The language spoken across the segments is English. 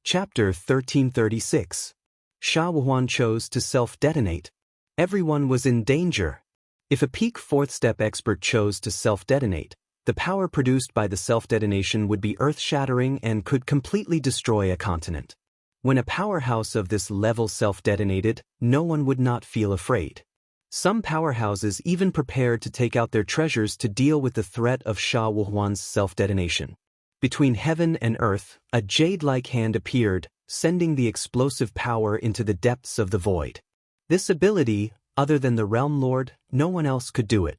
Chapter 1336. Sha Wuhuan chose to self-detonate. Everyone was in danger. If a peak fourth-step expert chose to self-detonate, the power produced by the self-detonation would be earth-shattering and could completely destroy a continent. When a powerhouse of this level self-detonated, no one would not feel afraid. Some powerhouses even prepared to take out their treasures to deal with the threat of Sha Wuhuan's self-detonation. Between heaven and earth, a jade-like hand appeared, sending the explosive power into the depths of the void. This ability, other than the Realm Lord, no one else could do it.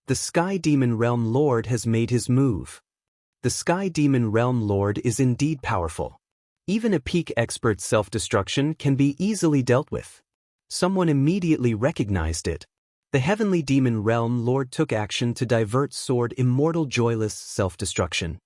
The Sky Demon Realm Lord has made his move. The Sky Demon Realm Lord is indeed powerful. Even a peak expert's self-destruction can be easily dealt with. Someone immediately recognized it. The Heavenly Demon Realm Lord took action to divert Sword Immortal Joyless self-destruction.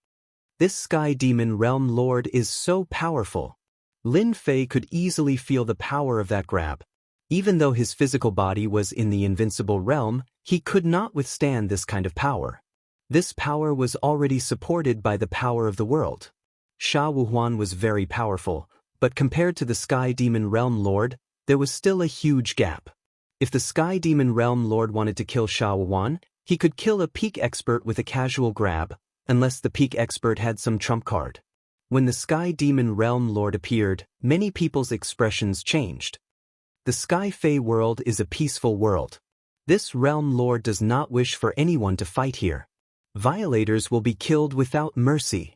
This Sky Demon Realm Lord is so powerful. Lin Fei could easily feel the power of that grab. Even though his physical body was in the invincible realm, he could not withstand this kind of power. This power was already supported by the power of the world. Sha Wuhuan was very powerful, but compared to the Sky Demon Realm Lord, there was still a huge gap. If the Sky Demon Realm Lord wanted to kill Sha Wuhuan, he could kill a peak expert with a casual grab, unless the peak expert had some trump card. When the Sky Demon Realm Lord appeared, many people's expressions changed. The Sky Fey world is a peaceful world. This Realm Lord does not wish for anyone to fight here. Violators will be killed without mercy.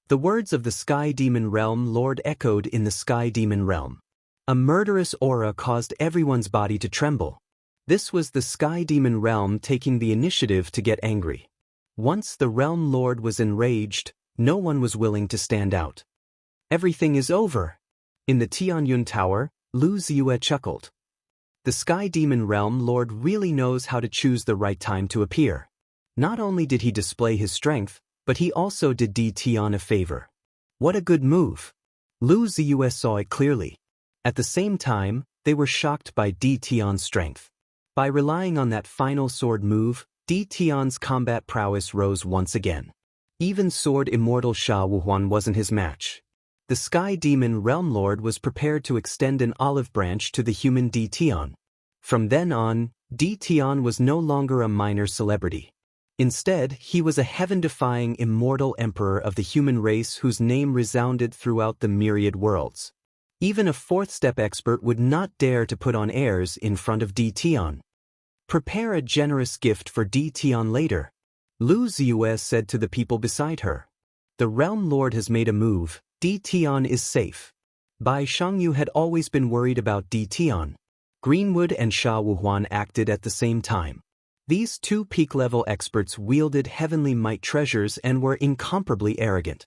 The words of the Sky Demon Realm Lord echoed in the Sky Demon Realm. A murderous aura caused everyone's body to tremble. This was the Sky Demon Realm taking the initiative to get angry. Once the Realm Lord was enraged, no one was willing to stand out. Everything is over. In the Tianyun Tower, Lu Ziyue chuckled. The Sky Demon Realm Lord really knows how to choose the right time to appear. Not only did he display his strength, but he also did Di Tian a favor. What a good move. Lu Ziyue saw it clearly. At the same time, they were shocked by Di Tian's strength. By relying on that final sword move, Di Tian's combat prowess rose once again. Even Sword Immortal Sha Wuhuan wasn't his match. The Sky Demon Realm Lord was prepared to extend an olive branch to the human Di Tian. From then on, Di Tian was no longer a minor celebrity. Instead, he was a heaven-defying immortal emperor of the human race whose name resounded throughout the myriad worlds. Even a fourth-step expert would not dare to put on airs in front of Di Tian. Prepare a generous gift for Di Tian later, Lu Ziyue said to the people beside her. The Realm Lord has made a move. Di Tian is safe. Bai Shangyu had always been worried about Di Tian. Greenwood and Sha Wuhuan acted at the same time. These two peak-level experts wielded heavenly might treasures and were incomparably arrogant.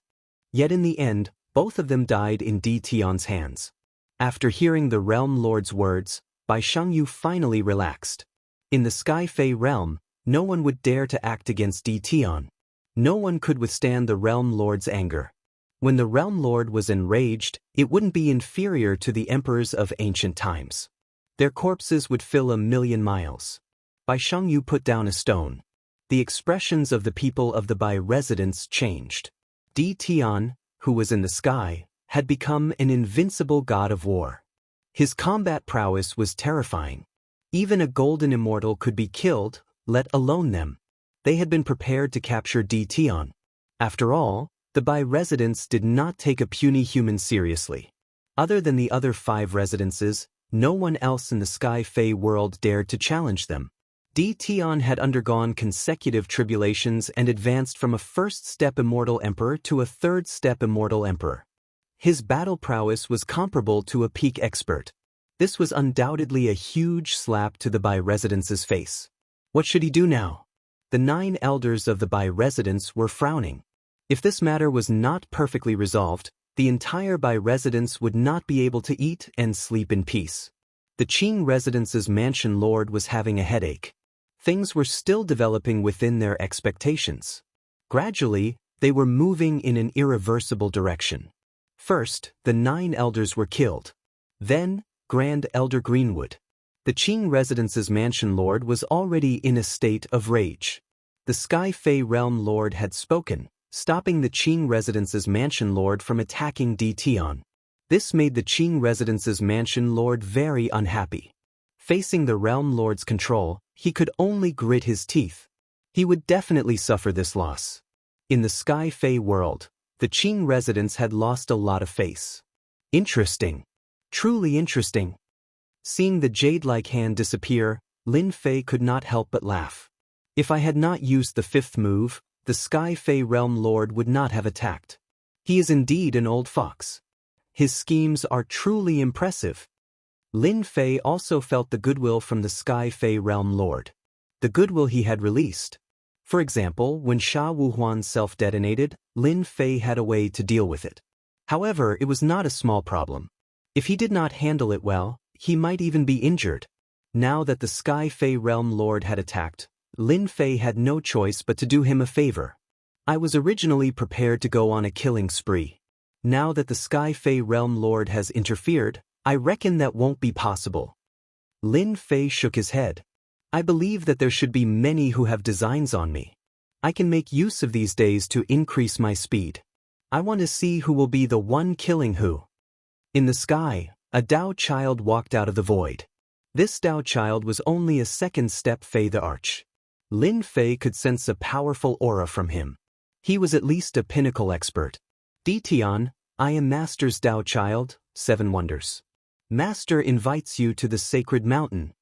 Yet in the end, both of them died in Di Tian's hands. After hearing the Realm Lord's words, Bai Shangyu finally relaxed. In the Sky Fey realm, no one would dare to act against Di Tian. No one could withstand the Realm Lord's anger. When the Realm Lord was enraged, it wouldn't be inferior to the emperors of ancient times. Their corpses would fill 1,000,000 miles. Bai Shangyu put down a stone. The expressions of the people of the Bai residence changed. Di Tian, who was in the sky, had become an invincible god of war. His combat prowess was terrifying. Even a golden immortal could be killed, let alone them. They had been prepared to capture Di Tian. After all, the Bai residents did not take a puny human seriously. Other than the other 5 residences, no one else in the Sky Fey world dared to challenge them. Di Tian had undergone consecutive tribulations and advanced from a first-step immortal emperor to a third-step immortal emperor. His battle prowess was comparable to a peak expert. This was undoubtedly a huge slap to the Bai residence's face. What should he do now? The 9 elders of the Bai residence were frowning. If this matter was not perfectly resolved, the entire Bai residence would not be able to eat and sleep in peace. The Qing residence's mansion lord was having a headache. Things were still developing within their expectations. Gradually, they were moving in an irreversible direction. First, the 9 elders were killed. Then, Grand Elder Greenwood. The Qing residence's mansion lord was already in a state of rage. The Sky Fey Realm Lord had spoken, stopping the Qing residence's mansion lord from attacking Di Tian. This made the Qing Residence's mansion lord very unhappy. Facing the realm lord's control, he could only grit his teeth. He would definitely suffer this loss. In the Sky Fae world, the Qing residents had lost a lot of face. Interesting. Truly interesting. Seeing the jade-like hand disappear, Lin Fei could not help but laugh. If I had not used the fifth move, the Sky Fae realm lord would not have attacked. He is indeed an old fox. His schemes are truly impressive. Lin Fei also felt the goodwill from the Sky Fae realm lord. The goodwill he had released. For example, when Sha Wuhuan self-detonated, Lin Fei had a way to deal with it. However, it was not a small problem. If he did not handle it well, he might even be injured. Now that the Sky Fae realm lord had attacked, Lin Fei had no choice but to do him a favor. I was originally prepared to go on a killing spree. Now that the Sky Fae realm lord has interfered, I reckon that won't be possible. Lin Fei shook his head. I believe that there should be many who have designs on me. I can make use of these days to increase my speed. I want to see who will be the one killing who. In the sky, a Dao child walked out of the void. This Dao child was only a second step Fei the Arch. Lin Fei could sense a powerful aura from him. He was at least a pinnacle expert. Ditian, I am Master's Dao child, 7 wonders. Master invites you to the sacred mountain.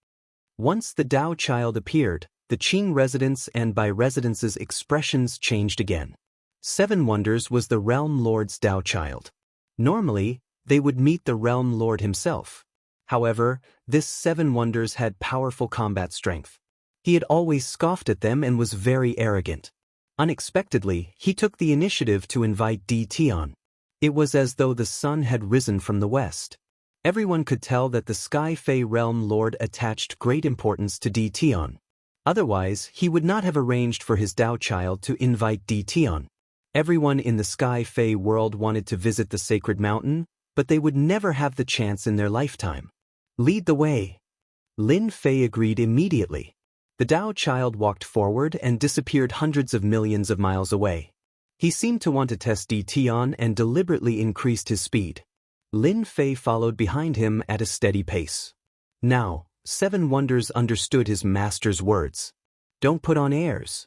Once the Dao child appeared, the Qing residents and by residence's expressions changed again. 7 wonders was the realm lord's Dao child. Normally, they would meet the realm lord himself. However, this 7 wonders had powerful combat strength. He had always scoffed at them and was very arrogant. Unexpectedly, he took the initiative to invite Ditian. It was as though the sun had risen from the west. Everyone could tell that the Sky Fae realm lord attached great importance to Ditian. Otherwise, he would not have arranged for his Dao child to invite Ditian. Everyone in the Sky Fae world wanted to visit the sacred mountain, but they would never have the chance in their lifetime. Lead the way. Lin Fei agreed immediately. The Dao child walked forward and disappeared hundreds of millions of miles away. He seemed to want to test Ditian and deliberately increased his speed. Lin Fei followed behind him at a steady pace. Now, 7 wonders understood his master's words. Don't put on airs.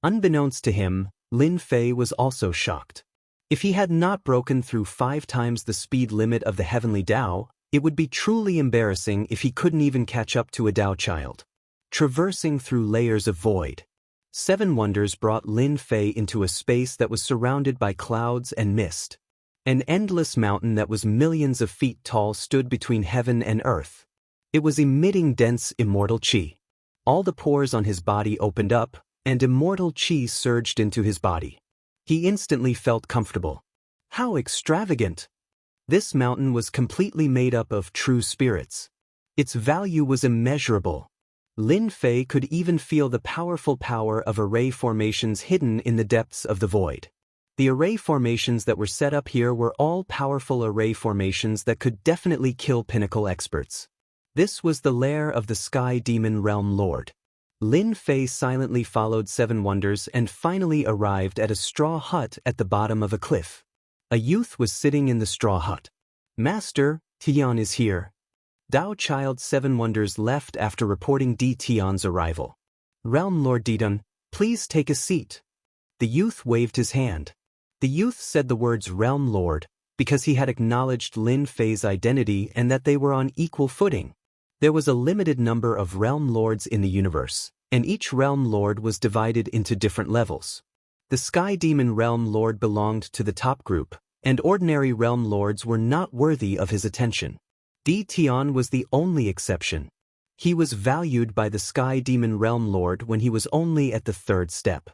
Unbeknownst to him, Lin Fei was also shocked. If he had not broken through 5 times the speed limit of the heavenly Dao, it would be truly embarrassing if he couldn't even catch up to a Dao child. Traversing through layers of void. 7 wonders brought Lin Fei into a space that was surrounded by clouds and mist. An endless mountain that was millions of feet tall stood between heaven and earth. It was emitting dense immortal qi. All the pores on his body opened up, and immortal qi surged into his body. He instantly felt comfortable. How extravagant! This mountain was completely made up of true spirits. Its value was immeasurable. Lin Fei could even feel the powerful power of array formations hidden in the depths of the void. The array formations that were set up here were all powerful array formations that could definitely kill pinnacle experts. This was the lair of the Sky Demon Realm Lord. Lin Fei silently followed 7 wonders and finally arrived at a straw hut at the bottom of a cliff. A youth was sitting in the straw hut. Master, Tian is here. Dao Child 7 wonders left after reporting Tian's arrival. Realm Lord Didan, please take a seat. The youth waved his hand. The youth said the words Realm Lord because he had acknowledged Lin Fei's identity and that they were on equal footing. There was a limited number of Realm Lords in the universe, and each Realm Lord was divided into different levels. The Sky Demon Realm Lord belonged to the top group, and ordinary Realm Lords were not worthy of his attention. Tian was the only exception. He was valued by the Sky Demon Realm Lord when he was only at the 3rd step.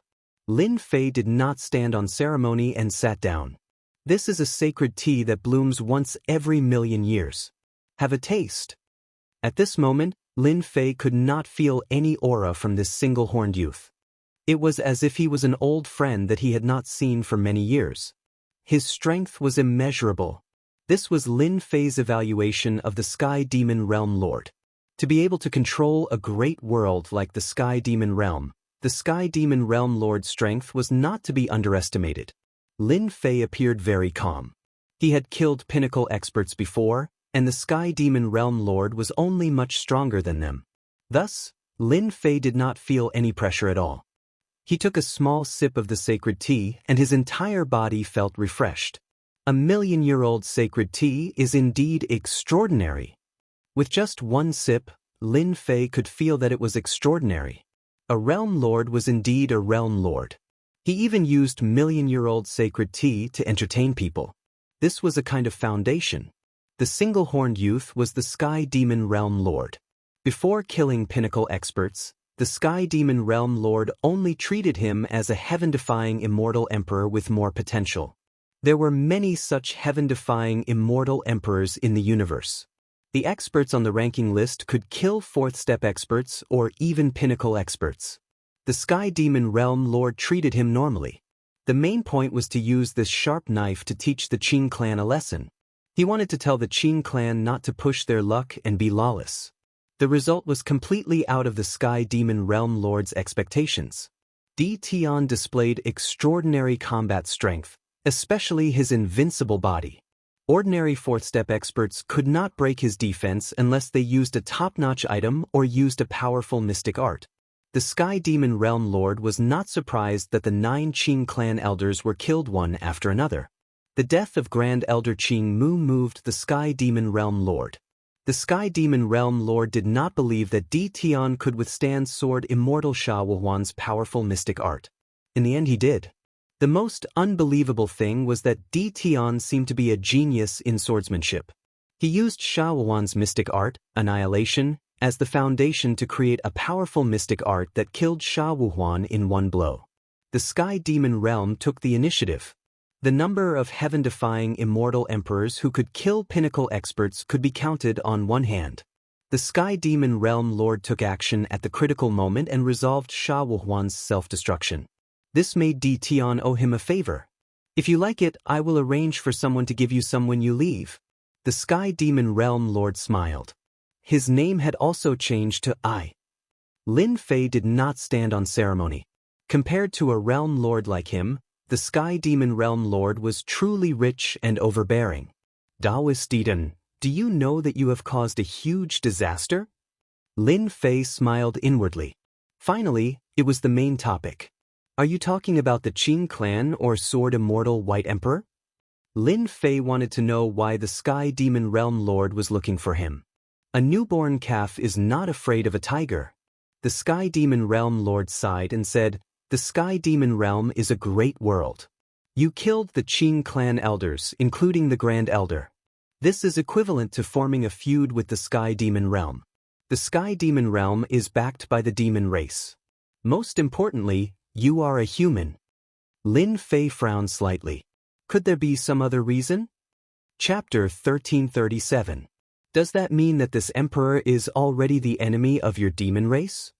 Lin Fei did not stand on ceremony and sat down. This is a sacred tea that blooms once every million years. Have a taste. At this moment, Lin Fei could not feel any aura from this single-horned youth. It was as if he was an old friend that he had not seen for many years. His strength was immeasurable. This was Lin Fei's evaluation of the Sky Demon Realm Lord. To be able to control a great world like the Sky Demon Realm, the Sky Demon Realm Lord's strength was not to be underestimated. Lin Fei appeared very calm. He had killed pinnacle experts before, and the Sky Demon Realm Lord was only much stronger than them. Thus, Lin Fei did not feel any pressure at all. He took a small sip of the sacred tea and his entire body felt refreshed. A million-year-old sacred tea is indeed extraordinary. With just one sip, Lin Fei could feel that it was extraordinary. A realm lord was indeed a realm lord. He even used million-year-old sacred tea to entertain people. This was a kind of foundation. The single-horned youth was the Sky Demon Realm Lord. Before killing pinnacle experts, the Sky Demon Realm Lord only treated him as a heaven-defying immortal emperor with more potential. There were many such heaven-defying immortal emperors in the universe. The experts on the ranking list could kill fourth-step experts or even pinnacle experts. The Sky Demon Realm Lord treated him normally. The main point was to use this sharp knife to teach the Qing clan a lesson. He wanted to tell the Qing clan not to push their luck and be lawless. The result was completely out of the Sky Demon Realm Lord's expectations. Di Tian displayed extraordinary combat strength, especially his invincible body. Ordinary fourth-step experts could not break his defense unless they used a top-notch item or used a powerful mystic art. The Sky Demon Realm Lord was not surprised that the 9 Qing clan elders were killed one after another. The death of Grand Elder Qing Mu moved the Sky Demon Realm Lord. The Sky Demon Realm Lord did not believe that Di Tian could withstand Sword Immortal Sha Wuhuan's powerful mystic art. In the end he did. The most unbelievable thing was that Di Tian seemed to be a genius in swordsmanship. He used Sha Wuhuan's mystic art, Annihilation, as the foundation to create a powerful mystic art that killed Sha Wuhuan in one blow. The Sky Demon Realm took the initiative. The number of heaven-defying immortal emperors who could kill pinnacle experts could be counted on one hand. The Sky Demon Realm Lord took action at the critical moment and resolved Sha Wuhuan's self-destruction. This made Di Tian owe him a favor. If you like it, I will arrange for someone to give you some when you leave. The Sky Demon Realm Lord smiled. His name had also changed to I. Lin Fei did not stand on ceremony. Compared to a realm lord like him, the Sky Demon Realm Lord was truly rich and overbearing. Daoist Eden, do you know that you have caused a huge disaster? Lin Fei smiled inwardly. Finally, it was the main topic. Are you talking about the Qing clan or Sword Immortal White Emperor? Lin Fei wanted to know why the Sky Demon Realm Lord was looking for him. A newborn calf is not afraid of a tiger. The Sky Demon Realm Lord sighed and said, "The Sky Demon Realm is a great world. You killed the Qing clan elders, including the Grand Elder. This is equivalent to forming a feud with the Sky Demon Realm. The Sky Demon Realm is backed by the demon race. Most importantly, you are a human." Lin Fei frowned slightly. Could there be some other reason? Chapter 1337. Does that mean that this emperor is already the enemy of your demon race?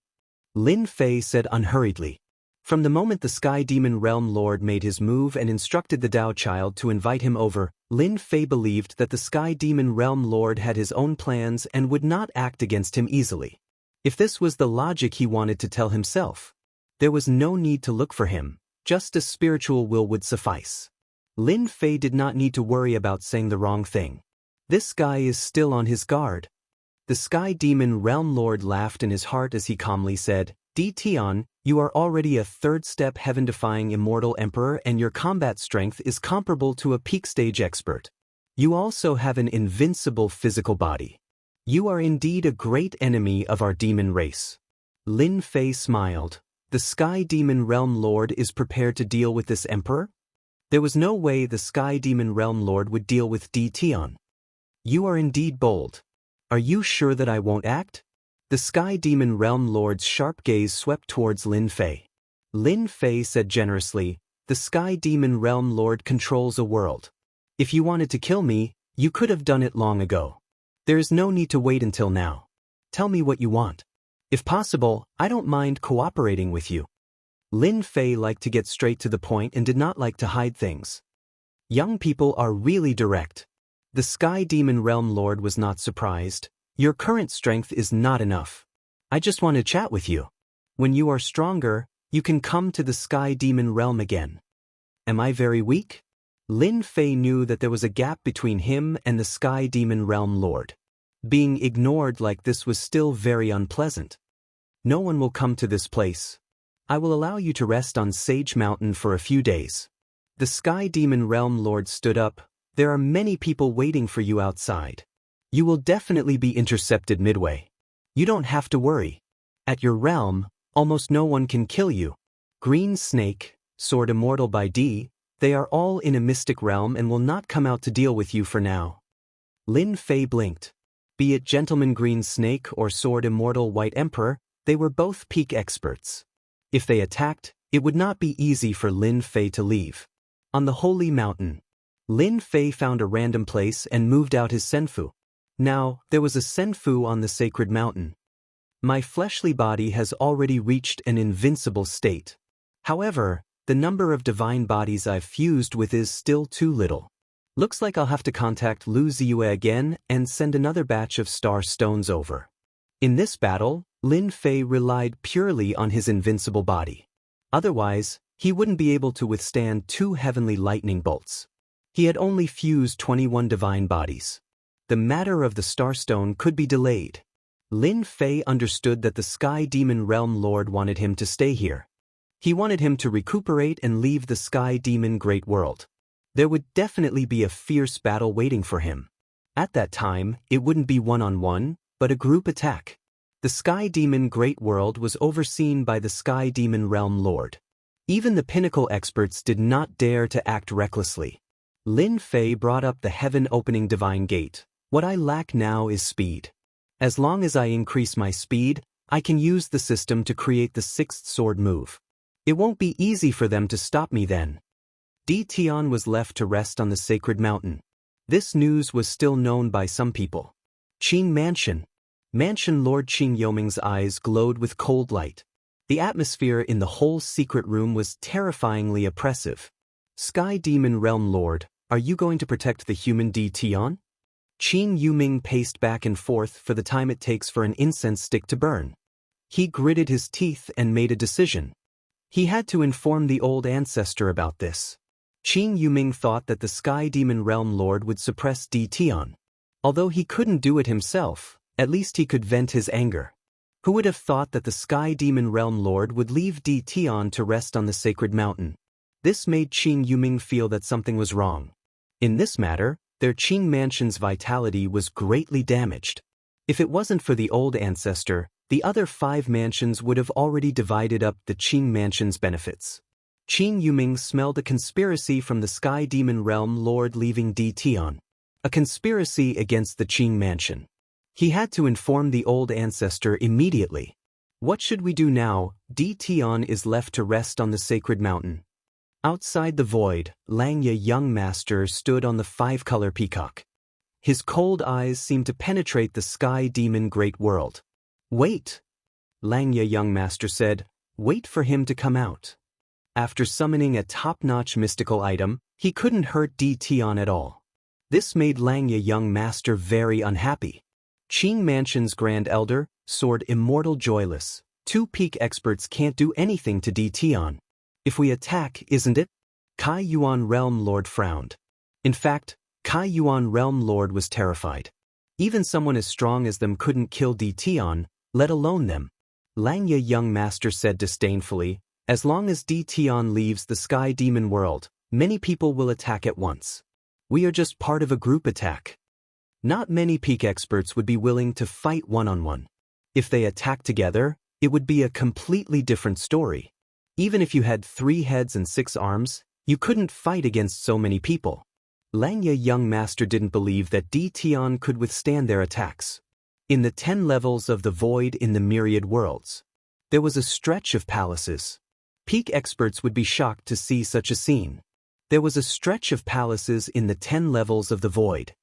Lin Fei said unhurriedly. From the moment the Sky Demon Realm Lord made his move and instructed the Tao Child to invite him over, Lin Fei believed that the Sky Demon Realm Lord had his own plans and would not act against him easily. If this was the logic he wanted to tell himself, there was no need to look for him, just a spiritual will would suffice. Lin Fei did not need to worry about saying the wrong thing. This guy is still on his guard. The Sky Demon Realm Lord laughed in his heart as he calmly said, "Di Tian, you are already a third-step heaven-defying immortal emperor and your combat strength is comparable to a peak-stage expert. You also have an invincible physical body. You are indeed a great enemy of our demon race." Lin Fei smiled. The Sky Demon Realm Lord is prepared to deal with this emperor? There was no way the Sky Demon Realm Lord would deal with Di Tian. You are indeed bold. Are you sure that I won't act? The Sky Demon Realm Lord's sharp gaze swept towards Lin Fei. Lin Fei said generously, "The Sky Demon Realm Lord controls a world. If you wanted to kill me, you could have done it long ago. There is no need to wait until now. Tell me what you want. If possible, I don't mind cooperating with you." Lin Fei liked to get straight to the point and did not like to hide things. Young people are really direct. The Sky Demon Realm Lord was not surprised. "Your current strength is not enough. I just want to chat with you. When you are stronger, you can come to the Sky Demon Realm again." "Am I very weak?" Lin Fei knew that there was a gap between him and the Sky Demon Realm Lord. Being ignored like this was still very unpleasant. No one will come to this place. I will allow you to rest on Sage Mountain for a few days. The Sky Demon Realm Lord stood up. There are many people waiting for you outside. You will definitely be intercepted midway. You don't have to worry. At your realm, almost no one can kill you. Green Snake, Sword Immortal by D, they are all in a mystic realm and will not come out to deal with you for now. Lin Fei blinked. Be it Gentleman Green Snake or Sword Immortal White Emperor, they were both peak experts. If they attacked, it would not be easy for Lin Fei to leave. On the Holy Mountain, Lin Fei found a random place and moved out his senfu. Now, there was a senfu on the sacred mountain. My fleshly body has already reached an invincible state. However, the number of divine bodies I've fused with is still too little. Looks like I'll have to contact Lu Ziyue again and send another batch of star stones over. In this battle, Lin Fei relied purely on his invincible body. Otherwise, he wouldn't be able to withstand 2 heavenly lightning bolts. He had only fused 21 divine bodies. The matter of the starstone could be delayed. Lin Fei understood that the Sky Demon Realm Lord wanted him to stay here. He wanted him to recuperate and leave the Sky Demon Great World. There would definitely be a fierce battle waiting for him. At that time, it wouldn't be one-on-one, but a group attack. The Sky Demon Great World was overseen by the Sky Demon Realm Lord. Even the pinnacle experts did not dare to act recklessly. Lin Fei brought up the heaven-opening divine gate. What I lack now is speed. As long as I increase my speed, I can use the system to create the 6th sword move. It won't be easy for them to stop me then. Di Tian was left to rest on the sacred mountain. This news was still known by some people. Qing Mansion. Mansion Lord Qing Yoming's eyes glowed with cold light. The atmosphere in the whole secret room was terrifyingly oppressive. Sky Demon Realm Lord, are you going to protect the human Di Tian? Qing Yuming paced back and forth for the time it takes for an incense stick to burn. He gritted his teeth and made a decision. He had to inform the old ancestor about this. Qing Yuming thought that the Sky Demon Realm Lord would suppress Di Tian. Although he couldn't do it himself, at least he could vent his anger. Who would have thought that the Sky Demon Realm Lord would leave Di Tian to rest on the sacred mountain? This made Qing Yuming feel that something was wrong. In this matter, their Qing Mansion's vitality was greatly damaged. If it wasn't for the old ancestor, the other 5 mansions would have already divided up the Qing Mansion's benefits. Qing Yuming smelled a conspiracy from the Sky Demon Realm Lord leaving Di Tian. A conspiracy against the Qing Mansion. He had to inform the old ancestor immediately. What should we do now? Di Tian is left to rest on the sacred mountain. Outside the void, Langya Young Master stood on the 5-color peacock. His cold eyes seemed to penetrate the Sky Demon Great World. Wait! Langya Young Master said, wait for him to come out. After summoning a top-notch mystical item, he couldn't hurt Di Tian at all. This made Langya Young Master very unhappy. Qing Mansion's Grand Elder, Sword Immortal Joyless. 2 peak experts can't do anything to Di Tian. If we attack, isn't it? Kai Yuan Realm Lord frowned. In fact, Kai Yuan Realm Lord was terrified. Even someone as strong as them couldn't kill Di Tian, let alone them. Langya Young Master said disdainfully, as long as Di Tian leaves the Sky Demon world, many people will attack at once. We are just part of a group attack. Not many peak experts would be willing to fight one-on-one. If they attack together, it would be a completely different story. Even if you had 3 heads and 6 arms, you couldn't fight against so many people. Langya Young Master didn't believe that Di Tian could withstand their attacks. In the 10 levels of the void in the myriad worlds, there was a stretch of palaces. Peak experts would be shocked to see such a scene. There was a stretch of palaces in the 10 levels of the void.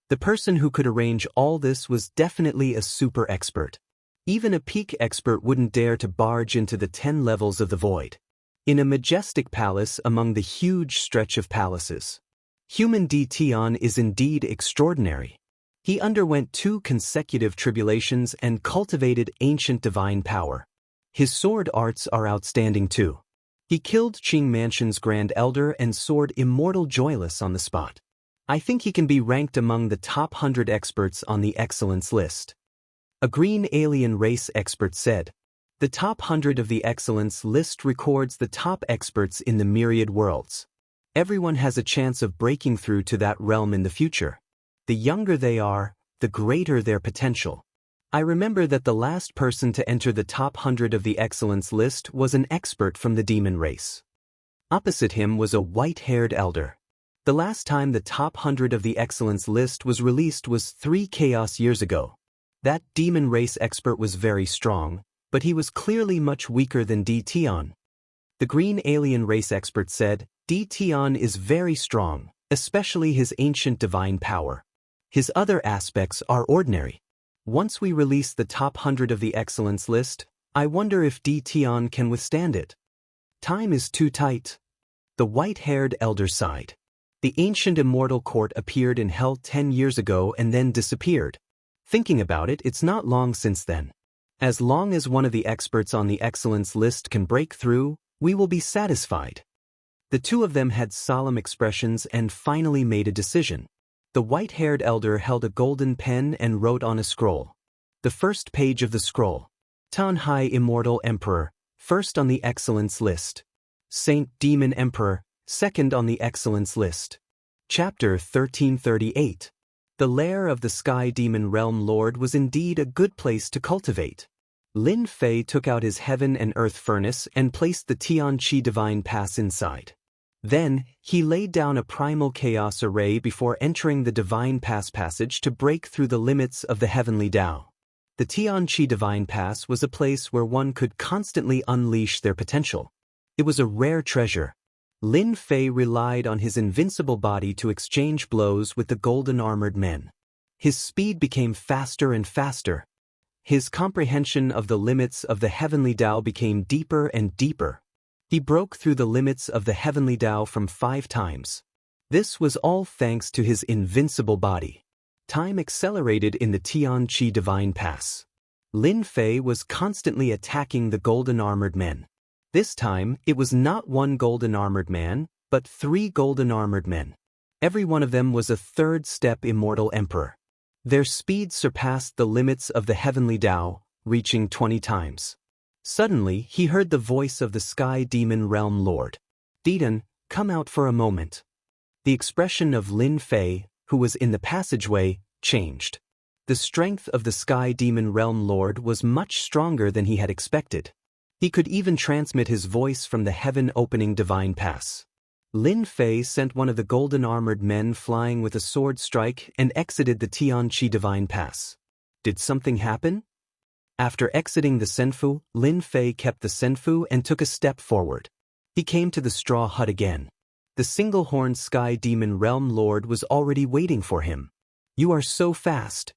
The person who could arrange all this was definitely a super expert. Even a peak expert wouldn't dare to barge into the 10 levels of the void. In a majestic palace among the huge stretch of palaces, human Di Tian is indeed extraordinary. He underwent 2 consecutive tribulations and cultivated ancient divine power. His sword arts are outstanding too. He killed Qing Mansion's Grand Elder and soared Immortal joyless on the spot. I think he can be ranked among the top 100 experts on the excellence list. A green alien race expert said. The top 100 of the excellence list records the top experts in the myriad worlds. Everyone has a chance of breaking through to that realm in the future. The younger they are, the greater their potential. I remember that the last person to enter the top 100 of the excellence list was an expert from the demon race. Opposite him was a white-haired elder. The last time the top 100 of the excellence list was released was 3 chaos years ago. That demon race expert was very strong, but he was clearly much weaker than D. Tion. The green alien race expert said, D. Tion is very strong, especially his ancient divine power. His other aspects are ordinary. Once we release the top 100 of the excellence list, I wonder if D. Tion can withstand it. Time is too tight. The white-haired elder sighed. The ancient immortal court appeared in hell 10 years ago and then disappeared. Thinking about it, it's not long since then. As long as one of the experts on the excellence list can break through, we will be satisfied. The two of them had solemn expressions and finally made a decision. The white-haired elder held a golden pen and wrote on a scroll. The first page of the scroll. Tanhai Immortal Emperor, first on the excellence list. Saint Demon Emperor, second on the excellence list. Chapter 1338. The lair of the Sky Demon Realm Lord was indeed a good place to cultivate. Lin Fei took out his heaven and earth furnace and placed the Tianqi Divine Pass inside. Then, he laid down a primal chaos array before entering the Divine Pass passage to break through the limits of the Heavenly Tao. The Tianqi Divine Pass was a place where one could constantly unleash their potential. It was a rare treasure. Lin Fei relied on his invincible body to exchange blows with the golden armored men. His speed became faster and faster. His comprehension of the limits of the Heavenly Tao became deeper and deeper. He broke through the limits of the Heavenly Tao from 5 times. This was all thanks to his invincible body. Time accelerated in the Tianqi Divine Pass. Lin Fei was constantly attacking the golden armored men. This time, it was not 1 golden armored man, but 3 golden armored men. Every one of them was a third-step immortal emperor. Their speed surpassed the limits of the Heavenly Tao, reaching 20 times. Suddenly, he heard the voice of the Sky Demon Realm Lord. Didan, come out for a moment. The expression of Lin Fei, who was in the passageway, changed. The strength of the Sky Demon Realm Lord was much stronger than he had expected. He could even transmit his voice from the heaven-opening Divine Pass. Lin Fei sent one of the golden armored men flying with a sword strike and exited the Tianqi Divine Pass. Did something happen? After exiting the Senfu, Lin Fei kept the Senfu and took a step forward. He came to the straw hut again. The single-horned Sky Demon Realm Lord was already waiting for him. You are so fast.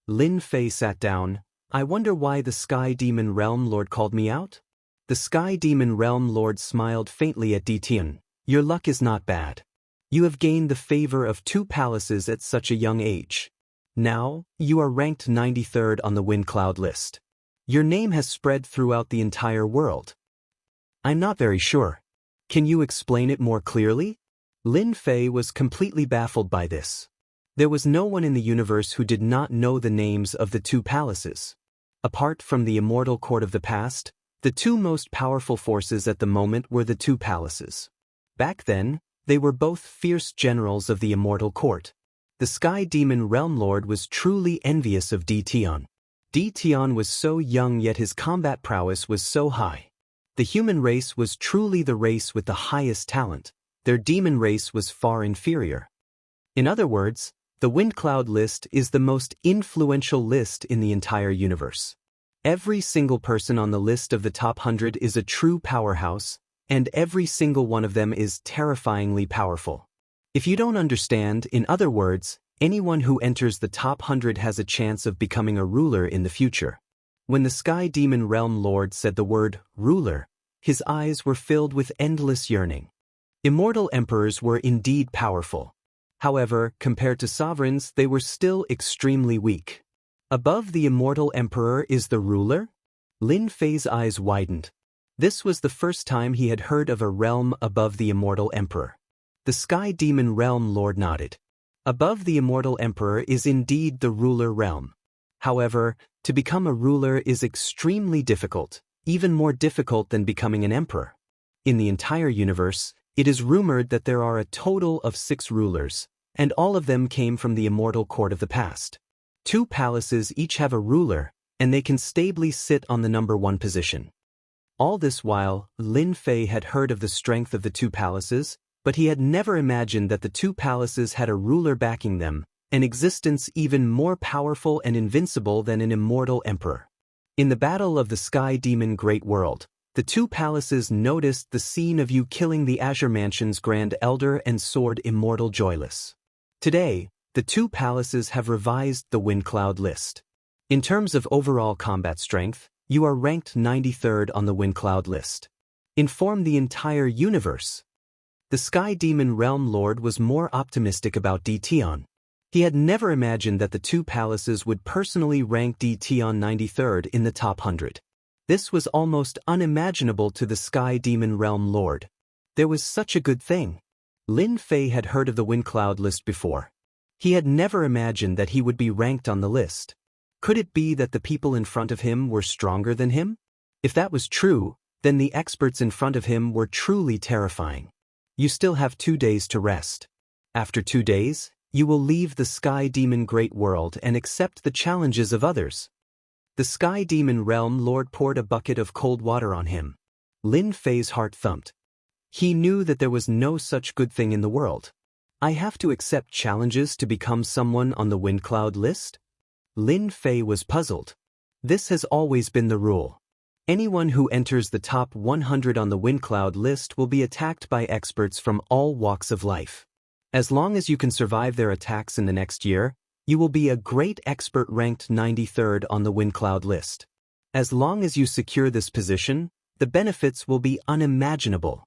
Lin Fei sat down. I wonder why the Sky Demon Realm Lord called me out? The Sky Demon Realm Lord smiled faintly at Di Tian. Your luck is not bad. You have gained the favor of 2 palaces at such a young age. Now, you are ranked 93rd on the Wind Cloud list. Your name has spread throughout the entire world. I'm not very sure. Can you explain it more clearly? Lin Fei was completely baffled by this. There was no one in the universe who did not know the names of the 2 palaces. Apart from the immortal court of the past, the 2 most powerful forces at the moment were the 2 palaces. Back then, they were both fierce generals of the immortal court. The Sky Demon Realm Lord was truly envious of Di Tian. Di Tian was so young yet his combat prowess was so high. The human race was truly the race with the highest talent. Their demon race was far inferior. In other words, the Wind Cloud list is the most influential list in the entire universe. Every single person on the list of the top 100 is a true powerhouse, and every single one of them is terrifyingly powerful. If you don't understand, in other words, anyone who enters the top 100 has a chance of becoming a ruler in the future. When the Sky Demon Realm Lord said the word ruler, his eyes were filled with endless yearning. Immortal emperors were indeed powerful. However, compared to sovereigns, they were still extremely weak. Above the immortal emperor is the ruler? Lin Fei's eyes widened. This was the first time he had heard of a realm above the Immortal Emperor. The Sky Demon Realm Lord nodded. Above the Immortal Emperor is indeed the ruler realm. However, to become a ruler is extremely difficult, even more difficult than becoming an emperor. In the entire universe, it is rumored that there are a total of 6 rulers, and all of them came from the Immortal Court of the past. 2 palaces each have a ruler, and they can stably sit on the number 1 position. All this while, Lin Fei had heard of the strength of the 2 palaces, but he had never imagined that the 2 palaces had a ruler backing them, an existence even more powerful and invincible than an immortal emperor. In the Battle of the Sky Demon Great World, the 2 palaces noticed the scene of you killing the Azure Mansion's Grand Elder and Sword Immortal Joyless. Today, the 2 palaces have revised the Wind Cloud list. In terms of overall combat strength, you are ranked 93rd on the Wind Cloud list. Inform the entire universe. The Sky Demon Realm Lord was more optimistic about DTon. He had never imagined that the 2 palaces would personally rank DTon 93rd in the top 100. This was almost unimaginable to the Sky Demon Realm Lord. There was such a good thing. Lin Fei had heard of the Wind Cloud list before. He had never imagined that he would be ranked on the list. Could it be that the people in front of him were stronger than him? If that was true, then the experts in front of him were truly terrifying. You still have 2 days to rest. After 2 days, you will leave the Sky Demon Great World and accept the challenges of others. The Sky Demon Realm Lord poured a bucket of cold water on him. Lin Fei's heart thumped. He knew that there was no such good thing in the world. I have to accept challenges to become someone on the Wind Cloud list? Lin Fei was puzzled. This has always been the rule. Anyone who enters the top 100 on the Wind Cloud list will be attacked by experts from all walks of life. As long as you can survive their attacks in the next year, you will be a great expert ranked 93rd on the Wind Cloud list. As long as you secure this position, the benefits will be unimaginable.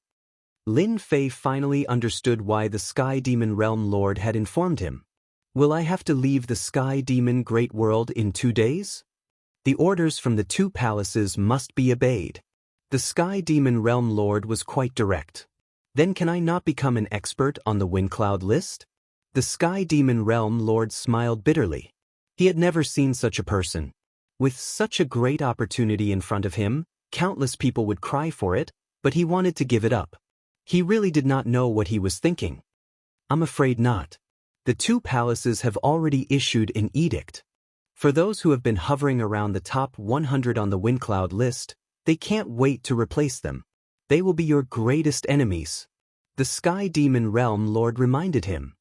Lin Fei finally understood why the Sky Demon Realm Lord had informed him. Will I have to leave the Sky Demon Great World in 2 days? The orders from the 2 palaces must be obeyed. The Sky Demon Realm Lord was quite direct. Then can I not become an expert on the Wind Cloud list? The Sky Demon Realm Lord smiled bitterly. He had never seen such a person. With such a great opportunity in front of him, countless people would cry for it, but he wanted to give it up. He really did not know what he was thinking. I'm afraid not. The 2 palaces have already issued an edict. For those who have been hovering around the top 100 on the Wind Cloud list, they can't wait to replace them. They will be your greatest enemies. The Sky Demon Realm Lord reminded him.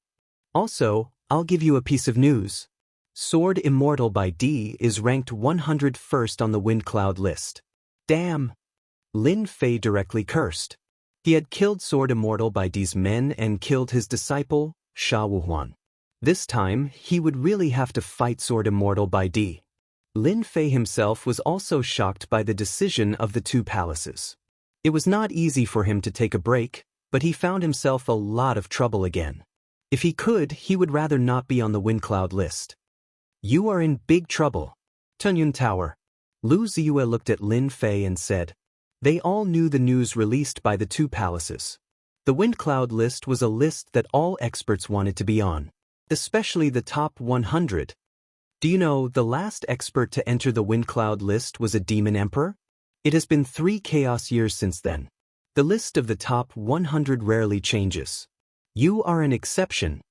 Also, I'll give you a piece of news. Sword Immortal by D is ranked 101st on the Wind Cloud list. Damn! Lin Fei directly cursed. He had killed Sword Immortal by D's men and killed his disciple, Sha Wuhuan. This time, he would really have to fight Sword Immortal by D. Lin Fei himself was also shocked by the decision of the 2 palaces. It was not easy for him to take a break, but he found himself a lot of trouble again. If he could, he would rather not be on the Wind Cloud list. You are in big trouble. Tunyun Tower. Lu Ziyue looked at Lin Fei and said. They all knew the news released by the 2 palaces. The Wind Cloud list was a list that all experts wanted to be on, especially the top 100. Do you know the last expert to enter the Wind Cloud list was a demon emperor? It has been 3 chaos years since then. The list of the top 100 rarely changes. You are an exception.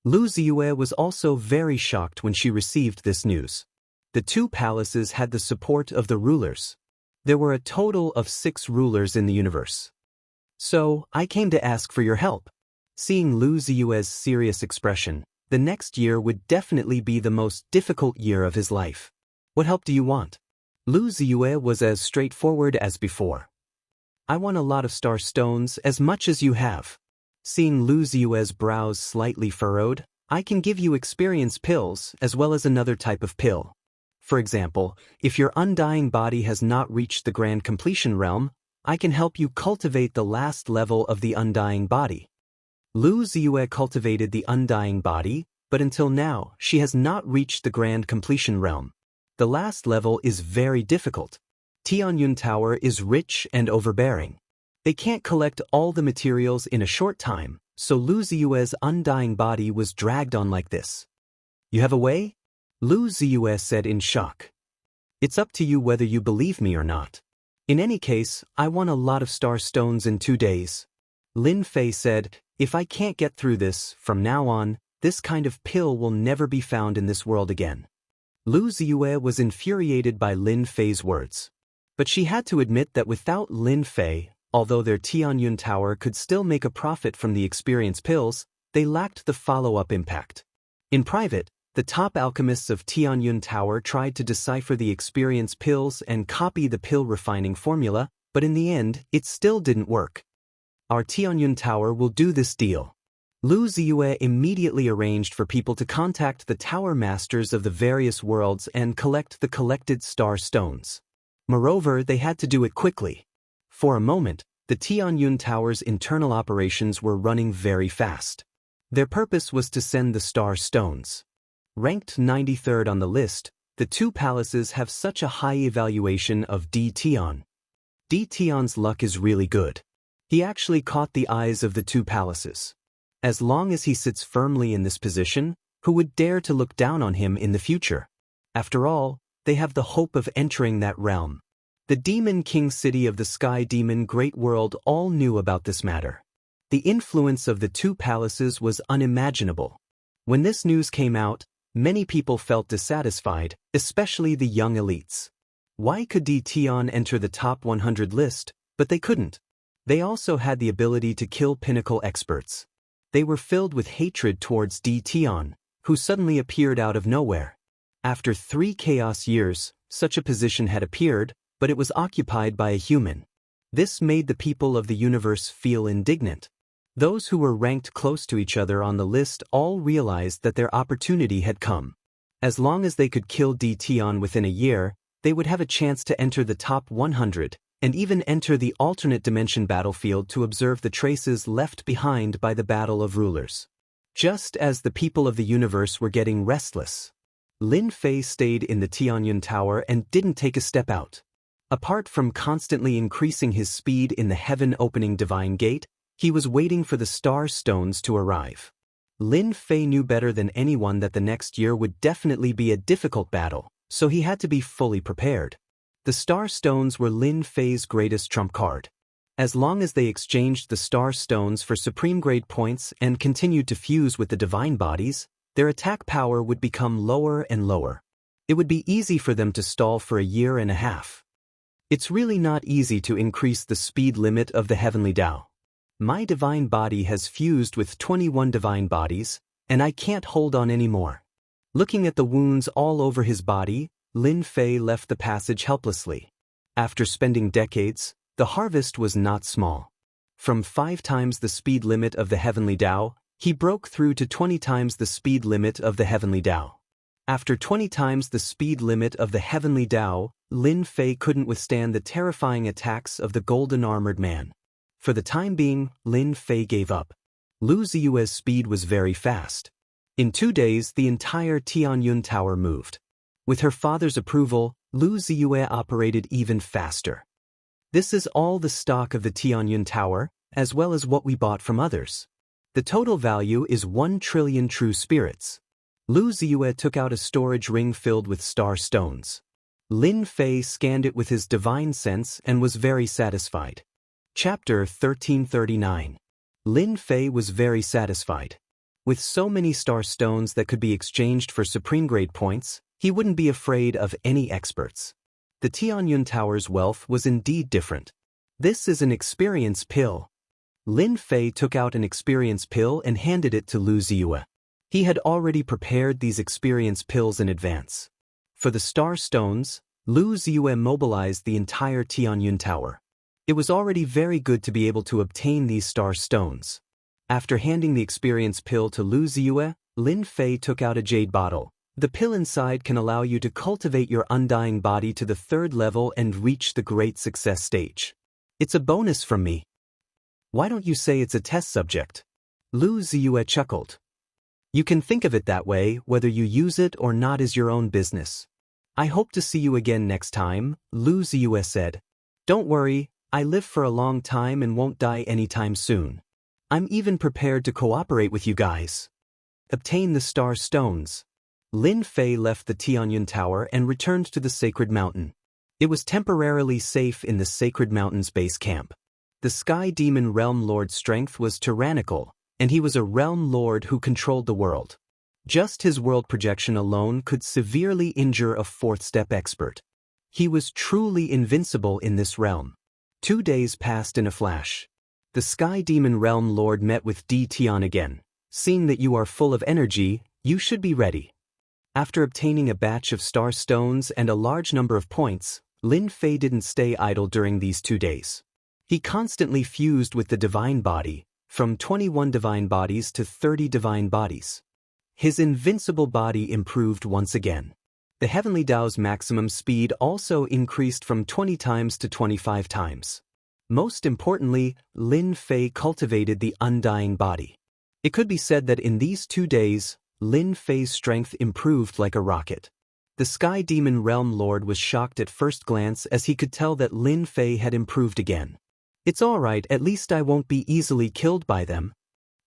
Lu Ziyue was also very shocked when she received this news. The 2 palaces had the support of the rulers. There were a total of 6 rulers in the universe. So, I came to ask for your help. Seeing Lu Ziyue's serious expression, the next year would definitely be the most difficult year of his life. What help do you want? Lu Ziyue was as straightforward as before. I want a lot of star stones, as much as you have. Seeing Lu Ziyue's brows slightly furrowed, I can give you experience pills as well as another type of pill. For example, if your undying body has not reached the grand completion realm, I can help you cultivate the last level of the undying body. Lu Ziyue cultivated the undying body, but until now, she has not reached the grand completion realm. The last level is very difficult. Tianyun Tower is rich and overbearing. They can't collect all the materials in a short time, so Lu Ziyue's undying body was dragged on like this. You have a way? Lu Ziyue said in shock. It's up to you whether you believe me or not. In any case, I won a lot of star stones in 2 days. Lin Fei said, if I can't get through this, from now on, this kind of pill will never be found in this world again. Lu Ziyue was infuriated by Lin Fei's words. But she had to admit that without Lin Fei, although their Tianyun Tower could still make a profit from the experience pills, they lacked the follow-up impact. In private, the top alchemists of Tianyun Tower tried to decipher the experience pills and copy the pill refining formula, but in the end, it still didn't work. Our Tianyun Tower will do this deal. Lu Ziyue immediately arranged for people to contact the tower masters of the various worlds and collect the collected star stones. Moreover, they had to do it quickly. For a moment, the Tianyun Tower's internal operations were running very fast. Their purpose was to send the star stones. Ranked 93rd on the list, the two palaces have such a high evaluation of D. Tian. D. Tian's luck is really good. He actually caught the eyes of the two palaces. As long as he sits firmly in this position, who would dare to look down on him in the future? After all, they have the hope of entering that realm. The Demon King City of the Sky Demon Great World all knew about this matter. The influence of the two palaces was unimaginable. When this news came out, many people felt dissatisfied, especially the young elites. Why could D. Tian enter the top 100 list, but they couldn't? They also had the ability to kill pinnacle experts. They were filled with hatred towards D. Tian, who suddenly appeared out of nowhere. After 3 chaos years, such a position had appeared, but it was occupied by a human. This made the people of the universe feel indignant. Those who were ranked close to each other on the list all realized that their opportunity had come. As long as they could kill D. Tian within a year, they would have a chance to enter the top 100, and even enter the alternate dimension battlefield to observe the traces left behind by the Battle of Rulers. Just as the people of the universe were getting restless, Lin Fei stayed in the Tianyun Tower and didn't take a step out. Apart from constantly increasing his speed in the heaven-opening divine gate, he was waiting for the star stones to arrive. Lin Fei knew better than anyone that the next year would definitely be a difficult battle, so he had to be fully prepared. The star stones were Lin Fei's greatest trump card. As long as they exchanged the star stones for supreme grade points and continued to fuse with the divine bodies, their attack power would become lower and lower. It would be easy for them to stall for a year and a half. It's really not easy to increase the speed limit of the heavenly Tao. My divine body has fused with 21 divine bodies, and I can't hold on anymore. Looking at the wounds all over his body, Lin Fei left the passage helplessly. After spending decades, the harvest was not small. From 5 times the speed limit of the heavenly Tao, he broke through to 20 times the speed limit of the heavenly Tao. After 20 times the speed limit of the heavenly Tao, Lin Fei couldn't withstand the terrifying attacks of the golden armored man. For the time being, Lin Fei gave up. Lu Ziyue's speed was very fast. In 2 days, the entire Tianyun Tower moved. With her father's approval, Lu Ziyue operated even faster. This is all the stock of the Tianyun Tower, as well as what we bought from others. The total value is 1 trillion true spirits. Lu Ziyue took out a storage ring filled with star stones. Lin Fei scanned it with his divine sense and was very satisfied. Chapter 1339. Lin Fei was very satisfied. With so many star stones that could be exchanged for supreme grade points, he wouldn't be afraid of any experts. The Tianyun Tower's wealth was indeed different. This is an experience pill. Lin Fei took out an experience pill and handed it to Lu Ziyue. He had already prepared these experience pills in advance. For the star stones, Lu Ziyue mobilized the entire Tianyun Tower. It was already very good to be able to obtain these star stones. After handing the experience pill to Lu Ziyue, Lin Fei took out a jade bottle. The pill inside can allow you to cultivate your undying body to the 3rd level and reach the great success stage. It's a bonus from me. Why don't you say it's a test subject? Lu Ziyue chuckled. You can think of it that way, whether you use it or not is your own business. I hope to see you again next time, Wuxia said. Don't worry, I live for a long time and won't die anytime soon. I'm even prepared to cooperate with you guys. Obtain the star stones. Lin Fei left the Tianyun Tower and returned to the Sacred Mountain. It was temporarily safe in the Sacred Mountain's base camp. The Sky Demon Realm Lord's strength was tyrannical, and he was a realm lord who controlled the world. Just his world projection alone could severely injure a fourth-step expert. He was truly invincible in this realm. 2 days passed in a flash. The Sky Demon Realm Lord met with D. Tian again. Seeing that you are full of energy, you should be ready. After obtaining a batch of star stones and a large number of points, Lin Fei didn't stay idle during these 2 days. He constantly fused with the divine body, from 21 divine bodies to 30 divine bodies. His invincible body improved once again. The Heavenly Tao's maximum speed also increased from 20 times to 25 times. Most importantly, Lin Fei cultivated the undying body. It could be said that in these 2 days, Lin Fei's strength improved like a rocket. The Sky Demon Realm Lord was shocked at first glance as he could tell that Lin Fei had improved again. It's alright, at least I won't be easily killed by them,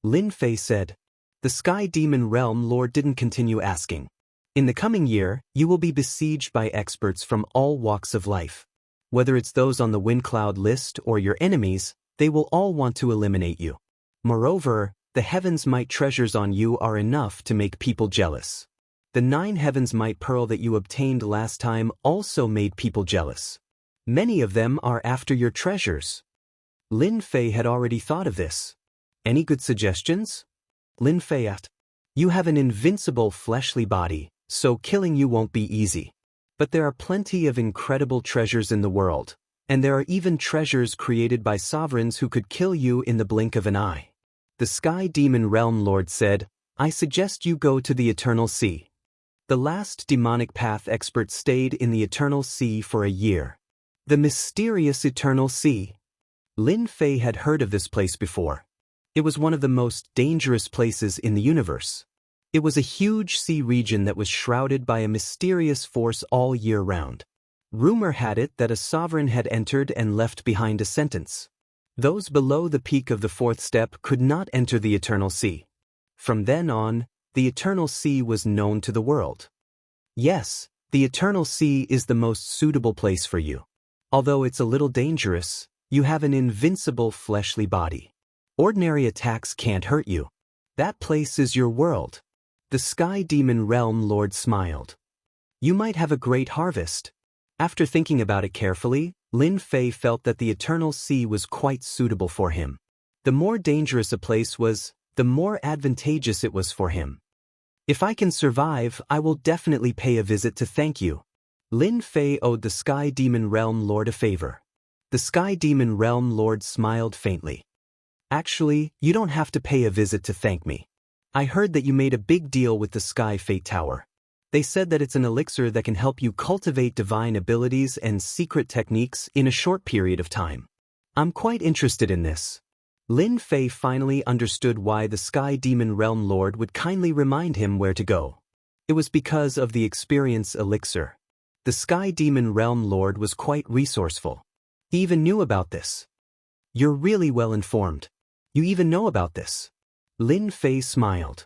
Lin Fei said. The Sky Demon Realm Lord didn't continue asking. In the coming year, you will be besieged by experts from all walks of life. Whether it's those on the Wind Cloud list or your enemies, they will all want to eliminate you. Moreover, the Heaven's Might treasures on you are enough to make people jealous. The 9 Heaven's Might pearl that you obtained last time also made people jealous. Many of them are after your treasures. Lin Fei had already thought of this. Any good suggestions? Lin Fei asked. You have an invincible fleshly body, so killing you won't be easy. But there are plenty of incredible treasures in the world, and there are even treasures created by sovereigns who could kill you in the blink of an eye. The Sky Demon Realm Lord said, I suggest you go to the Eternal Sea. The last demonic path expert stayed in the Eternal Sea for a year. The mysterious Eternal Sea. Lin Fei had heard of this place before. It was one of the most dangerous places in the universe. It was a huge sea region that was shrouded by a mysterious force all year round. Rumor had it that a sovereign had entered and left behind a sentence. Those below the peak of the 4th step could not enter the Eternal Sea. From then on, the Eternal Sea was known to the world. Yes, the Eternal Sea is the most suitable place for you. Although it's a little dangerous, you have an invincible fleshly body. Ordinary attacks can't hurt you. That place is your world. The Sky Demon Realm Lord smiled. You might have a great harvest. After thinking about it carefully, Lin Fei felt that the Eternal Sea was quite suitable for him. The more dangerous a place was, the more advantageous it was for him. If I can survive, I will definitely pay a visit to thank you. Lin Fei owed the Sky Demon Realm Lord a favor. The Sky Demon Realm Lord smiled faintly. Actually, you don't have to pay a visit to thank me. I heard that you made a big deal with the Sky Fate Tower. They said that it's an elixir that can help you cultivate divine abilities and secret techniques in a short period of time. I'm quite interested in this. Lin Fei finally understood why the Sky Demon Realm Lord would kindly remind him where to go. It was because of the experience elixir. The Sky Demon Realm Lord was quite resourceful. He even knew about this. You're really well informed. You even know about this. Lin Fei smiled.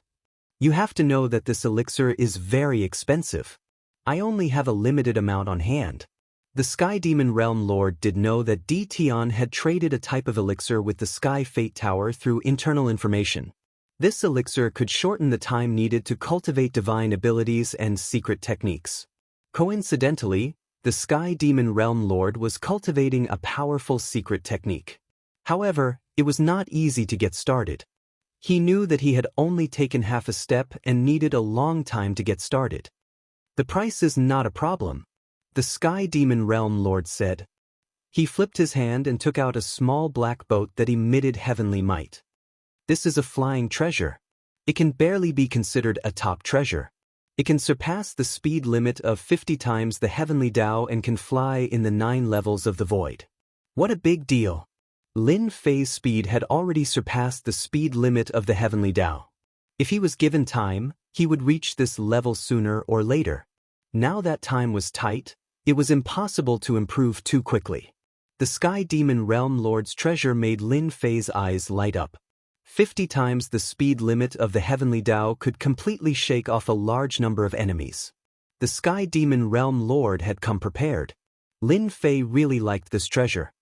You have to know that this elixir is very expensive. I only have a limited amount on hand. The Sky Demon Realm Lord did know that Di Tian had traded a type of elixir with the Sky Fate Tower through internal information. This elixir could shorten the time needed to cultivate divine abilities and secret techniques. Coincidentally, the Sky Demon Realm Lord was cultivating a powerful secret technique. However, it was not easy to get started. He knew that he had only taken half a step and needed a long time to get started. The price is not a problem, the Sky Demon Realm Lord said. He flipped his hand and took out a small black boat that emitted heavenly might. This is a flying treasure. It can barely be considered a top treasure. It can surpass the speed limit of 50 times the heavenly Tao and can fly in the 9 levels of the void. What a big deal! Lin Fei's speed had already surpassed the speed limit of the heavenly Tao. If he was given time, he would reach this level sooner or later. Now that time was tight, it was impossible to improve too quickly. The Sky Demon Realm Lord's treasure made Lin Fei's eyes light up. 50 times the speed limit of the Heavenly Dao could completely shake off a large number of enemies. The Sky Demon Realm Lord had come prepared. Lin Fei really liked this treasure.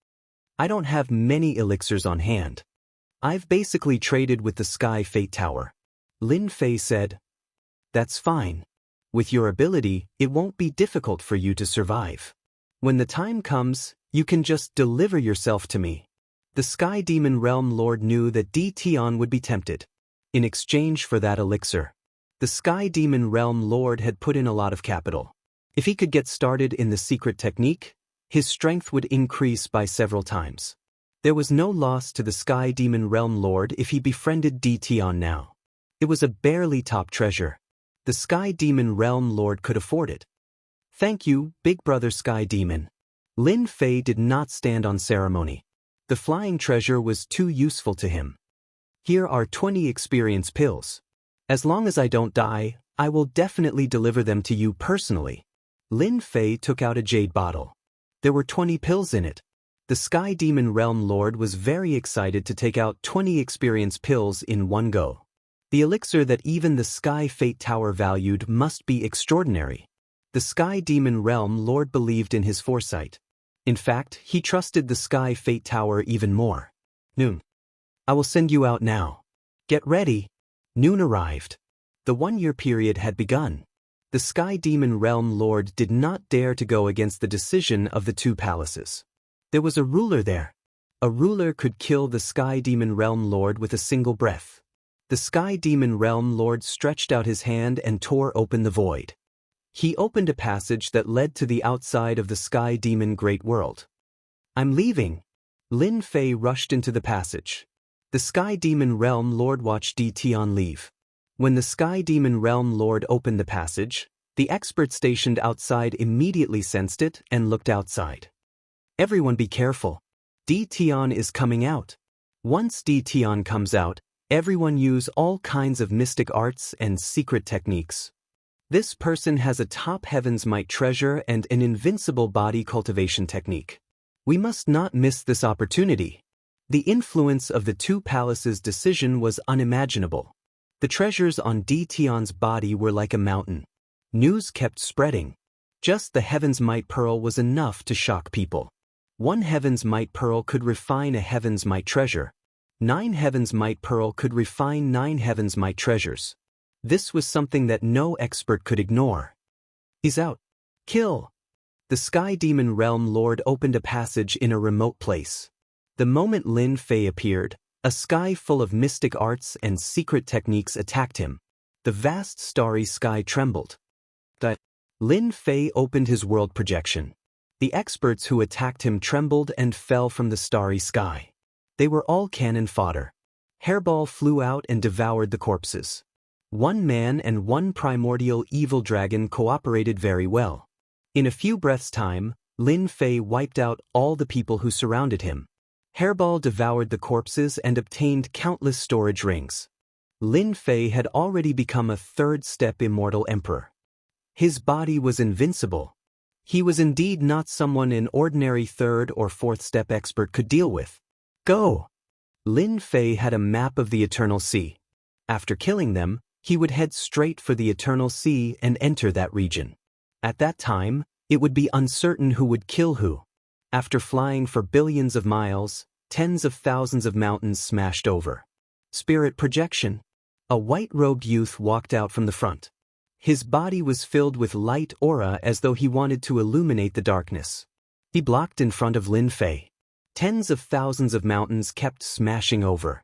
I don't have many elixirs on hand. I've basically traded with the Sky Fate Tower. Lin Fei said. That's fine. With your ability, it won't be difficult for you to survive. When the time comes, you can just deliver yourself to me. The Sky Demon Realm Lord knew that Tion would be tempted. In exchange for that elixir, the Sky Demon Realm Lord had put in a lot of capital. If he could get started in the secret technique, his strength would increase by several times. There was no loss to the Sky Demon Realm Lord if he befriended Tion now. It was a barely top treasure. The Sky Demon Realm Lord could afford it. Thank you, Big Brother Sky Demon. Lin Fei did not stand on ceremony. The flying treasure was too useful to him. Here are 20 experience pills. As long as I don't die, I will definitely deliver them to you personally. Lin Fei took out a jade bottle. There were 20 pills in it. The Sky Demon Realm Lord was very excited to take out 20 experience pills in one go. The elixir that even the Sky Fate Tower valued must be extraordinary. The Sky Demon Realm Lord believed in his foresight. In fact, he trusted the Sky Fate Tower even more. Noon. I will send you out now. Get ready. Noon arrived. The 1-year period had begun. The Sky Demon Realm Lord did not dare to go against the decision of the 2 palaces. There was a ruler there. A ruler could kill the Sky Demon Realm Lord with a single breath. The Sky Demon Realm Lord stretched out his hand and tore open the void. He opened a passage that led to the outside of the Sky Demon Great World. I'm leaving. Lin Fei rushed into the passage. The Sky Demon Realm Lord watched Tion leave. When the Sky Demon Realm Lord opened the passage, the expert stationed outside immediately sensed it and looked outside. Everyone be careful. Tion is coming out. Once Tion comes out, everyone use all kinds of mystic arts and secret techniques. This person has a top Heaven's Might treasure and an invincible body cultivation technique. We must not miss this opportunity. The influence of the 2 palaces' decision was unimaginable. The treasures on Tion's body were like a mountain. News kept spreading. Just the Heaven's Might pearl was enough to shock people. 1 Heaven's Might pearl could refine a Heaven's Might treasure. 9 Heaven's Might pearl could refine 9 Heaven's Might treasures. This was something that no expert could ignore. He's out. Kill. The Sky Demon Realm Lord opened a passage in a remote place. The moment Lin Fei appeared, a sky full of mystic arts and secret techniques attacked him. The vast starry sky trembled. Lin Fei opened his world projection. The experts who attacked him trembled and fell from the starry sky. They were all cannon fodder. Hairball flew out and devoured the corpses. 1 man and 1 primordial evil dragon cooperated very well. In a few breaths' time, Lin Fei wiped out all the people who surrounded him. Hairball devoured the corpses and obtained countless storage rings. Lin Fei had already become a 3rd-step Immortal Emperor. His body was invincible. He was indeed not someone an ordinary 3rd or 4th-step expert could deal with. Go! Lin Fei had a map of the Eternal Sea. After killing them, he would head straight for the Eternal Sea and enter that region. At that time, it would be uncertain who would kill who. After flying for billions of miles, tens of thousands of mountains smashed over. Spirit projection. A white-robed youth walked out from the front. His body was filled with light aura as though he wanted to illuminate the darkness. He blocked in front of Lin Fei. Tens of thousands of mountains kept smashing over.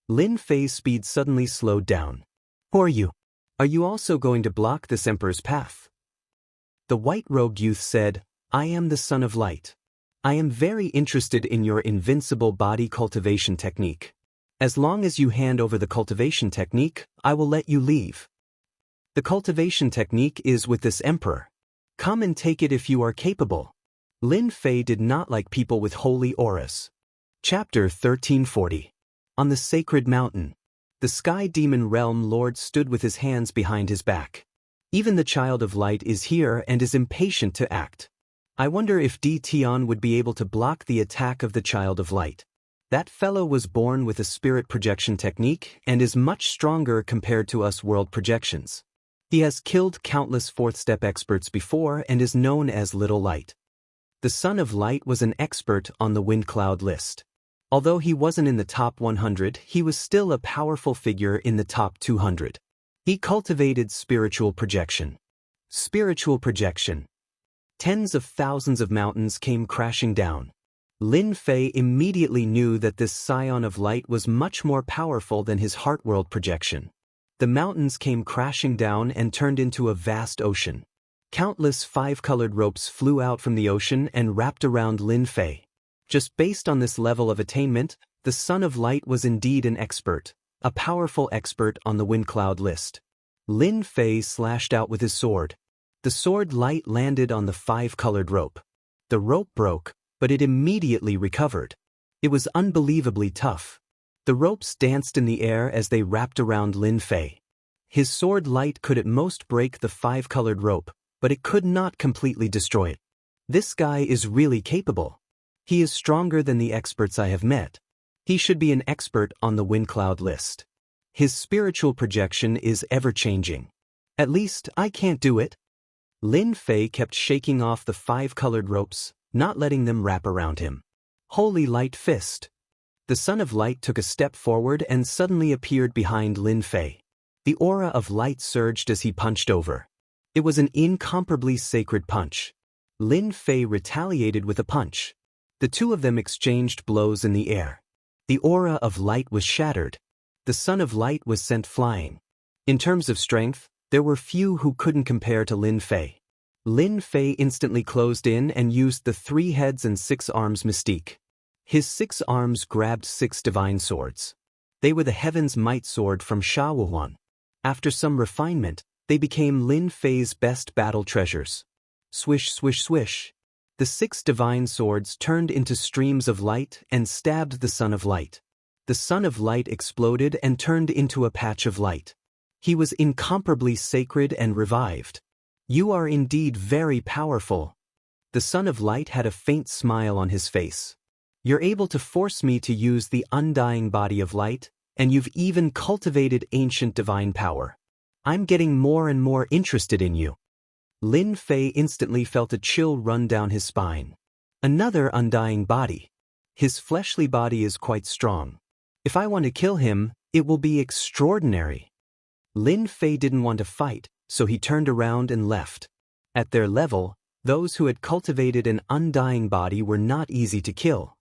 Lin Fei's speed suddenly slowed down. Who are you? Are you also going to block this emperor's path? The white-robed youth said, I am the Son of Light. I am very interested in your invincible body cultivation technique. As long as you hand over the cultivation technique, I will let you leave. The cultivation technique is with this emperor. Come and take it if you are capable. Lin Fei did not like people with holy auras. Chapter 1340. On the Sacred Mountain. The Sky Demon Realm Lord stood with his hands behind his back. Even the Child of Light is here and is impatient to act. I wonder if Tian would be able to block the attack of the Child of Light. That fellow was born with a spirit projection technique and is much stronger compared to us world projections. He has killed countless fourth-step experts before and is known as Little Light. The Son of Light was an expert on the Wind Cloud list. Although he wasn't in the top 100, he was still a powerful figure in the top 200. He cultivated spiritual projection. Spiritual projection. Tens of thousands of mountains came crashing down. Lin Fei immediately knew that this Scion of Light was much more powerful than his heart world projection. The mountains came crashing down and turned into a vast ocean. Countless five-colored ropes flew out from the ocean and wrapped around Lin Fei. Just based on this level of attainment, the Son of Light was indeed an expert, a powerful expert on the Wind Cloud list. Lin Fei slashed out with his sword. The sword light landed on the five-colored rope. The rope broke, but it immediately recovered. It was unbelievably tough. The ropes danced in the air as they wrapped around Lin Fei. His sword light could at most break the five-colored rope, but it could not completely destroy it. This guy is really capable. He is stronger than the experts I have met. He should be an expert on the Wind Cloud list. His spiritual projection is ever-changing. At least, I can't do it. Lin Fei kept shaking off the five-colored ropes, not letting them wrap around him. Holy Light Fist. The Son of Light took a step forward and suddenly appeared behind Lin Fei. The aura of light surged as he punched over. It was an incomparably sacred punch. Lin Fei retaliated with a punch. The two of them exchanged blows in the air. The aura of light was shattered. The Son of Light was sent flying. In terms of strength, there were few who couldn't compare to Lin Fei. Lin Fei instantly closed in and used the 3 heads and 6 arms mystique. His 6 arms grabbed 6 divine swords. They were the Heaven's Might sword from Wuxia. After some refinement, they became Lin Fei's best battle treasures. Swish, swish, swish. The 6 divine swords turned into streams of light and stabbed the Son of Light. The Son of Light exploded and turned into a patch of light. He was incomparably sacred and revived. You are indeed very powerful. The Son of Light had a faint smile on his face. You're able to force me to use the undying body of light, and you've even cultivated ancient divine power. I'm getting more and more interested in you. Lin Fei instantly felt a chill run down his spine. Another undying body. His fleshly body is quite strong. If I want to kill him, it will be extraordinary. Lin Fei didn't want to fight, so he turned around and left. At their level, those who had cultivated an undying body were not easy to kill.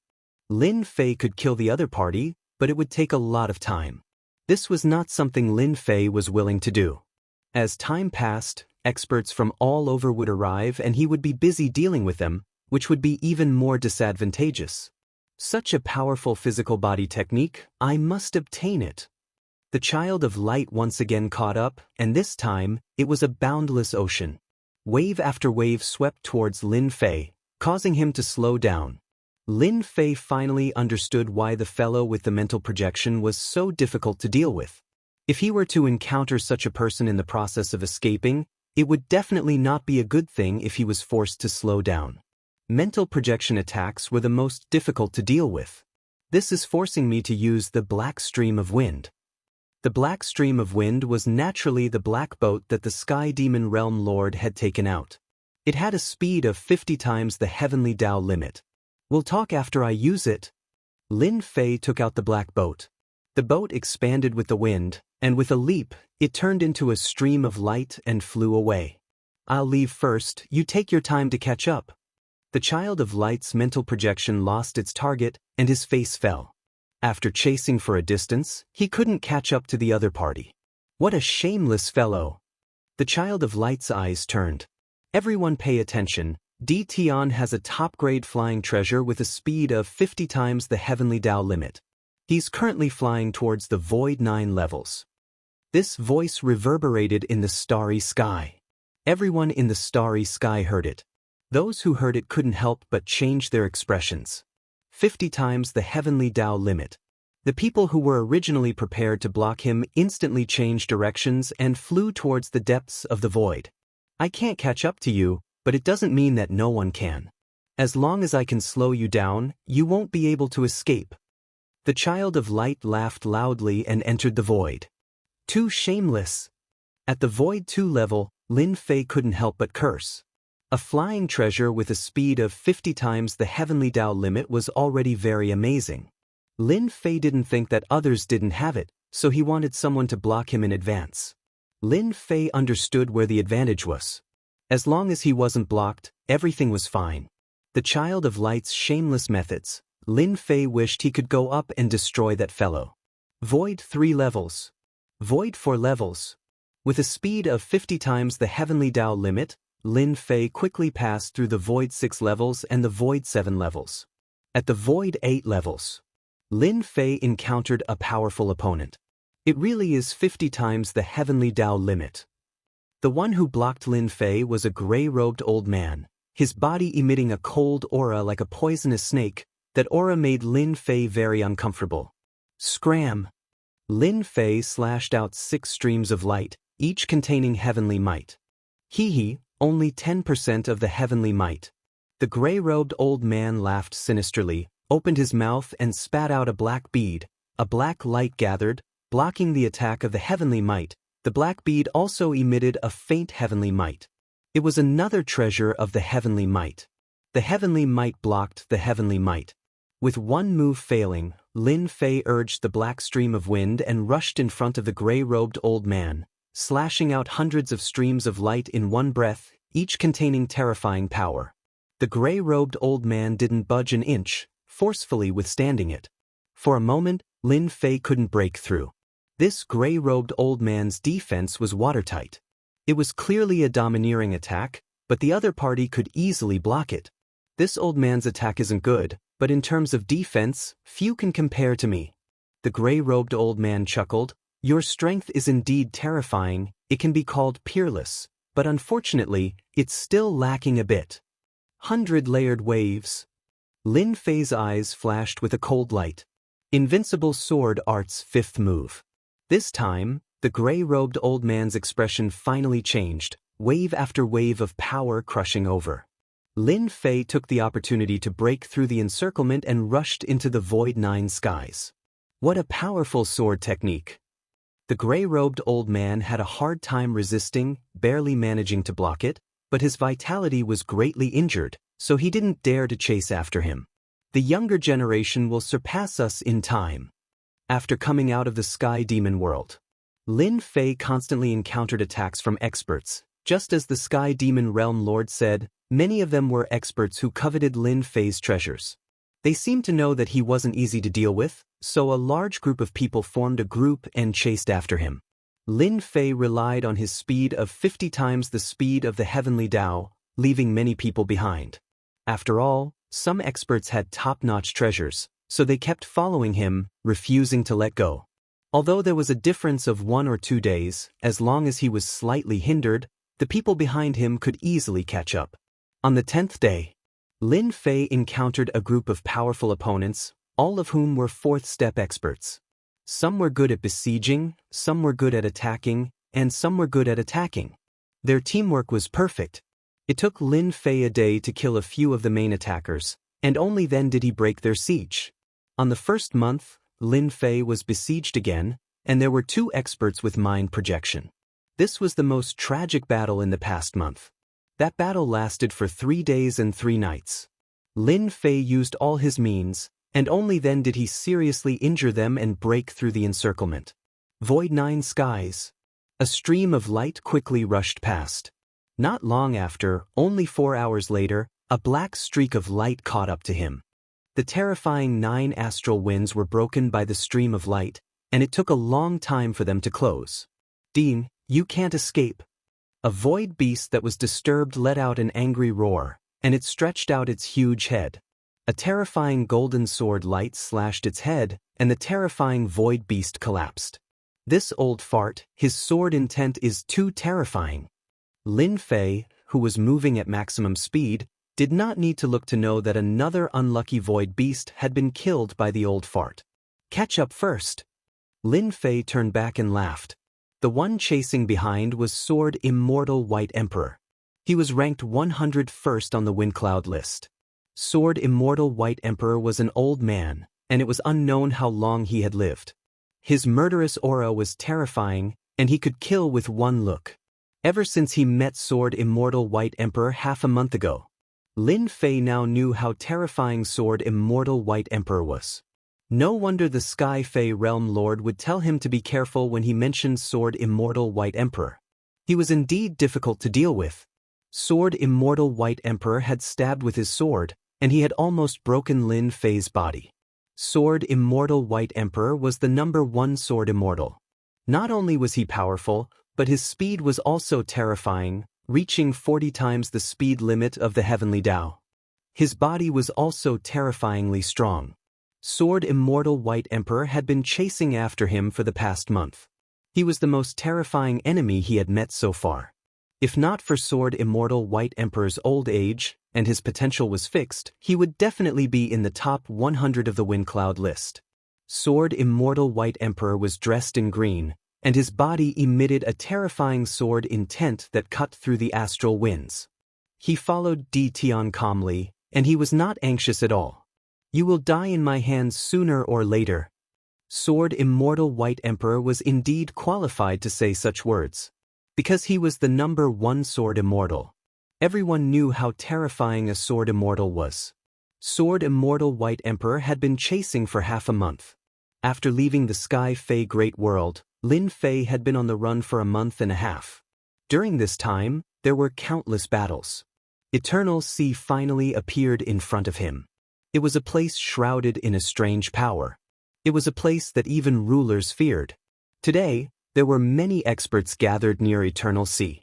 Lin Fei could kill the other party, but it would take a lot of time. This was not something Lin Fei was willing to do. As time passed, experts from all over would arrive and he would be busy dealing with them, which would be even more disadvantageous. Such a powerful physical body technique, I must obtain it. The Child of Light once again caught up, and this time, it was a boundless ocean. Wave after wave swept towards Lin Fei, causing him to slow down. Lin Fei finally understood why the fellow with the mental projection was so difficult to deal with. If he were to encounter such a person in the process of escaping, it would definitely not be a good thing if he was forced to slow down. Mental projection attacks were the most difficult to deal with. This is forcing me to use the Black Stream of Wind. The Black Stream of Wind was naturally the black boat that the Sky Demon Realm Lord had taken out. It had a speed of 50 times the Heavenly Tao limit. We'll talk after I use it. Lin Fei took out the black boat. The boat expanded with the wind, and with a leap, it turned into a stream of light and flew away. I'll leave first, you take your time to catch up. The Child of Light's mental projection lost its target, and his face fell. After chasing for a distance, he couldn't catch up to the other party. What a shameless fellow! The Child of Light's eyes turned. Everyone pay attention. Tian has a top-grade flying treasure with a speed of 50 times the Heavenly Tao limit. He's currently flying towards the Void 9 levels. This voice reverberated in the starry sky. Everyone in the starry sky heard it. Those who heard it couldn't help but change their expressions. 50 times the Heavenly Tao limit. The people who were originally prepared to block him instantly changed directions and flew towards the depths of the void. I can't catch up to you, but it doesn't mean that no one can. As long as I can slow you down, you won't be able to escape. The child of light laughed loudly and entered the void. Too shameless. At the Void 2 level, Lin Fei couldn't help but curse. A flying treasure with a speed of 50 times the heavenly Dao limit was already very amazing. Lin Fei didn't think that others didn't have it, so he wanted someone to block him in advance. Lin Fei understood where the advantage was. As long as he wasn't blocked, everything was fine. The child of light's shameless methods, Lin Fei wished he could go up and destroy that fellow. Void 3 levels. Void 4 levels. With a speed of 50 times the heavenly Dao limit, Lin Fei quickly passed through the Void 6 levels and the Void 7 levels. At the Void 8 levels, Lin Fei encountered a powerful opponent. It really is 50 times the heavenly Dao limit. The one who blocked Lin Fei was a gray-robed old man, his body emitting a cold aura like a poisonous snake. That aura made Lin Fei very uncomfortable. Scram! Lin Fei slashed out 6 streams of light, each containing heavenly might. Hee, only 10% of the heavenly might. The gray-robed old man laughed sinisterly, opened his mouth and spat out a black bead. A black light gathered, blocking the attack of the heavenly might. The black bead also emitted a faint heavenly might. It was another treasure of the heavenly might. The heavenly might blocked the heavenly might. With one move failing, Lin Fei urged the black stream of wind and rushed in front of the gray-robed old man, slashing out hundreds of streams of light in one breath, each containing terrifying power. The gray-robed old man didn't budge an inch, forcefully withstanding it. For a moment, Lin Fei couldn't break through. This gray-robed old man's defense was watertight. It was clearly a domineering attack, but the other party could easily block it. This old man's attack isn't good, but in terms of defense, few can compare to me. The gray-robed old man chuckled. Your strength is indeed terrifying, it can be called peerless, but unfortunately, it's still lacking a bit. 100-layered waves. Lin Fei's eyes flashed with a cold light. Invincible sword art's 5th move. This time, the gray-robed old man's expression finally changed, wave after wave of power crushing over. Lin Fei took the opportunity to break through the encirclement and rushed into the Void 9 skies. What a powerful sword technique! The gray-robed old man had a hard time resisting, barely managing to block it, but his vitality was greatly injured, so he didn't dare to chase after him. The younger generation will surpass us in time. After coming out of the Sky Demon world, Lin Fei constantly encountered attacks from experts. Just as the Sky Demon Realm Lord said, many of them were experts who coveted Lin Fei's treasures. They seemed to know that he wasn't easy to deal with, so a large group of people formed a group and chased after him. Lin Fei relied on his speed of 50 times the speed of the heavenly Dao, leaving many people behind. After all, some experts had top-notch treasures, so they kept following him, refusing to let go. Although there was a difference of 1 or 2 days, as long as he was slightly hindered, the people behind him could easily catch up. On the 10th day, Lin Fei encountered a group of powerful opponents, all of whom were 4th-step experts. Some were good at besieging, some were good at attacking, and some were good at attacking. Their teamwork was perfect. It took Lin Fei a day to kill a few of the main attackers, and only then did he break their siege. On the first month, Lin Fei was besieged again, and there were 2 experts with mind projection. This was the most tragic battle in the past month. That battle lasted for 3 days and 3 nights. Lin Fei used all his means, and only then did he seriously injure them and break through the encirclement. Void 9 skies. A stream of light quickly rushed past. Not long after, only 4 hours later, a black streak of light caught up to him. The terrifying 9 astral winds were broken by the stream of light, and it took a long time for them to close. Dean, you can't escape. A void beast that was disturbed let out an angry roar, and it stretched out its huge head. A terrifying golden sword light slashed its head, and the terrifying void beast collapsed. This old fart, his sword intent is too terrifying. Lin Fei, who was moving at maximum speed, did not need to look to know that another unlucky void beast had been killed by the old fart. Catch up first. Lin Fei turned back and laughed. The one chasing behind was Sword Immortal White Emperor. He was ranked 101st on the Wind Cloud list. Sword Immortal White Emperor was an old man, and it was unknown how long he had lived. His murderous aura was terrifying, and he could kill with one look. Ever since he met Sword Immortal White Emperor half a month ago, Lin Fei now knew how terrifying Sword Immortal White Emperor was. No wonder the Sky Fey Realm Lord would tell him to be careful when he mentioned Sword Immortal White Emperor. He was indeed difficult to deal with. Sword Immortal White Emperor had stabbed with his sword, and he had almost broken Lin Fei's body. Sword Immortal White Emperor was the #1 Sword Immortal. Not only was he powerful, but his speed was also terrifying, reaching 40 times the speed limit of the Heavenly Tao. His body was also terrifyingly strong. Sword Immortal White Emperor had been chasing after him for the past month. He was the most terrifying enemy he had met so far. If not for Sword Immortal White Emperor's old age, and his potential was fixed, he would definitely be in the top 100 of the Wind Cloud list. Sword Immortal White Emperor was dressed in green, and his body emitted a terrifying sword intent that cut through the astral winds. He followed Di Tian calmly, and he was not anxious at all. You will die in my hands sooner or later. Sword Immortal White Emperor was indeed qualified to say such words. Because he was the #1 Sword Immortal. Everyone knew how terrifying a Sword Immortal was. Sword Immortal White Emperor had been chasing for half a month. After leaving the Sky Fey Great World, Lin Fei had been on the run for a month and a half. During this time, there were countless battles. Eternal Sea finally appeared in front of him. It was a place shrouded in a strange power. It was a place that even rulers feared. Today, there were many experts gathered near Eternal Sea.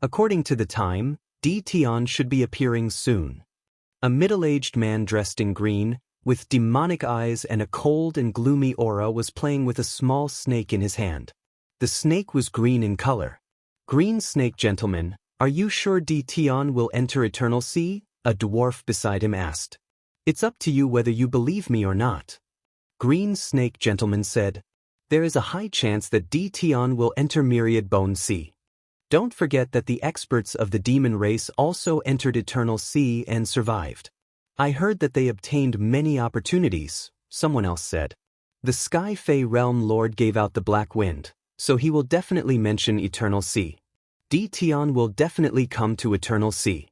According to the time, Di Tian should be appearing soon. A middle-aged man dressed in green, with demonic eyes and a cold and gloomy aura was playing with a small snake in his hand. The snake was green in color. Green Snake Gentleman, are you sure Di Tian will enter Eternal Sea? A dwarf beside him asked. It's up to you whether you believe me or not. Green Snake Gentleman said. There is a high chance that Di Tian will enter Myriad Bone Sea. Don't forget that the experts of the demon race also entered Eternal Sea and survived. I heard that they obtained many opportunities, someone else said. The Sky Fey Realm Lord gave out the black wind, so he will definitely mention Eternal Sea. Di Tian will definitely come to Eternal Sea.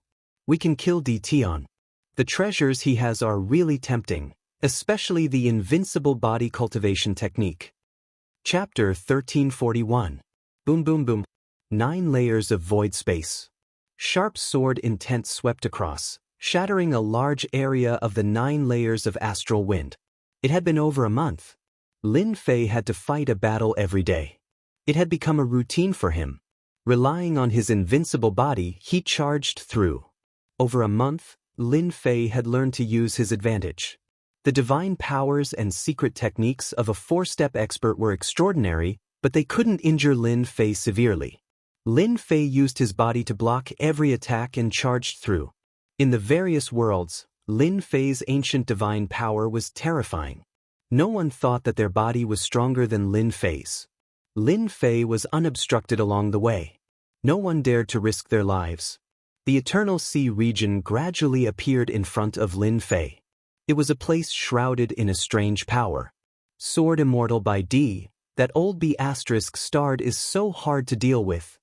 We can kill Di Tian. The treasures he has are really tempting, especially the invincible body cultivation technique. Chapter 1341. Boom boom boom. 9 layers of void space. Sharp sword intent swept across, shattering a large area of the 9 layers of astral wind. It had been over a month. Lin Fei had to fight a battle every day. It had become a routine for him. Relying on his invincible body, he charged through. Over a month, Lin Fei had learned to use his advantage. The divine powers and secret techniques of a 4-step expert were extraordinary, but they couldn't injure Lin Fei severely. Lin Fei used his body to block every attack and charged through. In the various worlds, Lin Fei's ancient divine power was terrifying. No one thought that their body was stronger than Lin Fei's. Lin Fei was unobstructed along the way. No one dared to risk their lives. The Eternal Sea region gradually appeared in front of Lin Fei. It was a place shrouded in a strange power. Sword Immortal by D, that old B** starred is so hard to deal with.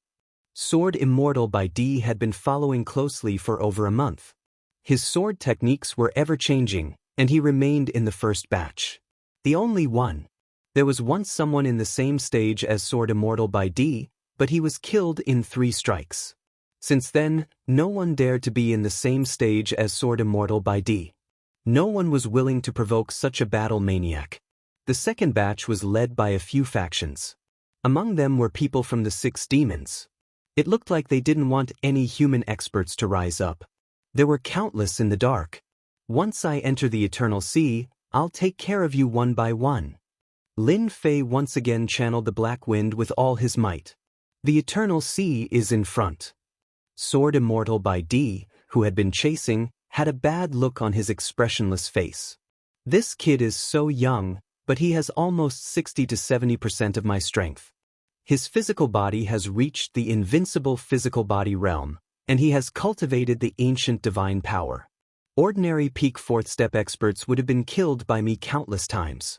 Sword Immortal by D had been following closely for over a month. His sword techniques were ever-changing, and he remained in the first batch. The only one. There was once someone in the same stage as Sword Immortal by D, but he was killed in 3 strikes. Since then, no one dared to be in the same stage as Sword Immortal by D. No one was willing to provoke such a battle maniac. The second batch was led by a few factions. Among them were people from the 6 demons. It looked like they didn't want any human experts to rise up. There were countless in the dark. Once I enter the Eternal Sea, I'll take care of you one by one. Lin Fei once again channeled the black wind with all his might. The Eternal Sea is in front. Sword Immortal by D, who had been chasing, had a bad look on his expressionless face. This kid is so young, but he has almost 60 to 70% of my strength. His physical body has reached the invincible physical body realm, and he has cultivated the ancient divine power. Ordinary peak fourth step experts would have been killed by me countless times.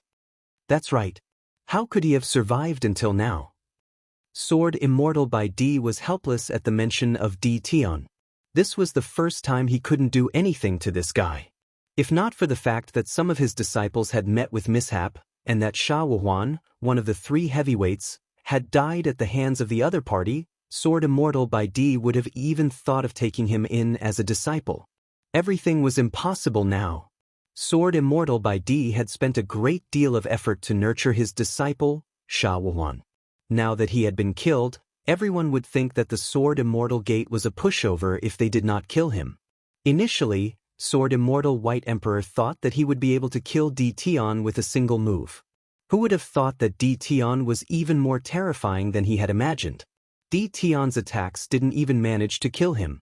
That's right. How could he have survived until now? Sword Immortal by D was helpless at the mention of D Tian. This was the first time he couldn't do anything to this guy. If not for the fact that some of his disciples had met with mishap, and that Sha Wuhuan, one of the three heavyweights, had died at the hands of the other party, Sword Immortal by D would have even thought of taking him in as a disciple. Everything was impossible now. Sword Immortal by D had spent a great deal of effort to nurture his disciple, Sha Wuhuan. Now that he had been killed, everyone would think that the Sword Immortal Gate was a pushover if they did not kill him. Initially, Sword Immortal White Emperor thought that he would be able to kill D Tian with a single move. Who would have thought that D Tian was even more terrifying than he had imagined? D Tian's attacks didn't even manage to kill him.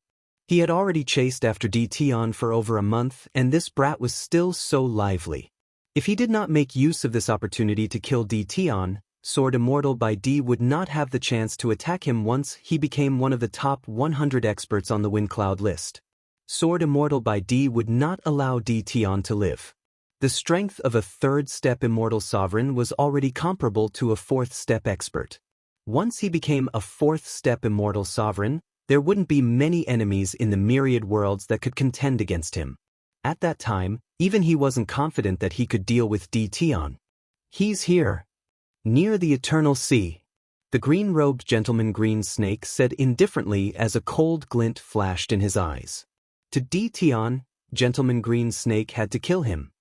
He had already chased after D Tian for over a month, and this brat was still so lively. If he did not make use of this opportunity to kill D Tian, Sword Immortal by D would not have the chance to attack him once he became one of the top 100 experts on the Wind Cloud list. Sword Immortal by D would not allow D Tian to live. The strength of a third-step Immortal Sovereign was already comparable to a fourth-step expert. Once he became a fourth-step Immortal Sovereign, there wouldn't be many enemies in the myriad worlds that could contend against him. At that time, even he wasn't confident that he could deal with D Tian. He's here. Near the Eternal Sea. The green-robed gentleman Green Snake said indifferently as a cold glint flashed in his eyes. To D Tian, Gentleman Green Snake had to kill him.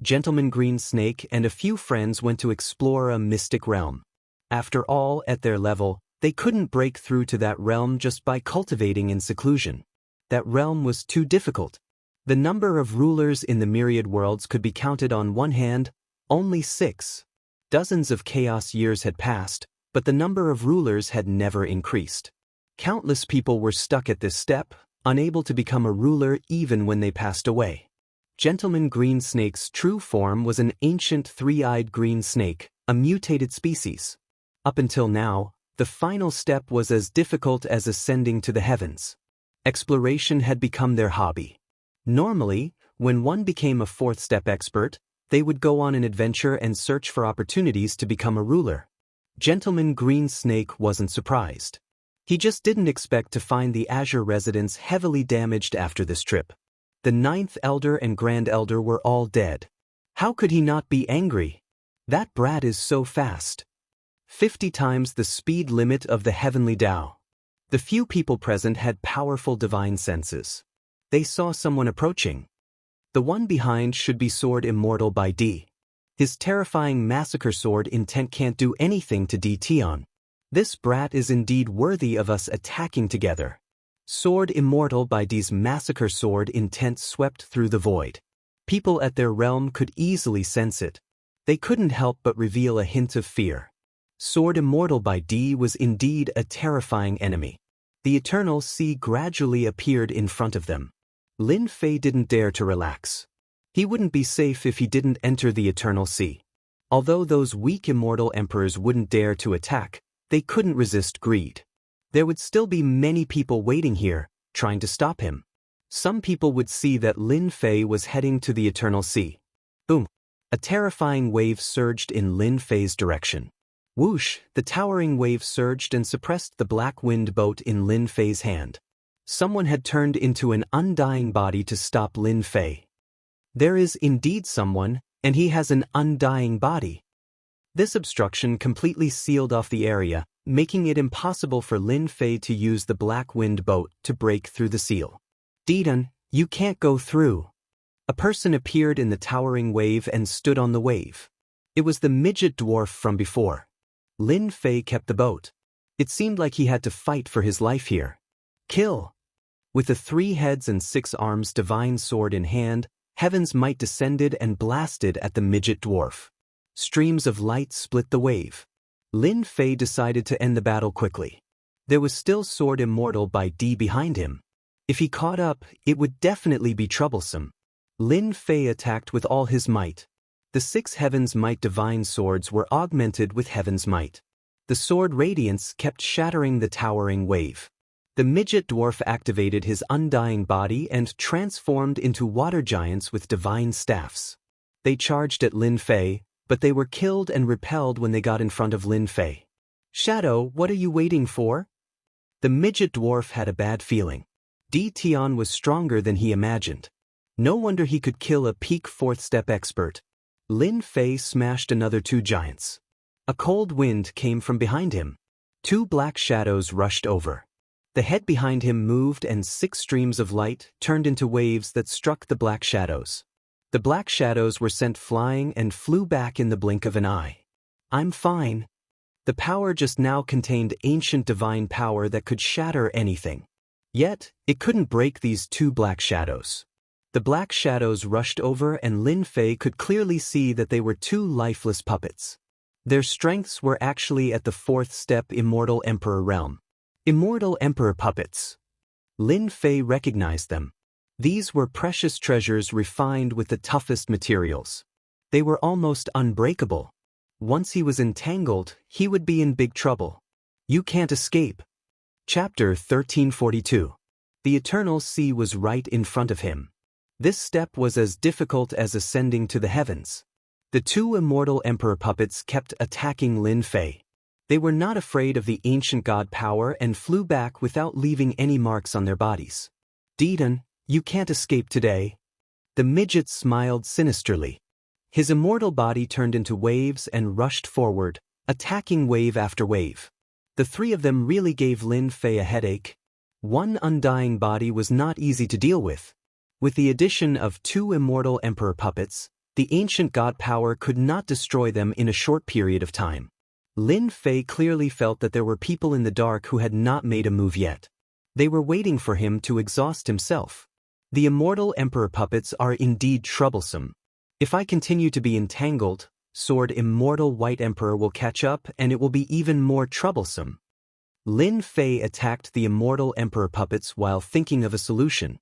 Gentleman Green Snake and a few friends went to explore a mystic realm. After all, at their level, they couldn't break through to that realm just by cultivating in seclusion. That realm was too difficult. The number of rulers in the myriad worlds could be counted on one hand, only 6. Dozens of chaos years had passed, but the number of rulers had never increased. Countless people were stuck at this step, unable to become a ruler even when they passed away. Gentleman Green Snake's true form was an ancient three-eyed green snake, a mutated species. Up until now, the final step was as difficult as ascending to the heavens. Exploration had become their hobby. Normally, when one became a fourth-step expert, they would go on an adventure and search for opportunities to become a ruler. Gentleman Green Snake wasn't surprised. He just didn't expect to find the Azure residents heavily damaged after this trip. The 9th Elder and Grand Elder were all dead. How could he not be angry? That brat is so fast. 50 times the speed limit of the heavenly Tao. The few people present had powerful divine senses. They saw someone approaching. The one behind should be Sword Immortal by D. His terrifying massacre sword intent can't do anything to D Tian. This brat is indeed worthy of us attacking together. Sword Immortal by D's massacre sword intent swept through the void. People at their realm could easily sense it. They couldn't help but reveal a hint of fear. Sword Immortal by D was indeed a terrifying enemy. The Eternal Sea gradually appeared in front of them. Lin Fei didn't dare to relax. He wouldn't be safe if he didn't enter the Eternal Sea. Although those weak immortal emperors wouldn't dare to attack, they couldn't resist greed. There would still be many people waiting here, trying to stop him. Some people would see that Lin Fei was heading to the Eternal Sea. Boom! A terrifying wave surged in Lin Fei's direction. Whoosh! The towering wave surged and suppressed the black wind boat in Lin Fei's hand. Someone had turned into an undying body to stop Lin Fei. There is indeed someone, and he has an undying body. This obstruction completely sealed off the area, making it impossible for Lin Fei to use the black wind boat to break through the seal. Didan, you can't go through. A person appeared in the towering wave and stood on the wave. It was the midget dwarf from before. Lin Fei kept the boat. It seemed like he had to fight for his life here. Kill! With the 3 heads and 6 arms divine sword in hand, Heaven's might descended and blasted at the midget dwarf. Streams of light split the wave. Lin Fei decided to end the battle quickly. There was still Sword Immortal by D behind him. If he caught up, it would definitely be troublesome. Lin Fei attacked with all his might. The 6 Heaven's Might divine swords were augmented with Heaven's Might. The sword radiance kept shattering the towering wave. The midget dwarf activated his undying body and transformed into water giants with divine staffs. They charged at Lin Fei, but they were killed and repelled when they got in front of Lin Fei. "Shadow, what are you waiting for?" The midget dwarf had a bad feeling. Di Tian was stronger than he imagined. No wonder he could kill a peak 4th step expert. Lin Fei smashed another 2 giants. A cold wind came from behind him. 2 black shadows rushed over. The head behind him moved and 6 streams of light turned into waves that struck the black shadows. The black shadows were sent flying and flew back in the blink of an eye. "I'm fine." The power just now contained ancient divine power that could shatter anything. Yet, it couldn't break these 2 black shadows. The black shadows rushed over and Lin Fei could clearly see that they were 2 lifeless puppets. Their strengths were actually at the 4th step Immortal Emperor realm. Immortal Emperor puppets. Lin Fei recognized them. These were precious treasures refined with the toughest materials. They were almost unbreakable. Once he was entangled, he would be in big trouble. "You can't escape." Chapter 1342. The Eternal Sea was right in front of him. This step was as difficult as ascending to the heavens. The 2 Immortal Emperor puppets kept attacking Lin Fei. They were not afraid of the ancient god power and flew back without leaving any marks on their bodies. "Deedon, you can't escape today." The midget smiled sinisterly. His immortal body turned into waves and rushed forward, attacking wave after wave. The 3 of them really gave Lin Fei a headache. One undying body was not easy to deal with. With the addition of 2 Immortal Emperor puppets, the ancient god power could not destroy them in a short period of time. Lin Fei clearly felt that there were people in the dark who had not made a move yet. They were waiting for him to exhaust himself. The Immortal Emperor puppets are indeed troublesome. If I continue to be entangled, Sword Immortal White Emperor will catch up and it will be even more troublesome. Lin Fei attacked the Immortal Emperor puppets while thinking of a solution.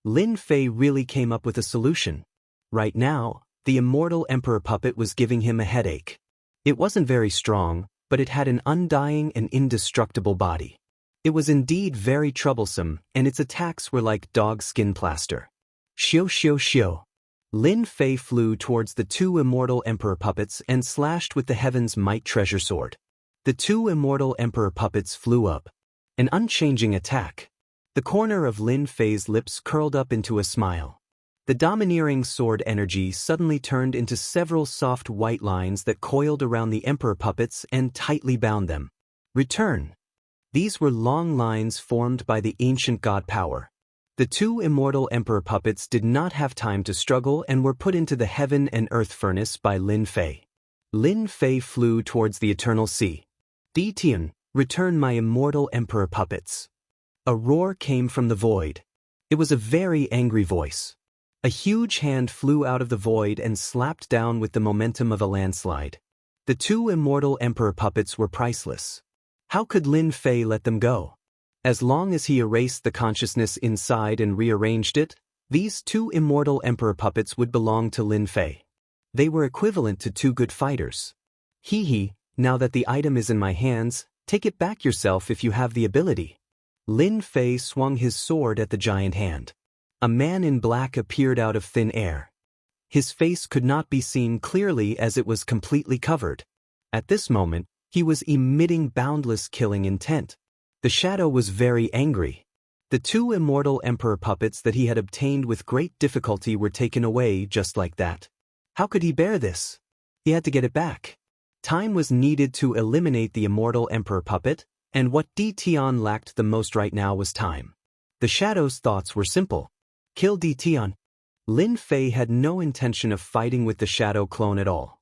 Lin Fei really came up with a solution. Right now, the Immortal Emperor puppet was giving him a headache. It wasn't very strong, but it had an undying and indestructible body. It was indeed very troublesome, and its attacks were like dog skin plaster. Xiu xiu xiu. Lin Fei flew towards the 2 Immortal Emperor puppets and slashed with the Heaven's Might treasure sword. The 2 Immortal Emperor puppets flew up. An unchanging attack. The corner of Lin Fei's lips curled up into a smile. The domineering sword energy suddenly turned into several soft white lines that coiled around the Emperor puppets and tightly bound them. Return. These were long lines formed by the ancient god power. The 2 Immortal Emperor puppets did not have time to struggle and were put into the heaven and earth furnace by Lin Fei. Lin Fei flew towards the Eternal Sea. "Di Tian, return my Immortal Emperor puppets." A roar came from the void. It was a very angry voice. A huge hand flew out of the void and slapped down with the momentum of a landslide. The 2 Immortal Emperor puppets were priceless. How could Lin Fei let them go? As long as he erased the consciousness inside and rearranged it, these 2 Immortal Emperor puppets would belong to Lin Fei. They were equivalent to 2 good fighters. Hee, now that the item is in my hands, take it back yourself if you have the ability. Lin Fei swung his sword at the giant hand. A man in black appeared out of thin air. His face could not be seen clearly as it was completely covered. At this moment, he was emitting boundless killing intent. The shadow was very angry. The 2 Immortal Emperor puppets that he had obtained with great difficulty were taken away just like that. How could he bear this? He had to get it back. Time was needed to eliminate the Immortal Emperor puppet, and what Di Tian lacked the most right now was time. The shadow's thoughts were simple. Kill Di Tian. Lin Fei had no intention of fighting with the shadow clone at all.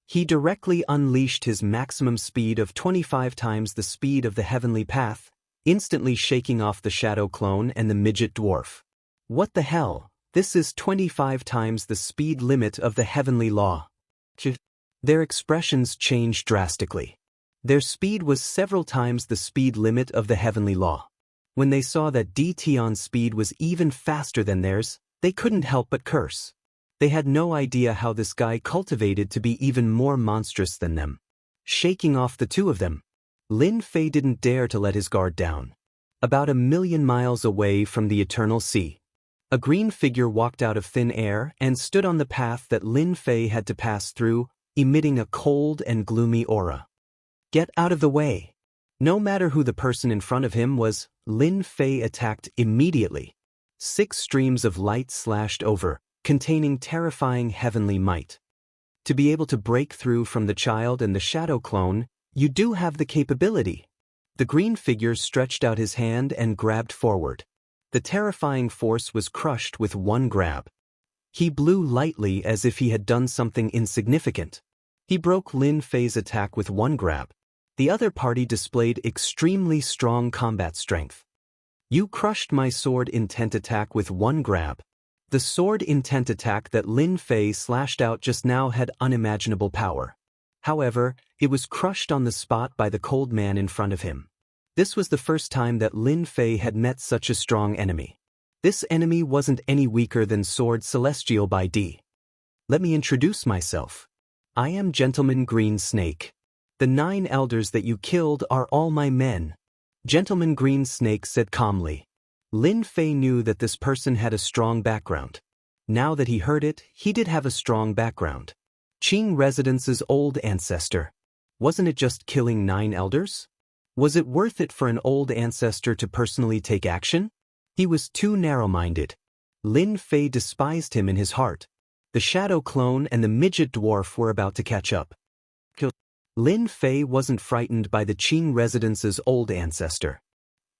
He directly unleashed his maximum speed of 25 times the speed of the heavenly path, instantly shaking off the shadow clone and the midget dwarf. What the hell? This is 25 times the speed limit of the heavenly law. Their expressions changed drastically. Their speed was several times the speed limit of the heavenly law. When they saw that Di Tian's speed was even faster than theirs, they couldn't help but curse. They had no idea how this guy cultivated to be even more monstrous than them. Shaking off the two of them, Lin Fei didn't dare to let his guard down. About 1,000,000 miles away from the Eternal Sea, a green figure walked out of thin air and stood on the path that Lin Fei had to pass through, emitting a cold and gloomy aura. "Get out of the way!" No matter who the person in front of him was, Lin Fei attacked immediately. 6 streams of light slashed over, containing terrifying heavenly might. To be able to break through from the child and the shadow clone, you do have the capability. The green figure stretched out his hand and grabbed forward. The terrifying force was crushed with one grab. He blew lightly as if he had done something insignificant. He broke Lin Fei's attack with one grab. The other party displayed extremely strong combat strength. "You crushed my sword intent attack with one grab." The sword intent attack that Lin Fei slashed out just now had unimaginable power. However, it was crushed on the spot by the cold man in front of him. This was the first time that Lin Fei had met such a strong enemy. This enemy wasn't any weaker than Sword Celestial by D. "Let me introduce myself. I am Gentleman Green Snake. The 9 elders that you killed are all my men," Gentleman Green Snake said calmly. Lin Fei knew that this person had a strong background. Now that he heard it, he did have a strong background. Qing Residence's old ancestor. Wasn't it just killing 9 elders? Was it worth it for an old ancestor to personally take action? He was too narrow-minded. Lin Fei despised him in his heart. The shadow clone and the midget dwarf were about to catch up. Lin Fei wasn't frightened by the Qing Residence's old ancestor.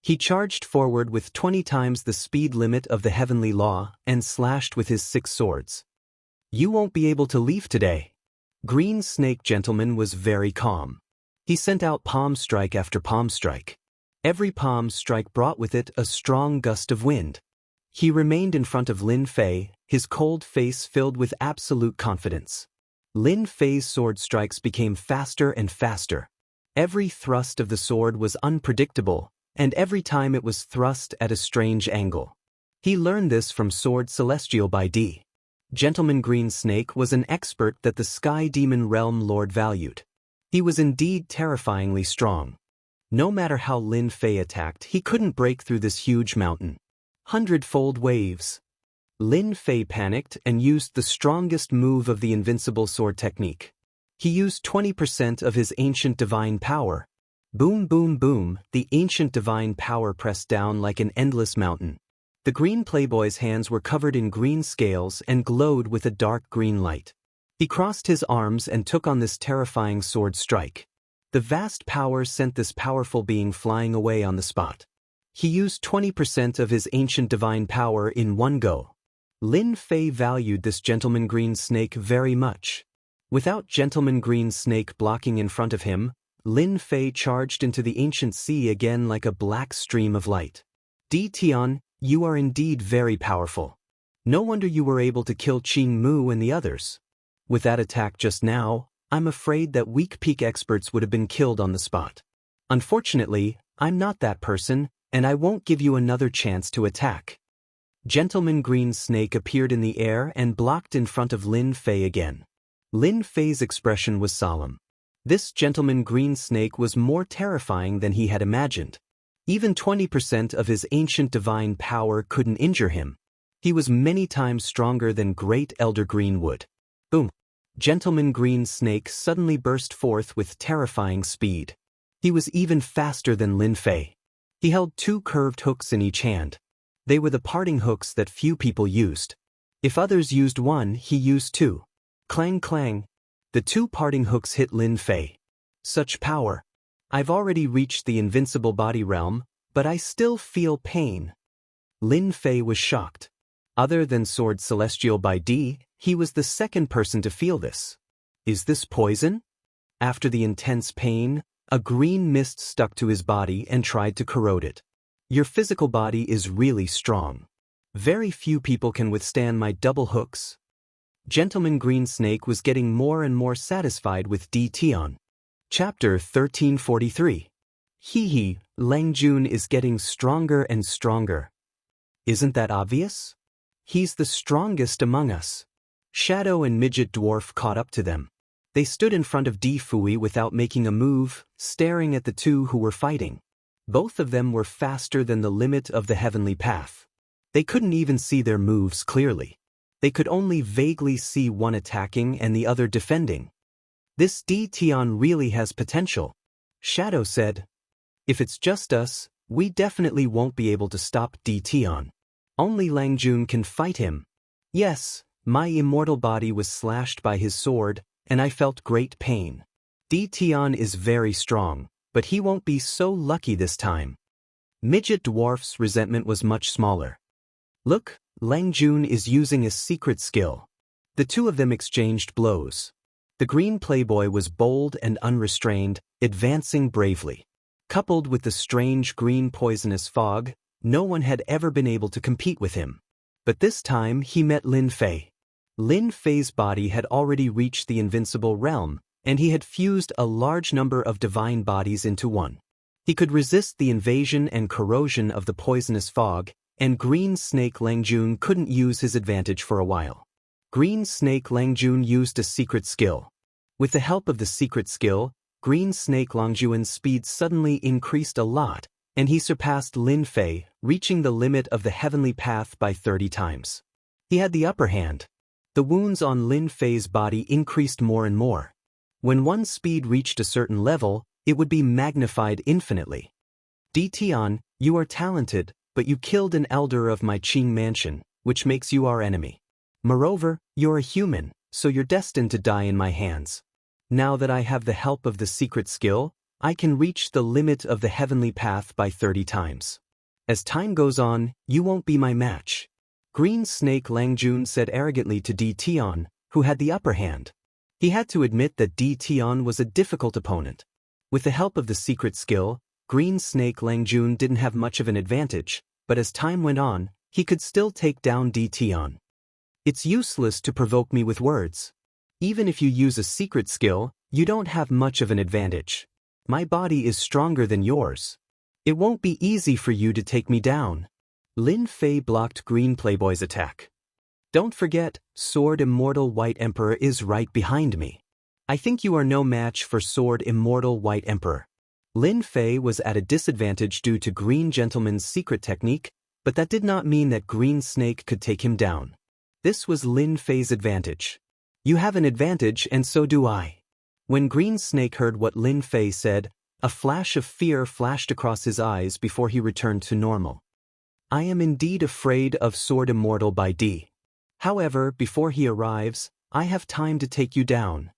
He charged forward with 20 times the speed limit of the heavenly law and slashed with his 6 swords. "You won't be able to leave today." Green Snake Gentleman was very calm. He sent out palm strike after palm strike. Every palm strike brought with it a strong gust of wind. He remained in front of Lin Fei, his cold face filled with absolute confidence. Lin Fei's sword strikes became faster and faster. Every thrust of the sword was unpredictable, and every time it was thrust at a strange angle. He learned this from Sword Celestial by D. Gentleman Green Snake was an expert that the Sky Demon Realm Lord valued. He was indeed terrifyingly strong. No matter how Lin Fei attacked, he couldn't break through this huge mountain. 100-fold waves. Lin Fei panicked and used the strongest move of the invincible sword technique. He used 20% of his ancient divine power. Boom, boom, boom, the ancient divine power pressed down like an endless mountain. The green playboy's hands were covered in green scales and glowed with a dark green light. He crossed his arms and took on this terrifying sword strike. The vast power sent this powerful being flying away on the spot. He used 20% of his ancient divine power in one go. Lin Fei valued this Gentleman Green Snake very much. Without Gentleman Green Snake blocking in front of him, Lin Fei charged into the ancient sea again like a black stream of light. "Di Tian, you are indeed very powerful. No wonder you were able to kill Qing Mu and the others. With that attack just now, I'm afraid that weak peak experts would have been killed on the spot. Unfortunately, I'm not that person, and I won't give you another chance to attack." Gentleman Green Snake appeared in the air and blocked in front of Lin Fei again. Lin Fei's expression was solemn. This Gentleman Green Snake was more terrifying than he had imagined. Even 20% of his ancient divine power couldn't injure him. He was many times stronger than Great Elder Greenwood. Boom! Gentleman Green Snake suddenly burst forth with terrifying speed. He was even faster than Lin Fei. He held 2 curved hooks in each hand. They were the parting hooks that few people used. If others used one, he used 2. Clang clang. The 2 parting hooks hit Lin Fei. Such power. I've already reached the invincible body realm, but I still feel pain. Lin Fei was shocked. Other than Sword Celestial by D, he was the second person to feel this. Is this poison? After the intense pain, a green mist stuck to his body and tried to corrode it. Your physical body is really strong. Very few people can withstand my double hooks. Gentleman Green Snake was getting more and more satisfied with Di Tian. Chapter 1343. Hee, Lang Jun is getting stronger and stronger. Isn't that obvious? He's the strongest among us. Shadow and Midget Dwarf caught up to them. They stood in front of Di Fui without making a move, staring at the two who were fighting. Both of them were faster than the limit of the heavenly path. They couldn't even see their moves clearly. They could only vaguely see one attacking and the other defending. This Di Tian really has potential, Shadow said. If it's just us, we definitely won't be able to stop Di Tian. Only Lang Jun can fight him. Yes, my immortal body was slashed by his sword, and I felt great pain. Di Tian is very strong, but he won't be so lucky this time. Midget Dwarf's resentment was much smaller. Look, Lang Jun is using a secret skill. The two of them exchanged blows. The green playboy was bold and unrestrained, advancing bravely. Coupled with the strange green poisonous fog, no one had ever been able to compete with him. But this time he met Lin Fei. Lin Fei's body had already reached the invincible realm, and he had fused a large number of divine bodies into one. He could resist the invasion and corrosion of the poisonous fog, and Green Snake Lang Jun couldn't use his advantage for a while. Green Snake Lang Jun used a secret skill. With the help of the secret skill, Green Snake Lang Jun's speed suddenly increased a lot, and he surpassed Lin Fei, reaching the limit of the heavenly path by 30 times. He had the upper hand. The wounds on Lin Fei's body increased more and more. When one's speed reached a certain level, it would be magnified infinitely. Di Tian, you are talented, but you killed an elder of my Qing mansion, which makes you our enemy. Moreover, you're a human, so you're destined to die in my hands. Now that I have the help of the secret skill, I can reach the limit of the heavenly path by 30 times. As time goes on, you won't be my match. Green Snake Lang Jun said arrogantly to Di Tian, who had the upper hand. He had to admit that Di Tian was a difficult opponent. With the help of the secret skill, Green Snake Lang Jun didn't have much of an advantage, but as time went on, he could still take down Di Tian. It's useless to provoke me with words. Even if you use a secret skill, you don't have much of an advantage. My body is stronger than yours. It won't be easy for you to take me down. Lin Fei blocked Green Playboy's attack. Don't forget, Sword Immortal White Emperor is right behind me. I think you are no match for Sword Immortal White Emperor. Lin Fei was at a disadvantage due to Green Gentleman's secret technique, but that did not mean that Green Snake could take him down. This was Lin Fei's advantage. You have an advantage and so do I. When Green Snake heard what Lin Fei said, a flash of fear flashed across his eyes before he returned to normal. I am indeed afraid of Sword Immortal by D. However, before he arrives, I have time to take you down.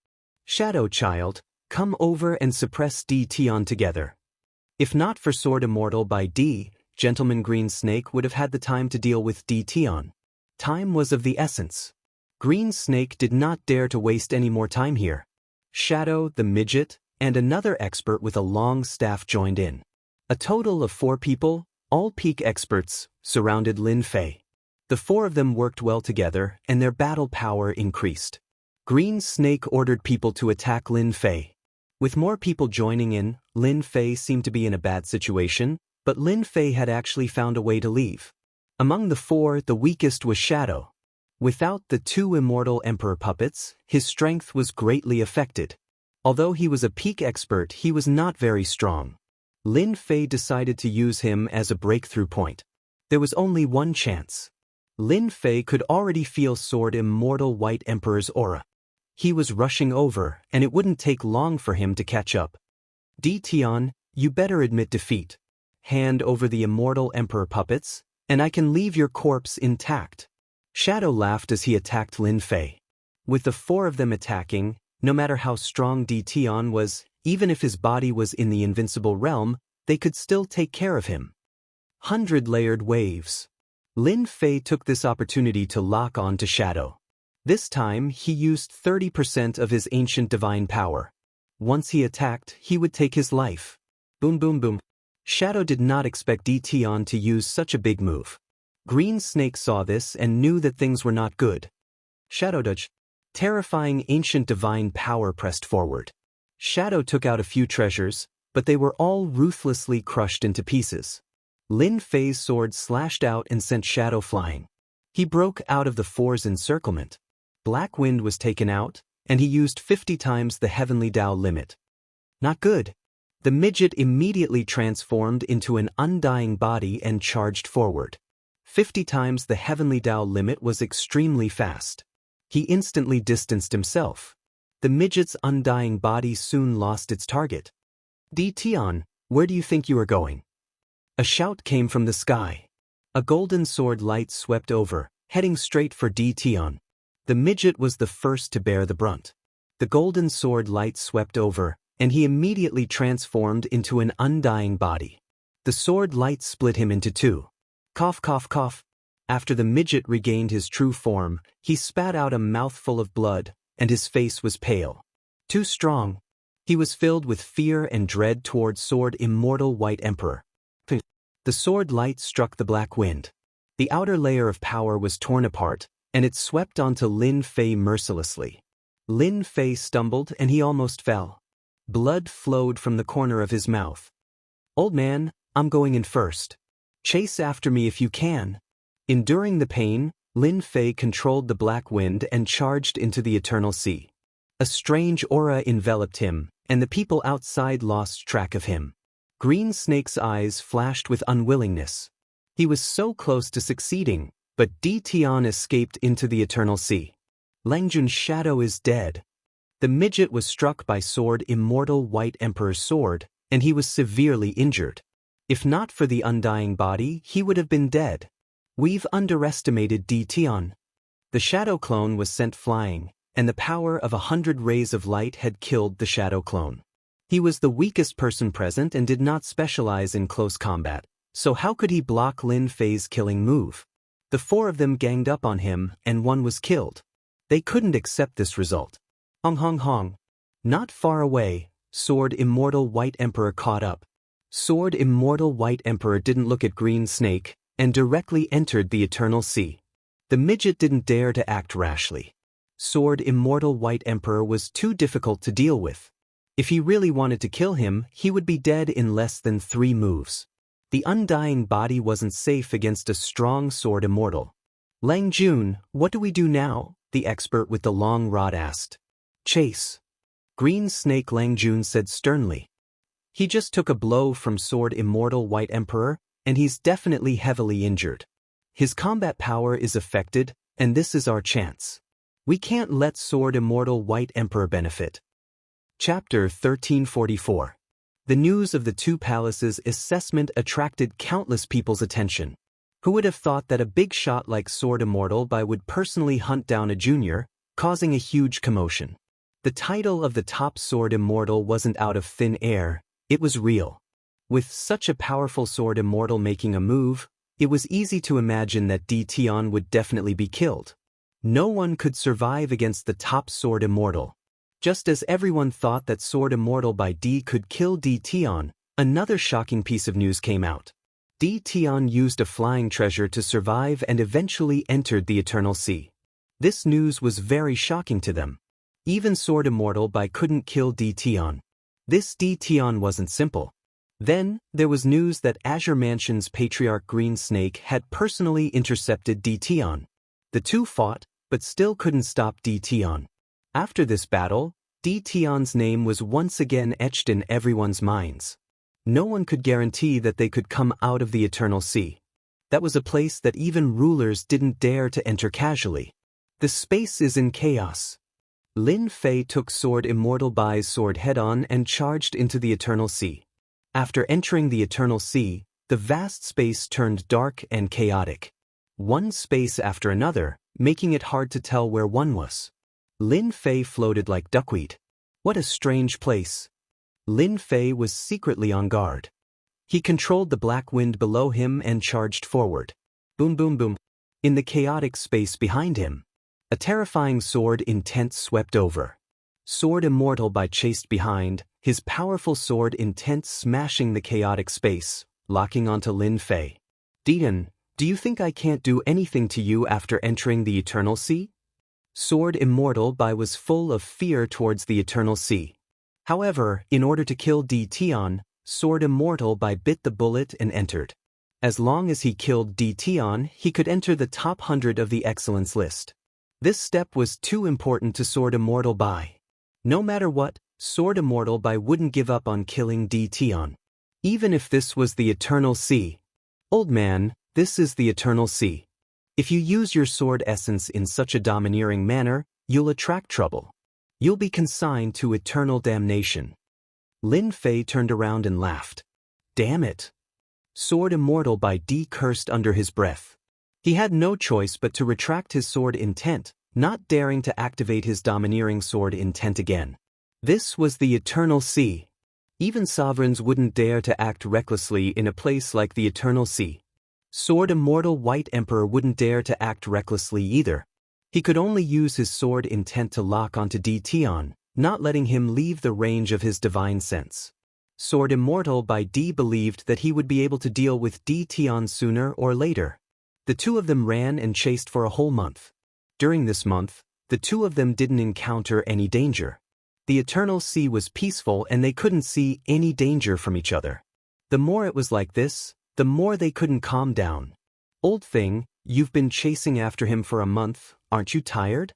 Shadow Child, come over and suppress Di Tian together. If not for Sword Immortal by D, Gentleman Green Snake would have had the time to deal with Di Tian. Time was of the essence. Green Snake did not dare to waste any more time here. Shadow, the midget, and another expert with a long staff joined in. A total of 4 people, all peak experts, surrounded Lin Fei. The 4 of them worked well together, and their battle power increased. Green Snake ordered people to attack Lin Fei. With more people joining in, Lin Fei seemed to be in a bad situation, but Lin Fei had actually found a way to leave. Among the 4, the weakest was Shadow. Without the 2 immortal emperor puppets, his strength was greatly affected. Although he was a peak expert, he was not very strong. Lin Fei decided to use him as a breakthrough point. There was only one chance. Lin Fei could already feel Sword Immortal White Emperor's aura. He was rushing over, and it wouldn't take long for him to catch up. Di Tian, you better admit defeat. Hand over the immortal emperor puppets, and I can leave your corpse intact. Shadow laughed as he attacked Lin Fei. With the 4 of them attacking, no matter how strong Di Tian was, even if his body was in the invincible realm, they could still take care of him. 100-layered waves. Lin Fei took this opportunity to lock on to Shadow. This time, he used 30% of his ancient divine power. Once he attacked, he would take his life. Boom boom boom. Shadow did not expect Di Tian to use such a big move. Green Snake saw this and knew that things were not good. Shadow dodge. Terrifying ancient divine power pressed forward. Shadow took out a few treasures, but they were all ruthlessly crushed into pieces. Lin Fei's sword slashed out and sent Shadow flying. He broke out of the 4's encirclement. Black Wind was taken out, and he used 50 times the heavenly Tao limit. Not good. The midget immediately transformed into an undying body and charged forward. 50 times the heavenly Tao limit was extremely fast. He instantly distanced himself. The midget's undying body soon lost its target. Di Tian, where do you think you are going? A shout came from the sky. A golden sword light swept over, heading straight for Di Tian. The midget was the first to bear the brunt. The golden sword light swept over, and he immediately transformed into an undying body. The sword light split him into two. Cough, cough, cough. After the midget regained his true form, he spat out a mouthful of blood, and his face was pale. Too strong. He was filled with fear and dread toward Sword Immortal White Emperor. The sword light struck the Black Wind. The outer layer of power was torn apart, and it swept onto Lin Fei mercilessly. Lin Fei stumbled and he almost fell. Blood flowed from the corner of his mouth. Old man, I'm going in first. Chase after me if you can. Enduring the pain, Lin Fei controlled the Black Wind and charged into the Eternal Sea. A strange aura enveloped him, and the people outside lost track of him. Green Snake's eyes flashed with unwillingness. He was so close to succeeding, but Di Tian escaped into the Eternal Sea. Langjun's shadow is dead. The midget was struck by Sword Immortal White Emperor's sword, and he was severely injured. If not for the undying body, he would have been dead. We've underestimated Di Tian. The shadow clone was sent flying, and the power of 100 rays of light had killed the shadow clone. He was the weakest person present and did not specialize in close combat, so how could he block Lin Fei's killing move? The four of them ganged up on him, and one was killed. They couldn't accept this result. Hong hong hong. Not far away, Sword Immortal White Emperor caught up. Sword Immortal White Emperor didn't look at Green Snake, and directly entered the Eternal Sea. The midget didn't dare to act rashly. Sword Immortal White Emperor was too difficult to deal with. If he really wanted to kill him, he would be dead in less than 3 moves. The undying body wasn't safe against a strong Sword Immortal. Lang Jun, what do we do now? The expert with the long rod asked. Chase. Green Snake Lang Jun said sternly. He just took a blow from Sword Immortal White Emperor, and he's definitely heavily injured. His combat power is affected, and this is our chance. We can't let Sword Immortal White Emperor benefit. Chapter 1344. The news of the two palaces' assessment attracted countless people's attention. Who would have thought that a big shot like Sword Immortal would personally hunt down a junior, causing a huge commotion? The title of the top Sword Immortal wasn't out of thin air, it was real. With such a powerful Sword Immortal making a move, it was easy to imagine that Di Tian would definitely be killed. No one could survive against the top Sword Immortal. Just as everyone thought that Sword Immortal by Di could kill Di Tian, another shocking piece of news came out. Di Tian used a flying treasure to survive and eventually entered the Eternal Sea. This news was very shocking to them. Even Sword Immortal by couldn't kill Di Tian. This Di Tian wasn't simple. Then, there was news that Azure Mansion's Patriarch Green Snake had personally intercepted Di Tian. The two fought, but still couldn't stop Di Tian. After this battle, Di Tian's name was once again etched in everyone's minds. No one could guarantee that they could come out of the Eternal Sea. That was a place that even rulers didn't dare to enter casually. The space is in chaos. Lin Fei took Sword Immortal Bai's sword head-on and charged into the Eternal Sea. After entering the Eternal Sea, the vast space turned dark and chaotic. One space after another, making it hard to tell where one was. Lin Fei floated like duckweed. What a strange place. Lin Fei was secretly on guard. He controlled the Black Wind below him and charged forward. Boom boom boom. In the chaotic space behind him, a terrifying sword intent swept over. Sword Immortal by chased behind, his powerful sword intent smashing the chaotic space, locking onto Lin Fei. Dian, do you think I can't do anything to you after entering the Eternal Sea? Sword Immortal by was full of fear towards the Eternal Sea. However, in order to kill Di Tian, Sword Immortal by bit the bullet and entered. As long as he killed Di Tian, he could enter the top 100 of the excellence list. This step was too important to Sword Immortal Bai. No matter what, Sword Immortal Bai wouldn't give up on killing Tion. Even if this was the Eternal Sea. Old man, this is the Eternal Sea. If you use your sword essence in such a domineering manner, you'll attract trouble. You'll be consigned to eternal damnation. Lin Fei turned around and laughed. Damn it. Sword Immortal Bai cursed under his breath. He had no choice but to retract his sword intent, not daring to activate his domineering sword intent again. This was the Eternal Sea. Even sovereigns wouldn't dare to act recklessly in a place like the Eternal Sea. Sword Immortal White Emperor wouldn't dare to act recklessly either. He could only use his sword intent to lock onto Tion, not letting him leave the range of his divine sense. Sword Immortal Bai believed that he would be able to deal with Tion sooner or later. The two of them ran and chased for a whole month. During this month, the two of them didn't encounter any danger. The Eternal Sea was peaceful and they couldn't see any danger from each other. The more it was like this, the more they couldn't calm down. Old thing, you've been chasing after him for a month, aren't you tired?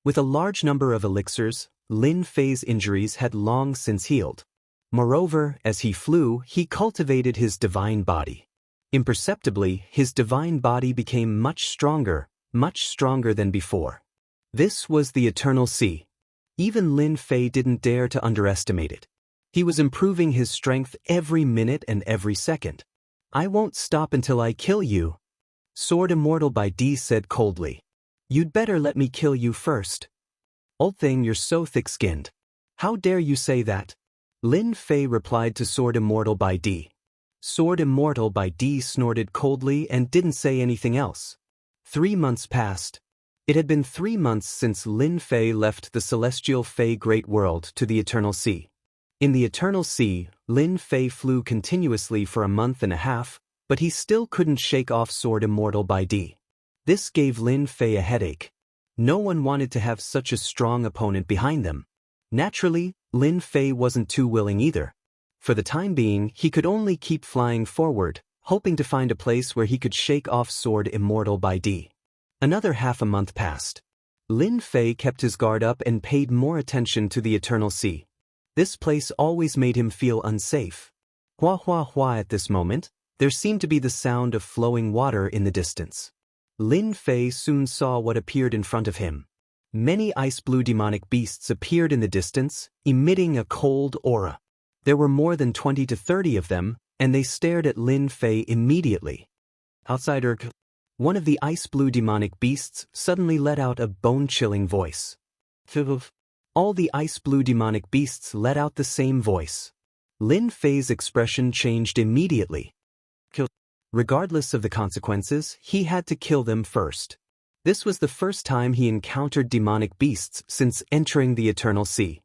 With a large number of elixirs, Lin Fei's injuries had long since healed. Moreover, as he flew, he cultivated his divine body. Imperceptibly, his divine body became much stronger than before. This was the Eternal Sea. Even Lin Fei didn't dare to underestimate it. He was improving his strength every minute and every second. I won't stop until I kill you. Sword Immortal Bai said coldly. You'd better let me kill you first. Old thing, you're so thick-skinned. How dare you say that? Lin Fei replied to Sword Immortal Bai. Sword Immortal Bai snorted coldly and didn't say anything else. 3 months passed. It had been 3 months since Lin Fei left the celestial Fei Great World to the Eternal Sea. In the Eternal Sea, Lin Fei flew continuously for a month and a half, but he still couldn't shake off Sword Immortal Bai. This gave Lin Fei a headache. No one wanted to have such a strong opponent behind them. Naturally, Lin Fei wasn't too willing either. For the time being, he could only keep flying forward, hoping to find a place where he could shake off Sword Immortal Bai. Another half a month passed. Lin Fei kept his guard up and paid more attention to the Eternal Sea. This place always made him feel unsafe. Hua hua hua at this moment, there seemed to be the sound of flowing water in the distance. Lin Fei soon saw what appeared in front of him. Many ice-blue demonic beasts appeared in the distance, emitting a cold aura. There were more than 20 to 30 of them, and they stared at Lin Fei immediately. Outsider, one of the ice-blue demonic beasts suddenly let out a bone-chilling voice. All the ice-blue demonic beasts let out the same voice. Lin Fei's expression changed immediately. Regardless of the consequences, he had to kill them first. This was the first time he encountered demonic beasts since entering the Eternal Sea.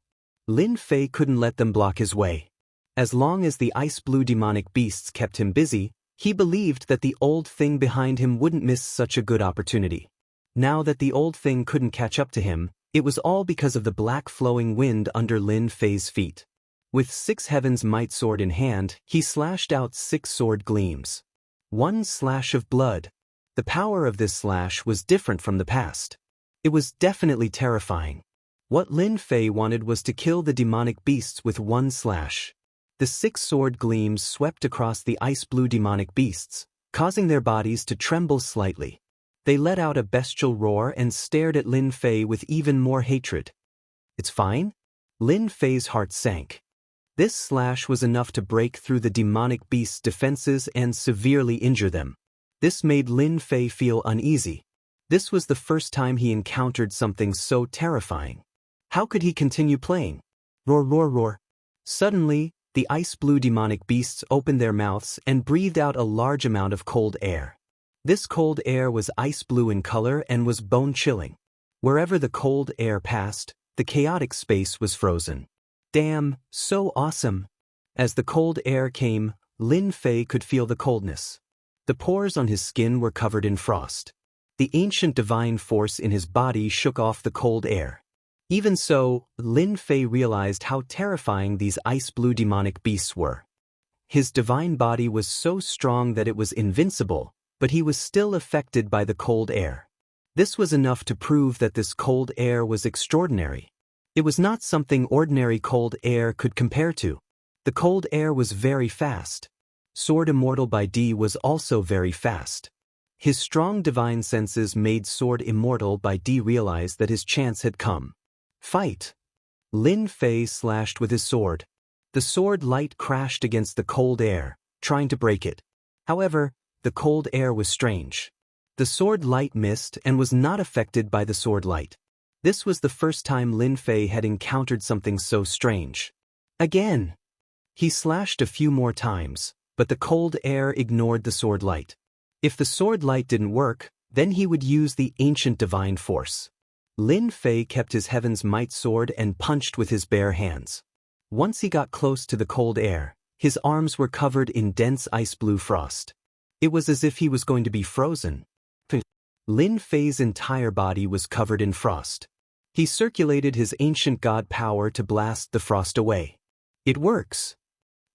Lin Fei couldn't let them block his way. As long as the ice-blue demonic beasts kept him busy, he believed that the old thing behind him wouldn't miss such a good opportunity. Now that the old thing couldn't catch up to him, it was all because of the black flowing wind under Lin Fei's feet. With 6 Heaven's Might sword in hand, he slashed out 6 sword gleams. 1 slash of blood. The power of this slash was different from the past. It was definitely terrifying. What Lin Fei wanted was to kill the demonic beasts with 1 slash. The 6 sword gleams swept across the ice-blue demonic beasts, causing their bodies to tremble slightly. They let out a bestial roar and stared at Lin Fei with even more hatred. It's fine? Lin Fei's heart sank. This slash was enough to break through the demonic beast's defenses and severely injure them. This made Lin Fei feel uneasy. This was the first time he encountered something so terrifying. How could he continue playing? Roar, roar, roar. Suddenly, the ice-blue demonic beasts opened their mouths and breathed out a large amount of cold air. This cold air was ice-blue in color and was bone-chilling. Wherever the cold air passed, the chaotic space was frozen. Damn, so awesome. As the cold air came, Lin Fei could feel the coldness. The pores on his skin were covered in frost. The ancient divine force in his body shook off the cold air. Even so, Lin Fei realized how terrifying these ice-blue demonic beasts were. His divine body was so strong that it was invincible, but he was still affected by the cold air. This was enough to prove that this cold air was extraordinary. It was not something ordinary cold air could compare to. The cold air was very fast. Sword Immortal by D was also very fast. His strong divine senses made Sword Immortal by D realize that his chance had come. Fight! Lin Fei slashed with his sword. The sword light crashed against the cold air, trying to break it. However, the cold air was strange. The sword light missed and was not affected by the sword light. This was the first time Lin Fei had encountered something so strange. Again! He slashed a few more times, but the cold air ignored the sword light. If the sword light didn't work, then he would use the ancient divine force. Lin Fei kept his Heaven's Might sword and punched with his bare hands. Once he got close to the cold air, his arms were covered in dense ice-blue frost. It was as if he was going to be frozen. Lin Fei's entire body was covered in frost. He circulated his ancient god power to blast the frost away. It works.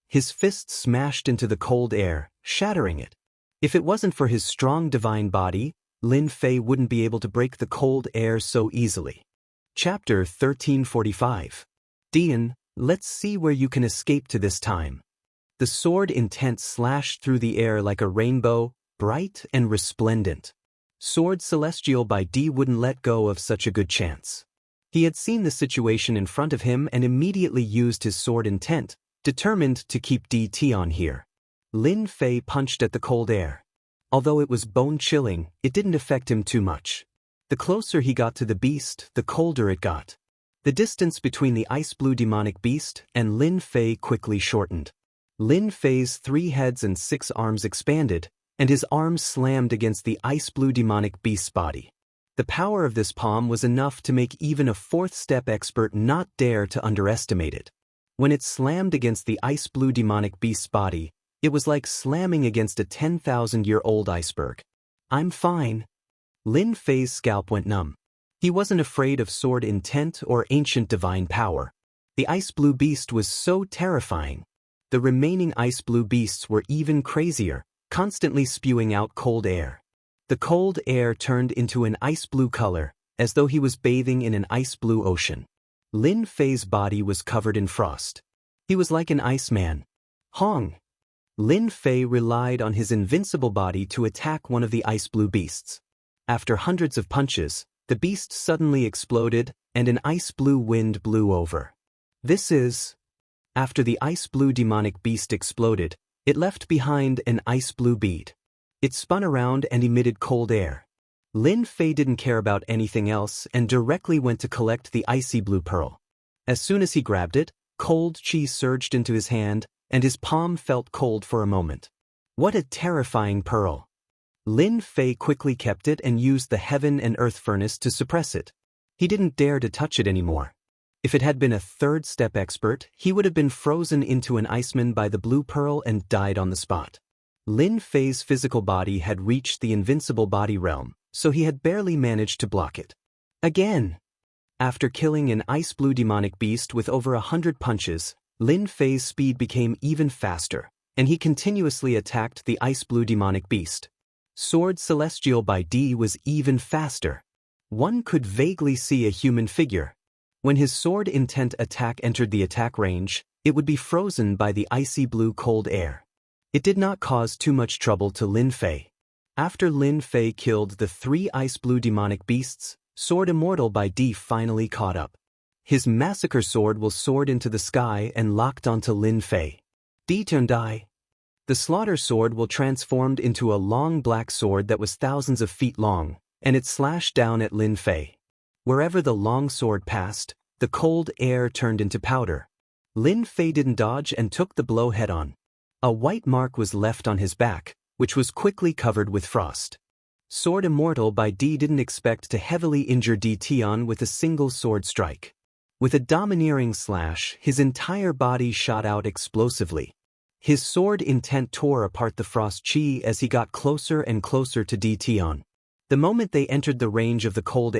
His fist smashed into the cold air, shattering it. If it wasn't for his strong divine body, Lin Fei wouldn't be able to break the cold air so easily. Chapter 1345. Dian, let's see where you can escape to this time. The sword intent slashed through the air like a rainbow, bright and resplendent. Sword Celestial by D wouldn't let go of such a good chance. He had seen the situation in front of him and immediately used his sword intent, determined to keep DT on here. Lin Fei punched at the cold air. Although it was bone-chilling, it didn't affect him too much. The closer he got to the beast, the colder it got. The distance between the ice-blue demonic beast and Lin Fei quickly shortened. Lin Fei's 3 heads and 6 arms expanded, and his arms slammed against the ice-blue demonic beast's body. The power of this palm was enough to make even a 4th-step expert not dare to underestimate it. When it slammed against the ice-blue demonic beast's body, it was like slamming against a 10,000-year-old iceberg. I'm fine. Lin Fei's scalp went numb. He wasn't afraid of sword intent or ancient divine power. The ice-blue beast was so terrifying. The remaining ice-blue beasts were even crazier, constantly spewing out cold air. The cold air turned into an ice-blue color, as though he was bathing in an ice-blue ocean. Lin Fei's body was covered in frost. He was like an iceman. Hong! Lin Fei relied on his invincible body to attack one of the ice-blue beasts. After hundreds of punches, the beast suddenly exploded, and an ice-blue wind blew over. After the ice-blue demonic beast exploded, it left behind an ice-blue bead. It spun around and emitted cold air. Lin Fei didn't care about anything else and directly went to collect the icy blue pearl. As soon as he grabbed it, cold chi surged into his hand, and his palm felt cold for a moment. What a terrifying pearl! Lin Fei quickly kept it and used the heaven and earth furnace to suppress it. He didn't dare to touch it anymore. If it had been a 3rd-step expert, he would have been frozen into an iceman by the blue pearl and died on the spot. Lin Fei's physical body had reached the invincible body realm, so he had barely managed to block it. Again! After killing an ice-blue demonic beast with over 100 punches, Lin Fei's speed became even faster, and he continuously attacked the ice-blue demonic beast. Sword Celestial by D was even faster. One could vaguely see a human figure. When his sword intent attack entered the attack range, it would be frozen by the icy blue cold air. It did not cause too much trouble to Lin Fei. After Lin Fei killed the 3 ice-blue demonic beasts, Sword Immortal by D finally caught up. His massacre sword will soared into the sky and locked onto Lin Fei. D turned eye. The slaughter sword will transformed into a long black sword that was thousands of feet long, and it slashed down at Lin Fei. Wherever the long sword passed, the cold air turned into powder. Lin Fei didn't dodge and took the blow head-on. A white mark was left on his back, which was quickly covered with frost. Sword Immortal by D didn't expect to heavily injure D Tian with a single sword strike. With a domineering slash, his entire body shot out explosively. His sword intent tore apart the frost chi as he got closer and closer to D Tian. The moment they entered the range of the cold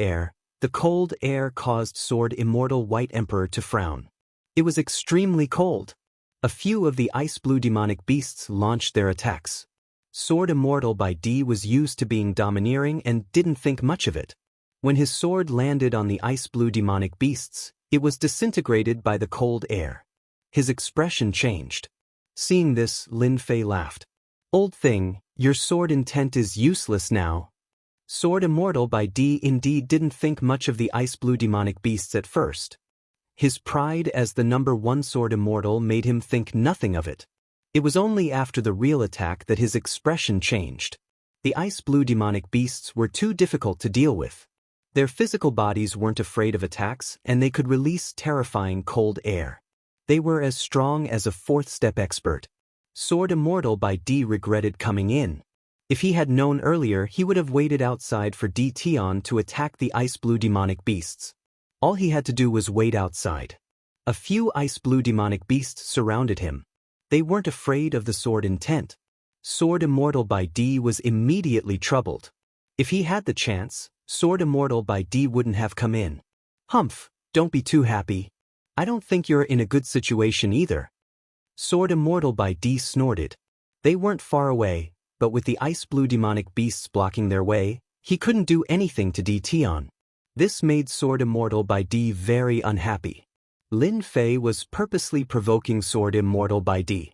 air caused Sword Immortal White Emperor to frown. It was extremely cold. A few of the ice-blue demonic beasts launched their attacks. Sword Immortal by D was used to being domineering and didn't think much of it. When his sword landed on the ice blue demonic beasts, it was disintegrated by the cold air. His expression changed. Seeing this, Lin Fei laughed. "Old thing, your sword intent is useless now." Sword Immortal by D indeed didn't think much of the ice blue demonic beasts at first. His pride as the number 1 Sword Immortal made him think nothing of it. It was only after the real attack that his expression changed. The ice blue demonic beasts were too difficult to deal with. Their physical bodies weren't afraid of attacks, and they could release terrifying cold air. They were as strong as a 4th step expert. Sword Immortal by D regretted coming in. If he had known earlier, he would have waited outside for D Tian to attack the ice blue demonic beasts. All he had to do was wait outside. A few ice blue demonic beasts surrounded him. They weren't afraid of the sword intent. Sword Immortal by D was immediately troubled. If he had the chance, Sword Immortal by D wouldn't have come in. "Humph, don't be too happy. I don't think you're in a good situation either." Sword Immortal by D snorted. They weren't far away, but with the ice blue demonic beasts blocking their way, he couldn't do anything to D Tian. This made Sword Immortal by D very unhappy. Lin Fei was purposely provoking Sword Immortal by D.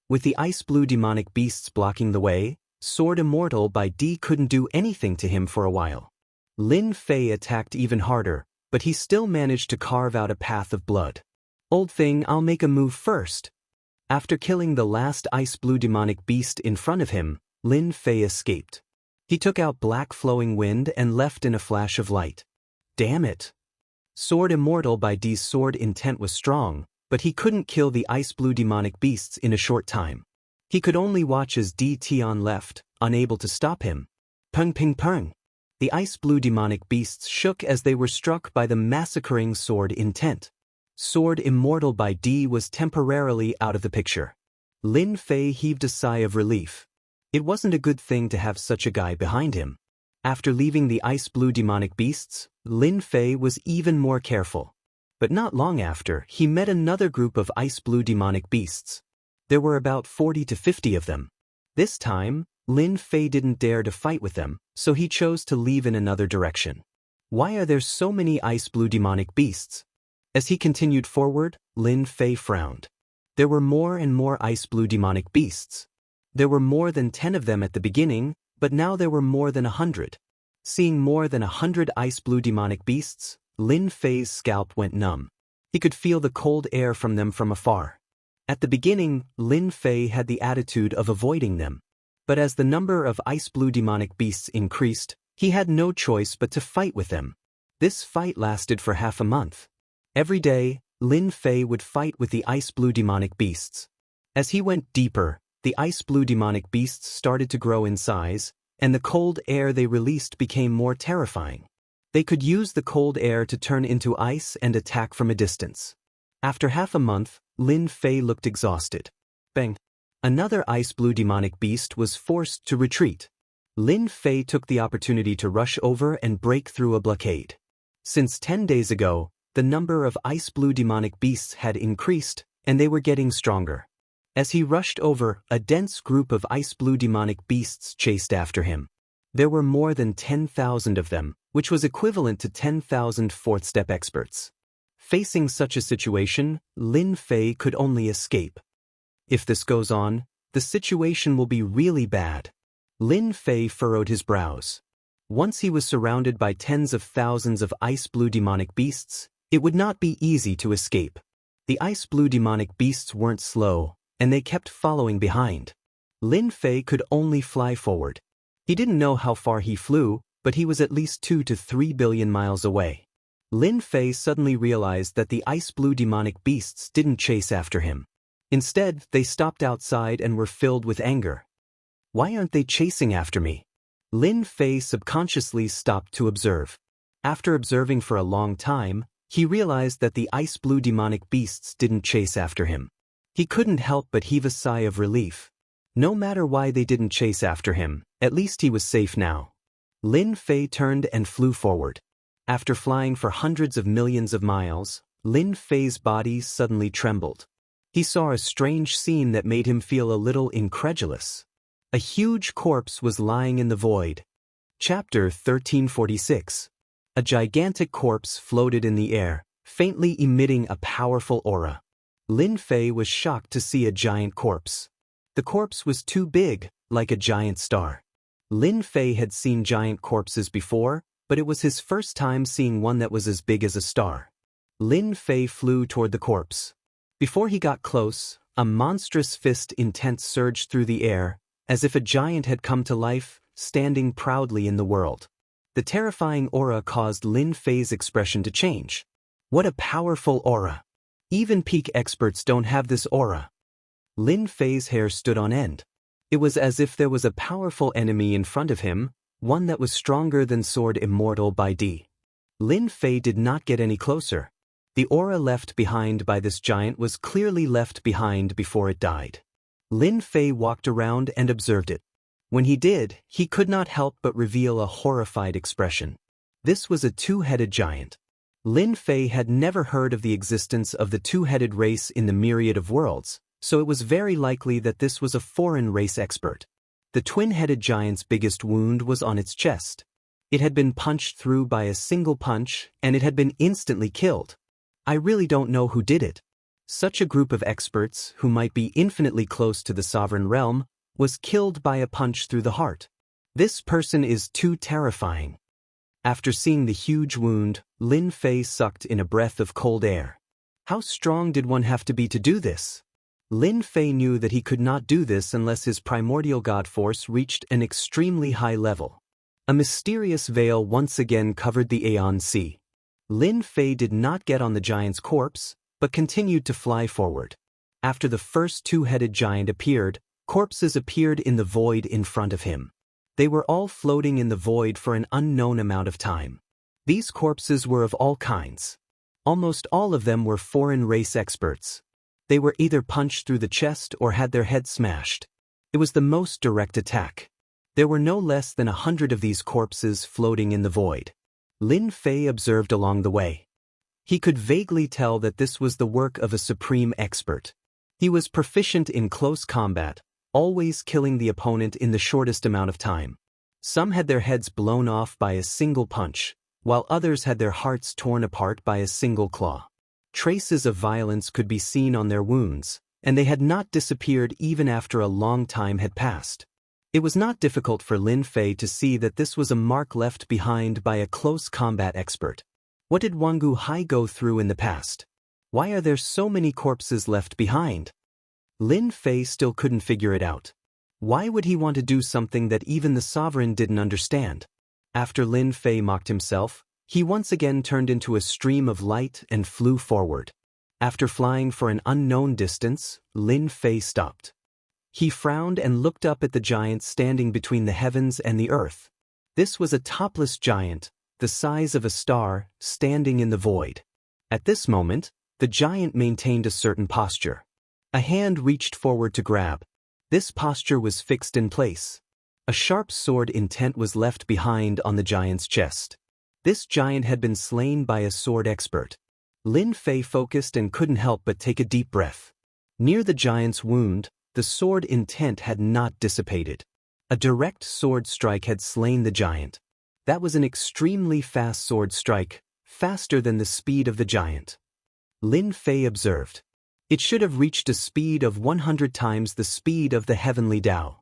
With the ice blue demonic beasts blocking the way, Sword Immortal by D couldn't do anything to him for a while. Lin Fei attacked even harder, but he still managed to carve out a path of blood. "Old thing, I'll make a move first." After killing the last ice blue demonic beast in front of him, Lin Fei escaped. He took out black flowing wind and left in a flash of light. Damn it! Sword Immortal by D's sword intent was strong, but he couldn't kill the ice blue demonic beasts in a short time. He could only watch as D Tian left, unable to stop him. Pung ping pung! The ice blue demonic beasts shook as they were struck by the massacring sword intent. Sword Immortal by D was temporarily out of the picture. Lin Fei heaved a sigh of relief. It wasn't a good thing to have such a guy behind him. After leaving the ice blue demonic beasts, Lin Fei was even more careful. But not long after, he met another group of ice blue demonic beasts. There were about 40 to 50 of them. This time, Lin Fei didn't dare to fight with them, so he chose to leave in another direction. Why are there so many ice blue demonic beasts? As he continued forward, Lin Fei frowned. There were more and more ice blue demonic beasts. There were more than 10 of them at the beginning, but now there were more than 100. Seeing more than 100 ice blue demonic beasts, Lin Fei's scalp went numb. He could feel the cold air from them from afar. At the beginning, Lin Fei had the attitude of avoiding them. But as the number of ice blue demonic beasts increased, he had no choice but to fight with them. This fight lasted for half a month. Every day, Lin Fei would fight with the ice blue demonic beasts. As he went deeper, the ice blue demonic beasts started to grow in size, and the cold air they released became more terrifying. They could use the cold air to turn into ice and attack from a distance. After half a month, Lin Fei looked exhausted. Bang! Another ice blue demonic beast was forced to retreat. Lin Fei took the opportunity to rush over and break through a blockade. Since 10 days ago, the number of ice blue demonic beasts had increased, and they were getting stronger. As he rushed over, a dense group of ice blue demonic beasts chased after him. There were more than 10,000 of them, which was equivalent to 10,000 fourth-step experts. Facing such a situation, Lin Fei could only escape. If this goes on, the situation will be really bad. Lin Fei furrowed his brows. Once he was surrounded by tens of thousands of ice blue demonic beasts, it would not be easy to escape. The ice blue demonic beasts weren't slow, and they kept following behind. Lin Fei could only fly forward. He didn't know how far he flew, but he was at least 2 to 3 billion miles away. Lin Fei suddenly realized that the ice blue demonic beasts didn't chase after him. Instead, they stopped outside and were filled with anger. Why aren't they chasing after me? Lin Fei subconsciously stopped to observe. After observing for a long time, he realized that the ice blue demonic beasts didn't chase after him. He couldn't help but heave a sigh of relief. No matter why they didn't chase after him, at least he was safe now. Lin Fei turned and flew forward. After flying for hundreds of millions of miles, Lin Fei's body suddenly trembled. He saw a strange scene that made him feel a little incredulous. A huge corpse was lying in the void. Chapter 1346. A gigantic corpse floated in the air, faintly emitting a powerful aura. Lin Fei was shocked to see a giant corpse. The corpse was too big, like a giant star. Lin Fei had seen giant corpses before, but it was his first time seeing one that was as big as a star. Lin Fei flew toward the corpse. Before he got close, a monstrous fist intent surged through the air, as if a giant had come to life, standing proudly in the world. The terrifying aura caused Lin Fei's expression to change. What a powerful aura! Even peak experts don't have this aura. Lin Fei's hair stood on end. It was as if there was a powerful enemy in front of him, one that was stronger than Sword Immortal by D. Lin Fei did not get any closer. The aura left behind by this giant was clearly left behind before it died. Lin Fei walked around and observed it. When he did, he could not help but reveal a horrified expression. This was a two-headed giant. Lin Fei had never heard of the existence of the two-headed race in the myriad of worlds, so it was very likely that this was a foreign race expert. The twin-headed giant's biggest wound was on its chest. It had been punched through by a single punch, and it had been instantly killed. I really don't know who did it. Such a group of experts, who might be infinitely close to the sovereign realm, was killed by a punch through the heart. This person is too terrifying. After seeing the huge wound, Lin Fei sucked in a breath of cold air. How strong did one have to be to do this? Lin Fei knew that he could not do this unless his primordial god force reached an extremely high level. A mysterious veil once again covered the Aeon Sea. Lin Fei did not get on the giant's corpse, but continued to fly forward. After the first two-headed giant appeared, corpses appeared in the void in front of him. They were all floating in the void for an unknown amount of time. These corpses were of all kinds. Almost all of them were foreign race experts. They were either punched through the chest or had their heads smashed. It was the most direct attack. There were no less than 100 of these corpses floating in the void. Lin Fei observed along the way. He could vaguely tell that this was the work of a supreme expert. He was proficient in close combat, always killing the opponent in the shortest amount of time. Some had their heads blown off by a single punch, while others had their hearts torn apart by a single claw. Traces of violence could be seen on their wounds, and they had not disappeared even after a long time had passed. It was not difficult for Lin Fei to see that this was a mark left behind by a close combat expert. What did Jianghu Hai go through in the past? Why are there so many corpses left behind? Lin Fei still couldn't figure it out. Why would he want to do something that even the sovereign didn't understand? After Lin Fei mocked himself, he once again turned into a stream of light and flew forward. After flying for an unknown distance, Lin Fei stopped. He frowned and looked up at the giant standing between the heavens and the earth. This was a topless giant, the size of a star, standing in the void. At this moment, the giant maintained a certain posture. A hand reached forward to grab. This posture was fixed in place. A sharp sword intent was left behind on the giant's chest. This giant had been slain by a sword expert. Lin Fei focused and couldn't help but take a deep breath. Near the giant's wound, the sword intent had not dissipated. A direct sword strike had slain the giant. That was an extremely fast sword strike, faster than the speed of the giant. Lin Fei observed. It should have reached a speed of 100 times the speed of the heavenly Tao.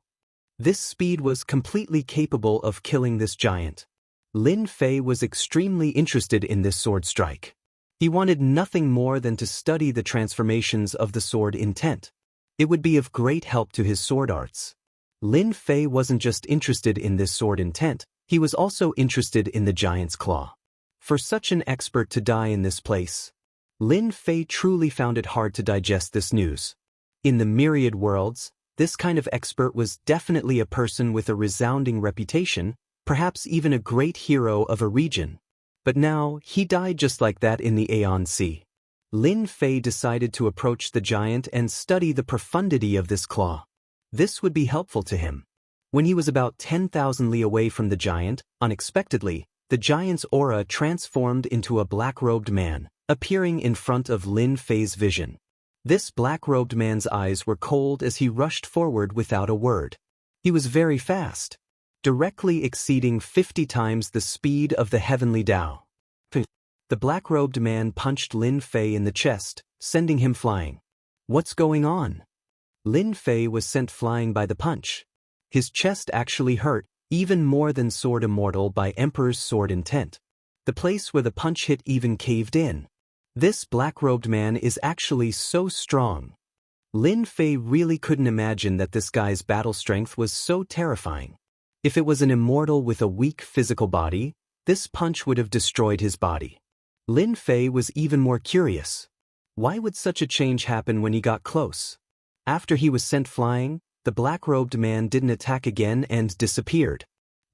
This speed was completely capable of killing this giant. Lin Fei was extremely interested in this sword strike. He wanted nothing more than to study the transformations of the sword intent. It would be of great help to his sword arts. Lin Fei wasn't just interested in this sword intent, he was also interested in the giant's claw. For such an expert to die in this place, Lin Fei truly found it hard to digest this news. In the myriad worlds, this kind of expert was definitely a person with a resounding reputation, perhaps even a great hero of a region. But now, he died just like that in the Aeon Sea. Lin Fei decided to approach the giant and study the profundity of this claw. This would be helpful to him. When he was about 10,000 li away from the giant, unexpectedly, the giant's aura transformed into a black-robed man, appearing in front of Lin Fei's vision. This black-robed man's eyes were cold as he rushed forward without a word. He was very fast, directly exceeding 50 times the speed of the heavenly Tao. The black-robed man punched Lin Fei in the chest, sending him flying. What's going on? Lin Fei was sent flying by the punch. His chest actually hurt, even more than Sword Immortal by Emperor's sword intent. The place where the punch hit even caved in. This black-robed man is actually so strong. Lin Fei really couldn't imagine that this guy's battle strength was so terrifying. If it was an immortal with a weak physical body, this punch would have destroyed his body. Lin Fei was even more curious. Why would such a change happen when he got close? After he was sent flying, the black-robed man didn't attack again and disappeared.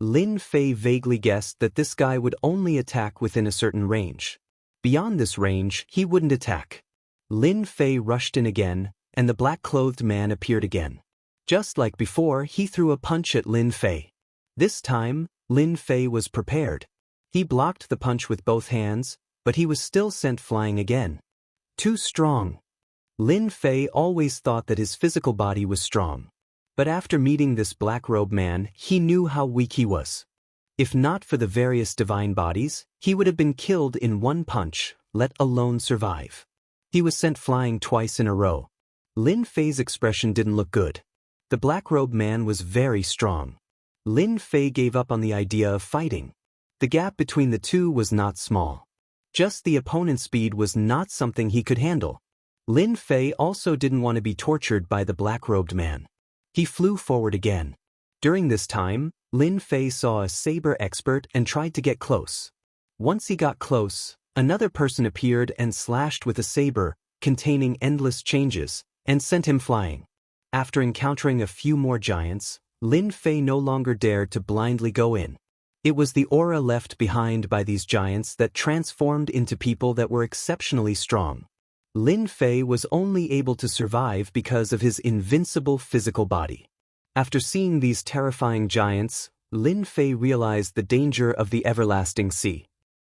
Lin Fei vaguely guessed that this guy would only attack within a certain range. Beyond this range, he wouldn't attack. Lin Fei rushed in again, and the black-clothed man appeared again. Just like before, he threw a punch at Lin Fei. This time, Lin Fei was prepared. He blocked the punch with both hands, but he was still sent flying again. Too strong. Lin Fei always thought that his physical body was strong. But after meeting this black-robed man, he knew how weak he was. If not for the various divine bodies, he would have been killed in one punch, let alone survive. He was sent flying twice in a row. Lin Fei's expression didn't look good. The black-robed man was very strong. Lin Fei gave up on the idea of fighting. The gap between the two was not small. Just the opponent's speed was not something he could handle. Lin Fei also didn't want to be tortured by the black-robed man. He flew forward again. During this time, Lin Fei saw a saber expert and tried to get close. Once he got close, another person appeared and slashed with a saber, containing endless changes, and sent him flying. After encountering a few more giants, Lin Fei no longer dared to blindly go in. It was the aura left behind by these giants that transformed into people that were exceptionally strong. Lin Fei was only able to survive because of his invincible physical body. After seeing these terrifying giants, Lin Fei realized the danger of the everlasting sea.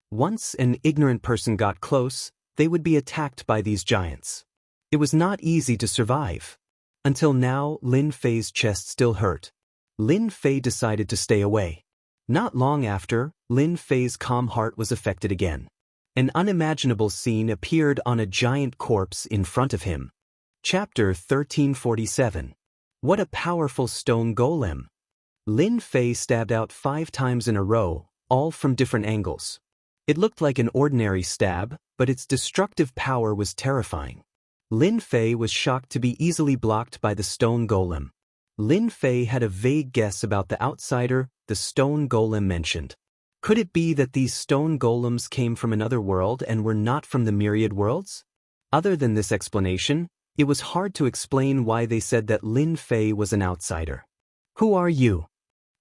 Once an ignorant person got close, they would be attacked by these giants. It was not easy to survive. Until now, Lin Fei's chest still hurt. Lin Fei decided to stay away. Not long after, Lin Fei's calm heart was affected again. An unimaginable scene appeared on a giant corpse in front of him. Chapter 1347. What a powerful stone golem! Lin Fei stabbed out 5 times in a row, all from different angles. It looked like an ordinary stab, but its destructive power was terrifying. Lin Fei was shocked to be easily blocked by the stone golem. Lin Fei had a vague guess about the outsider the stone golem mentioned. Could it be that these stone golems came from another world and were not from the myriad worlds? Other than this explanation, it was hard to explain why they said that Lin Fei was an outsider. Who are you?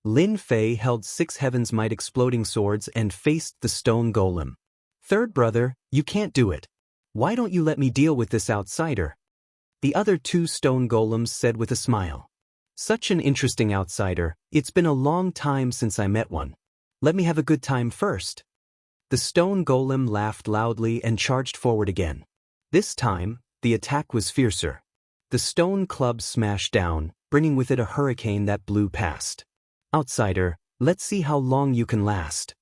Lin Fei held 6 Heaven's Might exploding swords and faced the stone golem. Third brother, you can't do it. Why don't you let me deal with this outsider? The other 2 stone golems said with a smile. Such an interesting outsider, it's been a long time since I met one. Let me have a good time first. The stone golem laughed loudly and charged forward again. This time, the attack was fiercer. The stone club smashed down, bringing with it a hurricane that blew past. Outsider, let's see how long you can last.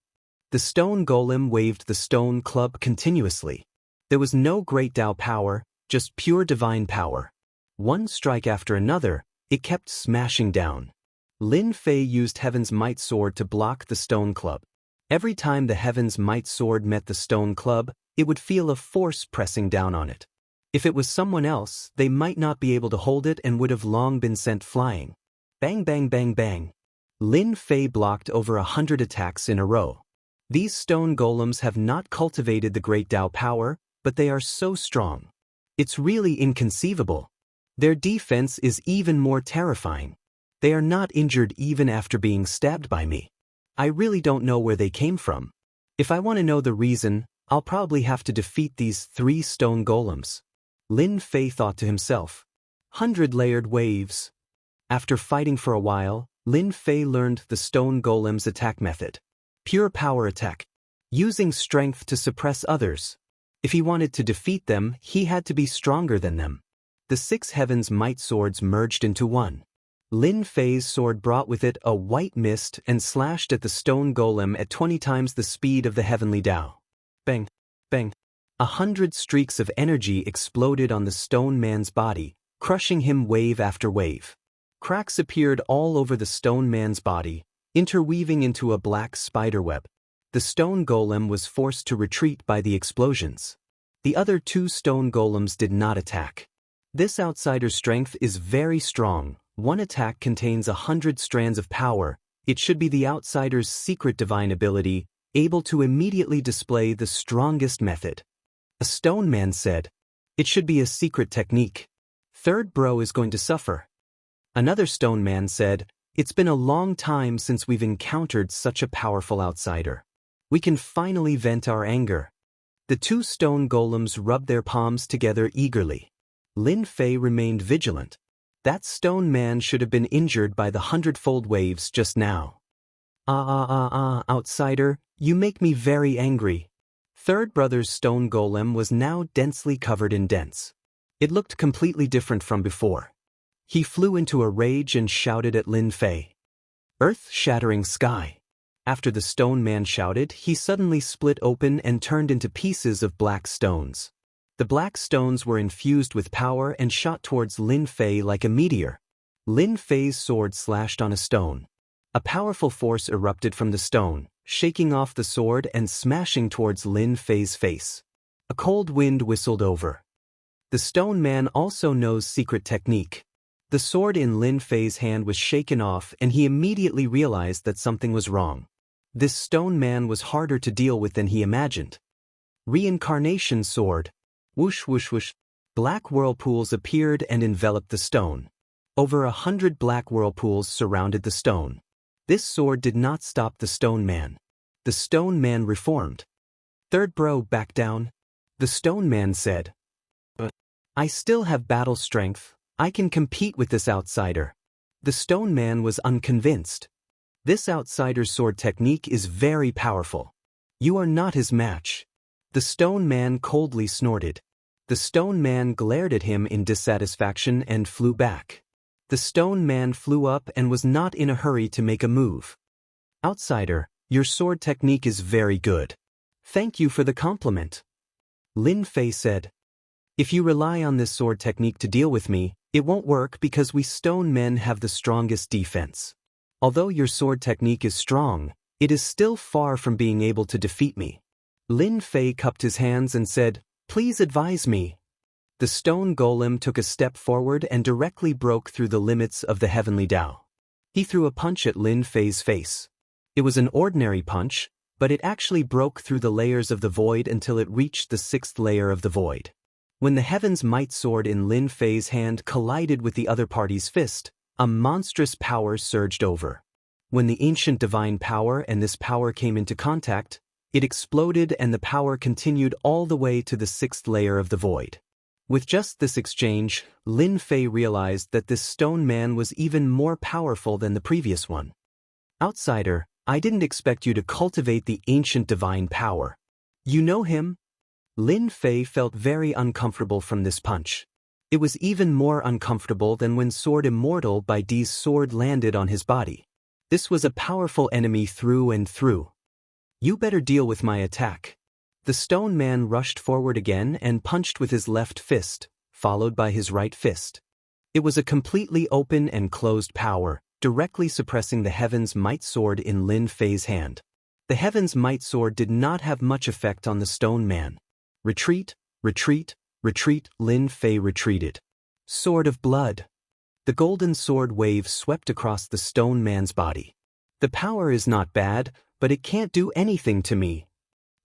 The stone golem waved the stone club continuously. There was no great Tao power, just pure divine power. One strike after another, it kept smashing down. Lin Fei used Heaven's Might sword to block the stone club. Every time the Heaven's Might sword met the stone club, it would feel a force pressing down on it. If it was someone else, they might not be able to hold it and would have long been sent flying. Bang bang bang bang. Lin Fei blocked over 100 attacks in a row. These stone golems have not cultivated the great Tao power, but they are so strong. It's really inconceivable. Their defense is even more terrifying. They are not injured even after being stabbed by me. I really don't know where they came from. If I want to know the reason, I'll probably have to defeat these 3 stone golems. Lin Fei thought to himself. 100-layered waves. After fighting for a while, Lin Fei learned the stone golem's attack method. Pure power attack. Using strength to suppress others. If he wanted to defeat them, he had to be stronger than them. The 6 Heaven's Might swords merged into one. Lin Fei's sword brought with it a white mist and slashed at the stone golem at 20 times the speed of the heavenly Tao. Bang! Bang! 100 streaks of energy exploded on the stone man's body, crushing him wave after wave. Cracks appeared all over the stone man's body, interweaving into a black spiderweb. The stone golem was forced to retreat by the explosions. The other 2 stone golems did not attack. This outsider's strength is very strong. One attack contains 100 strands of power. It should be the outsider's secret divine ability, able to immediately display the strongest method. A stone man said, "It should be a secret technique. Third bro is going to suffer." Another stone man said, "It's been a long time since we've encountered such a powerful outsider. We can finally vent our anger." The 2 stone golems rubbed their palms together eagerly. Lin Fei remained vigilant. That stone man should have been injured by the 100-fold waves just now. Outsider, you make me very angry." Third brother's stone golem was now densely covered in dents. It looked completely different from before. He flew into a rage and shouted at Lin Fei. "Earth-shattering sky." After the stone man shouted, he suddenly split open and turned into pieces of black stones. The black stones were infused with power and shot towards Lin Fei like a meteor. Lin Fei's sword slashed on a stone. A powerful force erupted from the stone, shaking off the sword and smashing towards Lin Fei's face. A cold wind whistled over. The stone man also knows secret technique. The sword in Lin Fei's hand was shaken off and he immediately realized that something was wrong. This stone man was harder to deal with than he imagined. Reincarnation sword. Whoosh whoosh whoosh. Black whirlpools appeared and enveloped the stone. Over 100 black whirlpools surrounded the stone. This sword did not stop the stone man. The stone man reformed. "Third bro, back down." The stone man said, "But I still have battle strength. I can compete with this outsider." The stone man was unconvinced. "This outsider's sword technique is very powerful. You are not his match." The stone man coldly snorted. The stone man glared at him in dissatisfaction and flew back. The stone man flew up and was not in a hurry to make a move. "Outsider, your sword technique is very good. Thank you for the compliment." Lin Fei said, "If you rely on this sword technique to deal with me, it won't work because we stone men have the strongest defense. Although your sword technique is strong, it is still far from being able to defeat me." Lin Fei cupped his hands and said, "Please advise me." The stone golem took a step forward and directly broke through the limits of the heavenly Tao. He threw a punch at Lin Fei's face. It was an ordinary punch, but it actually broke through the layers of the void until it reached the 6th layer of the void. When the Heaven's Might sword in Lin Fei's hand collided with the other party's fist, a monstrous power surged over. When the ancient divine power and this power came into contact, it exploded and the power continued all the way to the 6th layer of the void. With just this exchange, Lin Fei realized that this stone man was even more powerful than the previous one. "Outsider, I didn't expect you to cultivate the ancient divine power. You know him?" Lin Fei felt very uncomfortable from this punch. It was even more uncomfortable than when sword Immortal by D's sword landed on his body. This was a powerful enemy through and through. "You better deal with my attack." The stone man rushed forward again and punched with his left fist, followed by his right fist. It was a completely open and closed power, directly suppressing the Heaven's Might sword in Lin Fei's hand. The Heaven's Might sword did not have much effect on the stone man. "Retreat, retreat, retreat." Lin Fei retreated. Sword of blood. The golden sword wave swept across the stone man's body. "The power is not bad, but it can't do anything to me."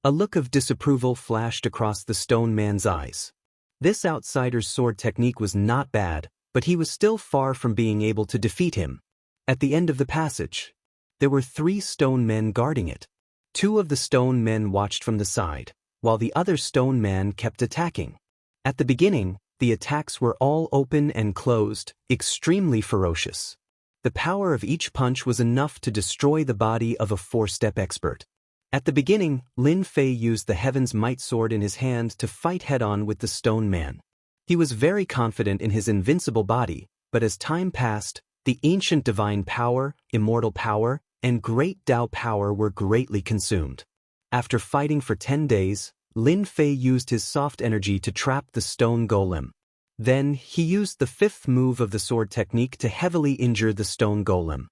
A look of disapproval flashed across the stone man's eyes. This outsider's sword technique was not bad, but he was still far from being able to defeat him. At the end of the passage, there were 3 stone men guarding it. 2 of the stone men watched from the side, while the other stone man kept attacking. At the beginning, the attacks were all open and closed, extremely ferocious. The power of each punch was enough to destroy the body of a 4-step expert. At the beginning, Lin Fei used the Heaven's Might sword in his hand to fight head-on with the stone man. He was very confident in his invincible body, but as time passed, The ancient divine power, immortal power, and great Tao power were greatly consumed. After fighting for 10 days, Lin Fei used his soft energy to trap the stone golem. Then, he used the fifth move of the sword technique to heavily injure the stone golem.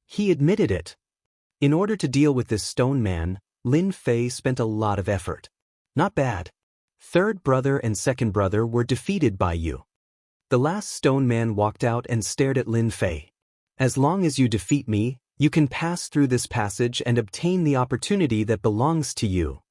He admitted it. In order to deal with this stone man, Lin Fei spent a lot of effort. Not bad. Third brother and second brother were defeated by you. The last stone man walked out and stared at Lin Fei. As long as you defeat me, you can pass through this passage and obtain the opportunity that belongs to you.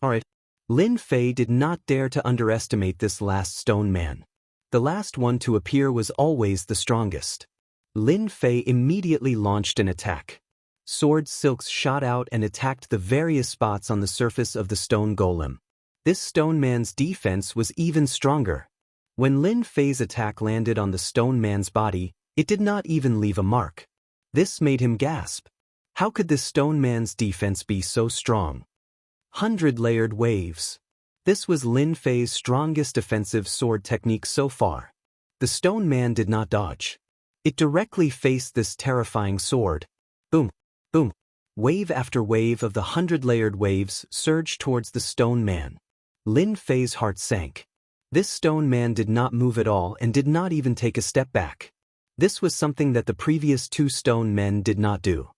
Alright. Lin Fei did not dare to underestimate this last stone man. The last one to appear was always the strongest. Lin Fei immediately launched an attack. Sword silks shot out and attacked the various spots on the surface of the stone golem. This stone man's defense was even stronger. When Lin Fei's attack landed on the stone man's body, it did not even leave a mark. This made him gasp. How could this stone man's defense be so strong? 100-layered waves. This was Lin Fei's strongest offensive sword technique so far. The stone man did not dodge. It directly faced this terrifying sword. Boom, boom. Wave after wave of the 100-layered waves surged towards the stone man. Lin Fei's heart sank. This stone man did not move at all and did not even take a step back. This was something that the previous two stone men did not do.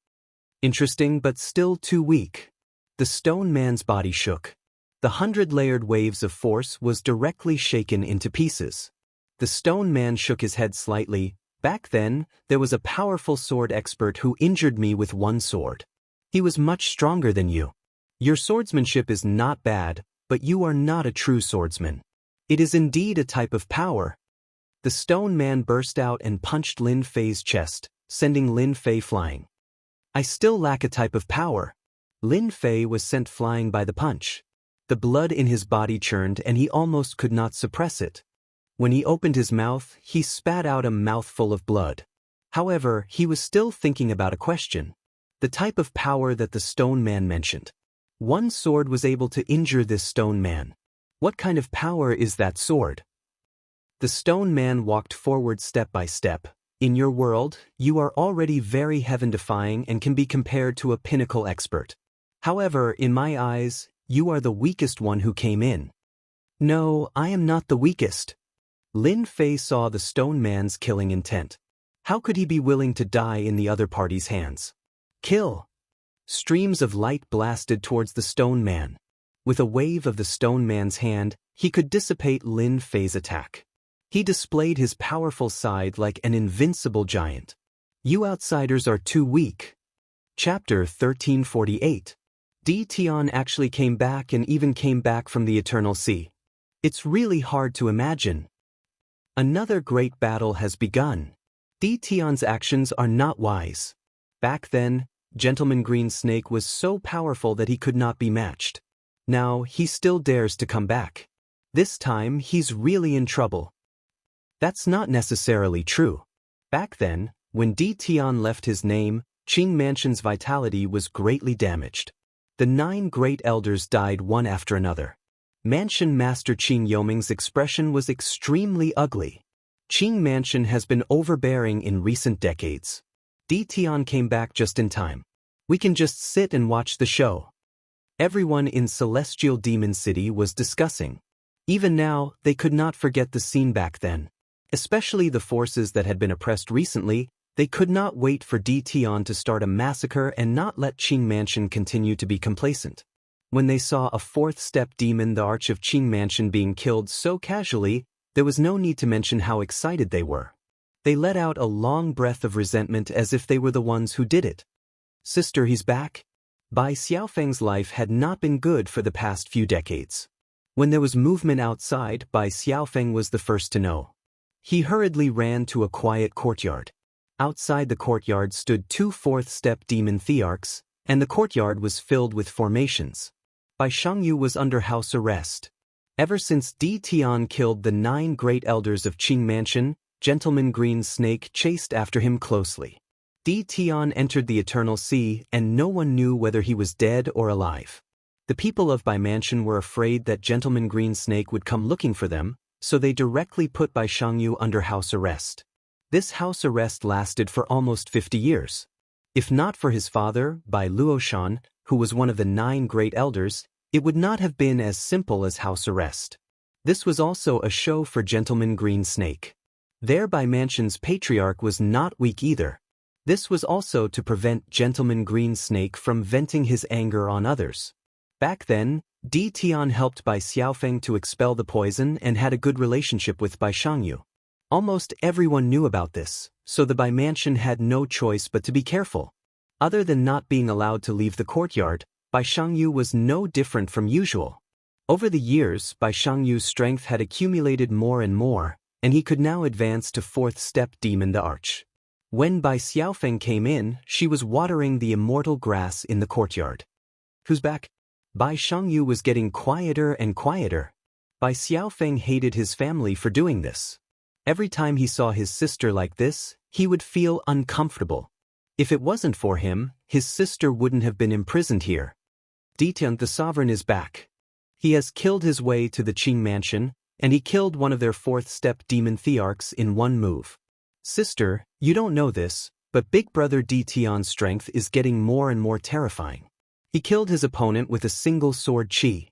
Interesting, but still too weak. The stone man's body shook. The 100-layered waves of force was directly shaken into pieces. The stone man shook his head slightly. Back then, there was a powerful sword expert who injured me with one sword. He was much stronger than you. Your swordsmanship is not bad, but you are not a true swordsman. It is indeed a type of power. The stone man burst out and punched Lin Fei's chest, sending Lin Fei flying. I still lack a type of power. Lin Fei was sent flying by the punch. The blood in his body churned and he almost could not suppress it. When he opened his mouth, he spat out a mouthful of blood. However, he was still thinking about a question. The type of power that the stone man mentioned. One sword was able to injure this stone man. What kind of power is that sword? The stone man walked forward step by step. In your world, you are already very heaven-defying and can be compared to a pinnacle expert. However, in my eyes, you are the weakest one who came in. No, I am not the weakest. Lin Fei saw the stone man's killing intent. How could he be willing to die in the other party's hands? Kill! Streams of light blasted towards the stone man. With a wave of the stone man's hand, he could dissipate Lin Fei's attack. He displayed his powerful side like an invincible giant. You outsiders are too weak. Chapter 1348. Di Tian actually came back and even came back from the Eternal Sea. It's really hard to imagine. Another great battle has begun. Di Tian's actions are not wise. Back then, Gentleman Green Snake was so powerful that he could not be matched. Now, he still dares to come back. This time, he's really in trouble. That's not necessarily true. Back then, when Di Tian left his name, Qing Mansion's vitality was greatly damaged. The 9 great elders died one after another. Mansion Master Qing Yoming's expression was extremely ugly. Qing Mansion has been overbearing in recent decades. Di Tian came back just in time. We can just sit and watch the show. Everyone in Celestial Demon City was discussing. Even now, they could not forget the scene back then. Especially the forces that had been oppressed recently, they could not wait for Di Tian to start a massacre and not let Qing Mansion continue to be complacent. When they saw a 4th-step demon, the Arch of Qing Mansion, being killed so casually, there was no need to mention how excited they were. They let out a long breath of resentment as if they were the ones who did it. Sister, he's back? Bai Xiaofeng's life had not been good for the past few decades. When there was movement outside, Bai Xiaofeng was the first to know. He hurriedly ran to a quiet courtyard. Outside the courtyard stood 2 4th-step demon thearchs, and the courtyard was filled with formations. Bai Shangyu was under house arrest. Ever since Di Tian killed the 9 great elders of Qing Mansion, Gentleman Green Snake chased after him closely. Di Tian entered the Eternal Sea, and no one knew whether he was dead or alive. The people of Bai Mansion were afraid that Gentleman Green Snake would come looking for them, so they directly put Bai Shangyu under house arrest. This house arrest lasted for almost 50 years. If not for his father, Bai Luoshan, who was one of the 9 great elders, it would not have been as simple as house arrest. This was also a show for Gentleman Green Snake. Thereby Mansion's patriarch was not weak either. This was also to prevent Gentleman Green Snake from venting his anger on others. Back then, Di Tian helped Bai Xiaofeng to expel the poison and had a good relationship with Bai Shangyu. Almost everyone knew about this, so the Bai Mansion had no choice but to be careful. Other than not being allowed to leave the courtyard, Bai Shangyu was no different from usual. Over the years, Bai Shangyu's strength had accumulated more and more, and he could now advance to 4th step Demon the Arch. When Bai Xiaofeng came in, she was watering the immortal grass in the courtyard. Who's back? Bai Shangyu was getting quieter and quieter. Bai Xiaofeng hated his family for doing this. Every time he saw his sister like this, he would feel uncomfortable. If it wasn't for him, his sister wouldn't have been imprisoned here. Ditian the Sovereign is back. He has killed his way to the Qing Mansion, and he killed one of their 4th step demon thearchs in one move. Sister, you don't know this, but Big Brother Ditian's strength is getting more and more terrifying. He killed his opponent with a single sword chi.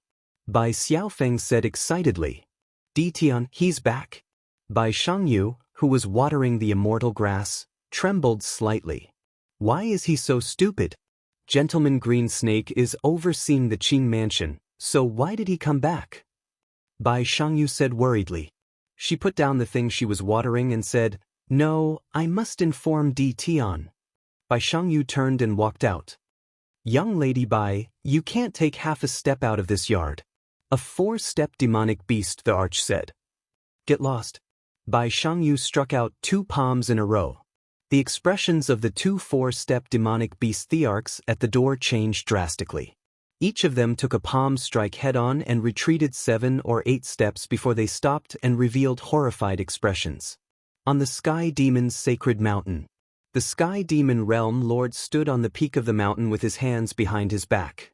Bai Xiaofeng said excitedly. Ditian, he's back. Bai Shangyu, who was watering the immortal grass, trembled slightly. Why is he so stupid? Gentleman Green Snake is overseeing the Qing Mansion, so why did he come back? Bai Shangyu said worriedly. She put down the thing she was watering and said, No, I must inform Di Tian. Bai Shangyu turned and walked out. Young lady Bai, you can't take half a step out of this yard. A 4-step demonic beast, the arch said. Get lost. Bai Shangyu struck out 2 palms in a row. The expressions of the 2 4-step demonic beast thearchs at the door changed drastically. Each of them took a palm strike head-on and retreated 7 or 8 steps before they stopped and revealed horrified expressions. On the Sky Demon's sacred mountain. The Sky Demon Realm Lord stood on the peak of the mountain with his hands behind his back.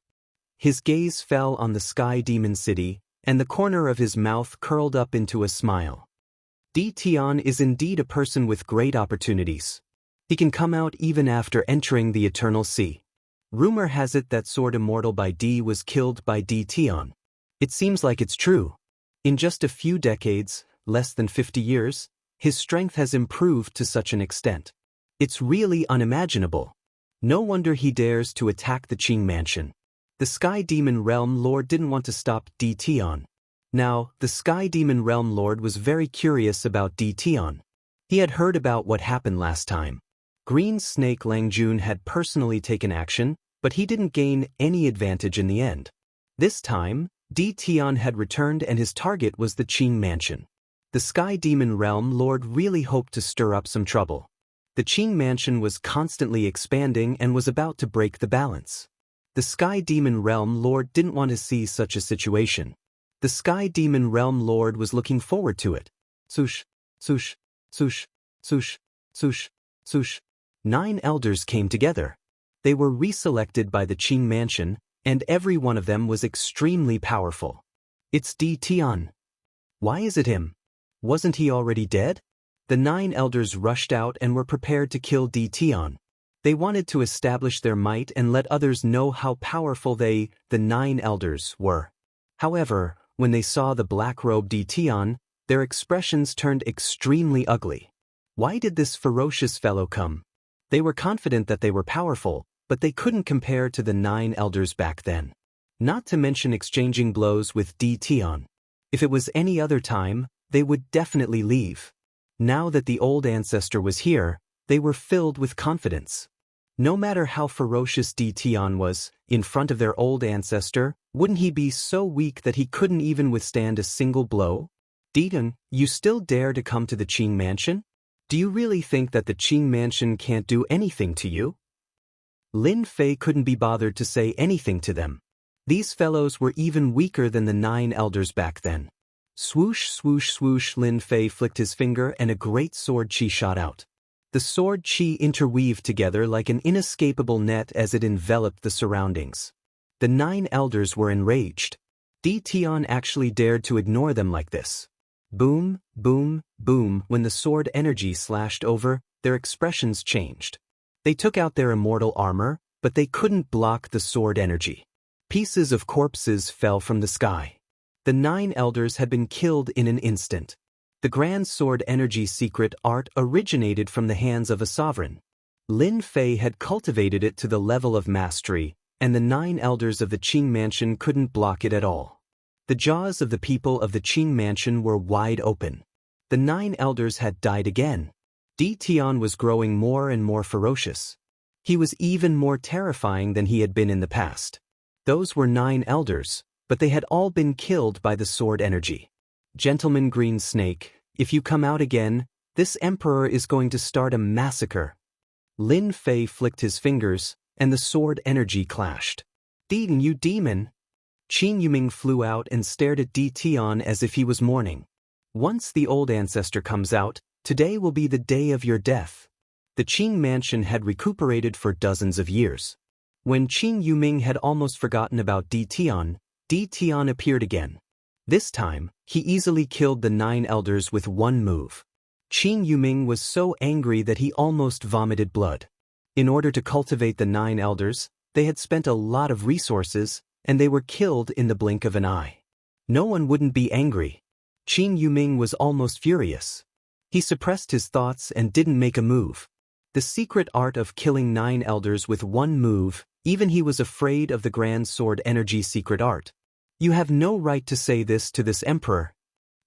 His gaze fell on the Sky Demon City, and the corner of his mouth curled up into a smile. Di Tian is indeed a person with great opportunities. He can come out even after entering the Eternal Sea. Rumor has it that Sword Immortal by Di was killed by Di Tian. It seems like it's true. In just a few decades, less than 50 years, his strength has improved to such an extent. It's really unimaginable. No wonder he dares to attack the Qing Mansion. The Sky Demon Realm Lord didn't want to stop Di Tian. Now, the Sky Demon Realm Lord was very curious about Di Tian. He had heard about what happened last time. Green Snake Langjun had personally taken action, but he didn't gain any advantage in the end. This time, Di Tian had returned and his target was the Qing Mansion. The Sky Demon Realm Lord really hoped to stir up some trouble. The Qing Mansion was constantly expanding and was about to break the balance. The Sky Demon Realm Lord didn't want to see such a situation. The Sky Demon Realm Lord was looking forward to it. Swoosh, swoosh, swoosh, swoosh, swoosh, swoosh. 9 elders came together. They were reselected by the Qing Mansion, and every one of them was extremely powerful. It's Di Tian. Why is it him? Wasn't he already dead? The 9 elders rushed out and were prepared to kill Di Tian. They wanted to establish their might and let others know how powerful they, the 9 elders, were. However, when they saw the black-robed Di Tian, their expressions turned extremely ugly. Why did this ferocious fellow come? They were confident that they were powerful, but they couldn't compare to the 9 elders back then. Not to mention exchanging blows with Di Tian. If it was any other time, they would definitely leave. Now that the old ancestor was here, they were filled with confidence. No matter how ferocious Di Tian was, in front of their old ancestor, wouldn't he be so weak that he couldn't even withstand a single blow? Ditan, you still dare to come to the Qing Mansion? Do you really think that the Qing Mansion can't do anything to you? Lin Fei couldn't be bothered to say anything to them. These fellows were even weaker than the 9 elders back then. Swoosh, swoosh, swoosh, Lin Fei flicked his finger and a great sword chi shot out. The sword chi interweaved together like an inescapable net as it enveloped the surroundings. The 9 elders were enraged. Di Tian actually dared to ignore them like this. Boom, boom, boom. When the sword energy slashed over, their expressions changed. They took out their immortal armor, but they couldn't block the sword energy. Pieces of corpses fell from the sky. The 9 elders had been killed in an instant. The grand sword energy secret art originated from the hands of a sovereign. Lin Fei had cultivated it to the level of mastery, and the 9 elders of the Qing mansion couldn't block it at all. The jaws of the people of the Qing mansion were wide open. The 9 elders had died again. Di Tian was growing more and more ferocious. He was even more terrifying than he had been in the past. Those were 9 elders, but they had all been killed by the sword energy. Gentleman Green Snake, if you come out again, this emperor is going to start a massacre. Lin Fei flicked his fingers, and the sword energy clashed. Dean, you demon! Qin Yuming flew out and stared at Di Tian as if he was mourning. Once the old ancestor comes out, today will be the day of your death. The Qing mansion had recuperated for dozens of years. When Qin Yuming had almost forgotten about Di Tian appeared again. This time, he easily killed the 9 elders with one move. Qin Yuming was so angry that he almost vomited blood. In order to cultivate the 9 elders, they had spent a lot of resources, and they were killed in the blink of an eye. No one wouldn't be angry. Qin Yuming was almost furious. He suppressed his thoughts and didn't make a move. The secret art of killing 9 elders with one move, even he was afraid of the grand sword energy secret art. You have no right to say this to this emperor.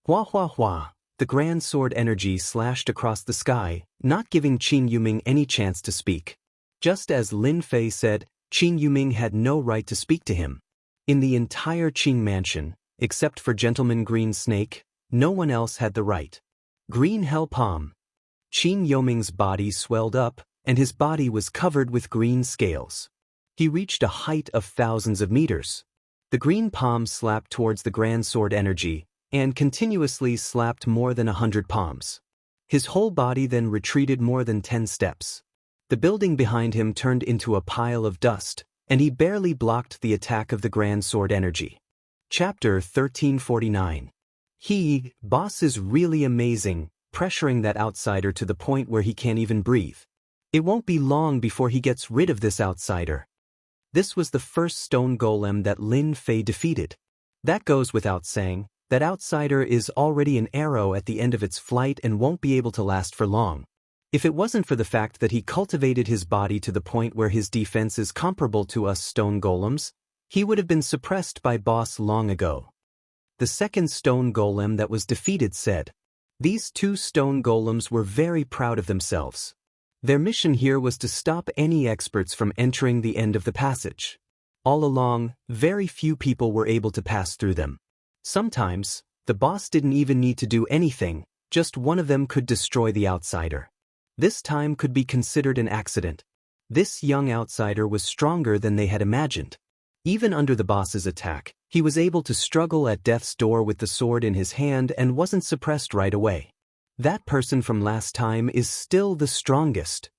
Hua hua hua. The grand sword energy slashed across the sky, not giving Qin Yuming any chance to speak. Just as Lin Fei said, Qin Yuming had no right to speak to him. In the entire Qing mansion, except for Gentleman Green Snake, no one else had the right. Green Hell Palm. Qin Yuming's body swelled up, and his body was covered with green scales. He reached a height of thousands of meters. The green palm slapped towards the grand sword energy, and continuously slapped more than 100 palms. His whole body then retreated more than 10 steps. The building behind him turned into a pile of dust, and he barely blocked the attack of the grand sword energy. Chapter 1349. Boss is really amazing, pressuring that outsider to the point where he can't even breathe. It won't be long before he gets rid of this outsider. This was the first stone golem that Lin Fei defeated. That goes without saying. That outsider is already an arrow at the end of its flight and won't be able to last for long. If it wasn't for the fact that he cultivated his body to the point where his defense is comparable to us stone golems, he would have been suppressed by boss long ago. The second stone golem that was defeated said. These 2 stone golems were very proud of themselves. Their mission here was to stop any experts from entering the end of the passage. All along, very few people were able to pass through them. Sometimes, the boss didn't even need to do anything, just one of them could destroy the outsider. This time could be considered an accident. This young outsider was stronger than they had imagined. Even under the boss's attack, he was able to struggle at death's door with the sword in his hand and wasn't suppressed right away. That person from last time is still the strongest.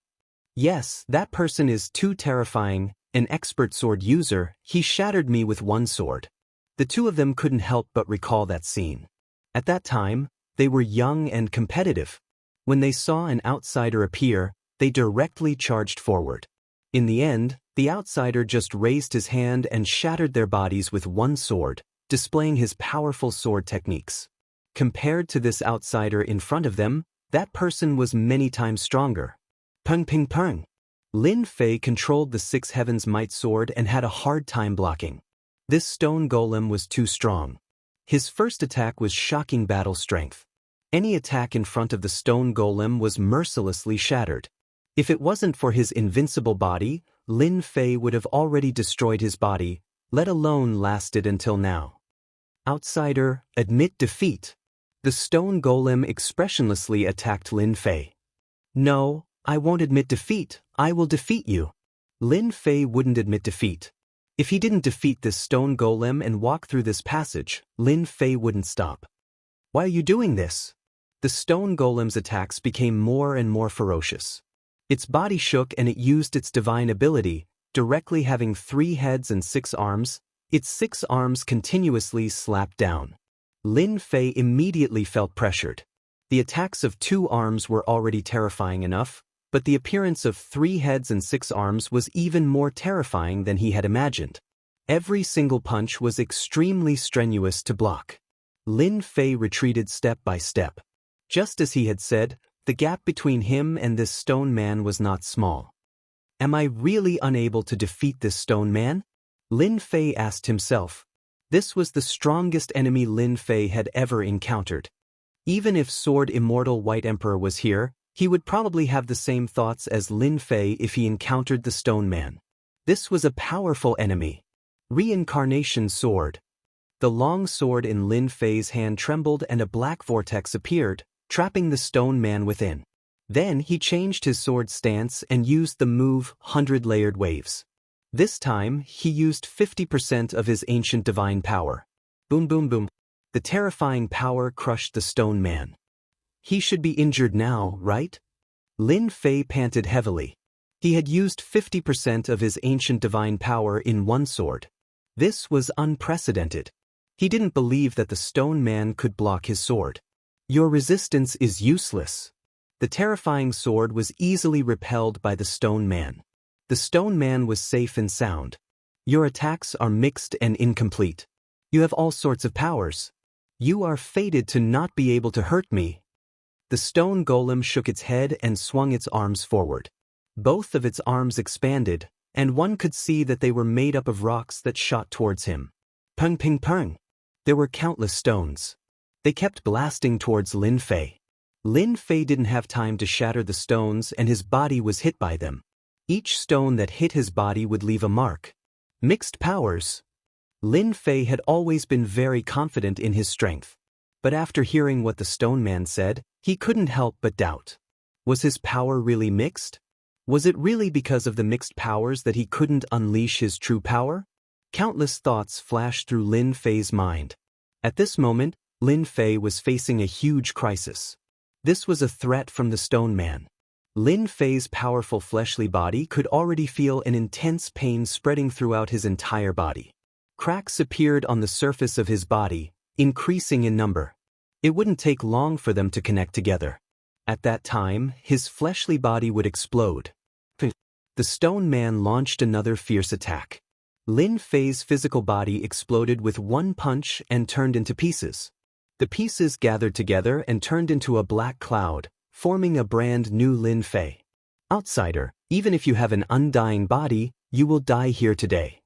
Yes, that person is too terrifying, an expert sword user, he shattered me with one sword. The 2 of them couldn't help but recall that scene. At that time, they were young and competitive. When they saw an outsider appear, they directly charged forward. In the end, the outsider just raised his hand and shattered their bodies with one sword, displaying his powerful sword techniques. Compared to this outsider in front of them, that person was many times stronger. Peng ping peng. Lin Fei controlled the 6 Heavens Might sword and had a hard time blocking. This stone golem was too strong. His first attack was shocking battle strength. Any attack in front of the stone golem was mercilessly shattered. If it wasn't for his invincible body, Lin Fei would have already destroyed his body, let alone lasted until now. Outsider, admit defeat. The stone golem expressionlessly attacked Lin Fei. No, I won't admit defeat, I will defeat you. Lin Fei wouldn't admit defeat. If he didn't defeat this stone golem and walk through this passage, Lin Fei wouldn't stop. Why are you doing this? The stone golem's attacks became more and more ferocious. Its body shook and it used its divine ability, directly having 3 heads and 6 arms. Its 6 arms continuously slapped down. Lin Fei immediately felt pressured. The attacks of 2 arms were already terrifying enough, but the appearance of 3 heads and 6 arms was even more terrifying than he had imagined. Every single punch was extremely strenuous to block. Lin Fei retreated step by step. Just as he had said, the gap between him and this stone man was not small. Am I really unable to defeat this stone man? Lin Fei asked himself. This was the strongest enemy Lin Fei had ever encountered. Even if Sword Immortal White Emperor was here, he would probably have the same thoughts as Lin Fei if he encountered the stone man. This was a powerful enemy. Reincarnation Sword. The long sword in Lin Fei's hand trembled and a black vortex appeared, trapping the stone man within. Then he changed his sword stance and used the move 100 Layered Waves. This time, he used 50% of his ancient divine power. Boom boom boom. The terrifying power crushed the stone man. He should be injured now, right? Lin Fei panted heavily. He had used 50% of his ancient divine power in one sword. This was unprecedented. He didn't believe that the stone man could block his sword. Your resistance is useless. The terrifying sword was easily repelled by the stone man. The stone man was safe and sound. Your attacks are mixed and incomplete. You have all sorts of powers. You are fated to not be able to hurt me. The stone golem shook its head and swung its arms forward. Both of its arms expanded, and one could see that they were made up of rocks that shot towards him. Pung ping pung. There were countless stones. They kept blasting towards Lin Fei. Lin Fei didn't have time to shatter the stones and his body was hit by them. Each stone that hit his body would leave a mark. Mixed powers. Lin Fei had always been very confident in his strength. But after hearing what the stone man said, he couldn't help but doubt. Was his power really mixed? Was it really because of the mixed powers that he couldn't unleash his true power? Countless thoughts flashed through Lin Fei's mind. At this moment, Lin Fei was facing a huge crisis. This was a threat from the stone man. Lin Fei's powerful fleshly body could already feel an intense pain spreading throughout his entire body. Cracks appeared on the surface of his body, increasing in number. It wouldn't take long for them to connect together. At that time, his fleshly body would explode. The stone man launched another fierce attack. Lin Fei's physical body exploded with one punch and turned into pieces. The pieces gathered together and turned into a black cloud, forming a brand new Lin Fei. Outsider, even if you have an undying body, you will die here today.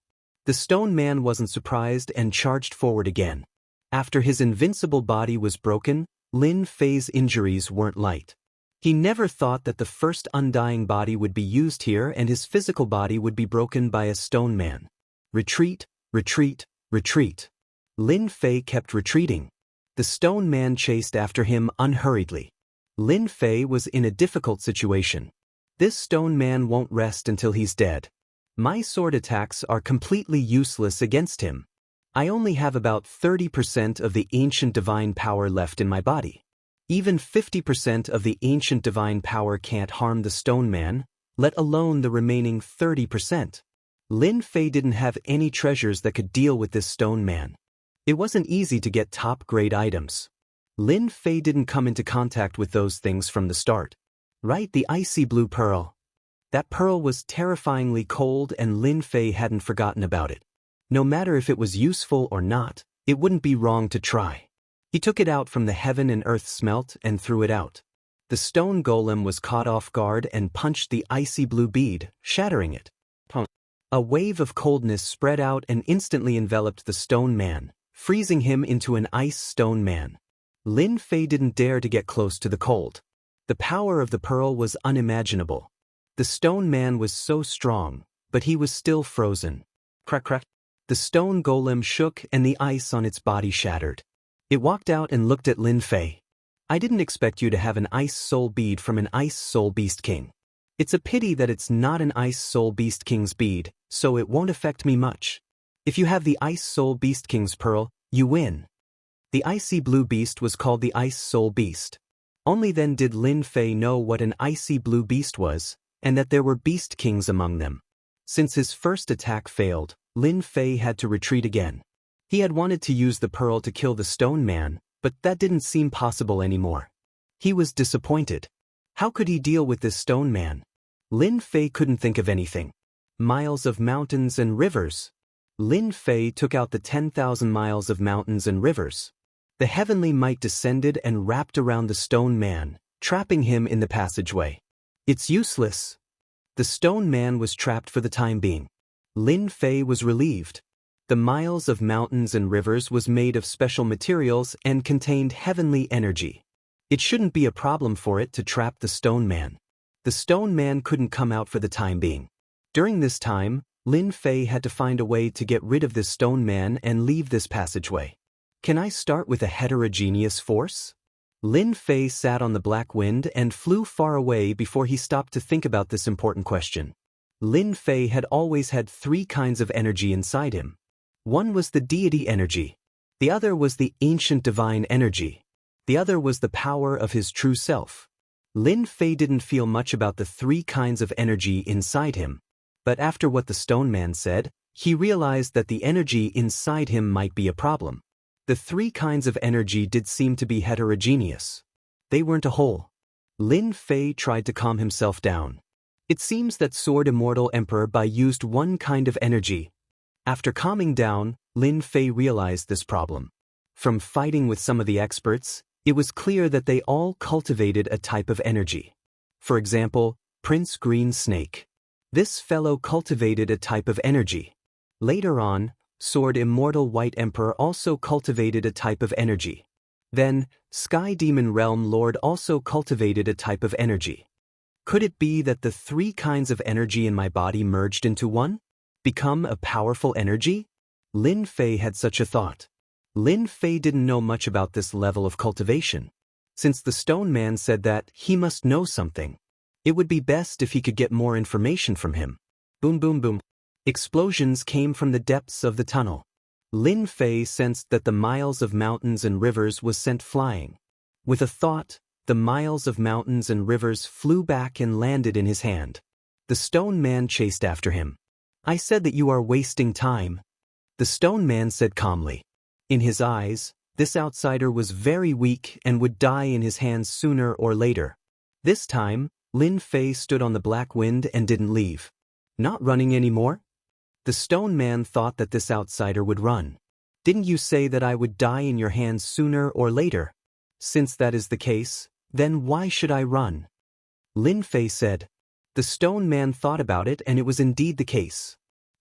The stone man wasn't surprised and charged forward again. After his invincible body was broken, Lin Fei's injuries weren't light. He never thought that the first undying body would be used here and his physical body would be broken by a stone man. Retreat, retreat, retreat. Lin Fei kept retreating. The stone man chased after him unhurriedly. Lin Fei was in a difficult situation. This stone man won't rest until he's dead. My sword attacks are completely useless against him. I only have about 30% of the ancient divine power left in my body. Even 50% of the ancient divine power can't harm the stone man, let alone the remaining 30%. Lin Fei didn't have any treasures that could deal with this stone man. It wasn't easy to get top-grade items. Lin Fei didn't come into contact with those things from the start. Right, the icy blue pearl. That pearl was terrifyingly cold and Lin Fei hadn't forgotten about it. No matter if it was useful or not, it wouldn't be wrong to try. He took it out from the heaven and earth smelt and threw it out. The stone golem was caught off guard and punched the icy blue bead, shattering it. A wave of coldness spread out and instantly enveloped the stone man, freezing him into an ice stone man. Lin Fei didn't dare to get close to the cold. The power of the pearl was unimaginable. The stone man was so strong, but he was still frozen. Crack crack. The stone golem shook and the ice on its body shattered. It walked out and looked at Lin Fei. I didn't expect you to have an ice soul bead from an ice soul beast king. It's a pity that it's not an ice soul beast king's bead, so it won't affect me much. If you have the ice soul beast king's pearl, you win. The icy blue beast was called the ice soul beast. Only then did Lin Fei know what an icy blue beast was, and that there were beast kings among them. Since his first attack failed, Lin Fei had to retreat again. He had wanted to use the pearl to kill the stone man, but that didn't seem possible anymore. He was disappointed. How could he deal with this stone man? Lin Fei couldn't think of anything. Miles of mountains and rivers. Lin Fei took out the 10,000 miles of mountains and rivers. The heavenly might descended and wrapped around the stone man, trapping him in the passageway. It's useless. The stone man was trapped for the time being. Lin Fei was relieved. The miles of mountains and rivers was made of special materials and contained heavenly energy. It shouldn't be a problem for it to trap the stone man. The stone man couldn't come out for the time being. During this time, Lin Fei had to find a way to get rid of this stone man and leave this passageway. Can I start with a heterogeneous force? Lin Fei sat on the black wind and flew far away before he stopped to think about this important question. Lin Fei had always had three kinds of energy inside him. One was the deity energy. The other was the ancient divine energy. The other was the power of his true self. Lin Fei didn't feel much about the three kinds of energy inside him. But after what the stone man said, he realized that the energy inside him might be a problem. The three kinds of energy did seem to be heterogeneous. They weren't a whole. Lin Fei tried to calm himself down. It seems that Sword Immortal Emperor Bai used one kind of energy. After calming down, Lin Fei realized this problem. From fighting with some of the experts, it was clear that they all cultivated a type of energy. For example, Prince Green Snake. This fellow cultivated a type of energy. Later on, Sword Immortal White Emperor also cultivated a type of energy. Then, Sky Demon Realm Lord also cultivated a type of energy. Could it be that the three kinds of energy in my body merged into one? Become a powerful energy? Lin Fei had such a thought. Lin Fei didn't know much about this level of cultivation. Since the stone man said that he must know something, it would be best if he could get more information from him. Boom boom boom. Explosions came from the depths of the tunnel. Lin Fei sensed that the miles of mountains and rivers was sent flying. With a thought, the miles of mountains and rivers flew back and landed in his hand. The stone man chased after him. I said that you are wasting time. The stone man said calmly. In his eyes, this outsider was very weak and would die in his hands sooner or later. This time, Lin Fei stood on the black wind and didn't leave. Not running anymore? The stone man thought that this outsider would run. Didn't you say that I would die in your hands sooner or later? Since that is the case, then why should I run? Lin Fei said. The stone man thought about it and it was indeed the case.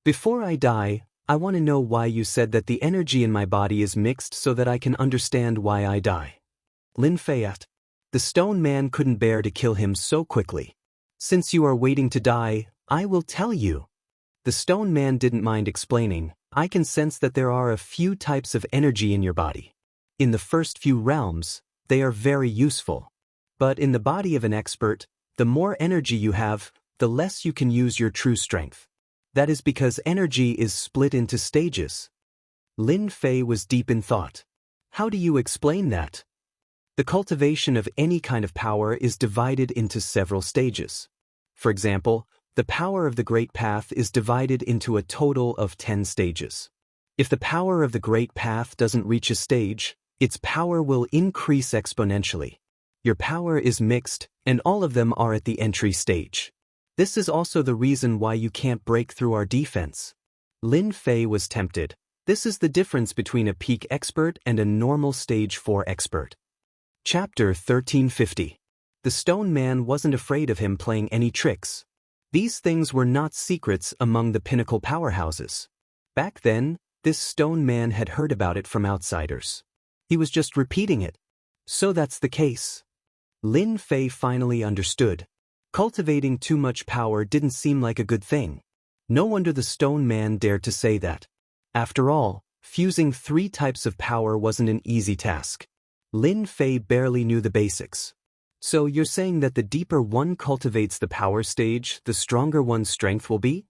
Before I die, I want to know why you said that the energy in my body is mixed so that I can understand why I die. Lin Fei asked. The stone man couldn't bear to kill him so quickly. Since you are waiting to die, I will tell you. The stone man didn't mind explaining. I can sense that there are a few types of energy in your body. In the first few realms, they are very useful. But in the body of an expert, the more energy you have, the less you can use your true strength. That is because energy is split into stages. Lin Fei was deep in thought. How do you explain that? The cultivation of any kind of power is divided into several stages. For example, the power of the Great Path is divided into a total of 10 stages. If the power of the Great Path doesn't reach a stage, its power will increase exponentially. Your power is mixed, and all of them are at the entry stage. This is also the reason why you can't break through our defense. Lin Fei was tempted. This is the difference between a peak expert and a normal stage 4 expert. Chapter 1350. The stone man wasn't afraid of him playing any tricks. These things were not secrets among the pinnacle powerhouses. Back then, this stone man had heard about it from outsiders. He was just repeating it. So that's the case. Lin Fei finally understood. Cultivating too much power didn't seem like a good thing. No wonder the stone man dared to say that. After all, fusing 3 types of power wasn't an easy task. Lin Fei barely knew the basics. So you're saying that the deeper one cultivates the power stage, the stronger one's strength will be?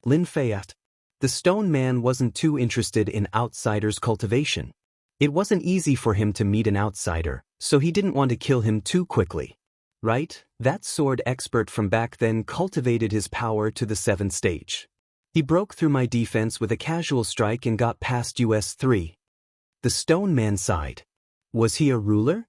Lin Fei asked. The stone man wasn't too interested in outsiders' cultivation. It wasn't easy for him to meet an outsider, so he didn't want to kill him too quickly. Right? That sword expert from back then cultivated his power to the 7th stage. He broke through my defense with a casual strike and got past US3. The stone man sighed. Was he a ruler?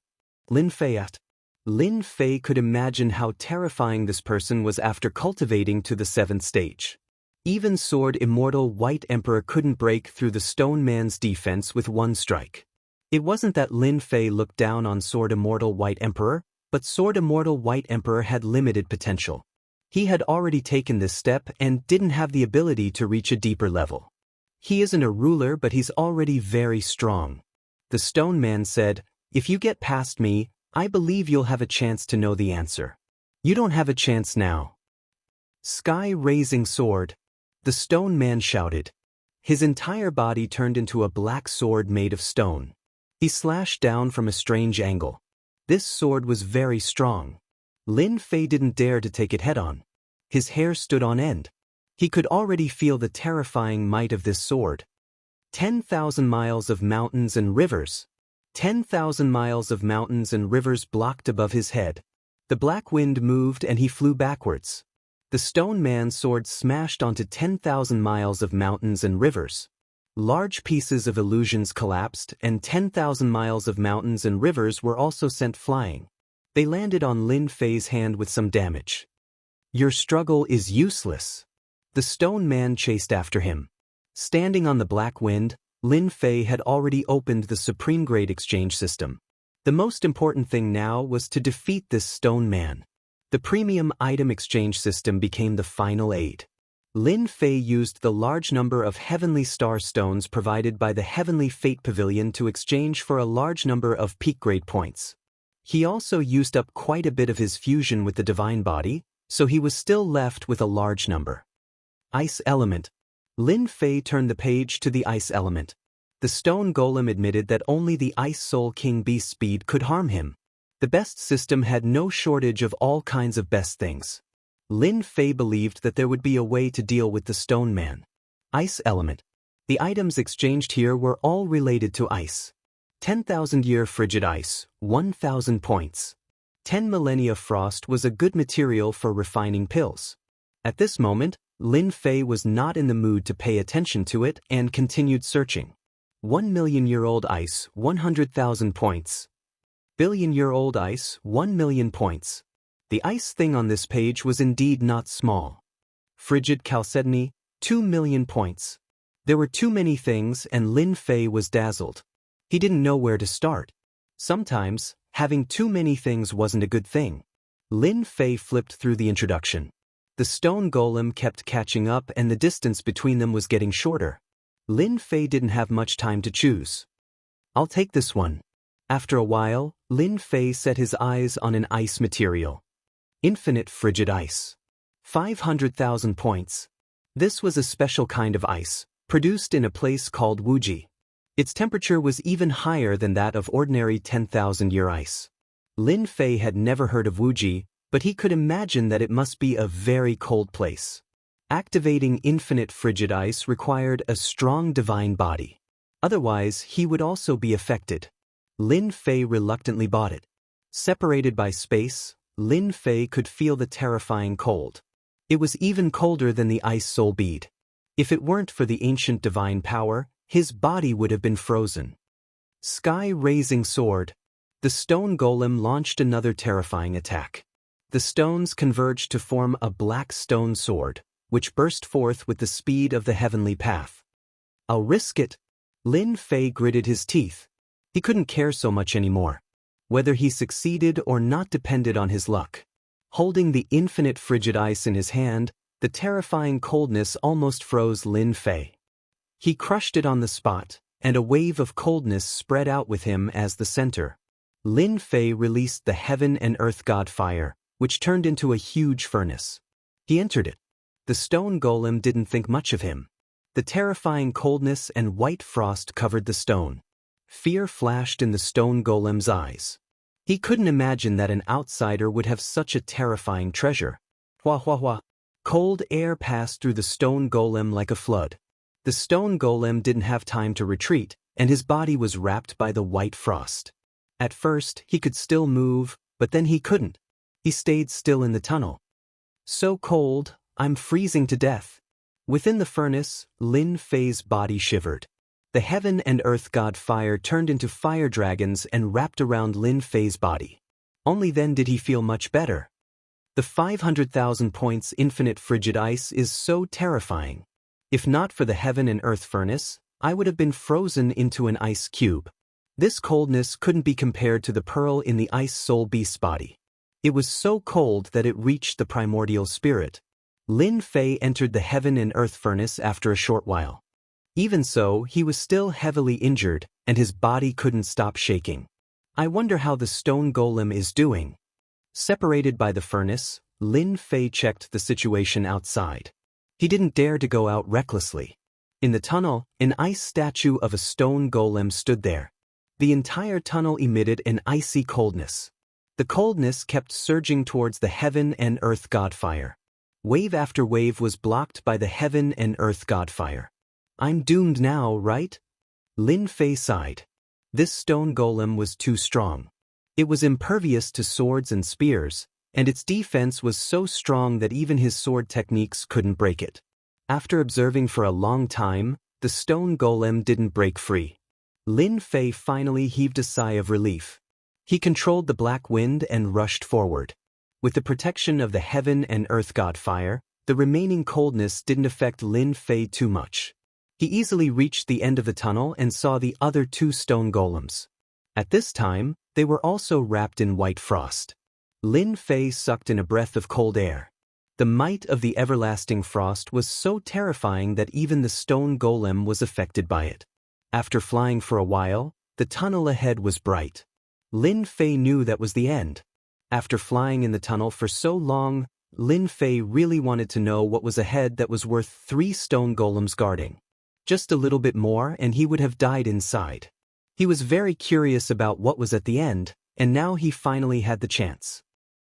Lin Fei asked. Lin Fei could imagine how terrifying this person was after cultivating to the 7th stage. Even Sword Immortal White Emperor couldn't break through the stone man's defense with one strike. It wasn't that Lin Fei looked down on Sword Immortal White Emperor, but Sword Immortal White Emperor had limited potential. He had already taken this step and didn't have the ability to reach a deeper level. He isn't a ruler, but he's already very strong. The stone man said, "If you get past me, I believe you'll have a chance to know the answer. You don't have a chance now." Sky-raising sword. The stone man shouted. His entire body turned into a black sword made of stone. He slashed down from a strange angle. This sword was very strong. Lin Fei didn't dare to take it head-on. His hair stood on end. He could already feel the terrifying might of this sword. 10,000 miles of mountains and rivers. 10,000 miles of mountains and rivers blocked above his head. The black wind moved and he flew backwards. The stone man's sword smashed onto 10,000 miles of mountains and rivers. Large pieces of illusions collapsed and 10,000 miles of mountains and rivers were also sent flying. They landed on Lin Fei's hand with some damage. Your struggle is useless. The stone man chased after him. Standing on the black wind, Lin Fei had already opened the Supreme Grade exchange system. The most important thing now was to defeat this stone man. The premium item exchange system became the final aid. Lin Fei used the large number of heavenly star stones provided by the Heavenly Fate Pavilion to exchange for a large number of peak grade points. He also used up quite a bit of his fusion with the divine body, so he was still left with a large number. Ice element. Lin Fei turned the page to the ice element. The stone golem admitted that only the Ice Soul King Beast speed could harm him. The best system had no shortage of all kinds of best things. Lin Fei believed that there would be a way to deal with the stone man. Ice element. The items exchanged here were all related to ice. 10,000-year frigid ice, 1,000 points. 10 millennia frost was a good material for refining pills. At this moment, Lin Fei was not in the mood to pay attention to it and continued searching. 1,000,000-year-old ice, 100,000 points. Billion-year-old ice, 1,000,000 points. The ice thing on this page was indeed not small. Frigid chalcedony, 2,000,000 points. There were too many things and Lin Fei was dazzled. He didn't know where to start. Sometimes, having too many things wasn't a good thing. Lin Fei flipped through the introduction. The stone golem kept catching up and the distance between them was getting shorter. Lin Fei didn't have much time to choose. I'll take this one. After a while, Lin Fei set his eyes on an ice material. Infinite frigid ice. 500,000 points. This was a special kind of ice, produced in a place called Wuxia. Its temperature was even higher than that of ordinary 10,000-year ice. Lin Fei had never heard of Wuxia, but he could imagine that it must be a very cold place. Activating infinite frigid ice required a strong divine body. Otherwise, he would also be affected. Lin Fei reluctantly bought it. Separated by space, Lin Fei could feel the terrifying cold. It was even colder than the ice soul bead. If it weren't for the ancient divine power, his body would have been frozen. Sky-raising sword. The stone golem launched another terrifying attack. The stones converged to form a black stone sword, which burst forth with the speed of the heavenly path. I'll risk it. Lin Fei gritted his teeth. He couldn't care so much anymore. Whether he succeeded or not depended on his luck. Holding the infinite frigid ice in his hand, the terrifying coldness almost froze Lin Fei. He crushed it on the spot, and a wave of coldness spread out with him as the center. Lin Fei released the heaven and earth god fire, which turned into a huge furnace. He entered it. The stone golem didn't think much of him. The terrifying coldness and white frost covered the stone. Fear flashed in the stone golem's eyes. He couldn't imagine that an outsider would have such a terrifying treasure. Hua hua hua. Cold air passed through the stone golem like a flood. The stone golem didn't have time to retreat, and his body was wrapped by the white frost. At first, he could still move, but then he couldn't. He stayed still in the tunnel. So cold, I'm freezing to death. Within the furnace, Lin Fei's body shivered. The heaven and earth god fire turned into fire dragons and wrapped around Lin Fei's body. Only then did he feel much better. The 500,000 points infinite frigid ice is so terrifying. If not for the heaven and earth furnace, I would have been frozen into an ice cube. This coldness couldn't be compared to the pearl in the ice soul beast's body. It was so cold that it reached the primordial spirit. Lin Fei entered the heaven and earth furnace after a short while. Even so, he was still heavily injured, and his body couldn't stop shaking. I wonder how the stone golem is doing. Separated by the furnace, Lin Fei checked the situation outside. He didn't dare to go out recklessly. In the tunnel, an ice statue of a stone golem stood there. The entire tunnel emitted an icy coldness. The coldness kept surging towards the heaven and earth god fire. Wave after wave was blocked by the heaven and earth god fire. I'm doomed now, right? Lin Fei sighed. This stone golem was too strong. It was impervious to swords and spears, and its defense was so strong that even his sword techniques couldn't break it. After observing for a long time, the stone golem didn't break free. Lin Fei finally heaved a sigh of relief. He controlled the black wind and rushed forward. With the protection of the heaven and earth god fire, the remaining coldness didn't affect Lin Fei too much. He easily reached the end of the tunnel and saw the other two stone golems. At this time, they were also wrapped in white frost. Lin Fei sucked in a breath of cold air. The might of the everlasting frost was so terrifying that even the stone golem was affected by it. After flying for a while, the tunnel ahead was bright. Lin Fei knew that was the end. After flying in the tunnel for so long, Lin Fei really wanted to know what was ahead that was worth 3 stone golems guarding. Just a little bit more and he would have died inside. He was very curious about what was at the end, and now he finally had the chance.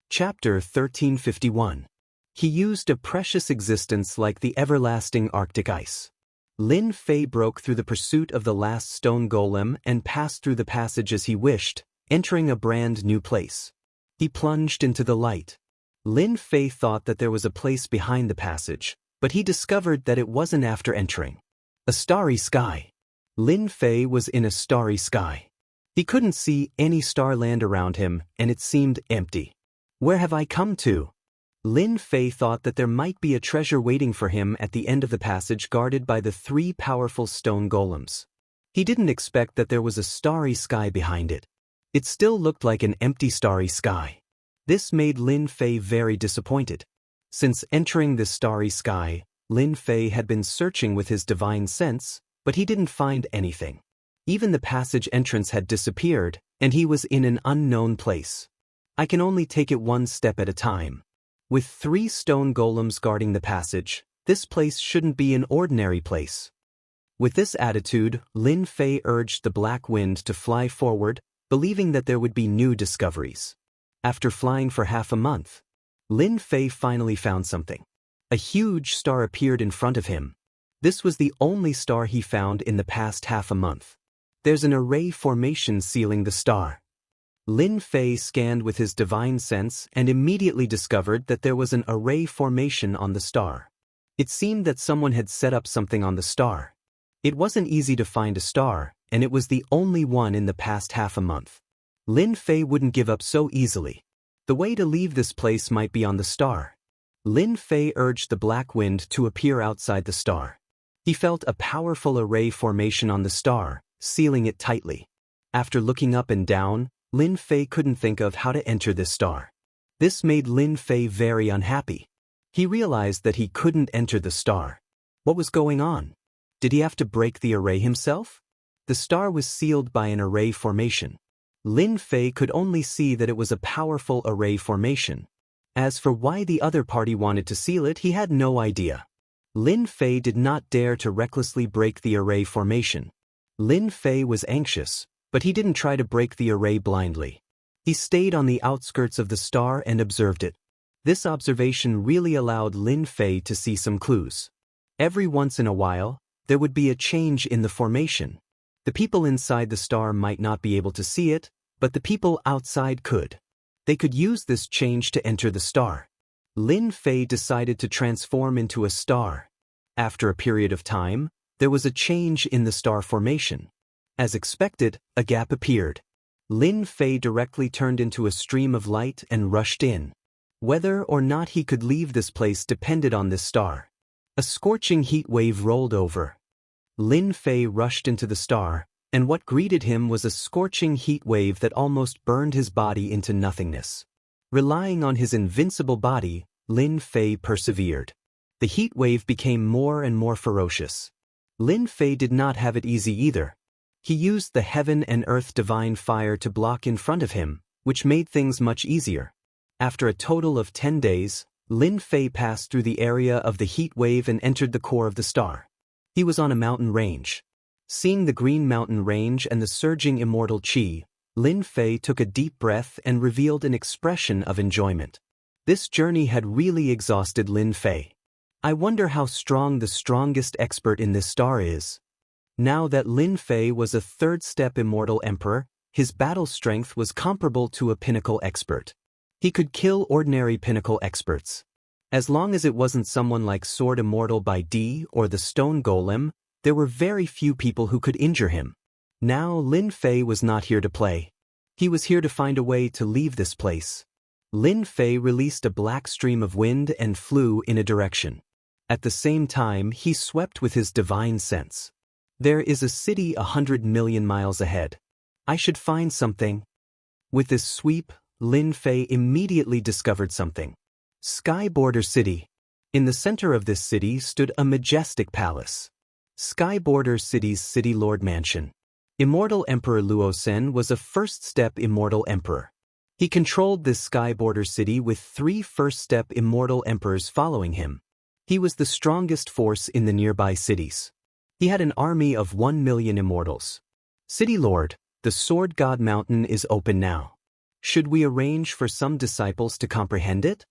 Chapter 1351. He used a precious existence like the everlasting Arctic ice. Lin Fei broke through the pursuit of the last stone golem and passed through the passage as he wished, entering a brand new place. He plunged into the light. Lin Fei thought that there was a place behind the passage, but he discovered that it wasn't after entering. A starry sky. Lin Fei was in a starry sky. He couldn't see any starland around him, and it seemed empty. Where have I come to? Lin Fei thought that there might be a treasure waiting for him at the end of the passage guarded by the 3 powerful stone golems. He didn't expect that there was a starry sky behind it. It still looked like an empty starry sky. This made Lin Fei very disappointed. Since entering this starry sky, Lin Fei had been searching with his divine sense, but he didn't find anything. Even the passage entrance had disappeared, and he was in an unknown place. I can only take it one step at a time. With 3 stone golems guarding the passage, this place shouldn't be an ordinary place. With this attitude, Lin Fei urged the black wind to fly forward, believing that there would be new discoveries. After flying for half a month, Lin Fei finally found something. A huge star appeared in front of him. This was the only star he found in the past half a month. There's an array formation sealing the star. Lin Fei scanned with his divine sense and immediately discovered that there was an array formation on the star. It seemed that someone had set up something on the star. It wasn't easy to find a star, and it was the only one in the past half a month. Lin Fei wouldn't give up so easily. The way to leave this place might be on the star. Lin Fei urged the black wind to appear outside the star. He felt a powerful array formation on the star, sealing it tightly. After looking up and down, Lin Fei couldn't think of how to enter this star. This made Lin Fei very unhappy. He realized that he couldn't enter the star. What was going on? Did he have to break the array himself? The star was sealed by an array formation. Lin Fei could only see that it was a powerful array formation. As for why the other party wanted to seal it, he had no idea. Lin Fei did not dare to recklessly break the array formation. Lin Fei was anxious, but he didn't try to break the array blindly. He stayed on the outskirts of the star and observed it. This observation really allowed Lin Fei to see some clues. Every once in a while, there would be a change in the formation. The people inside the star might not be able to see it, but the people outside could. They could use this change to enter the star. Lin Fei decided to transform into a star. After a period of time, there was a change in the star formation. As expected, a gap appeared. Lin Fei directly turned into a stream of light and rushed in. Whether or not he could leave this place depended on this star. A scorching heat wave rolled over. Lin Fei rushed into the star, and what greeted him was a scorching heat wave that almost burned his body into nothingness. Relying on his invincible body, Lin Fei persevered. The heat wave became more and more ferocious. Lin Fei did not have it easy either. He used the heaven and earth divine fire to block in front of him, which made things much easier. After a total of 10 days, Lin Fei passed through the area of the heat wave and entered the core of the star. He was on a mountain range. Seeing the green mountain range and the surging immortal qi, Lin Fei took a deep breath and revealed an expression of enjoyment. This journey had really exhausted Lin Fei. I wonder how strong the strongest expert in this star is. Now that Lin Fei was a third-step immortal emperor, his battle strength was comparable to a pinnacle expert. He could kill ordinary pinnacle experts. As long as it wasn't someone like Sword Immortal by D or the Stone Golem, there were very few people who could injure him. Now Lin Fei was not here to play. He was here to find a way to leave this place. Lin Fei released a black stream of wind and flew in a direction. At the same time, he swept with his divine sense. There is a city 100 million miles ahead. I should find something. With this sweep, Lin Fei immediately discovered something. Sky Border City. In the center of this city stood a majestic palace. Sky Border City's City Lord Mansion. Immortal Emperor Luosen was a first-step immortal emperor. He controlled this Sky Border City with 3 first-step immortal emperors following him. He was the strongest force in the nearby cities. He had an army of 1 million immortals. City Lord, the Sword God Mountain is open now. Should we arrange for some disciples to comprehend it?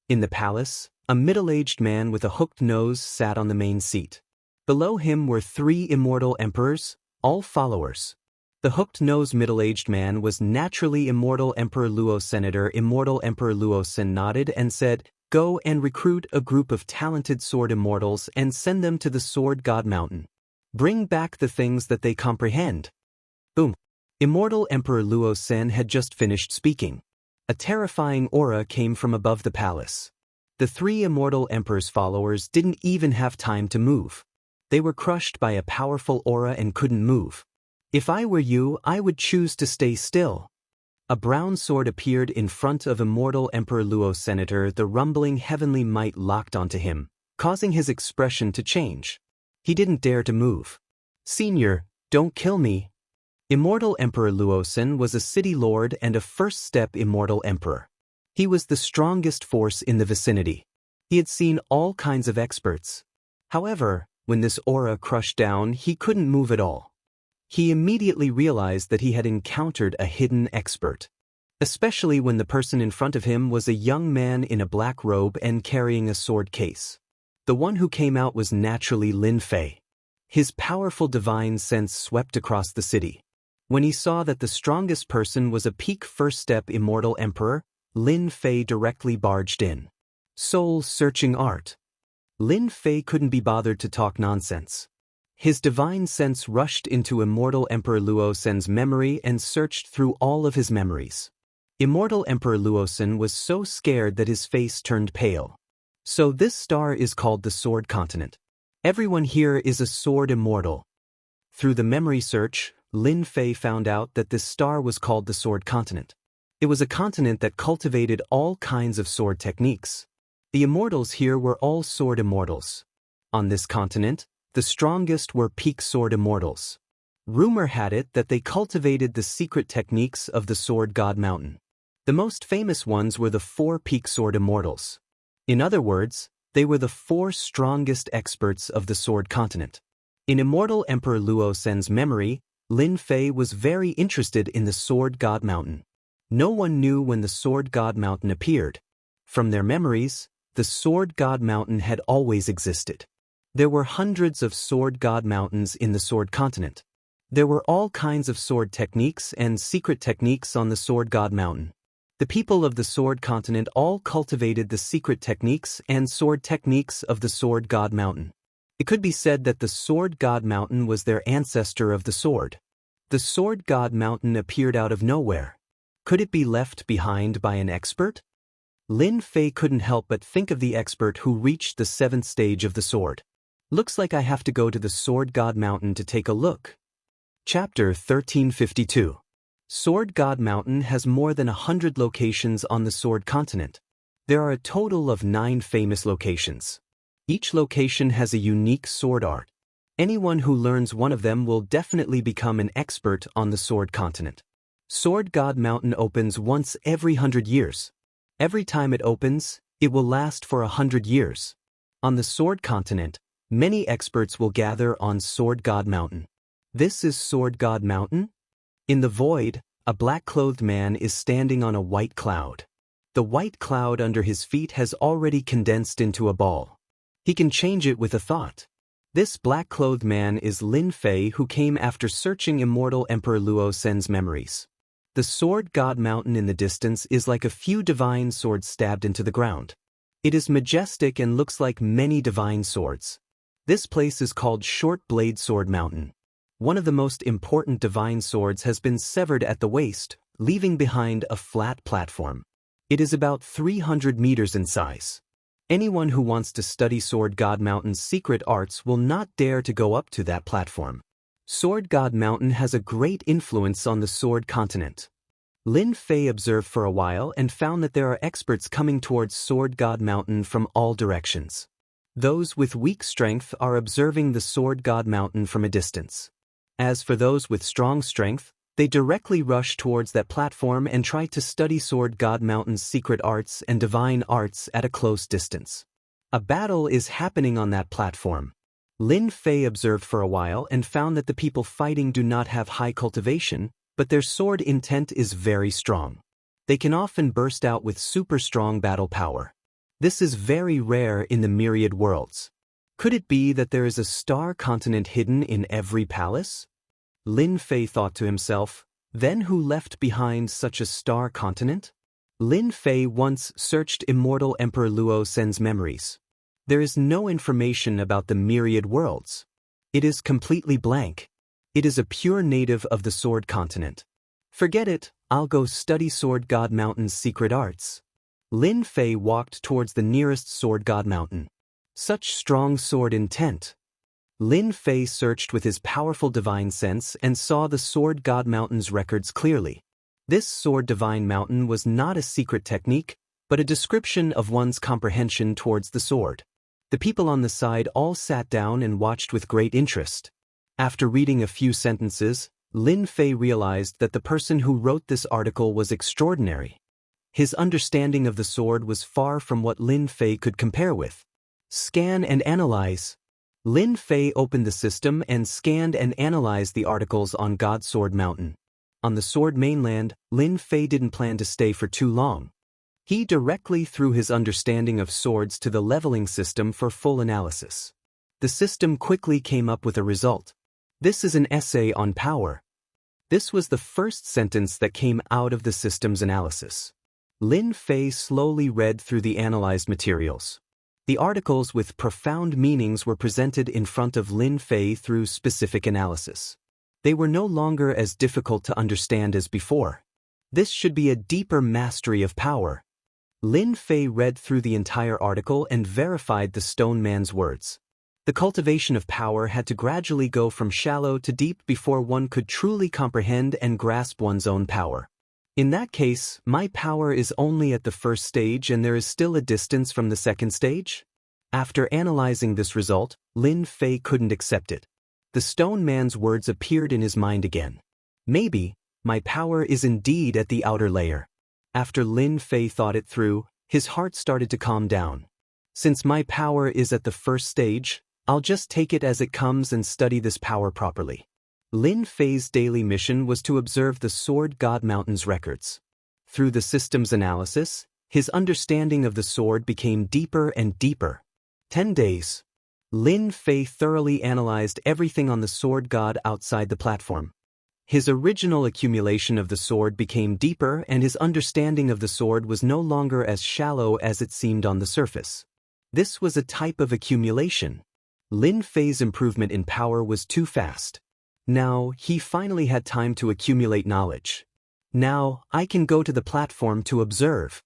In the palace, a middle-aged man with a hooked nose sat on the main seat. Below him were 3 immortal emperors, all followers. The hooked-nosed middle-aged man was naturally Immortal Emperor Luo. Senator Immortal Emperor Luosen nodded and said, "Go and recruit a group of talented sword immortals and send them to the Sword God Mountain. Bring back the things that they comprehend." Boom. Immortal Emperor Luosen had just finished speaking. A terrifying aura came from above the palace. The 3 immortal emperor's followers didn't even have time to move. They were crushed by a powerful aura and couldn't move. If I were you, I would choose to stay still. A brown sword appeared in front of Immortal Emperor Luo. Senator, the rumbling heavenly might locked onto him, causing his expression to change. He didn't dare to move. "Senior, don't kill me." Immortal Emperor Luosen was a city lord and a first-step immortal emperor. He was the strongest force in the vicinity. He had seen all kinds of experts. However, when this aura crushed down, he couldn't move at all. He immediately realized that he had encountered a hidden expert. Especially when the person in front of him was a young man in a black robe and carrying a sword case. The one who came out was naturally Lin Fei. His powerful divine sense swept across the city. When he saw that the strongest person was a peak first-step immortal emperor, Lin Fei directly barged in. Soul-searching art. Lin Fei couldn't be bothered to talk nonsense. His divine sense rushed into Immortal Emperor Luosen's memory and searched through all of his memories. Immortal Emperor Luosen was so scared that his face turned pale. So this star is called the Sword Continent. Everyone here is a sword immortal. Through the memory search, Lin Fei found out that this star was called the Sword Continent. It was a continent that cultivated all kinds of sword techniques. The immortals here were all sword immortals. On this continent, the strongest were peak sword immortals. Rumor had it that they cultivated the secret techniques of the Sword God Mountain. The most famous ones were the 4 peak sword immortals. In other words, they were the 4 strongest experts of the Sword Continent. In Immortal Emperor Luosen's memory, Lin Fei was very interested in the Sword God Mountain. No one knew when the Sword God Mountain appeared. From their memories, the Sword God Mountain had always existed. There were hundreds of Sword God Mountains in the Sword Continent. There were all kinds of sword techniques and secret techniques on the Sword God Mountain. The people of the Sword Continent all cultivated the secret techniques and sword techniques of the Sword God Mountain. It could be said that the Sword God Mountain was their ancestor of the sword. The Sword God Mountain appeared out of nowhere. Could it be left behind by an expert? Lin Fei couldn't help but think of the expert who reached the 7th stage of the sword. Looks like I have to go to the Sword God Mountain to take a look. Chapter 1352. Sword God Mountain has more than 100 locations on the Sword Continent. There are a total of 9 famous locations. Each location has a unique sword art. Anyone who learns one of them will definitely become an expert on the Sword Continent. Sword God Mountain opens once every 100 years. Every time it opens, it will last for 100 years. On the Sword Continent, many experts will gather on Sword God Mountain. This is Sword God Mountain? In the void, a black-clothed man is standing on a white cloud. The white cloud under his feet has already condensed into a ball. He can change it with a thought. This black-clothed man is Lin Fei, who came after searching Immortal Emperor Luo Sen's memories. The Sword God Mountain in the distance is like a few divine swords stabbed into the ground. It is majestic and looks like many divine swords. This place is called Short Blade Sword Mountain. One of the most important divine swords has been severed at the waist, leaving behind a flat platform. It is about 300 meters in size. Anyone who wants to study Sword God Mountain's secret arts will not dare to go up to that platform. Sword God Mountain has a great influence on the Sword Continent. Lin Fei observed for a while and found that there are experts coming towards Sword God Mountain from all directions. Those with weak strength are observing the Sword God Mountain from a distance. As for those with strong strength, they directly rush towards that platform and try to study Sword God Mountain's secret arts and divine arts at a close distance. A battle is happening on that platform. Lin Fei observed for a while and found that the people fighting do not have high cultivation, but their sword intent is very strong. They can often burst out with super strong battle power. This is very rare in the myriad worlds. Could it be that there is a star continent hidden in every palace? Lin Fei thought to himself, then who left behind such a star continent? Lin Fei once searched Immortal Emperor Luo Sen's memories. There is no information about the myriad worlds. It is completely blank. It is a pure native of the Sword Continent. Forget it, I'll go study Sword God Mountain's secret arts. Lin Fei walked towards the nearest Sword God Mountain. Such strong sword intent. Lin Fei searched with his powerful divine sense and saw the Sword God Mountain's records clearly. This Sword Divine Mountain was not a secret technique, but a description of one's comprehension towards the sword. The people on the side all sat down and watched with great interest. After reading a few sentences, Lin Fei realized that the person who wrote this article was extraordinary. His understanding of the sword was far from what Lin Fei could compare with. Scan and analyze. Lin Fei opened the system and scanned and analyzed the articles on God Sword Mountain. On the Sword mainland, Lin Fei didn't plan to stay for too long. He directly threw his understanding of swords to the leveling system for full analysis. The system quickly came up with a result. This is an essay on power. This was the first sentence that came out of the system's analysis. Lin Fei slowly read through the analyzed materials. The articles with profound meanings were presented in front of Lin Fei through specific analysis. They were no longer as difficult to understand as before. This should be a deeper mastery of power. Lin Fei read through the entire article and verified the stone man's words. The cultivation of power had to gradually go from shallow to deep before one could truly comprehend and grasp one's own power. In that case, my power is only at the first stage and there is still a distance from the second stage? After analyzing this result, Lin Fei couldn't accept it. The stone man's words appeared in his mind again. Maybe, my power is indeed at the outer layer. After Lin Fei thought it through, his heart started to calm down. Since my power is at the first stage, I'll just take it as it comes and study this power properly. Lin Fei's daily mission was to observe the Sword God Mountain's records. Through the system's analysis, his understanding of the sword became deeper and deeper. 10 days. Lin Fei thoroughly analyzed everything on the Sword God outside the platform. His original accumulation of the sword became deeper and his understanding of the sword was no longer as shallow as it seemed on the surface. This was a type of accumulation. Lin Fei's improvement in power was too fast. Now, he finally had time to accumulate knowledge. Now, I can go to the platform to observe.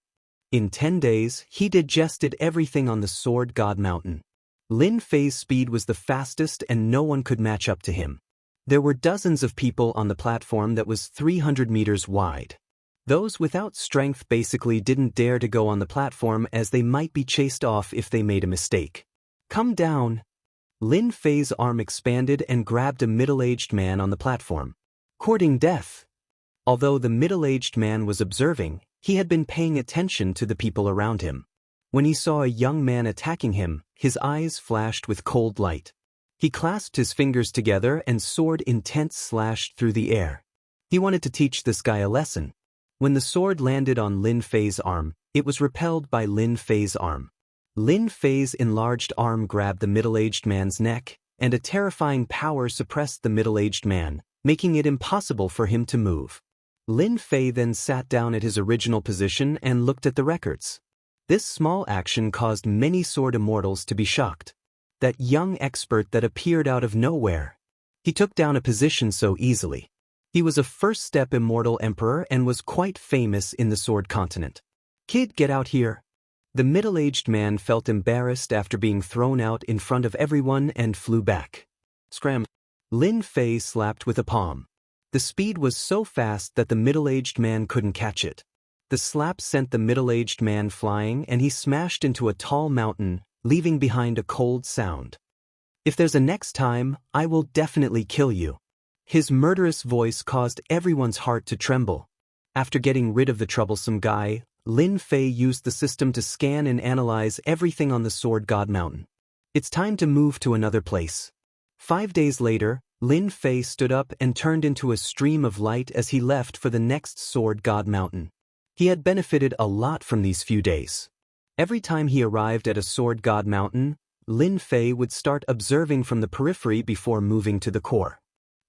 In 10 days, he digested everything on the Sword God Mountain. Lin Fei's speed was the fastest and no one could match up to him. There were dozens of people on the platform that was 300 meters wide. Those without strength basically didn't dare to go on the platform as they might be chased off if they made a mistake. Come down. Lin Fei's arm expanded and grabbed a middle-aged man on the platform. Courting death. Although the middle-aged man was observing, he had been paying attention to the people around him. When he saw a young man attacking him, his eyes flashed with cold light. He clasped his fingers together and sword intent slashed through the air. He wanted to teach this guy a lesson. When the sword landed on Lin Fei's arm, it was repelled by Lin Fei's arm. Lin Fei's enlarged arm grabbed the middle-aged man's neck, and a terrifying power suppressed the middle-aged man, making it impossible for him to move. Lin Fei then sat down at his original position and looked at the records. This small action caused many sword immortals to be shocked. That young expert that appeared out of nowhere. He took down a position so easily. He was a first-step immortal emperor and was quite famous in the Sword Continent. Kid, get out here. The middle-aged man felt embarrassed after being thrown out in front of everyone and flew back. Scram. Lin Fei slapped with a palm. The speed was so fast that the middle-aged man couldn't catch it. The slap sent the middle-aged man flying and he smashed into a tall mountain, leaving behind a cold sound. If there's a next time, I will definitely kill you. His murderous voice caused everyone's heart to tremble. After getting rid of the troublesome guy, Lin Fei used the system to scan and analyze everything on the Sword God Mountain. It's time to move to another place. 5 days later, Lin Fei stood up and turned into a stream of light as he left for the next Sword God Mountain. He had benefited a lot from these few days. Every time he arrived at a Sword God Mountain, Lin Fei would start observing from the periphery before moving to the core.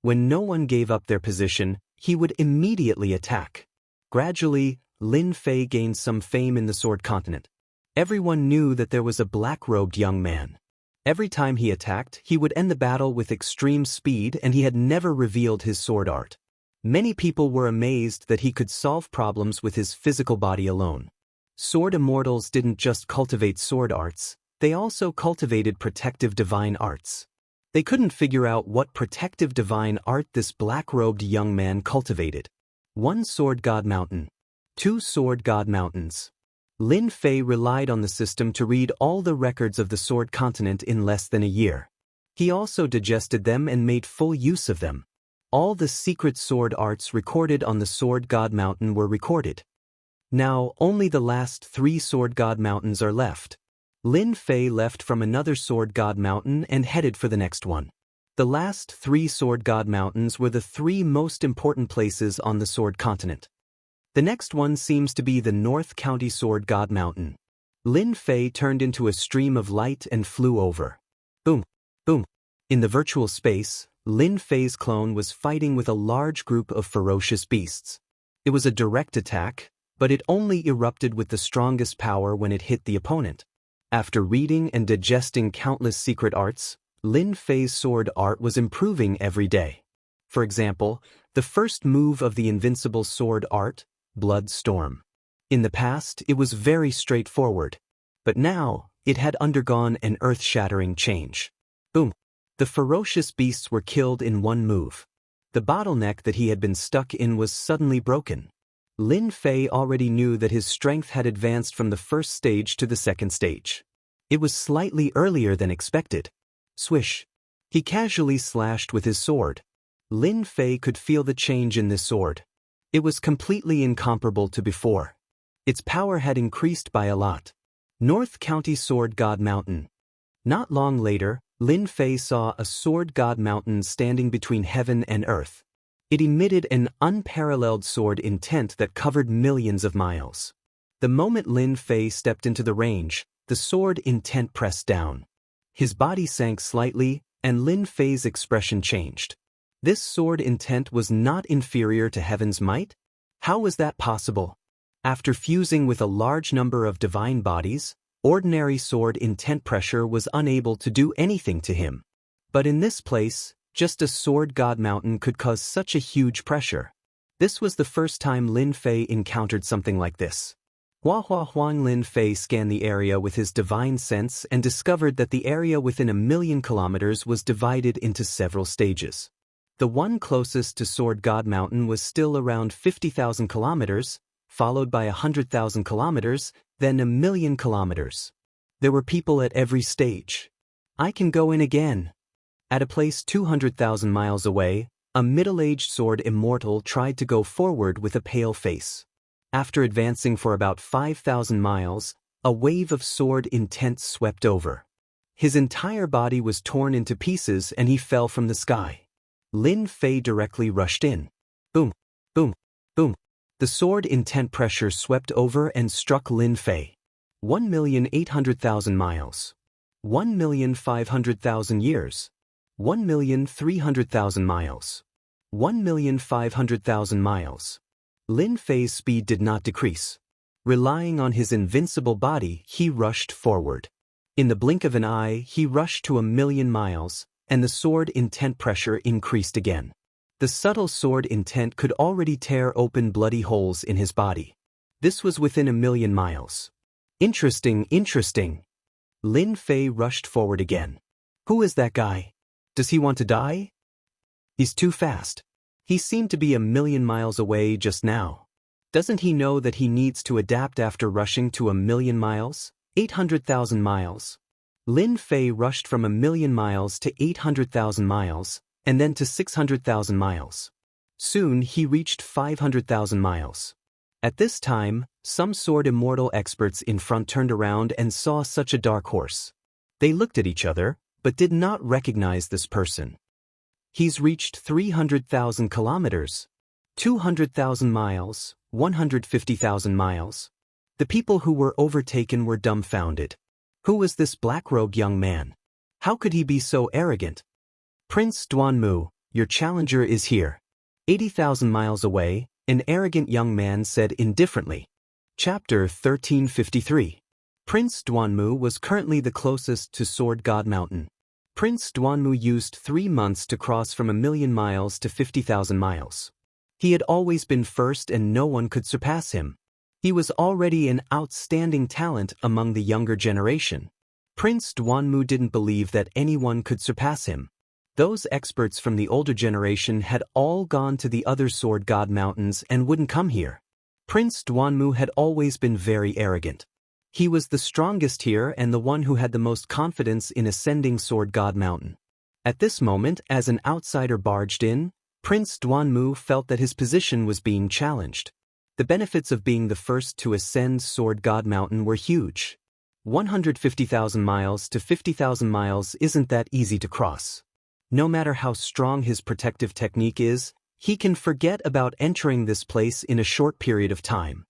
When no one gave up their position, he would immediately attack. Gradually, Lin Fei gained some fame in the Sword Continent. Everyone knew that there was a black-robed young man. Every time he attacked, he would end the battle with extreme speed and he had never revealed his sword art. Many people were amazed that he could solve problems with his physical body alone. Sword immortals didn't just cultivate sword arts, they also cultivated protective divine arts. They couldn't figure out what protective divine art this black-robed young man cultivated. 1 Sword God Mountain. 2 Sword God Mountains. Lin Fei relied on the system to read all the records of the Sword Continent in less than a year. He also digested them and made full use of them. All the secret sword arts recorded on the Sword God Mountain were recorded. Now, only the last 3 Sword God Mountains are left. Lin Fei left from another Sword God Mountain and headed for the next one. The last 3 Sword God Mountains were the 3 most important places on the Sword Continent. The next one seems to be the North County Sword God Mountain. Lin Fei turned into a stream of light and flew over. Boom, boom. In the virtual space, Lin Fei's clone was fighting with a large group of ferocious beasts. It was a direct attack, but it only erupted with the strongest power when it hit the opponent. After reading and digesting countless secret arts, Lin Fei's sword art was improving every day. For example, the first move of the invincible sword art, Blood Storm. In the past, it was very straightforward, but now, it had undergone an earth-shattering change. Boom! The ferocious beasts were killed in one move. The bottleneck that he had been stuck in was suddenly broken. Lin Fei already knew that his strength had advanced from the first stage to the second stage. It was slightly earlier than expected. Swish! He casually slashed with his sword. Lin Fei could feel the change in this sword. It was completely incomparable to before. Its power had increased by a lot. North County Sword God Mountain. Not long later, Lin Fei saw a Sword God Mountain standing between heaven and earth. It emitted an unparalleled sword intent that covered millions of miles. The moment Lin Fei stepped into the range, the sword intent pressed down. His body sank slightly, and Lin Fei's expression changed. This sword intent was not inferior to heaven's might? How was that possible? After fusing with a large number of divine bodies, Ordinary sword intent pressure was unable to do anything to him. But in this place, just a sword god mountain could cause such a huge pressure. This was the first time Lin Fei encountered something like this. Huang Lin Fei scanned the area with his divine sense and discovered that the area within 1,000,000 kilometers was divided into several stages. The one closest to Sword God Mountain was still around 50,000 kilometers, followed by 100,000 kilometers, then 1,000,000 kilometers. There were people at every stage. I can go in again. At a place 200,000 miles away, a middle-aged sword Immortal tried to go forward with a pale face. After advancing for about 5,000 miles, a wave of sword intent swept over. His entire body was torn into pieces and he fell from the sky. Lin Fei directly rushed in. Boom, boom, boom. The sword intent pressure swept over and struck Lin Fei. 1,800,000 miles. 1,500,000 years. 1,300,000 miles. 1,500,000 miles. Lin Fei's speed did not decrease. Relying on his invincible body, he rushed forward. In the blink of an eye, he rushed to 1,000,000 miles, and the sword intent pressure increased again. The subtle sword intent could already tear open bloody holes in his body. This was within 1,000,000 miles. Interesting, interesting. Lin Fei rushed forward again. Who is that guy? Does he want to die? He's too fast. He seemed to be 1,000,000 miles away just now. Doesn't he know that he needs to adapt after rushing to 1,000,000 miles? 800,000 miles. Lin Fei rushed from 1,000,000 miles to 800,000 miles, and then to 600,000 miles. Soon he reached 500,000 miles. At this time, some sword Immortal experts in front turned around and saw such a dark horse. They looked at each other, but did not recognize this person. He's reached 300,000 kilometers, 200,000 miles, 150,000 miles. The people who were overtaken were dumbfounded. Who was this black-robed young man? How could he be so arrogant? Prince Duanmu, your challenger is here. 80,000 miles away, an arrogant young man said indifferently. Chapter 1353. Prince Duanmu was currently the closest to Sword God Mountain. Prince Duanmu used 3 months to cross from 1,000,000 miles to 50,000 miles. He had always been first and no one could surpass him. He was already an outstanding talent among the younger generation. Prince Duanmu didn't believe that anyone could surpass him. Those experts from the older generation had all gone to the other Sword God Mountains and wouldn't come here. Prince Duanmu had always been very arrogant. He was the strongest here and the one who had the most confidence in ascending Sword God Mountain. At this moment, as an outsider barged in, Prince Duanmu felt that his position was being challenged. The benefits of being the first to ascend Sword God Mountain were huge. 150,000 miles to 50,000 miles isn't that easy to cross. No matter how strong his protective technique is, he can forget about entering this place in a short period of time.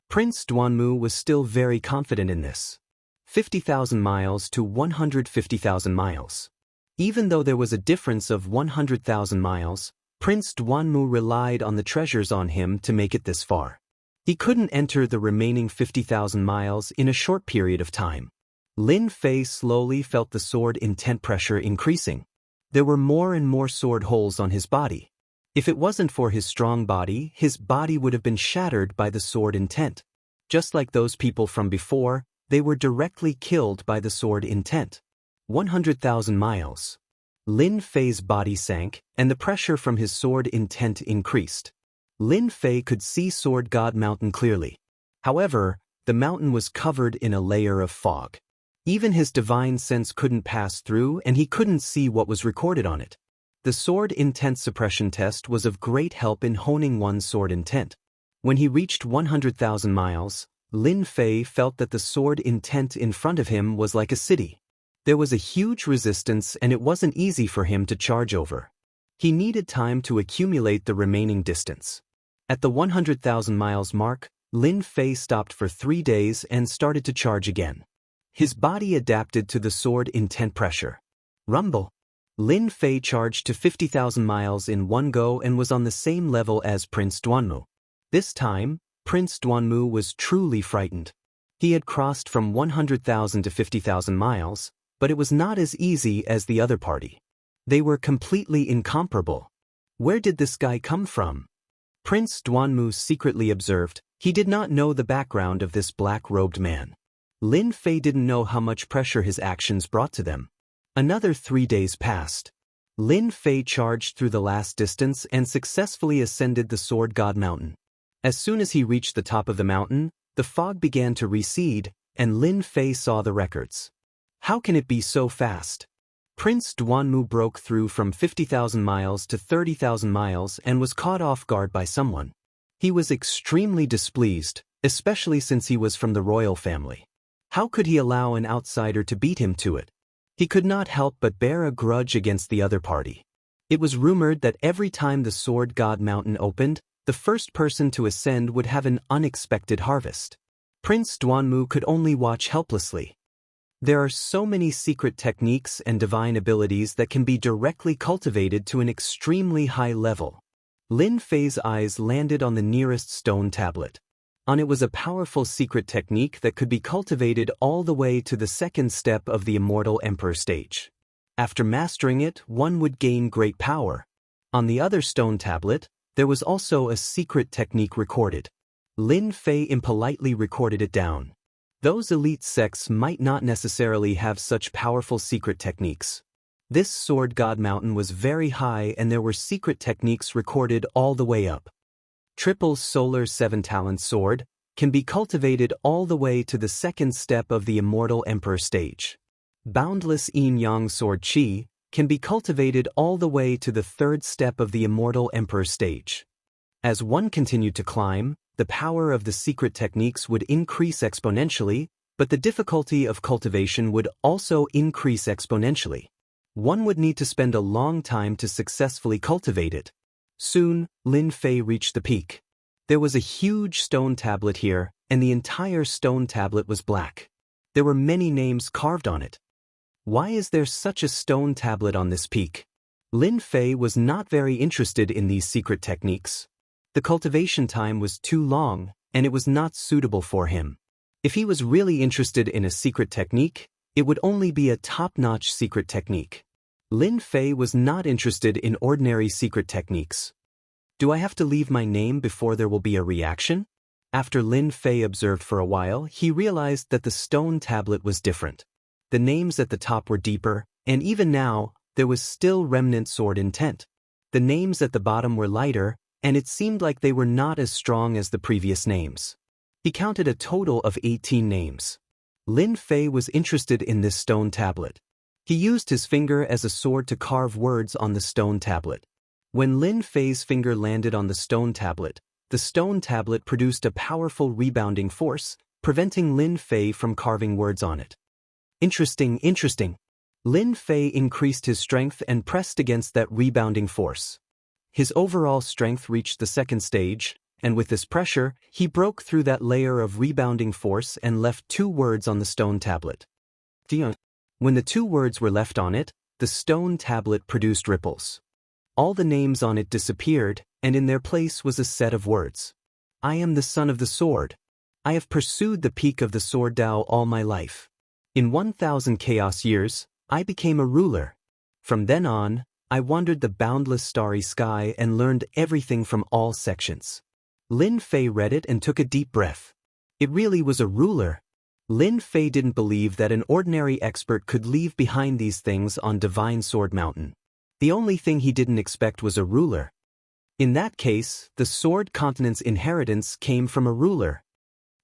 Prince Duanmu was still very confident in this. 50,000 miles to 150,000 miles. Even though there was a difference of 100,000 miles, Prince Duanmu relied on the treasures on him to make it this far. He couldn't enter the remaining 50,000 miles in a short period of time. Lin Fei slowly felt the sword intent pressure increasing. There were more and more sword holes on his body. If it wasn't for his strong body, his body would have been shattered by the sword intent. Just like those people from before, they were directly killed by the sword intent. 100,000 miles. Lin Fei's body sank, and the pressure from his sword intent increased. Lin Fei could see Sword God Mountain clearly. However, the mountain was covered in a layer of fog. Even his divine sense couldn't pass through and he couldn't see what was recorded on it. The sword intent suppression test was of great help in honing one's sword intent. When he reached 100,000 miles, Lin Fei felt that the sword intent in front of him was like a city. There was a huge resistance and it wasn't easy for him to charge over. He needed time to accumulate the remaining distance. At the 100,000 miles mark, Lin Fei stopped for 3 days and started to charge again. His body adapted to the sword intent pressure. Rumble. Lin Fei charged to 50,000 miles in one go and was on the same level as Prince Duanmu. This time, Prince Duanmu was truly frightened. He had crossed from 100,000 to 50,000 miles, but it was not as easy as the other party. They were completely incomparable. Where did this guy come from? Prince Duanmu secretly observed. He did not know the background of this black-robed man. Lin Fei didn't know how much pressure his actions brought to them. Another 3 days passed. Lin Fei charged through the last distance and successfully ascended the Sword God Mountain. As soon as he reached the top of the mountain, the fog began to recede, and Lin Fei saw the records. How can it be so fast? Prince Duanmu broke through from 50,000 miles to 30,000 miles and was caught off guard by someone. He was extremely displeased, especially since he was from the royal family. How could he allow an outsider to beat him to it? He could not help but bear a grudge against the other party. It was rumored that every time the Sword God Mountain opened, the first person to ascend would have an unexpected harvest. Prince Duanmu could only watch helplessly. There are so many secret techniques and divine abilities that can be directly cultivated to an extremely high level. Lin Fei's eyes landed on the nearest stone tablet. On it was a powerful secret technique that could be cultivated all the way to the second step of the Immortal Emperor stage. After mastering it, one would gain great power. On the other stone tablet, there was also a secret technique recorded. Lin Fei impolitely recorded it down. Those elite sects might not necessarily have such powerful secret techniques. This Sword God Mountain was very high and there were secret techniques recorded all the way up. Triple Solar 7-Talent Sword can be cultivated all the way to the second step of the Immortal Emperor stage. Boundless Yin-Yang Sword Qi can be cultivated all the way to the third step of the Immortal Emperor stage. As one continued to climb, the power of the secret techniques would increase exponentially, but the difficulty of cultivation would also increase exponentially. One would need to spend a long time to successfully cultivate it. Soon, Lin Fei reached the peak. There was a huge stone tablet here, and the entire stone tablet was black. There were many names carved on it. Why is there such a stone tablet on this peak? Lin Fei was not very interested in these secret techniques. The cultivation time was too long, and it was not suitable for him. If he was really interested in a secret technique, it would only be a top-notch secret technique. Lin Fei was not interested in ordinary secret techniques. Do I have to leave my name before there will be a reaction? After Lin Fei observed for a while, he realized that the stone tablet was different. The names at the top were deeper, and even now, there was still remnant sword intent. The names at the bottom were lighter, and it seemed like they were not as strong as the previous names. He counted a total of 18 names. Lin Fei was interested in this stone tablet. He used his finger as a sword to carve words on the stone tablet. When Lin Fei's finger landed on the stone tablet produced a powerful rebounding force, preventing Lin Fei from carving words on it. Interesting. Lin Fei increased his strength and pressed against that rebounding force. His overall strength reached the second stage, and with this pressure, he broke through that layer of rebounding force and left 2 words on the stone tablet. When the 2 words were left on it, the stone tablet produced ripples. All the names on it disappeared, and in their place was a set of words. I am the son of the sword. I have pursued the peak of the sword Tao all my life. In 1,000 chaos years, I became a ruler. From then on, I wandered the boundless starry sky and learned everything from all sections. Lin Fei read it and took a deep breath. It really was a ruler. Lin Fei didn't believe that an ordinary expert could leave behind these things on Divine Sword Mountain. The only thing he didn't expect was a ruler. In that case, the Sword Continent's inheritance came from a ruler.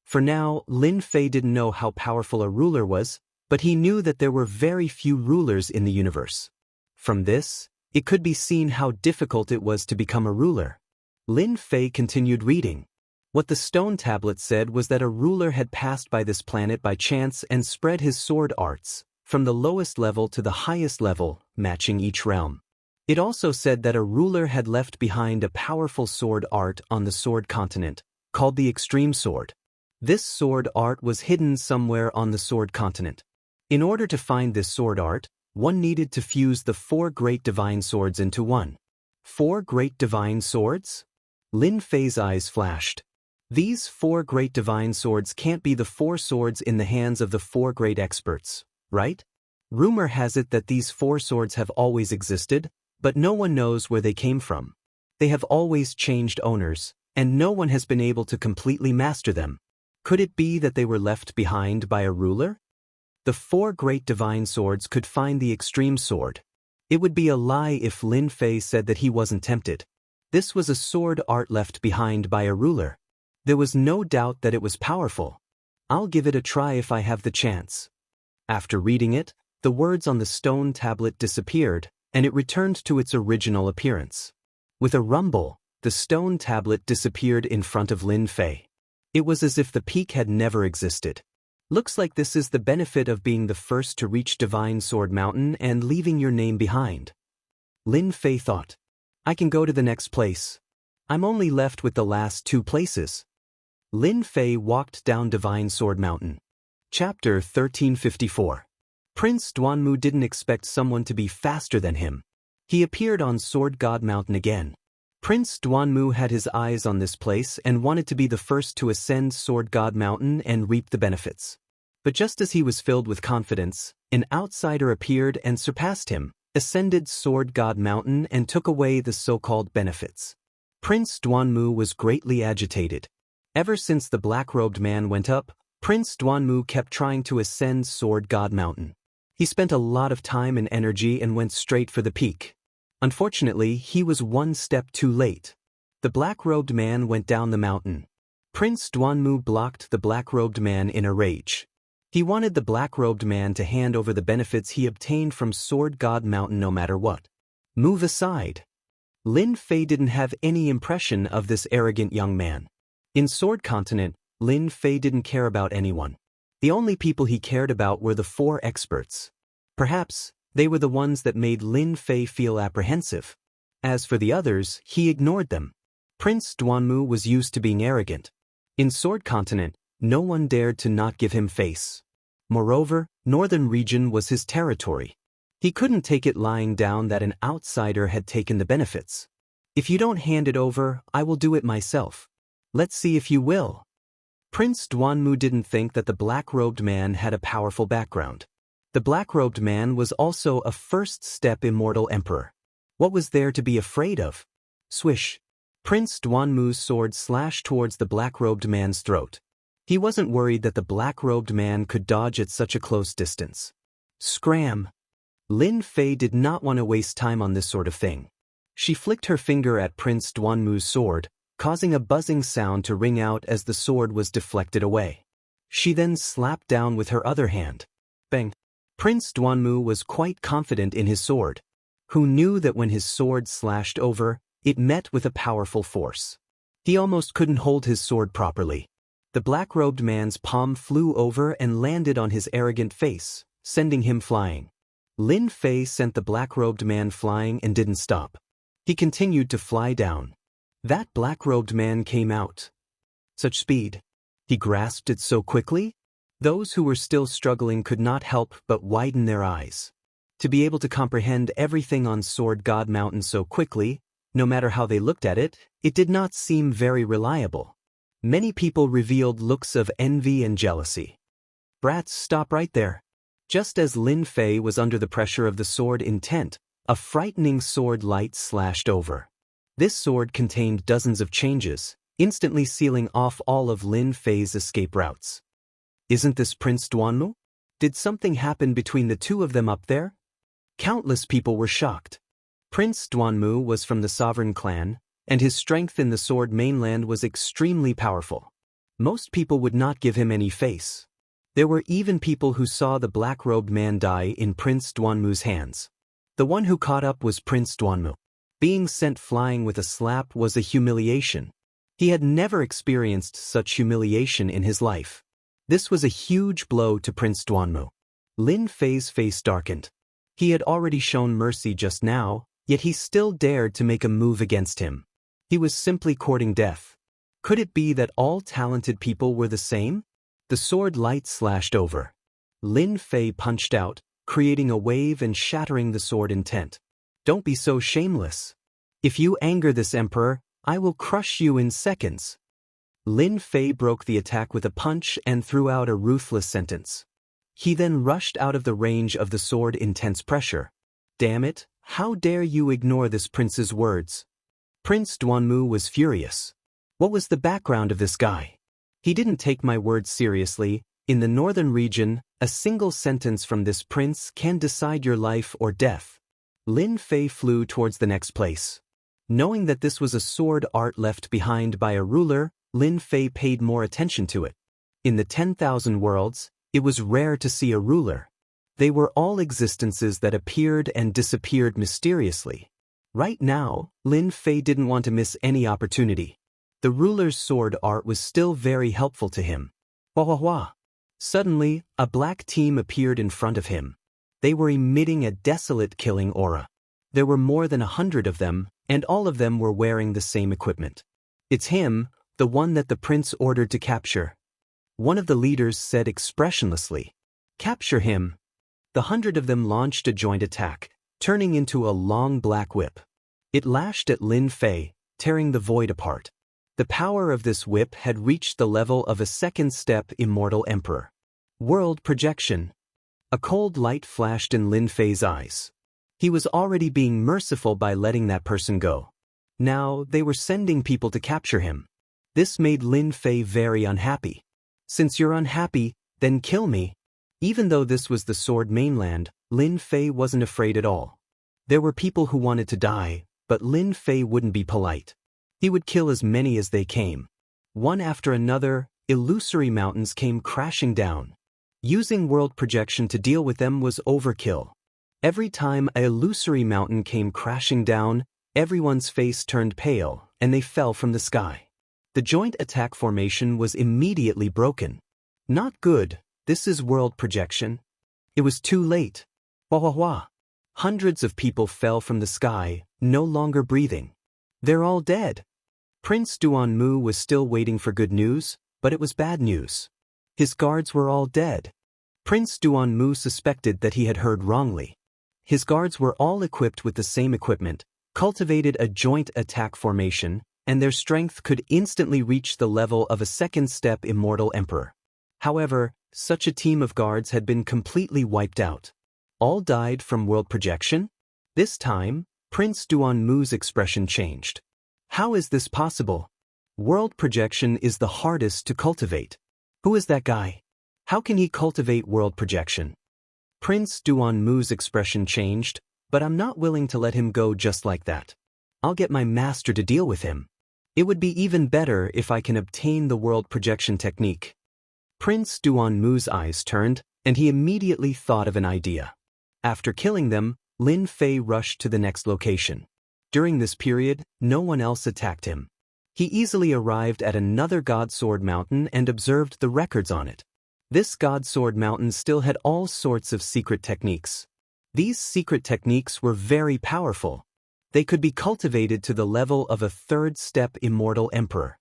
For now, Lin Fei didn't know how powerful a ruler was, but he knew that there were very few rulers in the universe. From this, it could be seen how difficult it was to become a ruler. Lin Fei continued reading. What the stone tablet said was that a ruler had passed by this planet by chance and spread his sword arts, from the lowest level to the highest level, matching each realm. It also said that a ruler had left behind a powerful sword art on the Sword Continent, called the Extreme Sword. This sword art was hidden somewhere on the Sword Continent. In order to find this sword art, one needed to fuse the 4 great divine swords into one. 4 great divine swords? Lin Fei's eyes flashed. These 4 great divine swords can't be the 4 swords in the hands of the 4 great experts, right? Rumor has it that these 4 swords have always existed, but no one knows where they came from. They have always changed owners, and no one has been able to completely master them. Could it be that they were left behind by a ruler? The 4 great divine swords could find the extreme sword. It would be a lie if Lin Fei said that he wasn't tempted. This was a sword art left behind by a ruler. There was no doubt that it was powerful. I'll give it a try if I have the chance. After reading it, the words on the stone tablet disappeared, and it returned to its original appearance. With a rumble, the stone tablet disappeared in front of Lin Fei. It was as if the peak had never existed. Looks like this is the benefit of being the first to reach Divine Sword Mountain and leaving your name behind. Lin Fei thought. I can go to the next place. I'm only left with the last 2 places. Lin Fei walked down Divine Sword Mountain. Chapter 1354. Prince Duanmu didn't expect someone to be faster than him. He appeared on Sword God Mountain again. Prince Duanmu had his eyes on this place and wanted to be the first to ascend Sword God Mountain and reap the benefits. But just as he was filled with confidence, an outsider appeared and surpassed him, ascended Sword God Mountain and took away the so-called benefits. Prince Duanmu was greatly agitated. Ever since the black-robed man went up, Prince Duanmu kept trying to ascend Sword God Mountain. He spent a lot of time and energy and went straight for the peak. Unfortunately, he was 1 step too late. The black-robed man went down the mountain. Prince Duanmu blocked the black-robed man in a rage. He wanted the black-robed man to hand over the benefits he obtained from Sword God Mountain no matter what. Move aside. Lin Fei didn't have any impression of this arrogant young man. In Sword Continent, Lin Fei didn't care about anyone. The only people he cared about were the 4 experts. Perhaps, they were the ones that made Lin Fei feel apprehensive. As for the others, he ignored them. Prince Duanmu was used to being arrogant. In Sword Continent, no one dared to not give him face. Moreover, Northern Region was his territory. He couldn't take it lying down that an outsider had taken the benefits. If you don't hand it over, I will do it myself. Let's see if you will. Prince Duanmu didn't think that the black-robed man had a powerful background. The black-robed man was also a first-step immortal emperor. What was there to be afraid of? Swish. Prince Duanmu's sword slashed towards the black-robed man's throat. He wasn't worried that the black-robed man could dodge at such a close distance. Scram! Lin Fei did not want to waste time on this sort of thing. She flicked her finger at Prince Duanmu's sword, causing a buzzing sound to ring out as the sword was deflected away. She then slapped down with her other hand. Bang! Prince Duanmu was quite confident in his sword. Who knew that when his sword slashed over, it met with a powerful force. He almost couldn't hold his sword properly. The black-robed man's palm flew over and landed on his arrogant face, sending him flying. Lin Fei sent the black-robed man flying and didn't stop. He continued to fly down. That black-robed man came out. Such speed. He grasped it so quickly? Those who were still struggling could not help but widen their eyes. To be able to comprehend everything on Sword God Mountain so quickly, no matter how they looked at it, it did not seem very reliable. Many people revealed looks of envy and jealousy. Brats, stop right there. Just as Lin Fei was under the pressure of the sword intent, a frightening sword light slashed over. This sword contained dozens of changes, instantly sealing off all of Lin Fei's escape routes. Isn't this Prince Duanmu? Did something happen between the 2 of them up there? Countless people were shocked. Prince Duanmu was from the sovereign clan, and his strength in the sword mainland was extremely powerful. Most people would not give him any face. There were even people who saw the black-robed man die in Prince Duanmu's hands. The one who caught up was Prince Duanmu. Being sent flying with a slap was a humiliation. He had never experienced such humiliation in his life. This was a huge blow to Prince Duanmu. Lin Fei's face darkened. He had already shown mercy just now, yet he still dared to make a move against him. He was simply courting death. Could it be that all talented people were the same? The sword light slashed over. Lin Fei punched out, creating a wave and shattering the sword intent. Don't be so shameless. If you anger this emperor, I will crush you in seconds. Lin Fei broke the attack with a punch and threw out a ruthless sentence. He then rushed out of the range of the sword. Intense pressure. Damn it, how dare you ignore this prince's words? Prince Duanmu was furious. What was the background of this guy? He didn't take my words seriously. In the northern region, a single sentence from this prince can decide your life or death. Lin Fei flew towards the next place. Knowing that this was a sword art left behind by a ruler, Lin Fei paid more attention to it. In the 10,000 worlds, it was rare to see a ruler. They were all existences that appeared and disappeared mysteriously. Right now, Lin Fei didn't want to miss any opportunity. The ruler's sword art was still very helpful to him. Wah wah wah. Suddenly, a black team appeared in front of him. They were emitting a desolate killing aura. There were more than 100 of them, and all of them were wearing the same equipment. It's him, the one that the prince ordered to capture. One of the leaders said expressionlessly. Capture him. The 100 of them launched a joint attack, turning into a long black whip. It lashed at Lin Fei, tearing the void apart. The power of this whip had reached the level of a second-step Immortal Emperor. World projection. A cold light flashed in Lin Fei's eyes. He was already being merciful by letting that person go. Now, they were sending people to capture him. This made Lin Fei very unhappy. Since you're unhappy, then kill me. Even though this was the Sword Mainland, Lin Fei wasn't afraid at all. There were people who wanted to die, but Lin Fei wouldn't be polite. He would kill as many as they came. One after another, illusory mountains came crashing down. Using world projection to deal with them was overkill. Every time an illusory mountain came crashing down, everyone's face turned pale, and they fell from the sky. The joint attack formation was immediately broken. Not good, this is world projection. It was too late. Wah wah wah. Hundreds of people fell from the sky, no longer breathing. They're all dead. Prince Duanmu was still waiting for good news, but it was bad news. His guards were all dead. Prince Duanmu suspected that he had heard wrongly. His guards were all equipped with the same equipment, cultivated a joint attack formation, and their strength could instantly reach the level of a second-step Immortal Emperor. However, such a team of guards had been completely wiped out. All died from world projection? This time, Prince Duanmu's expression changed. How is this possible? World projection is the hardest to cultivate. Who is that guy? How can he cultivate world projection? Prince Duanmu's expression changed, but I'm not willing to let him go just like that. I'll get my master to deal with him. It would be even better if I can obtain the world projection technique. Prince Duanmu's eyes turned, and he immediately thought of an idea. After killing them, Lin Fei rushed to the next location. During this period, no one else attacked him. He easily arrived at another Godsword Mountain and observed the records on it. This Godsword Mountain still had all sorts of secret techniques. These secret techniques were very powerful. They could be cultivated to the level of a third-step Immortal Emperor.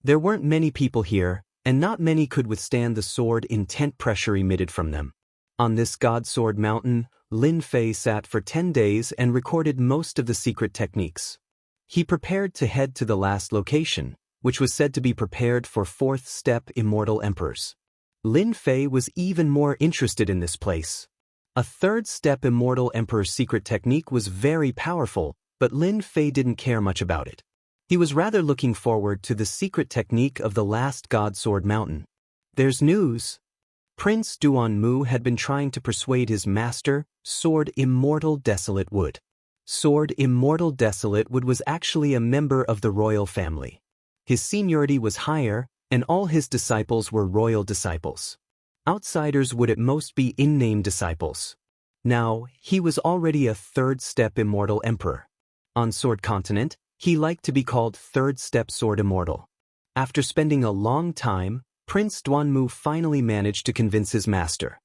There weren't many people here, and not many could withstand the sword intent pressure emitted from them. On this Godsword Mountain, Lin Fei sat for 10 days and recorded most of the secret techniques. He prepared to head to the last location, which was said to be prepared for fourth-step Immortal Emperors. Lin Fei was even more interested in this place. A third-step Immortal Emperor secret technique was very powerful, but Lin Fei didn't care much about it. He was rather looking forward to the secret technique of the last Godsword Mountain. There's news. Prince Duanmu had been trying to persuade his master, Sword Immortal Desolate Wood. Sword Immortal Desolate Wood was actually a member of the royal family. His seniority was higher, and all his disciples were royal disciples. Outsiders would at most be in-name disciples. Now, he was already a third-step Immortal Emperor. On Sword Continent, he liked to be called third-step Sword Immortal. After spending a long time, Prince Duanmu finally managed to convince his master.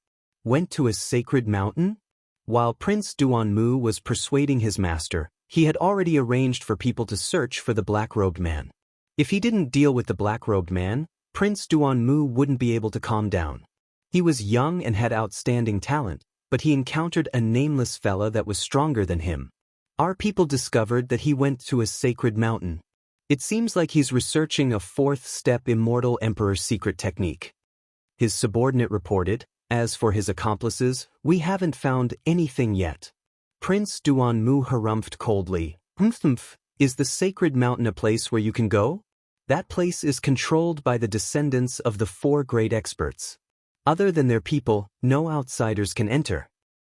Went to a sacred mountain? While Prince Duanmu was persuading his master, he had already arranged for people to search for the black-robed man. If he didn't deal with the black-robed man, Prince Duanmu wouldn't be able to calm down. He was young and had outstanding talent, but he encountered a nameless fella that was stronger than him. Our people discovered that he went to a sacred mountain. It seems like he's researching a fourth-step Immortal Emperor's secret technique. His subordinate reported, as for his accomplices, we haven't found anything yet. Prince Duanmu harumphed coldly. Humph, is the sacred mountain a place where you can go? That place is controlled by the descendants of the four great experts. Other than their people, no outsiders can enter.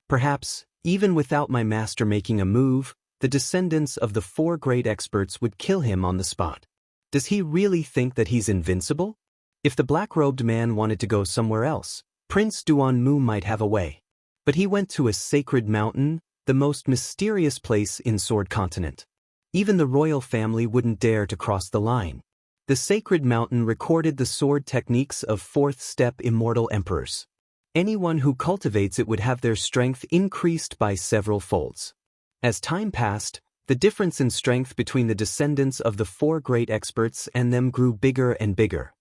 Perhaps, even without my master making a move, the descendants of the four great experts would kill him on the spot. Does he really think that he's invincible? If the black-robed man wanted to go somewhere else, Prince Duanmu might have a way. But he went to a sacred mountain, the most mysterious place in Sword Continent. Even the royal family wouldn't dare to cross the line. The sacred mountain recorded the sword techniques of fourth-step immortal emperors. Anyone who cultivates it would have their strength increased by several folds. As time passed, the difference in strength between the descendants of the four great experts and them grew bigger and bigger.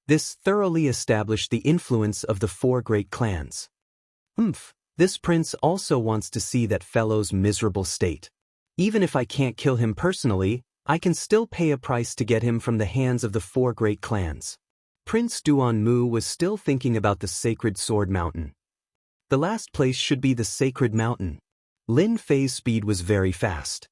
This thoroughly established the influence of the four great clans. This prince also wants to see that fellow's miserable state. Even if I can't kill him personally, I can still pay a price to get him from the hands of the four great clans. Prince Duanmu was still thinking about the sacred sword mountain. The last place should be the sacred mountain. Lin Fei's speed was very fast.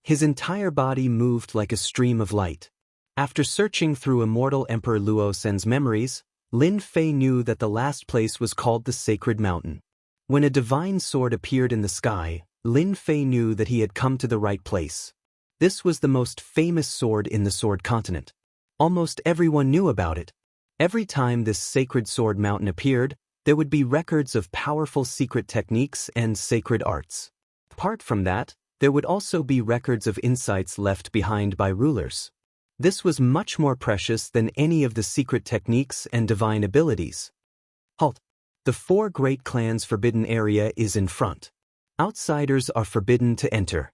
His entire body moved like a stream of light. After searching through Immortal Emperor Luo Sen's memories, Lin Fei knew that the last place was called the Sacred Mountain. When a divine sword appeared in the sky, Lin Fei knew that he had come to the right place. This was the most famous sword in the Sword Continent. Almost everyone knew about it. Every time this sacred sword mountain appeared, there would be records of powerful secret techniques and sacred arts. Apart from that, there would also be records of insights left behind by rulers. This was much more precious than any of the secret techniques and divine abilities. Halt! The four great clans' forbidden area is in front. Outsiders are forbidden to enter.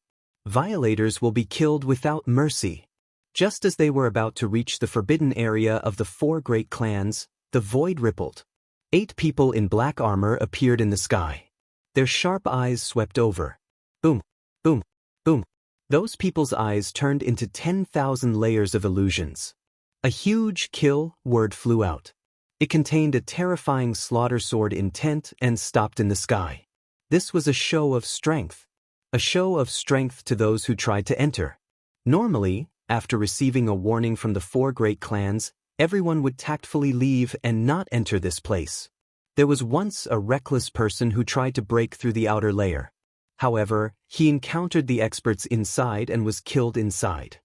Violators will be killed without mercy. Just as they were about to reach the forbidden area of the four great clans, the void rippled. 8 people in black armor appeared in the sky. Their sharp eyes swept over. Boom, boom, boom. Those people's eyes turned into 10,000 layers of illusions. A huge kill word flew out. It contained a terrifying slaughter sword intent and stopped in the sky. This was a show of strength. A show of strength to those who tried to enter. Normally, after receiving a warning from the four great clans, everyone would tactfully leave and not enter this place. There was once a reckless person who tried to break through the outer layer. However, he encountered the experts inside and was killed inside.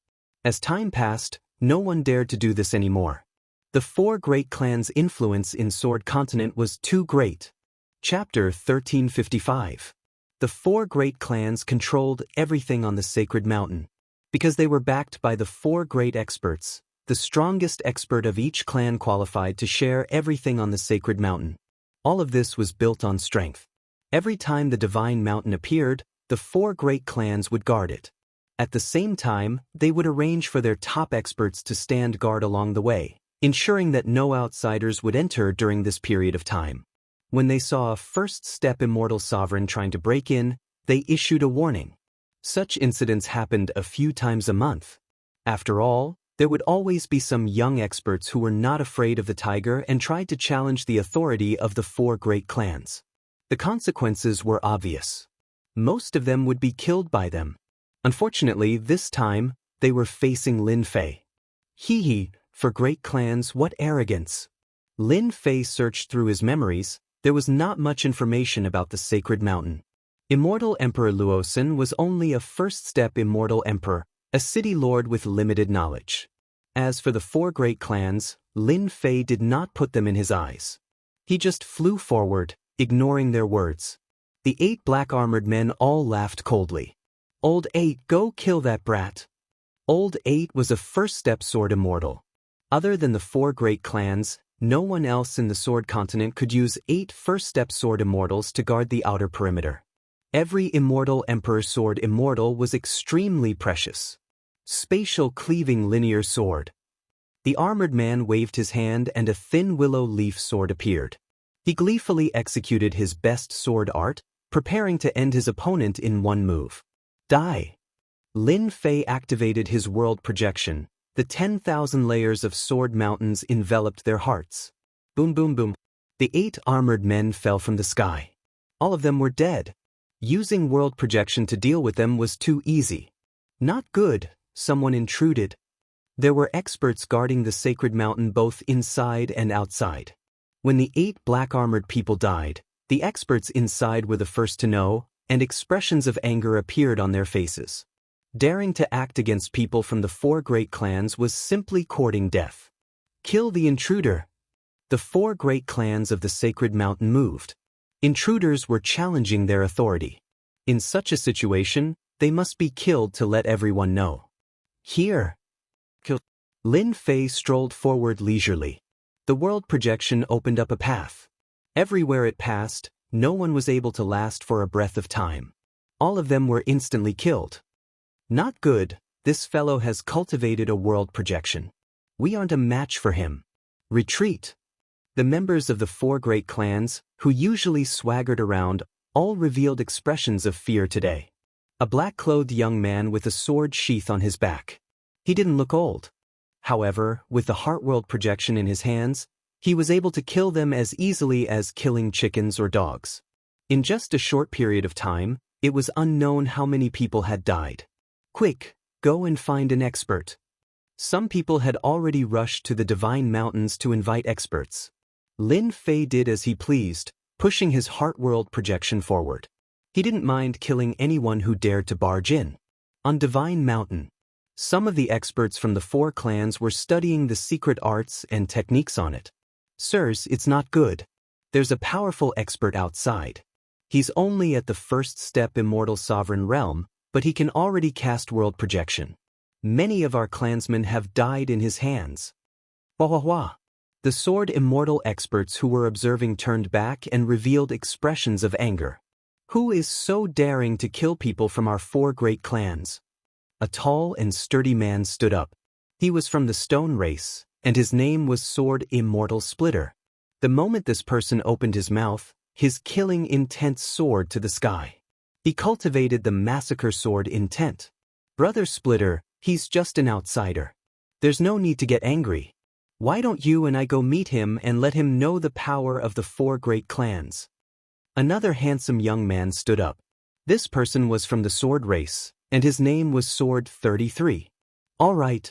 As time passed, no one dared to do this anymore. The four great clans' influence in Sword Continent was too great. Chapter 1355. The four great clans controlled everything on the sacred mountain. Because they were backed by the four great experts, the strongest expert of each clan qualified to share everything on the sacred mountain. All of this was built on strength. Every time the divine mountain appeared, the four great clans would guard it. At the same time, they would arrange for their top experts to stand guard along the way, ensuring that no outsiders would enter during this period of time. When they saw a first-step immortal sovereign trying to break in, they issued a warning. Such incidents happened a few times a month. After all, there would always be some young experts who were not afraid of the tiger and tried to challenge the authority of the four great clans. The consequences were obvious. Most of them would be killed by them. Unfortunately, this time, they were facing Lin Fei. Hee, for great clans, what arrogance. Lin Fei searched through his memories. There was not much information about the sacred mountain. Immortal Emperor Luo Sen was only a first-step immortal emperor, a city lord with limited knowledge. As for the four great clans, Lin Fei did not put them in his eyes. He just flew forward, ignoring their words. The 8 black-armored men all laughed coldly. Old 8, go kill that brat. Old 8 was a first-step sword immortal. Other than the four great clans, no one else in the Sword Continent could use 8 first-step sword immortals to guard the outer perimeter. Every immortal emperor sword immortal was extremely precious. Spatial cleaving linear sword. The armored man waved his hand and a thin willow leaf sword appeared. He gleefully executed his best sword art, preparing to end his opponent in one move. Die! Lin Fei activated his world projection, The 10,000 layers of sword mountains enveloped their hearts. Boom, boom, boom. The 8 armored men fell from the sky. All of them were dead. Using world projection to deal with them was too easy. Not good, someone intruded. There were experts guarding the sacred mountain both inside and outside. When the 8 black-armored people died, the experts inside were the first to know, and expressions of anger appeared on their faces. Daring to act against people from the 4 great clans was simply courting death. Kill the intruder. The 4 great clans of the sacred mountain moved. Intruders were challenging their authority. In such a situation, they must be killed to let everyone know. Here. Kill. Lin Fei strolled forward leisurely. The world projection opened up a path. Everywhere it passed, no one was able to last for a breath of time. All of them were instantly killed. Not good, this fellow has cultivated a world projection. We aren't a match for him. Retreat. The members of the 4 great clans, who usually swaggered around, all revealed expressions of fear today. A black-clothed young man with a sword sheath on his back. He didn't look old. However, with the heart world projection in his hands, he was able to kill them as easily as killing chickens or dogs. In just a short period of time, it was unknown how many people had died. Quick, go and find an expert. Some people had already rushed to the Divine Mountains to invite experts. Lin Fei did as he pleased, pushing his heart world projection forward. He didn't mind killing anyone who dared to barge in. On Divine Mountain, some of the experts from the 4 clans were studying the secret arts and techniques on it. Sirs, it's not good. There's a powerful expert outside. He's only at the first step Immortal Sovereign Realm, but he can already cast world projection. Many of our clansmen have died in his hands. Wah wah wah. The sword Immortal experts who were observing turned back and revealed expressions of anger. Who is so daring to kill people from our 4 great clans? A tall and sturdy man stood up. He was from the stone race, and his name was Sword Immortal Splitter. The moment this person opened his mouth, his killing intent soared to the sky. He cultivated the massacre sword intent. Brother Splitter, he's just an outsider. There's no need to get angry. Why don't you and I go meet him and let him know the power of the 4 great clans? Another handsome young man stood up. This person was from the sword race, and his name was Sword 33. All right,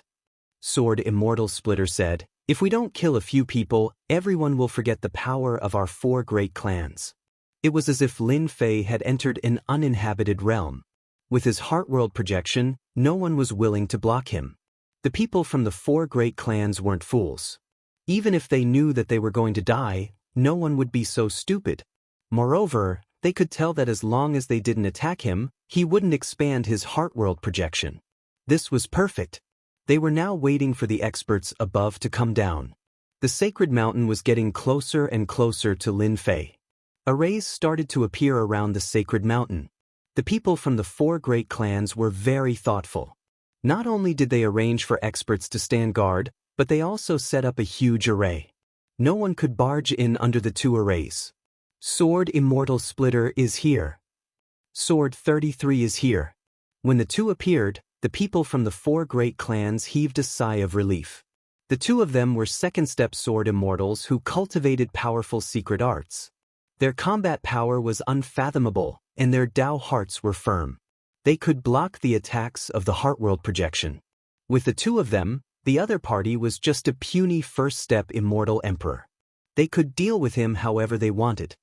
Sword Immortal Splitter said, if we don't kill a few people, everyone will forget the power of our 4 great clans. It was as if Lin Fei had entered an uninhabited realm. With his heart world projection, no one was willing to block him. The people from the 4 great clans weren't fools. Even if they knew that they were going to die, no one would be so stupid. Moreover, they could tell that as long as they didn't attack him, he wouldn't expand his heart world projection. This was perfect. They were now waiting for the experts above to come down. The sacred mountain was getting closer and closer to Lin Fei. Arrays started to appear around the sacred mountain. The people from the 4 great clans were very thoughtful. Not only did they arrange for experts to stand guard, but they also set up a huge array. No one could barge in under the 2 arrays. Sword Immortal Splitter is here. Sword 33 is here. When the 2 appeared, the people from the 4 great clans heaved a sigh of relief. The 2 of them were second-step sword immortals who cultivated powerful secret arts. Their combat power was unfathomable, and their Dao hearts were firm. They could block the attacks of the heart world projection. With the 2 of them, the other party was just a puny first-step immortal emperor. They could deal with him however they wanted.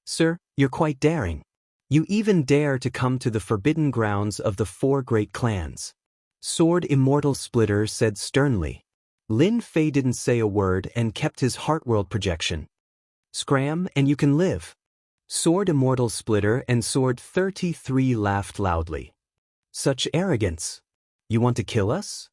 Sir, you're quite daring. You even dare to come to the forbidden grounds of the 4 great clans. Sword Immortal Splitter said sternly. Lin Fei didn't say a word and kept his heart world projection. Scram and you can live. Sword Immortal Splitter and Sword 33 laughed loudly. Such arrogance. You want to kill us?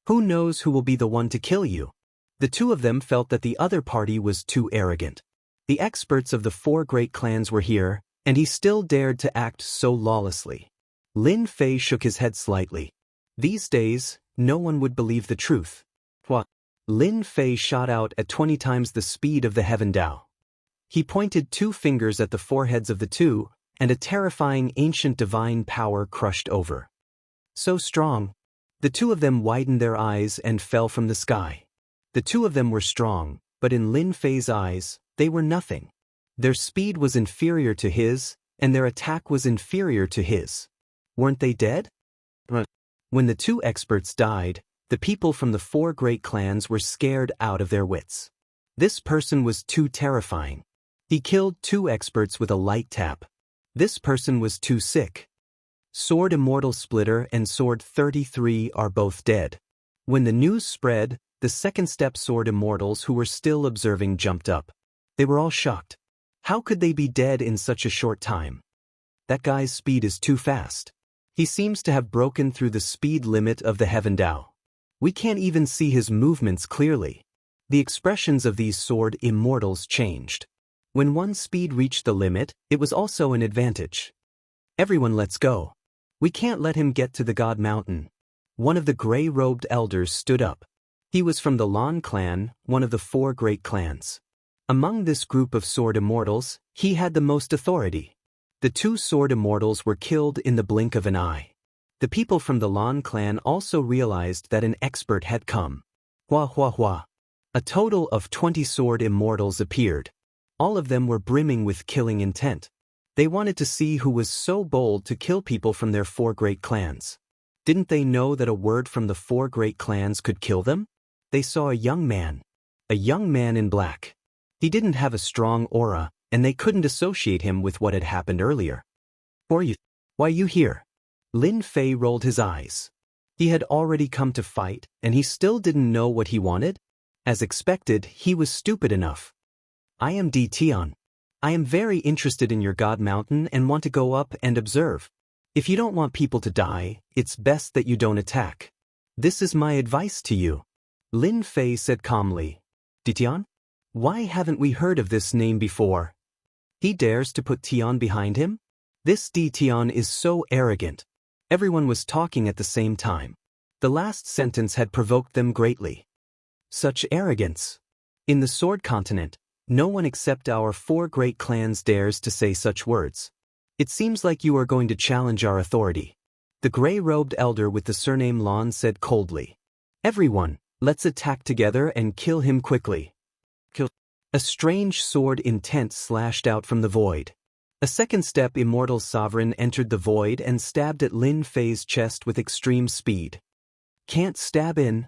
Who knows who will be the one to kill you? The 2 of them felt that the other party was too arrogant. The experts of the 4 great clans were here, and he still dared to act so lawlessly. Lin Fei shook his head slightly. These days, no one would believe the truth. What? Lin Fei shot out at 20 times the speed of the Heaven Dao. He pointed 2 fingers at the foreheads of the 2, and a terrifying ancient divine power crushed over. So strong. The two of them widened their eyes and fell from the sky. The two of them were strong, but in Lin Fei's eyes, they were nothing. Their speed was inferior to his, and their attack was inferior to his. Weren't they dead? When the two experts died, the people from the four great clans were scared out of their wits. This person was too terrifying. He killed two experts with a light tap. This person was too sick. Sword Immortal Splitter and Sword 33 are both dead. When the news spread, the second step Sword Immortals who were still observing jumped up. They were all shocked. How could they be dead in such a short time? That guy's speed is too fast. He seems to have broken through the speed limit of the Heaven Dao. We can't even see his movements clearly. The expressions of these Sword Immortals changed. When one speed reached the limit, it was also an advantage. Everyone, let's go. We can't let him get to the God Mountain. One of the gray-robed elders stood up. He was from the Lan clan, one of the four great clans. Among this group of Sword Immortals, he had the most authority. The two Sword Immortals were killed in the blink of an eye. The people from the Lan clan also realized that an expert had come. Hua hua hua. A total of 20 Sword Immortals appeared. All of them were brimming with killing intent. They wanted to see who was so bold to kill people from their four great clans. Didn't they know that a word from the four great clans could kill them? They saw a young man in black. He didn't have a strong aura, and they couldn't associate him with what had happened earlier. Why are you here? Lin Fei rolled his eyes. He had already come to fight, and he still didn't know what he wanted? As expected, he was stupid enough. I am Di Tian. I am very interested in your God Mountain and want to go up and observe. If you don't want people to die, it's best that you don't attack. This is my advice to you. Lin Fei said calmly. Di Tian? Why haven't we heard of this name before? He dares to put Tian behind him? This Di Tian is so arrogant. Everyone was talking at the same time. The last sentence had provoked them greatly. Such arrogance. In the Sword Continent, no one except our four great clans dares to say such words. It seems like you are going to challenge our authority. The gray-robed elder with the surname Lan said coldly. Everyone, let's attack together and kill him quickly. Kill. A strange sword intent slashed out from the void. A second step Immortal Sovereign entered the void and stabbed at Lin Fei's chest with extreme speed. Can't stab in.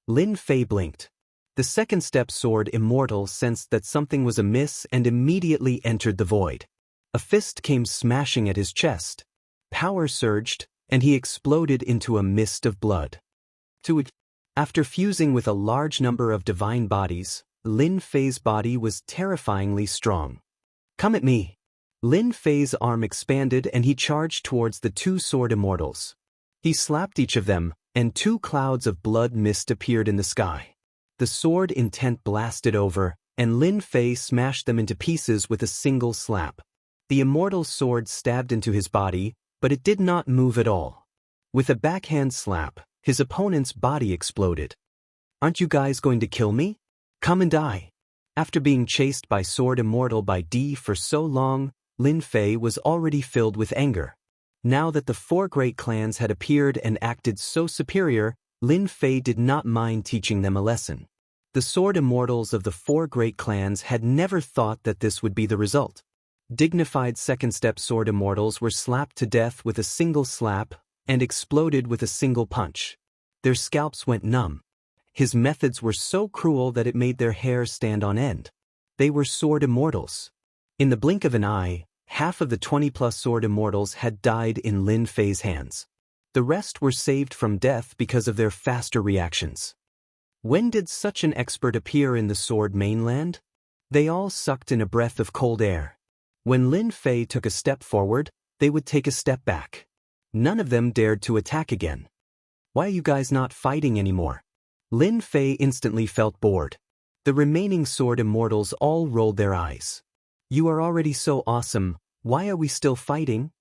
Lin Fei blinked. The second step Sword Immortal sensed that something was amiss and immediately entered the void. A fist came smashing at his chest. Power surged, and he exploded into a mist of blood. After fusing with a large number of divine bodies, Lin Fei's body was terrifyingly strong. Come at me. Lin Fei's arm expanded and he charged towards the two Sword Immortals. He slapped each of them, and two clouds of blood mist appeared in the sky. The sword intent blasted over, and Lin Fei smashed them into pieces with a single slap. The immortal sword stabbed into his body, but it did not move at all. With a backhand slap, his opponent's body exploded. Aren't you guys going to kill me? Come and die. After being chased by Sword Immortal by D for so long, Lin Fei was already filled with anger. Now that the four great clans had appeared and acted so superior, Lin Fei did not mind teaching them a lesson. The Sword Immortals of the four great clans had never thought that this would be the result. Dignified second-step Sword Immortals were slapped to death with a single slap and exploded with a single punch. Their scalps went numb. His methods were so cruel that it made their hair stand on end. They were Sword Immortals. In the blink of an eye, half of the 20-plus Sword Immortals had died in Lin Fei's hands. The rest were saved from death because of their faster reactions. When did such an expert appear in the Sword Mainland? They all sucked in a breath of cold air. When Lin Fei took a step forward, they would take a step back. None of them dared to attack again. Why are you guys not fighting anymore? Lin Fei instantly felt bored. The remaining Sword Immortals all rolled their eyes. You are already so awesome, why are we still fighting?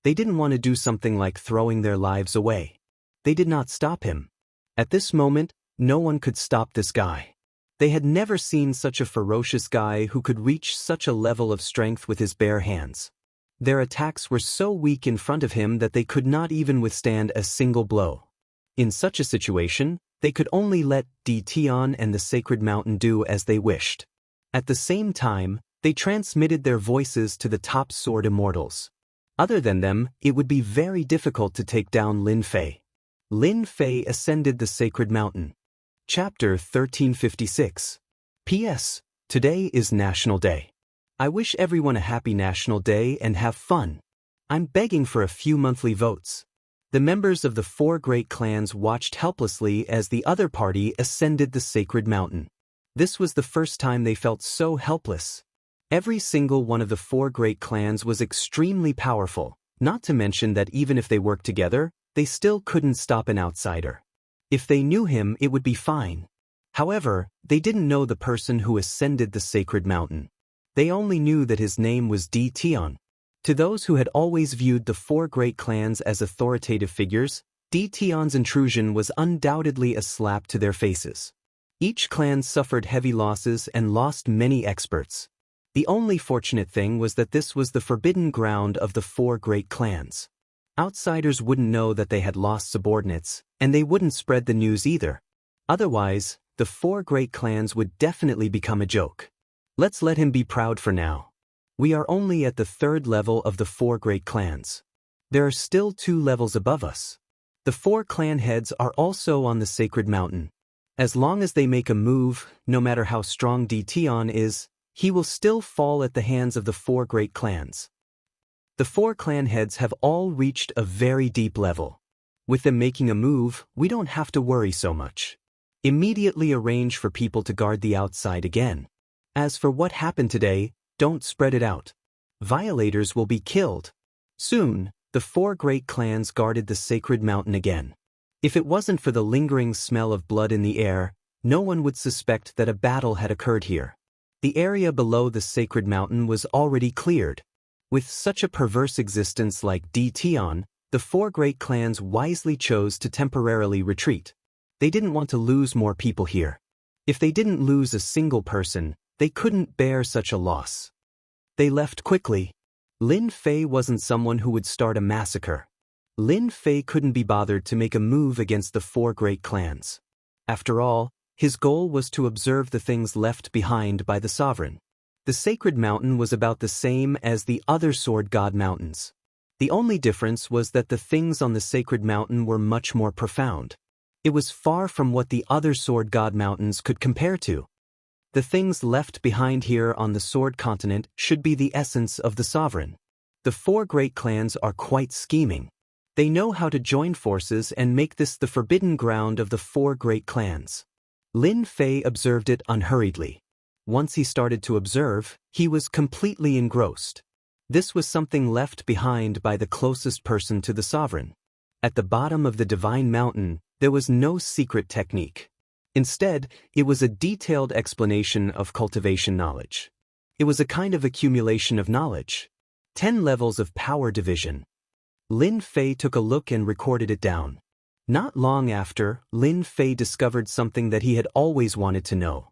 They didn't want to do something like throwing their lives away. They did not stop him. At this moment, no one could stop this guy. They had never seen such a ferocious guy who could reach such a level of strength with his bare hands. Their attacks were so weak in front of him that they could not even withstand a single blow. In such a situation, they could only let Tion and the Sacred Mountain do as they wished. At the same time, they transmitted their voices to the top sword immortals. Other than them, it would be very difficult to take down Lin Fei. Lin Fei ascended the Sacred Mountain. Chapter 1356. P.S. Today is National Day. I wish everyone a happy National Day and have fun. I'm begging for a few monthly votes. The members of the 4 great clans watched helplessly as the other party ascended the Sacred Mountain. This was the first time they felt so helpless. Every single one of the 4 great clans was extremely powerful, not to mention that even if they worked together, they still couldn't stop an outsider. If they knew him, it would be fine. However, they didn't know the person who ascended the Sacred Mountain. They only knew that his name was Tion. To those who had always viewed the 4 great clans as authoritative figures, Tion's intrusion was undoubtedly a slap to their faces. Each clan suffered heavy losses and lost many experts. The only fortunate thing was that this was the forbidden ground of the 4 great clans. Outsiders wouldn't know that they had lost subordinates, and they wouldn't spread the news either. Otherwise, the 4 great clans would definitely become a joke. Let's let him be proud for now. We are only at the 3rd level of the 4 great clans. There are still 2 levels above us. The 4 clan heads are also on the Sacred Mountain. As long as they make a move, no matter how strong Tion is, he will still fall at the hands of the 4 great clans. The 4 clan heads have all reached a very deep level. With them making a move, we don't have to worry so much. Immediately arrange for people to guard the outside again. As for what happened today, don't spread it out. Violators will be killed. Soon, the 4 great clans guarded the Sacred Mountain again. If it wasn't for the lingering smell of blood in the air, no one would suspect that a battle had occurred here. The area below the Sacred Mountain was already cleared. With such a perverse existence like Tion, the 4 great clans wisely chose to temporarily retreat. They didn't want to lose more people here. If they didn't lose a single person, they couldn't bear such a loss. They left quickly. Lin Fei wasn't someone who would start a massacre. Lin Fei couldn't be bothered to make a move against the 4 great clans. After all, his goal was to observe the things left behind by the sovereign. The Sacred Mountain was about the same as the other Sword God Mountains. The only difference was that the things on the Sacred Mountain were much more profound. It was far from what the other Sword God Mountains could compare to. The things left behind here on the Sword Continent should be the essence of the sovereign. The 4 great clans are quite scheming. They know how to join forces and make this the forbidden ground of the 4 great clans. Lin Fei observed it unhurriedly. Once he started to observe, he was completely engrossed. This was something left behind by the closest person to the sovereign. At the bottom of the Divine Mountain, there was no secret technique. Instead, it was a detailed explanation of cultivation knowledge. It was a kind of accumulation of knowledge. 10 levels of power division. Lin Fei took a look and recorded it down. Not long after, Lin Fei discovered something that he had always wanted to know.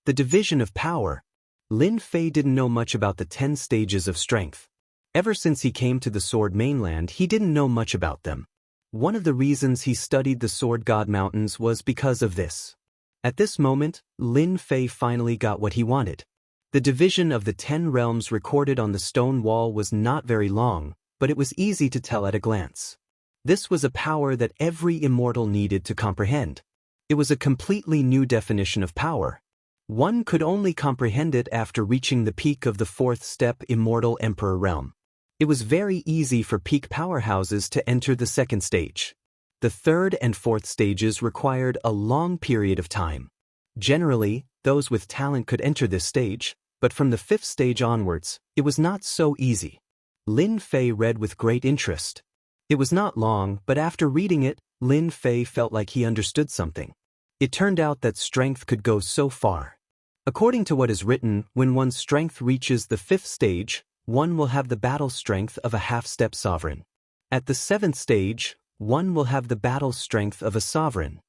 The division of power. Lin Fei didn't know much about the 10 stages of strength. Ever since he came to the Sword Mainland, he didn't know much about them. One of the reasons he studied the Sword God Mountains was because of this. At this moment, Lin Fei finally got what he wanted. The division of the 10 realms recorded on the stone wall was not very long, but it was easy to tell at a glance. This was a power that every immortal needed to comprehend. It was a completely new definition of power. One could only comprehend it after reaching the peak of the 4th step Immortal Emperor realm. It was very easy for peak powerhouses to enter the 2nd stage. The 3rd and 4th stages required a long period of time. Generally, those with talent could enter this stage, but from the 5th stage onwards, it was not so easy. Lin Fei read with great interest. It was not long, but after reading it, Lin Fei felt like he understood something. It turned out that strength could go so far. According to what is written, when one's strength reaches the 5th stage, one will have the battle strength of a half-step sovereign. At the 7th stage, one will have the battle strength of a sovereign.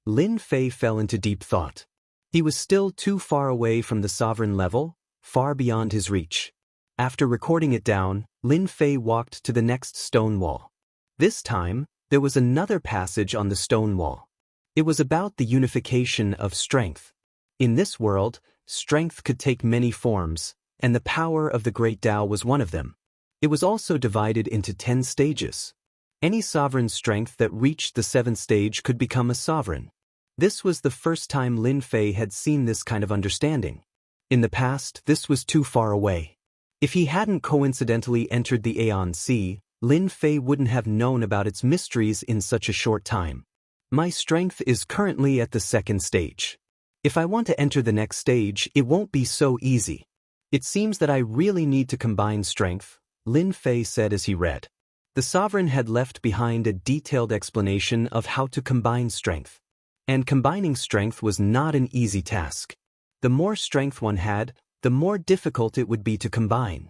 Lin Fei fell into deep thought. He was still too far away from the sovereign level, far beyond his reach. After recording it down, Lin Fei walked to the next stone wall. This time, there was another passage on the stone wall. It was about the unification of strength. In this world, strength could take many forms, and the power of the Great Tao was one of them. It was also divided into 10 stages. Any sovereign strength that reached the 7th stage could become a sovereign. This was the first time Lin Fei had seen this kind of understanding. In the past, this was too far away. If he hadn't coincidentally entered the Aeon Sea, Lin Fei wouldn't have known about its mysteries in such a short time. My strength is currently at the 2nd stage. If I want to enter the next stage, it won't be so easy. It seems that I really need to combine strength, Lin Fei said as he read. The sovereign had left behind a detailed explanation of how to combine strength. And combining strength was not an easy task. The more strength one had, the more difficult it would be to combine.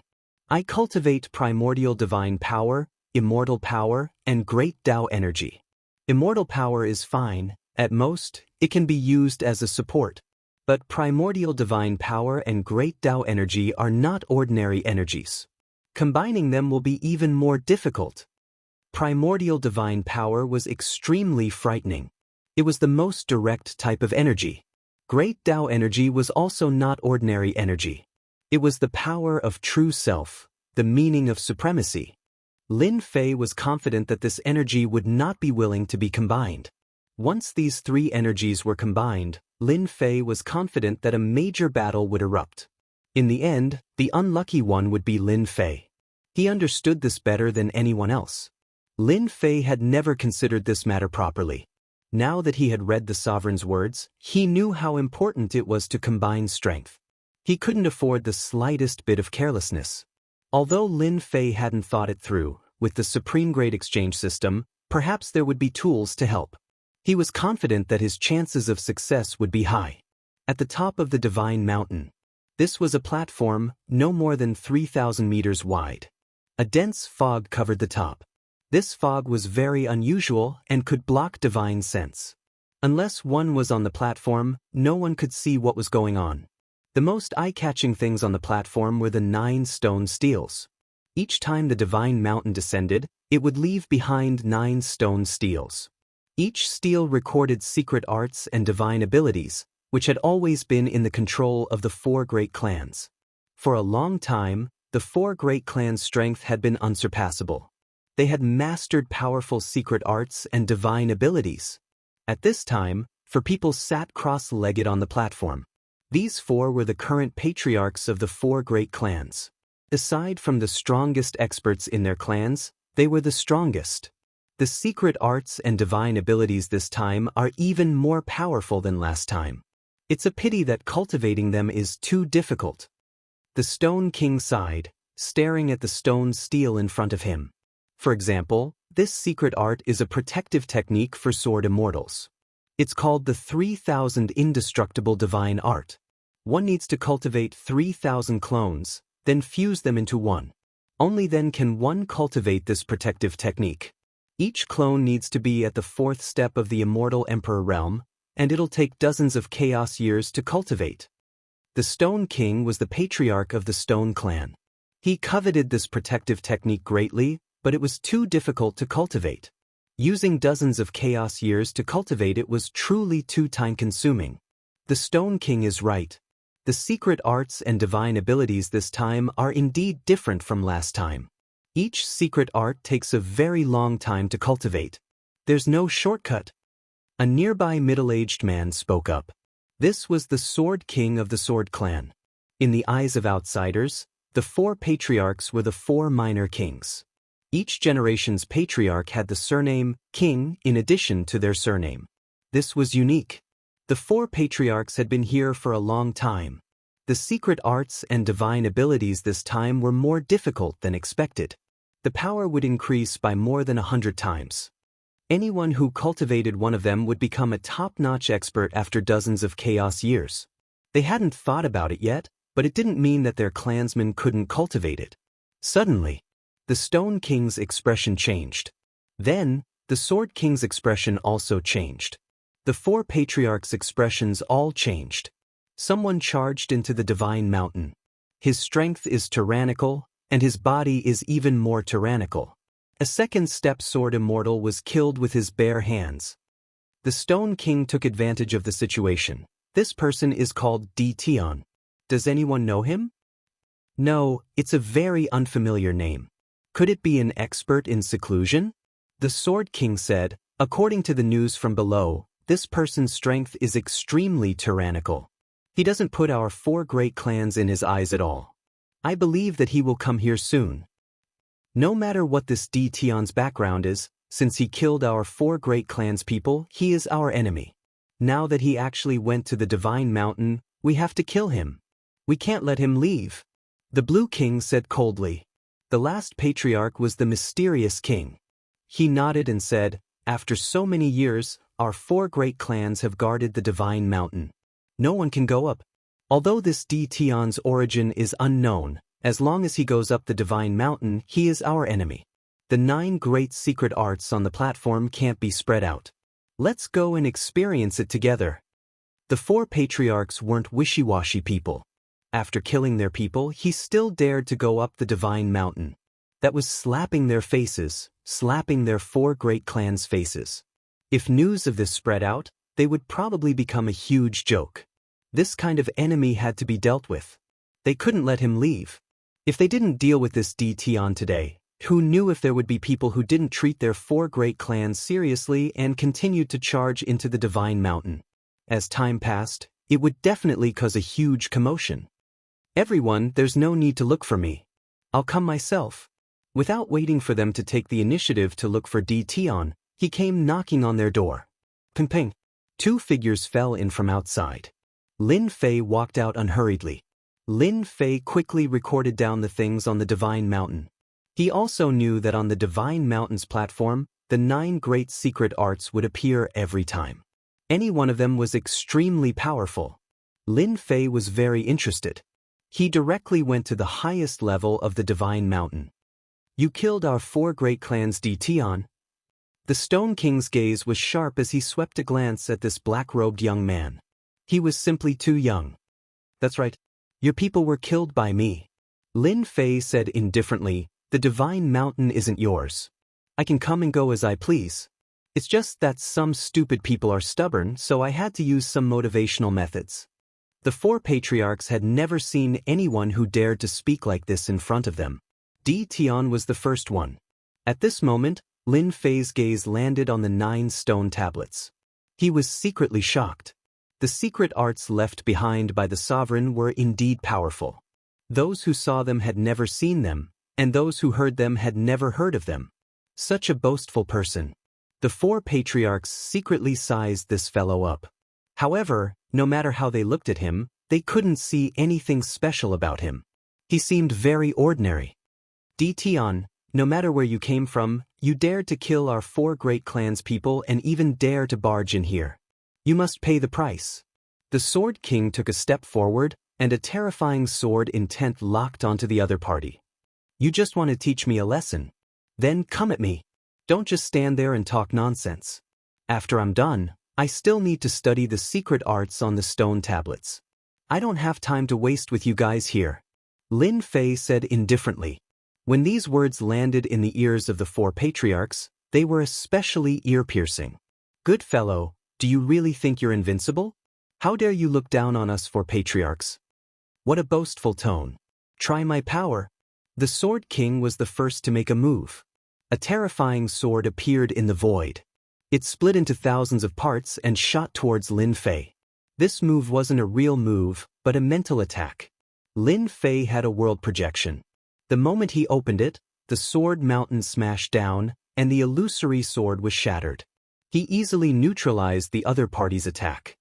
I cultivate primordial divine power, immortal power, and great Tao energy. Immortal power is fine, at most, it can be used as a support. But primordial divine power and great Tao energy are not ordinary energies. Combining them will be even more difficult. Primordial divine power was extremely frightening. It was the most direct type of energy. Great Tao energy was also not ordinary energy. It was the power of true self, the meaning of supremacy. Lin Fei was confident that this energy would not be willing to be combined. Once these 3 energies were combined, Lin Fei was confident that a major battle would erupt. In the end, the unlucky one would be Lin Fei. He understood this better than anyone else. Lin Fei had never considered this matter properly. Now that he had read the sovereign's words, he knew how important it was to combine strength. He couldn't afford the slightest bit of carelessness. Although Lin Fei hadn't thought it through, with the supreme grade exchange system, perhaps there would be tools to help. He was confident that his chances of success would be high. At the top of the Divine Mountain. This was a platform no more than 3,000 meters wide. A dense fog covered the top. This fog was very unusual and could block divine sense. Unless one was on the platform, no one could see what was going on. The most eye-catching things on the platform were the 9 stone steels. Each time the Divine Mountain descended, it would leave behind 9 stone steels. Each steel recorded secret arts and divine abilities, which had always been in the control of the 4 great clans. For a long time, the 4 great clans' strength had been unsurpassable. They had mastered powerful secret arts and divine abilities. At this time, 4 people sat cross-legged on the platform. These 4 were the current patriarchs of the 4 great clans. Aside from the strongest experts in their clans, they were the strongest. The secret arts and divine abilities this time are even more powerful than last time. It's a pity that cultivating them is too difficult. The Stone King sighed, staring at the stone steel in front of him. For example, this secret art is a protective technique for sword immortals. It's called the 3,000 Indestructible Divine Art. One needs to cultivate 3,000 clones, then fuse them into one. Only then can one cultivate this protective technique. Each clone needs to be at the 4th step of the Immortal Emperor realm, and it'll take dozens of chaos years to cultivate. The Stone King was the patriarch of the Stone Clan. He coveted this protective technique greatly, but it was too difficult to cultivate. Using dozens of chaos years to cultivate it was truly too time-consuming. The Stone King is right. The secret arts and divine abilities this time are indeed different from last time. Each secret art takes a very long time to cultivate. There's no shortcut. A nearby middle-aged man spoke up. This was the Sword King of the Sword Clan. In the eyes of outsiders, the 4 patriarchs were the 4 minor kings. Each generation's patriarch had the surname King in addition to their surname. This was unique. The 4 patriarchs had been here for a long time. The secret arts and divine abilities this time were more difficult than expected. The power would increase by more than 100 times. Anyone who cultivated one of them would become a top-notch expert after dozens of chaos years. They hadn't thought about it yet, but it didn't mean that their clansmen couldn't cultivate it. Suddenly, the Stone King's expression changed. Then, the Sword King's expression also changed. The 4 patriarchs' expressions all changed. Someone charged into the Divine Mountain. His strength is tyrannical, and his body is even more tyrannical. A second step sword Immortal was killed with his bare hands. The Stone King took advantage of the situation. This person is called Tion. Does anyone know him? No, it's a very unfamiliar name. Could it be an expert in seclusion? The Sword King said, according to the news from below, this person's strength is extremely tyrannical. He doesn't put our 4 great clans in his eyes at all. I believe that he will come here soon. No matter what this Tion's background is, since he killed our 4 great clans people, he is our enemy. Now that he actually went to the Divine Mountain, we have to kill him. We can't let him leave. The Blue King said coldly. The last patriarch was the mysterious king. He nodded and said, after so many years, our 4 great clans have guarded the Divine Mountain. No one can go up. Although this Tion's origin is unknown, as long as he goes up the Divine Mountain, he is our enemy. The 9 great secret arts on the platform can't be spread out. Let's go and experience it together. The 4 patriarchs weren't wishy-washy people. After killing their people, he still dared to go up the Divine Mountain. That was slapping their faces, slapping their 4 great clans' faces. If news of this spread out, they would probably become a huge joke. This kind of enemy had to be dealt with. They couldn't let him leave. If they didn't deal with this Tion today, who knew if there would be people who didn't treat their 4 great clans seriously and continued to charge into the Divine Mountain? As time passed, it would definitely cause a huge commotion. Everyone, there's no need to look for me. I'll come myself. Without waiting for them to take the initiative to look for Tion, he came knocking on their door. Ping ping. 2 figures fell in from outside. Lin Fei walked out unhurriedly. Lin Fei quickly recorded down the things on the Divine Mountain. He also knew that on the Divine Mountain's platform, the 9 great secret arts would appear every time. Any one of them was extremely powerful. Lin Fei was very interested. He directly went to the highest level of the Divine Mountain. You killed our 4 great clans, Tion. The Stone King's gaze was sharp as he swept a glance at this black-robed young man. He was simply too young. That's right. Your people were killed by me. Lin Fei said indifferently, the Divine Mountain isn't yours. I can come and go as I please. It's just that some stupid people are stubborn, so I had to use some motivational methods. The 4 patriarchs had never seen anyone who dared to speak like this in front of them. Tion was the first one. At this moment, Lin Fei's gaze landed on the 9 stone tablets. He was secretly shocked. The secret arts left behind by the sovereign were indeed powerful. Those who saw them had never seen them, and those who heard them had never heard of them. Such a boastful person. The 4 patriarchs secretly sized this fellow up. However, no matter how they looked at him, they couldn't see anything special about him. He seemed very ordinary. Tion, no matter where you came from, you dared to kill our 4 great clans people and even dare to barge in here. You must pay the price. The Sword King took a step forward, and a terrifying sword intent locked onto the other party. You just want to teach me a lesson. Then come at me. Don't just stand there and talk nonsense. After I'm done, I still need to study the secret arts on the stone tablets. I don't have time to waste with you guys here. Lin Fei said indifferently. When these words landed in the ears of the 4 patriarchs, they were especially ear-piercing. Good fellow, do you really think you're invincible? How dare you look down on us 4 patriarchs? What a boastful tone. Try my power. The Sword King was the first to make a move. A terrifying sword appeared in the void. It split into thousands of parts and shot towards Lin Fei. This move wasn't a real move, but a mental attack. Lin Fei had a world projection. The moment he opened it, the sword mountain smashed down, and the illusory sword was shattered. He easily neutralized the other party's attack.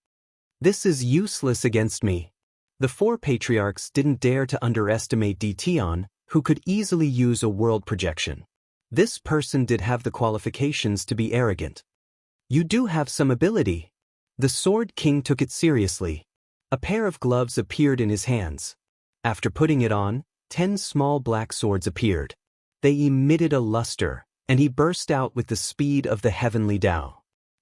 This is useless against me. The 4 patriarchs didn't dare to underestimate Tion, who could easily use a world projection. This person did have the qualifications to be arrogant. You do have some ability. The Sword King took it seriously. A pair of gloves appeared in his hands. After putting it on, 10 small black swords appeared. They emitted a luster, and he burst out with the speed of the heavenly Tao.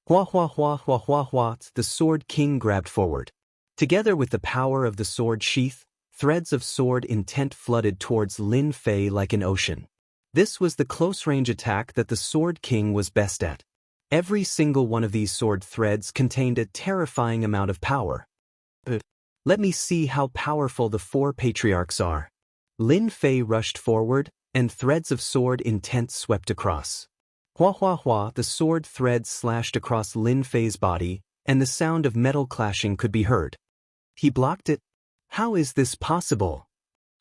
Hua hua hua hua hua hua, the Sword King grabbed forward. Together with the power of the sword sheath, threads of sword intent flooded towards Lin Fei like an ocean. This was the close-range attack that the Sword King was best at. Every single one of these sword threads contained a terrifying amount of power. Let me see how powerful the four patriarchs are. Lin Fei rushed forward, and threads of sword intent swept across. Hua hua hua, the sword threads slashed across Lin Fei's body, and the sound of metal clashing could be heard. He blocked it. How is this possible?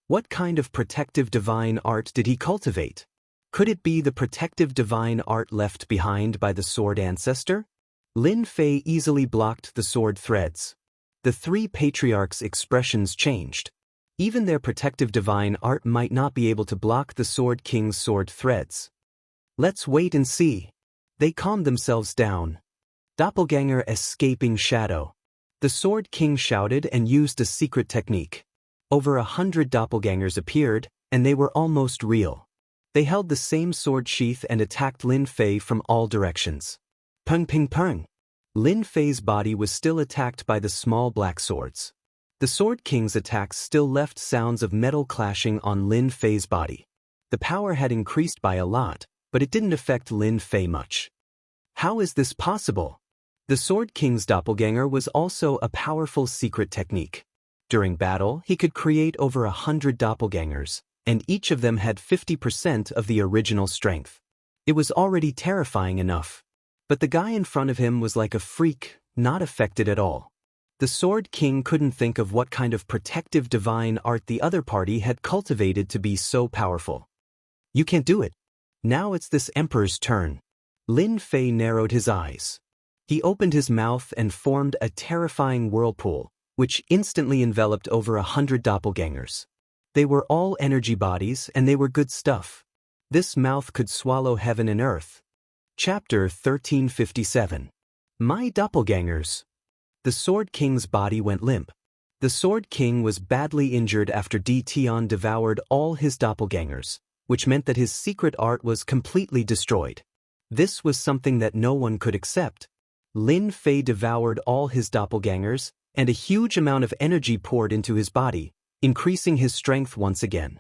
What kind of protective divine art did he cultivate? Could it be the protective divine art left behind by the sword ancestor? Lin Fei easily blocked the sword threads. The three patriarchs' expressions changed. Even their protective divine art might not be able to block the Sword King's sword threads. Let's wait and see. They calmed themselves down. Doppelganger escaping shadow. The Sword King shouted and used a secret technique. Over 100 doppelgangers appeared, and they were almost real. They held the same sword sheath and attacked Lin Fei from all directions. Pung ping pung. Lin Fei's body was still attacked by the small black swords. The Sword King's attacks still left sounds of metal clashing on Lin Fei's body. The power had increased by a lot, but it didn't affect Lin Fei much. How is this possible? The Sword King's doppelganger was also a powerful secret technique. During battle, he could create over 100 doppelgangers, and each of them had 50% of the original strength. It was already terrifying enough. But the guy in front of him was like a freak, not affected at all. The Sword King couldn't think of what kind of protective divine art the other party had cultivated to be so powerful. You can't do it. Now it's this emperor's turn. Lin Fei narrowed his eyes. He opened his mouth and formed a terrifying whirlpool, which instantly enveloped over 100 doppelgangers. They were all energy bodies and they were good stuff. This mouth could swallow heaven and earth. Chapter 1357. My doppelgangers. The Sword King's body went limp. The Sword King was badly injured after Tian devoured all his doppelgangers, which meant that his secret art was completely destroyed. This was something that no one could accept. Lin Fei devoured all his doppelgangers, and a huge amount of energy poured into his body, increasing his strength once again.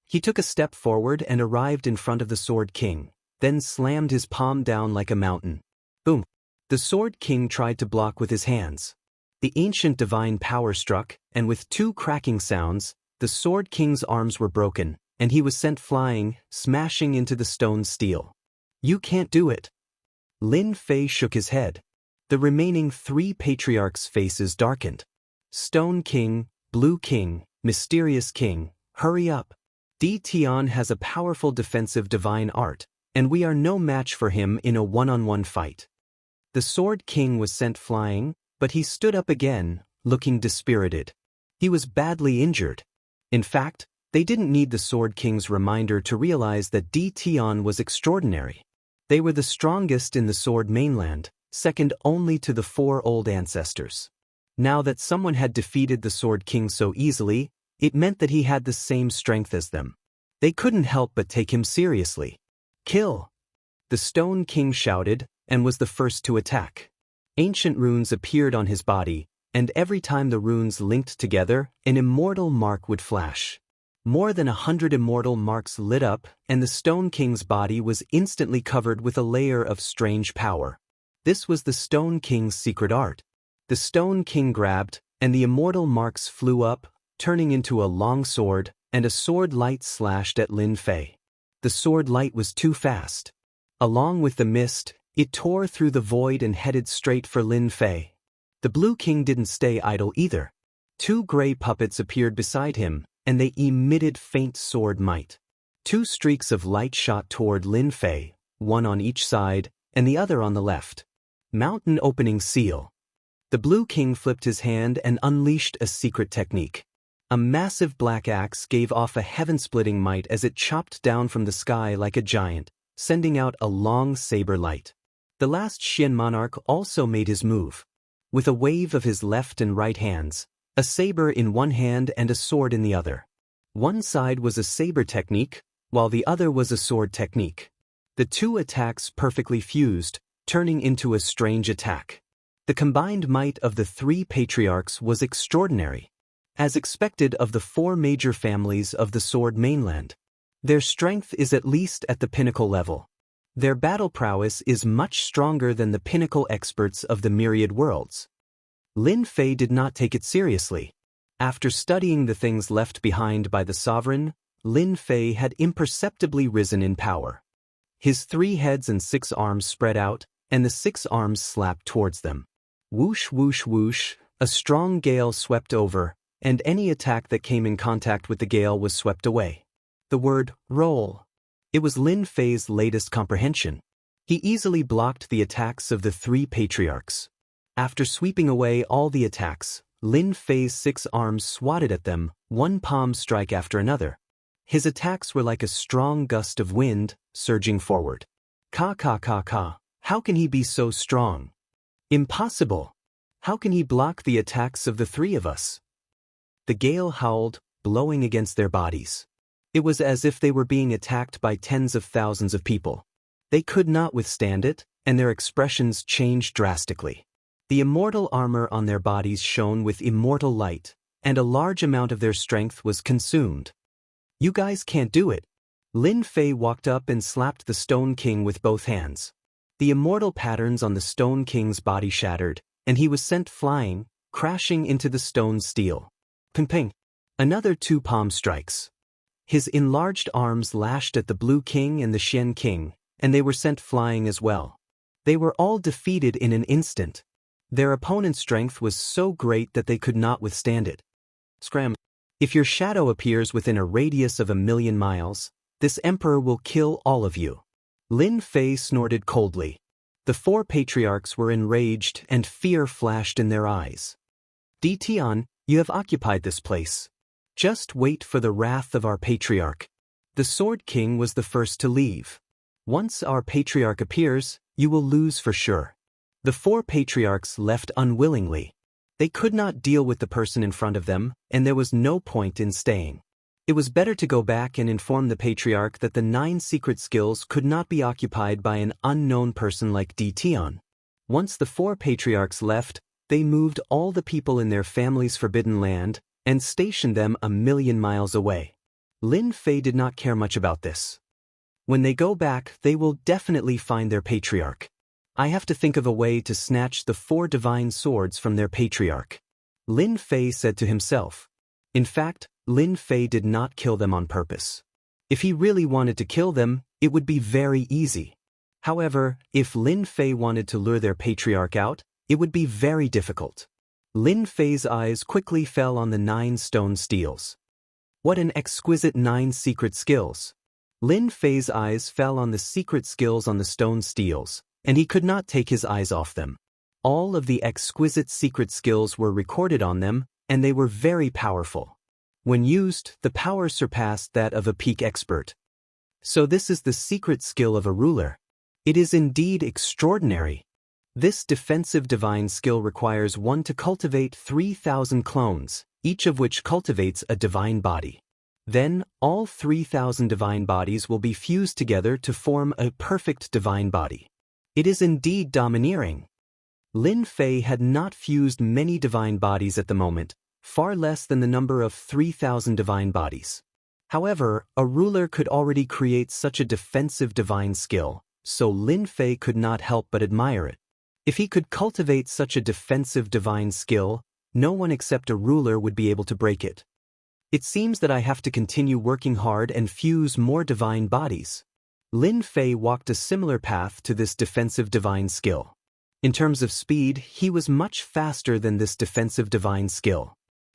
He took a step forward and arrived in front of the Sword King, then slammed his palm down like a mountain. Boom! The Sword King tried to block with his hands. The ancient divine power struck, and with two cracking sounds, the Sword King's arms were broken, and he was sent flying, smashing into the stone steel. You can't do it. Lin Fei shook his head. The remaining three patriarchs' faces darkened. Stone King, Blue King, Mysterious King, hurry up. Tian has a powerful defensive divine art, and we are no match for him in a one-on-one fight. The Sword King was sent flying, but he stood up again, looking dispirited. He was badly injured. In fact, they didn't need the Sword King's reminder to realize that Tian was extraordinary. They were the strongest in the Sword Mainland, second only to the four old ancestors. Now that someone had defeated the Sword King so easily, it meant that he had the same strength as them. They couldn't help but take him seriously. Kill! The Stone King shouted, and was the first to attack. Ancient runes appeared on his body, and every time the runes linked together, an immortal mark would flash. More than 100 immortal marks lit up, and the Stone King's body was instantly covered with a layer of strange power. This was the Stone King's secret art. The Stone King grabbed, and the immortal marks flew up, turning into a long sword, and a sword light slashed at Lin Fei. The sword light was too fast. Along with the mist, it tore through the void and headed straight for Lin Fei. The Blue King didn't stay idle either. Two gray puppets appeared beside him, and they emitted faint sword might. Two streaks of light shot toward Lin Fei, one on each side, and the other on the left. Mountain opening seal. The Blue King flipped his hand and unleashed a secret technique. A massive black axe gave off a heaven-splitting might as it chopped down from the sky like a giant, sending out a long saber light. The last Xian monarch also made his move. With a wave of his left and right hands, a saber in one hand and a sword in the other. One side was a saber technique, while the other was a sword technique. The two attacks perfectly fused, turning into a strange attack. The combined might of the three patriarchs was extraordinary. As expected of the four major families of the Sword Mainland. Their strength is at least at the pinnacle level. Their battle prowess is much stronger than the pinnacle experts of the myriad worlds. Lin Fei did not take it seriously. After studying the things left behind by the sovereign, Lin Fei had imperceptibly risen in power. His 3 heads and 6 arms spread out, and the 6 arms slapped towards them. Whoosh whoosh whoosh, a strong gale swept over, and any attack that came in contact with the gale was swept away. The word, roll. It was Lin Fei's latest comprehension. He easily blocked the attacks of the 3 patriarchs. After sweeping away all the attacks, Lin Fei's 6 arms swatted at them, one palm strike after another. His attacks were like a strong gust of wind, surging forward. Ka ka ka ka, how can he be so strong? Impossible! How can he block the attacks of the 3 of us? The gale howled, blowing against their bodies. It was as if they were being attacked by tens of thousands of people. They could not withstand it, and their expressions changed drastically. The immortal armor on their bodies shone with immortal light, and a large amount of their strength was consumed. You guys can't do it. Lin Fei walked up and slapped the Stone King with both hands. The immortal patterns on the Stone King's body shattered, and he was sent flying, crashing into the stone steel. Ping ping. Another 2 palm strikes. His enlarged arms lashed at the Blue King and the Shen King, and they were sent flying as well. They were all defeated in an instant. Their opponent's strength was so great that they could not withstand it. Scram. If your shadow appears within a radius of 1,000,000 miles, this emperor will kill all of you. Lin Fei snorted coldly. The 4 patriarchs were enraged and fear flashed in their eyes. Di Tian, you have occupied this place. Just wait for the wrath of our patriarch. The Sword King was the first to leave. Once our patriarch appears, you will lose for sure. The 4 patriarchs left unwillingly. They could not deal with the person in front of them, and there was no point in staying. It was better to go back and inform the patriarch that the 9 secret skills could not be occupied by an unknown person like Di Tian. Once the 4 patriarchs left, they moved all the people in their family's forbidden land and stationed them 1,000,000 miles away. Lin Fei did not care much about this. When they go back, they will definitely find their patriarch. I have to think of a way to snatch the 4 divine swords from their patriarch. Lin Fei said to himself. In fact, Lin Fei did not kill them on purpose. If he really wanted to kill them, it would be very easy. However, if Lin Fei wanted to lure their patriarch out, it would be very difficult. Lin Fei's eyes quickly fell on the 9 stone steels. What an exquisite 9 secret skills! Lin Fei's eyes fell on the secret skills on the stone steels, and he could not take his eyes off them. All of the exquisite secret skills were recorded on them, and they were very powerful. When used, the power surpassed that of a peak expert. So this is the secret skill of a ruler. It is indeed extraordinary. This defensive divine skill requires one to cultivate 3,000 clones, each of which cultivates a divine body. Then, all 3,000 divine bodies will be fused together to form a perfect divine body. It is indeed domineering. Lin Fei had not fused many divine bodies at the moment, far less than the number of 3,000 divine bodies. However, a ruler could already create such a defensive divine skill, so Lin Fei could not help but admire it. If he could cultivate such a defensive divine skill, no one except a ruler would be able to break it. It seems that I have to continue working hard and fuse more divine bodies. Lin Fei walked a similar path to this defensive divine skill. In terms of speed, he was much faster than this defensive divine skill.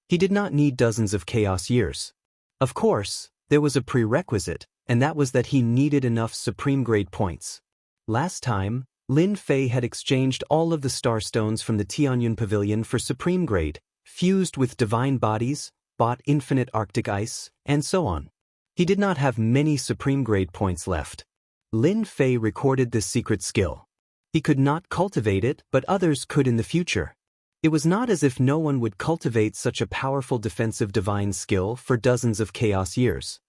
He did not need dozens of chaos years. Of course, there was a prerequisite, and that was that he needed enough supreme grade points. Last time, Lin Fei had exchanged all of the star stones from the Tianyun Pavilion for supreme grade, fused with divine bodies, bought infinite Arctic ice, and so on. He did not have many supreme grade points left. Lin Fei recorded this secret skill. He could not cultivate it, but others could in the future. It was not as if no one would cultivate such a powerful defensive divine skill for dozens of chaos years.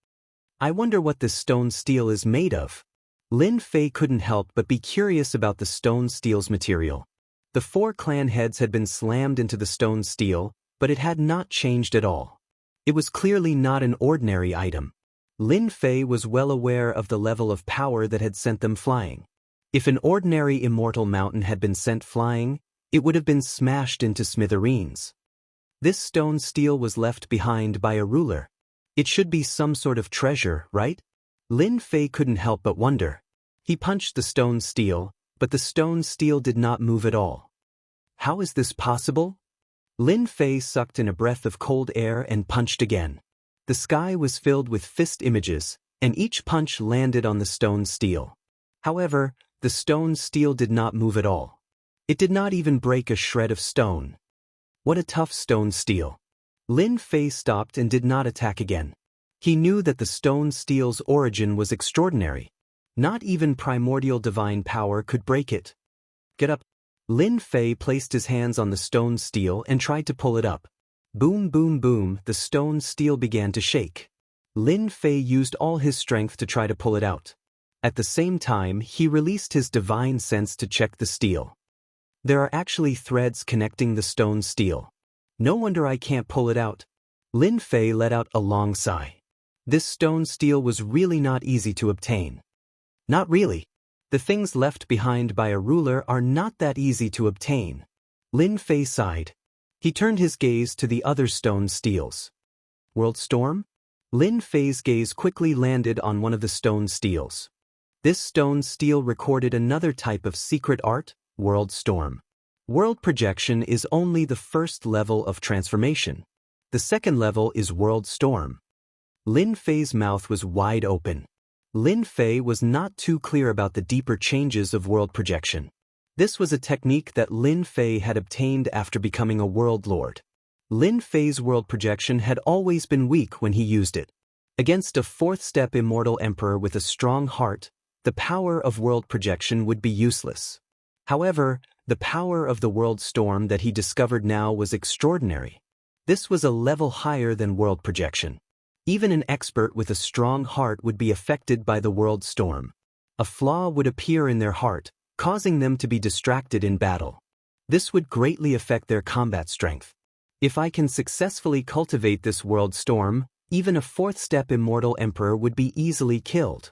I wonder what this stone steel is made of. Lin Fei couldn't help but be curious about the stone steel's material. The 4 clan heads had been slammed into the stone steel, but it had not changed at all. It was clearly not an ordinary item. Lin Fei was well aware of the level of power that had sent them flying. If an ordinary immortal mountain had been sent flying, it would have been smashed into smithereens. This stone steel was left behind by a ruler. It should be some sort of treasure, right? Lin Fei couldn't help but wonder. He punched the stone steel, but the stone steel did not move at all. How is this possible? Lin Fei sucked in a breath of cold air and punched again. The sky was filled with fist images, and each punch landed on the stone steel. However, the stone steel did not move at all. It did not even break a shred of stone. What a tough stone steel. Lin Fei stopped and did not attack again. He knew that the stone steel's origin was extraordinary. Not even primordial divine power could break it. Get up. Lin Fei placed his hands on the stone steel and tried to pull it up. Boom, boom, boom, the stone steel began to shake. Lin Fei used all his strength to try to pull it out. At the same time, he released his divine sense to check the steel. There are actually threads connecting the stone steel. No wonder I can't pull it out. Lin Fei let out a long sigh. This stone steel was really not easy to obtain. Not really. The things left behind by a ruler are not that easy to obtain. Lin Fei sighed. He turned his gaze to the other stone steels. World Storm? Lin Fei's gaze quickly landed on one of the stone steels. This stone steel recorded another type of secret art, World Storm. World Projection is only the first level of transformation. The second level is World Storm. Lin Fei's mouth was wide open. Lin Fei was not too clear about the deeper changes of World Projection. This was a technique that Lin Fei had obtained after becoming a world lord. Lin Fei's World Projection had always been weak when he used it. Against a fourth-step immortal emperor with a strong heart, the power of World Projection would be useless. However, the power of the World Storm that he discovered now was extraordinary. This was a level higher than World Projection. Even an expert with a strong heart would be affected by the World Storm. A flaw would appear in their heart, causing them to be distracted in battle. This would greatly affect their combat strength. If I can successfully cultivate this World Storm, even a fourth-step immortal emperor would be easily killed.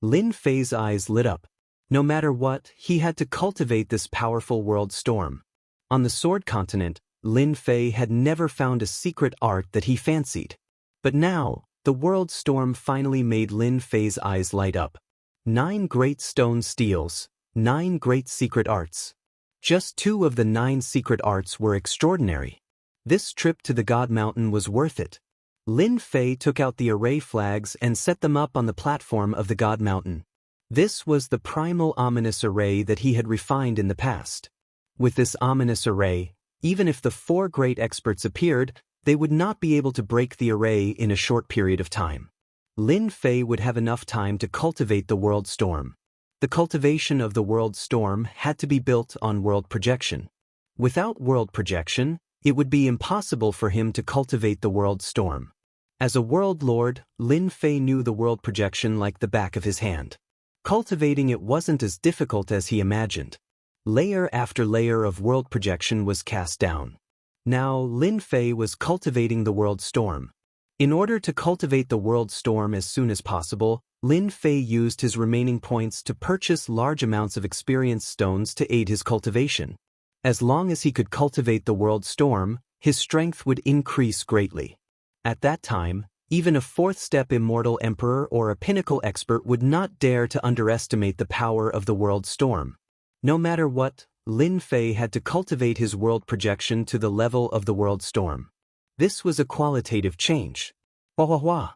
Lin Fei's eyes lit up. No matter what, he had to cultivate this powerful World Storm. On the Sword Continent, Lin Fei had never found a secret art that he fancied. But now, the World Storm finally made Lin Fei's eyes light up. 9 great stone steels, 9 great secret arts. Just 2 of the 9 secret arts were extraordinary. This trip to the God Mountain was worth it. Lin Fei took out the array flags and set them up on the platform of the God Mountain. This was the primal ominous array that he had refined in the past. With this ominous array, even if the 4 great experts appeared, they would not be able to break the array in a short period of time. Lin Fei would have enough time to cultivate the World Storm. The cultivation of the World Storm had to be built on World Projection. Without World Projection, it would be impossible for him to cultivate the World Storm. As a World Lord, Lin Fei knew the World Projection like the back of his hand. Cultivating it wasn't as difficult as he imagined. Layer after layer of World Projection was cast down. Now, Lin Fei was cultivating the World Storm. In order to cultivate the World Storm as soon as possible, Lin Fei used his remaining points to purchase large amounts of experience stones to aid his cultivation. As long as he could cultivate the World Storm, his strength would increase greatly. At that time, even a fourth-step immortal emperor or a pinnacle expert would not dare to underestimate the power of the World Storm. No matter what, Lin Fei had to cultivate his World Projection to the level of the World Storm. This was a qualitative change. Wah.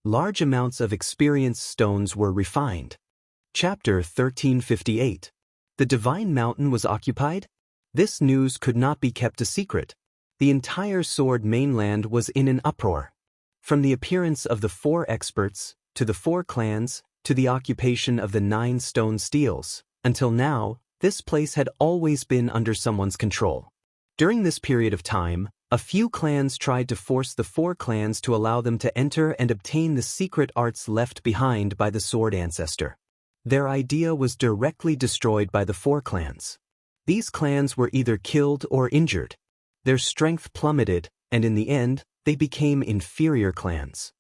Large amounts of experience stones were refined. Chapter 1358. The Divine Mountain was occupied? This news could not be kept a secret. The entire Sword mainland was in an uproar. From the appearance of the 4 experts, to the 4 clans, to the occupation of the 9 stone steels, until now, this place had always been under someone's control. During this period of time, a few clans tried to force the 4 clans to allow them to enter and obtain the secret arts left behind by the Sword Ancestor. Their idea was directly destroyed by the 4 clans. These clans were either killed or injured. Their strength plummeted, and in the end, they became inferior clans.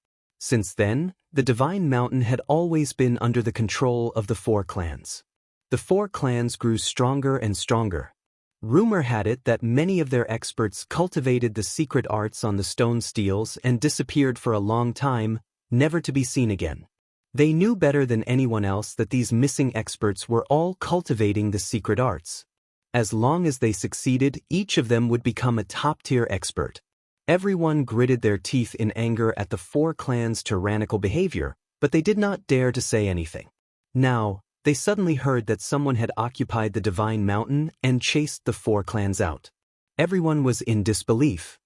Since then, the Divine Mountain had always been under the control of the four clans. The four clans grew stronger and stronger. Rumor had it that many of their experts cultivated the secret arts on the stone steels and disappeared for a long time, never to be seen again. They knew better than anyone else that these missing experts were all cultivating the secret arts. As long as they succeeded, each of them would become a top-tier expert. Everyone gritted their teeth in anger at the four clans' tyrannical behavior, but they did not dare to say anything. Now, they suddenly heard that someone had occupied the Divine Mountain and chased the four clans out. Everyone was in disbelief.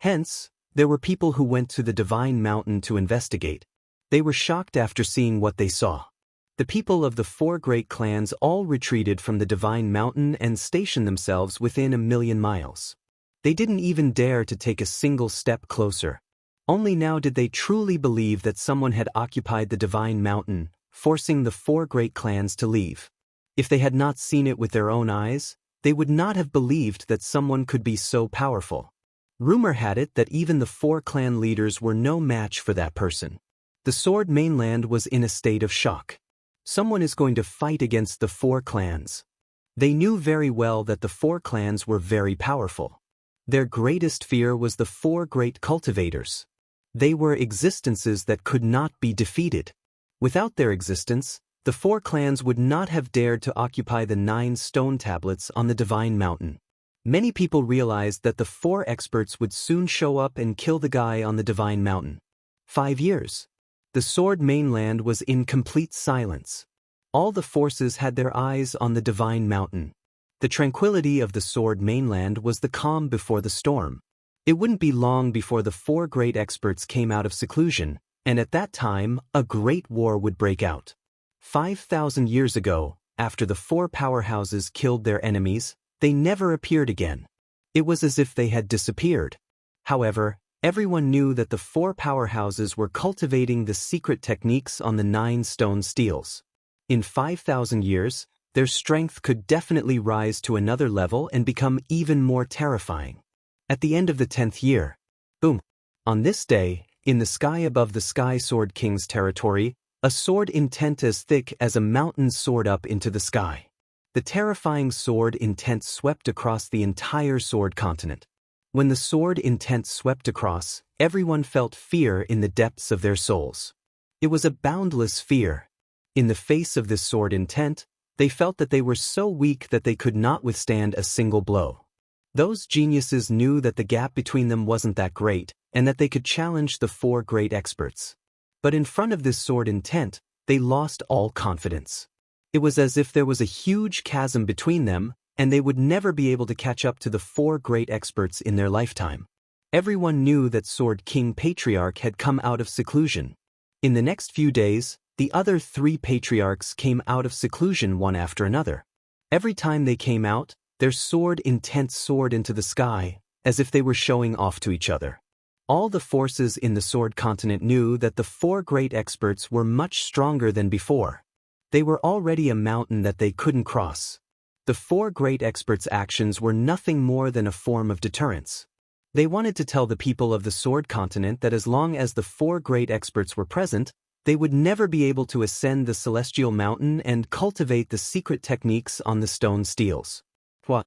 Hence, there were people who went to the Divine Mountain to investigate. They were shocked after seeing what they saw. The people of the four great clans all retreated from the Divine Mountain and stationed themselves within 1,000,000 miles. They didn't even dare to take a single step closer. Only now did they truly believe that someone had occupied the Divine Mountain, forcing the four great clans to leave. If they had not seen it with their own eyes, they would not have believed that someone could be so powerful. Rumor had it that even the four clan leaders were no match for that person. The Sword Mainland was in a state of shock. Someone is going to fight against the four clans. They knew very well that the four clans were very powerful. Their greatest fear was the four great cultivators. They were existences that could not be defeated. Without their existence, the four clans would not have dared to occupy the 9 stone tablets on the Divine Mountain. Many people realized that the four experts would soon show up and kill the guy on the Divine Mountain. 5 years. The Sword Mainland was in complete silence. All the forces had their eyes on the Divine Mountain. The tranquility of the Sword Mainland was the calm before the storm. It wouldn't be long before the four great experts came out of seclusion, and at that time, a great war would break out. 5,000 years ago, after the four powerhouses killed their enemies, they never appeared again. It was as if they had disappeared. However, everyone knew that the four powerhouses were cultivating the secret techniques on the 9 stone steels. In 5,000 years, their strength could definitely rise to another level and become even more terrifying. At the end of the 10th year, boom! On this day, in the sky above the Sky Sword King's territory, a sword intent as thick as a mountain soared up into the sky. The terrifying sword intent swept across the entire sword continent. When the sword intent swept across, everyone felt fear in the depths of their souls. It was a boundless fear. In the face of this sword intent, they felt that they were so weak that they could not withstand a single blow. Those geniuses knew that the gap between them wasn't that great, and that they could challenge the four great experts. But in front of this sword intent, they lost all confidence. It was as if there was a huge chasm between them, and they would never be able to catch up to the four great experts in their lifetime. Everyone knew that Sword King Patriarch had come out of seclusion. In the next few days, the other 3 patriarchs came out of seclusion one after another. Every time they came out, their sword intent soared into the sky, as if they were showing off to each other. All the forces in the Sword Continent knew that the four great experts were much stronger than before. They were already a mountain that they couldn't cross. The four great experts' actions were nothing more than a form of deterrence. They wanted to tell the people of the Sword Continent that as long as the four great experts were present, they would never be able to ascend the Celestial Mountain and cultivate the secret techniques on the stone steels. What?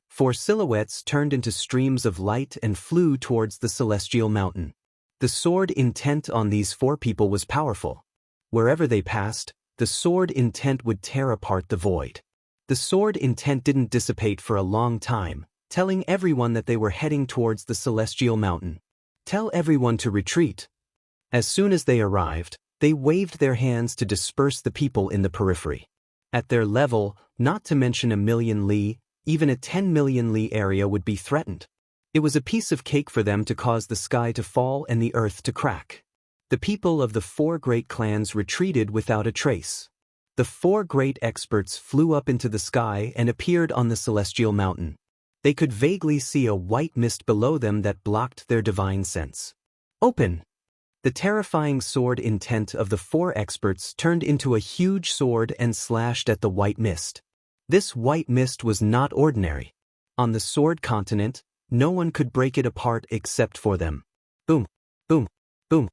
4 silhouettes turned into streams of light and flew towards the Celestial Mountain. The sword intent on these 4 people was powerful. Wherever they passed, the sword intent would tear apart the void. The sword intent didn't dissipate for a long time, telling everyone that they were heading towards the Celestial Mountain. Tell everyone to retreat. As soon as they arrived, they waved their hands to disperse the people in the periphery. At their level, not to mention 1,000,000 li, even a 10,000,000 li area would be threatened. It was a piece of cake for them to cause the sky to fall and the earth to crack. The people of the 4 great clans retreated without a trace. The 4 great experts flew up into the sky and appeared on the Celestial Mountain. They could vaguely see a white mist below them that blocked their divine sense. Open! The terrifying sword intent of the 4 experts turned into a huge sword and slashed at the white mist. This white mist was not ordinary. On the Sword Continent, no one could break it apart except for them. Boom, boom, boom.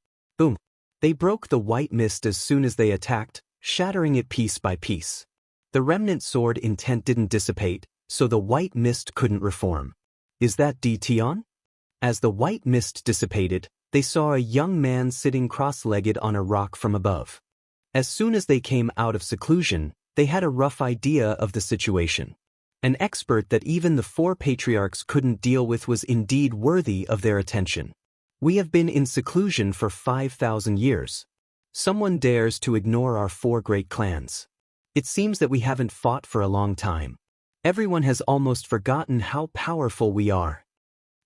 They broke the white mist as soon as they attacked, shattering it piece by piece. The remnant sword intent didn't dissipate, so the white mist couldn't reform. Is that Tion? As the white mist dissipated, they saw a young man sitting cross-legged on a rock from above. As soon as they came out of seclusion, they had a rough idea of the situation. An expert that even the 4 patriarchs couldn't deal with was indeed worthy of their attention. We have been in seclusion for 5,000 years. Someone dares to ignore our 4 great clans. It seems that we haven't fought for a long time. Everyone has almost forgotten how powerful we are.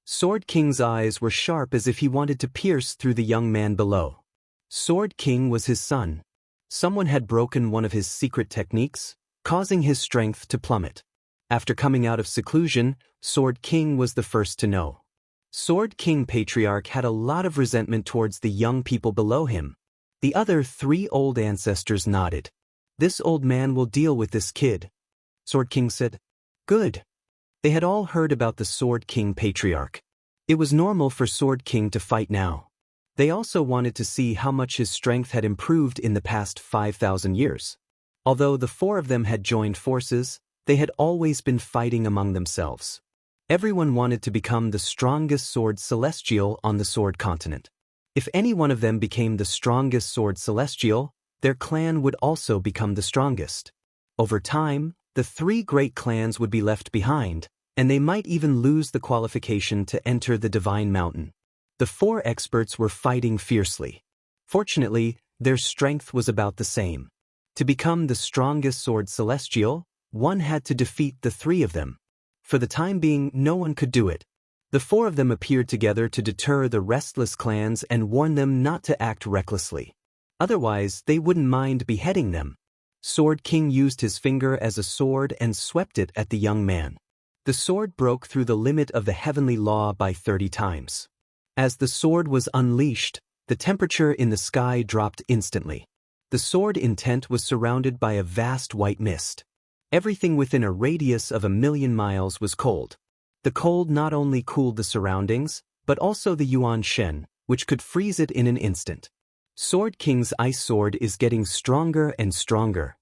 Sword King's eyes were sharp as if he wanted to pierce through the young man below. Sword King was his son. Someone had broken one of his secret techniques, causing his strength to plummet. After coming out of seclusion, Sword King was the first to know. Sword King Patriarch had a lot of resentment towards the young people below him. The other 3 old ancestors nodded. This old man will deal with this kid. Sword King said, "Good." They had all heard about the Sword King Patriarch. It was normal for Sword King to fight now. They also wanted to see how much his strength had improved in the past 5,000 years. Although the 4 of them had joined forces, they had always been fighting among themselves. Everyone wanted to become the strongest sword celestial on the Sword Continent. If any one of them became the strongest sword celestial, their clan would also become the strongest. Over time, the 3 great clans would be left behind, and they might even lose the qualification to enter the Divine Mountain. The 4 experts were fighting fiercely. Fortunately, their strength was about the same. To become the strongest sword celestial, one had to defeat the 3 of them. For the time being, no one could do it. The 4 of them appeared together to deter the restless clans and warn them not to act recklessly. Otherwise, they wouldn't mind beheading them. Sword King used his finger as a sword and swept it at the young man. The sword broke through the limit of the heavenly law by 30 times. As the sword was unleashed, the temperature in the sky dropped instantly. The sword intent was surrounded by a vast white mist. Everything within a radius of 1,000,000 miles was cold. The cold not only cooled the surroundings, but also the Yuan Shen, which could freeze it in an instant. Sword King's ice sword is getting stronger and stronger.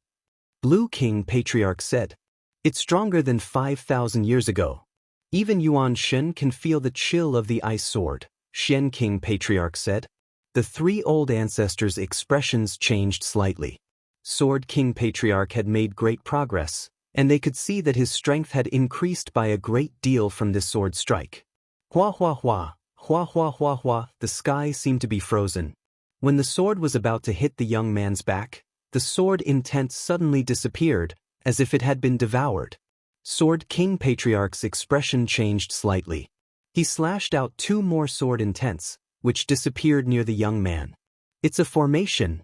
Blue King Patriarch said. It's stronger than 5,000 years ago. Even Yuan Shen can feel the chill of the ice sword, Shen King Patriarch said. The 3 old ancestors' expressions changed slightly. Sword King Patriarch had made great progress, and they could see that his strength had increased by a great deal from this sword strike. Hua hua hua, hua hua hua hua, the sky seemed to be frozen. When the sword was about to hit the young man's back, the sword intent suddenly disappeared, as if it had been devoured. Sword King Patriarch's expression changed slightly. He slashed out 2 more sword intents, which disappeared near the young man. It's a formation.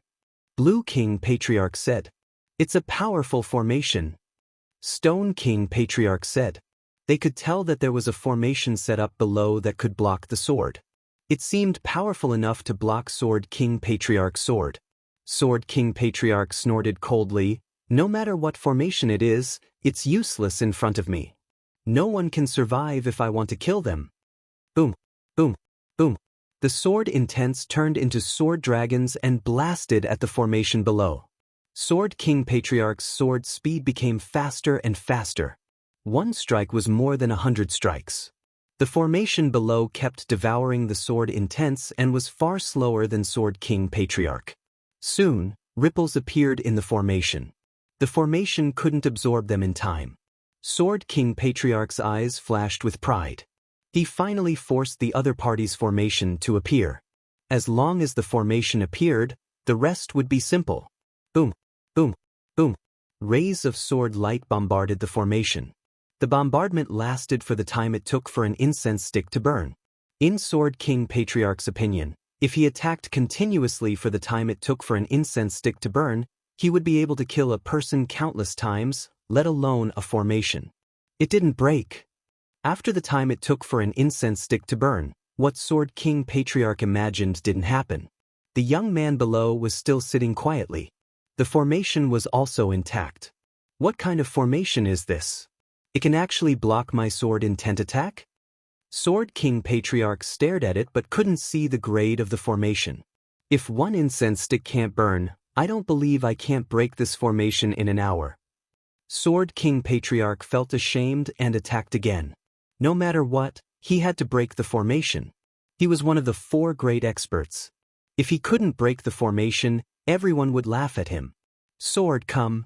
Blue King Patriarch said. It's a powerful formation. Stone King Patriarch said. They could tell that there was a formation set up below that could block the sword. It seemed powerful enough to block Sword King Patriarch's sword. Sword King Patriarch snorted coldly, "No matter what formation it is, it's useless in front of me. No one can survive if I want to kill them." Boom, boom, boom. The sword intents turned into sword dragons and blasted at the formation below. Sword King Patriarch's sword speed became faster and faster. One strike was more than 100 strikes. The formation below kept devouring the sword intents and was far slower than Sword King Patriarch. Soon, ripples appeared in the formation. The formation couldn't absorb them in time. Sword King Patriarch's eyes flashed with pride. He finally forced the other party's formation to appear. As long as the formation appeared, the rest would be simple. Boom, boom, boom. Rays of sword light bombarded the formation. The bombardment lasted for the time it took for an incense stick to burn. In Sword King Patriarch's opinion, if he attacked continuously for the time it took for an incense stick to burn, he would be able to kill a person countless times, let alone a formation. It didn't break. After the time it took for an incense stick to burn, what Sword King Patriarch imagined didn't happen. The young man below was still sitting quietly. The formation was also intact. What kind of formation is this? It can actually block my sword intent attack? Sword King Patriarch stared at it but couldn't see the grade of the formation. If one incense stick can't burn, I don't believe I can't break this formation in an hour. Sword King Patriarch felt ashamed and attacked again. No matter what, he had to break the formation. He was one of the 4 great experts. If he couldn't break the formation, everyone would laugh at him. Sword, come.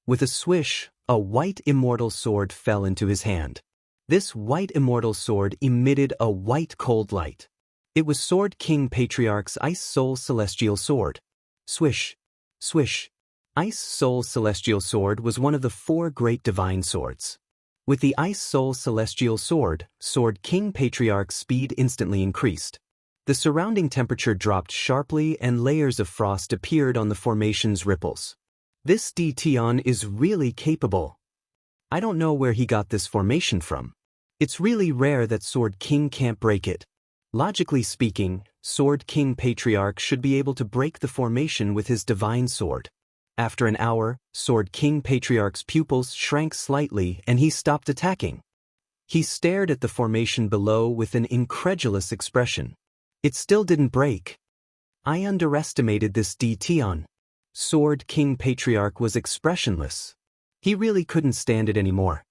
With a swish, a white immortal sword fell into his hand. This white immortal sword emitted a white cold light. It was Sword King Patriarch's Ice Soul Celestial Sword. Swish. Swish. Ice Soul Celestial Sword was one of the 4 great divine swords. With the Ice Soul Celestial Sword, Sword King Patriarch's speed instantly increased. The surrounding temperature dropped sharply and layers of frost appeared on the formation's ripples. This Tion is really capable. I don't know where he got this formation from. It's really rare that Sword King can't break it. Logically speaking, Sword King Patriarch should be able to break the formation with his divine sword. After an hour, Sword King Patriarch's pupils shrank slightly and he stopped attacking. He stared at the formation below with an incredulous expression. It still didn't break. I underestimated this Tion. Sword King Patriarch was expressionless. He really couldn't stand it anymore.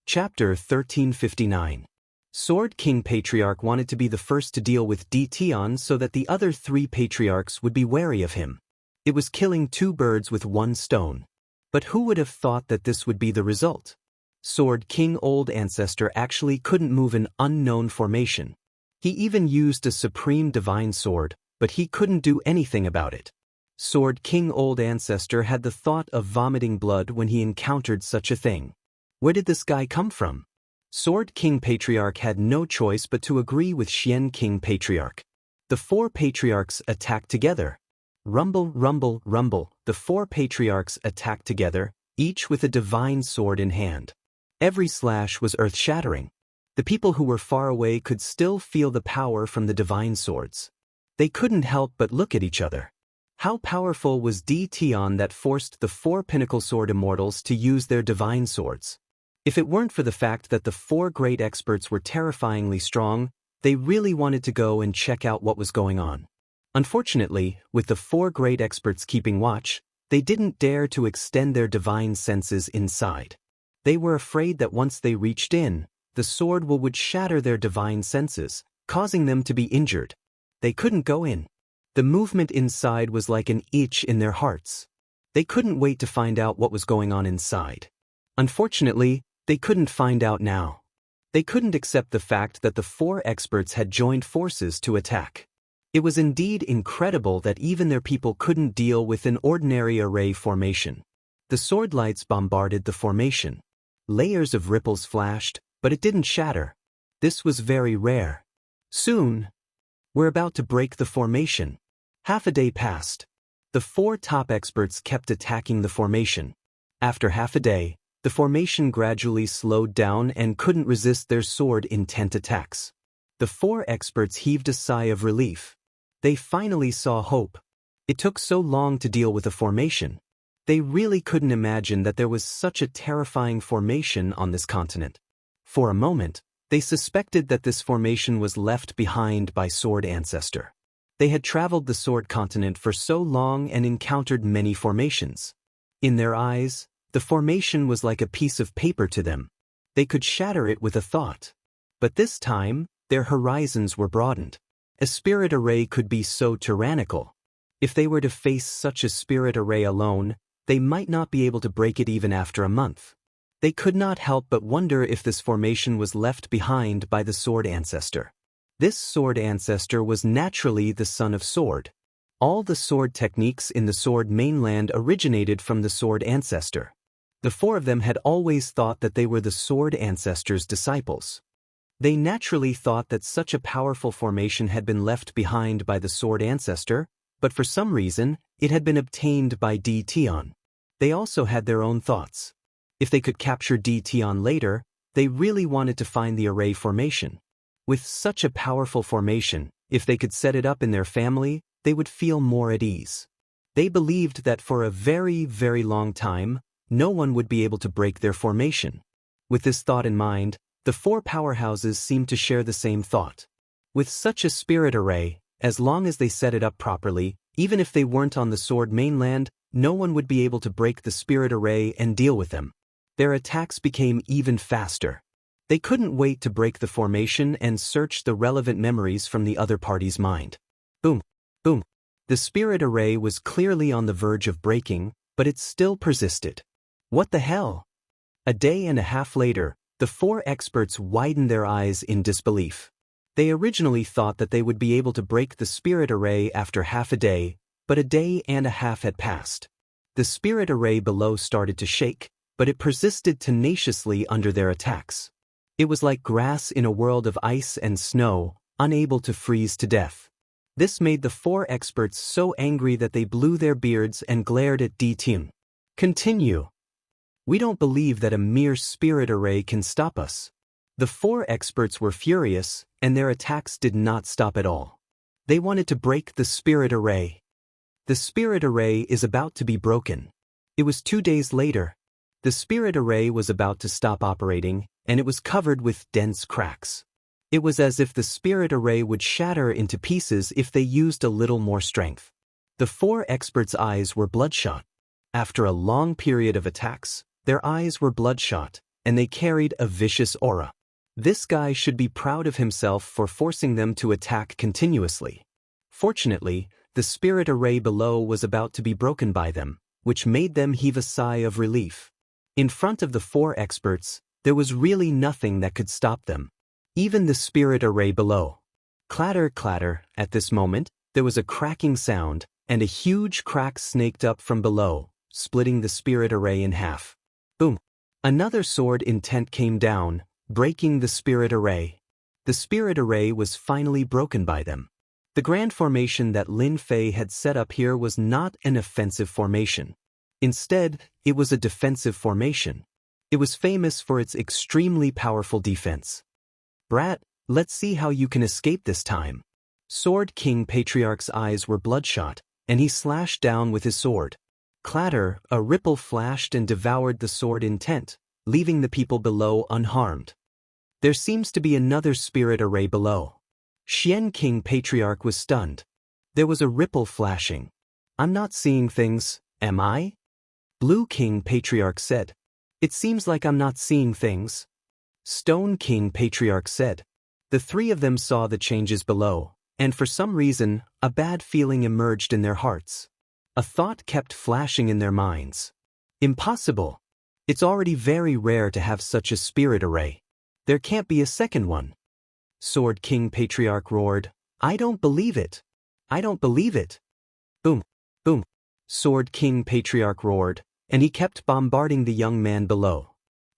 Chapter 1359. Sword King Patriarch wanted to be the first to deal with Tion so that the other 3 patriarchs would be wary of him. It was killing 2 birds with 1 stone. But who would have thought that this would be the result? Sword King Old Ancestor actually couldn't move an unknown formation. He even used a supreme divine sword, but he couldn't do anything about it. Sword King Old Ancestor had the thought of vomiting blood when he encountered such a thing. Where did this guy come from? Sword King Patriarch had no choice but to agree with Xian King Patriarch. The 4 patriarchs attacked together. Rumble, rumble, rumble, the 4 patriarchs attacked together, each with a divine sword in hand. Every slash was earth-shattering. The people who were far away could still feel the power from the divine swords. They couldn't help but look at each other. How powerful was Tion that forced the 4 pinnacle sword immortals to use their divine swords? If it weren't for the fact that the 4 great experts were terrifyingly strong, they really wanted to go and check out what was going on. Unfortunately, with the 4 great experts keeping watch, they didn't dare to extend their divine senses inside. They were afraid that once they reached in, the sword would shatter their divine senses, causing them to be injured. They couldn't go in. The movement inside was like an itch in their hearts. They couldn't wait to find out what was going on inside. Unfortunately, they couldn't find out now. They couldn't accept the fact that the 4 experts had joined forces to attack. It was indeed incredible that even their people couldn't deal with an ordinary array formation. The sword lights bombarded the formation. Layers of ripples flashed, but it didn't shatter. This was very rare. Soon, we're about to break the formation. Half a day passed. The 4 top experts kept attacking the formation. After half a day, the formation gradually slowed down and couldn't resist their sword-intent attacks. The 4 experts heaved a sigh of relief. They finally saw hope. It took so long to deal with a formation. They really couldn't imagine that there was such a terrifying formation on this continent. For a moment, they suspected that this formation was left behind by Sword Ancestor. They had traveled the Sword Continent for so long and encountered many formations. In their eyes, the formation was like a piece of paper to them. They could shatter it with a thought. But this time, their horizons were broadened. A spirit array could be so tyrannical. If they were to face such a spirit array alone, they might not be able to break it even after a month. They could not help but wonder if this formation was left behind by the Sword Ancestor. This Sword Ancestor was naturally the son of Sword. All the sword techniques in the Sword mainland originated from the Sword Ancestor. The 4 of them had always thought that they were the Sword Ancestor's disciples. They naturally thought that such a powerful formation had been left behind by the Sword Ancestor, but for some reason, it had been obtained by Tion. They also had their own thoughts. If they could capture Tion later, they really wanted to find the array formation. With such a powerful formation, if they could set it up in their family, they would feel more at ease. They believed that for a very, very long time, no one would be able to break their formation. With this thought in mind, the 4 powerhouses seemed to share the same thought. With such a spirit array, as long as they set it up properly, Even if they weren't on the Sword mainland, no one would be able to break the spirit array and deal with them. Their attacks became even faster. They couldn't wait to break the formation and search the relevant memories from the other party's mind. Boom. Boom. The spirit array was clearly on the verge of breaking, but it still persisted. What the hell? A day and a half later, the four experts widened their eyes in disbelief. They originally thought that they would be able to break the spirit array after half a day, but a day and a half had passed. The spirit array below started to shake, but it persisted tenaciously under their attacks. It was like grass in a world of ice and snow, unable to freeze to death. This made the four experts so angry that they blew their beards and glared at Di-Ting. Continue. We don't believe that a mere spirit array can stop us. The four experts were furious, and their attacks did not stop at all. They wanted to break the spirit array. The spirit array is about to be broken. It was 2 days later. The spirit array was about to stop operating, and it was covered with dense cracks. It was as if the spirit array would shatter into pieces if they used a little more strength. The four experts' eyes were bloodshot. After a long period of attacks, their eyes were bloodshot, and they carried a vicious aura. This guy should be proud of himself for forcing them to attack continuously. Fortunately, the spirit array below was about to be broken by them, which made them heave a sigh of relief. In front of the four experts, there was really nothing that could stop them. Even the spirit array below. Clatter, clatter, at this moment, there was a cracking sound, and a huge crack snaked up from below, splitting the spirit array in half. Boom. Another sword intent came down, breaking the spirit array. The spirit array was finally broken by them. The grand formation that Lin Fei had set up here was not an offensive formation. Instead, it was a defensive formation. It was famous for its extremely powerful defense. Brat, let's see how you can escape this time. Sword King Patriarch's eyes were bloodshot, and he slashed down with his sword. Clatter, a ripple flashed and devoured the sword intent, leaving the people below unharmed. There seems to be another spirit array below. Xian King Patriarch was stunned. There was a ripple flashing. I'm not seeing things, am I? Blue King Patriarch said. It seems like I'm not seeing things. Stone King Patriarch said. The three of them saw the changes below, and for some reason, a bad feeling emerged in their hearts. A thought kept flashing in their minds. Impossible. It's already very rare to have such a spirit array. There can't be a second one. Sword King Patriarch roared. I don't believe it. I don't believe it. Boom. Boom. Sword King Patriarch roared, and he kept bombarding the young man below.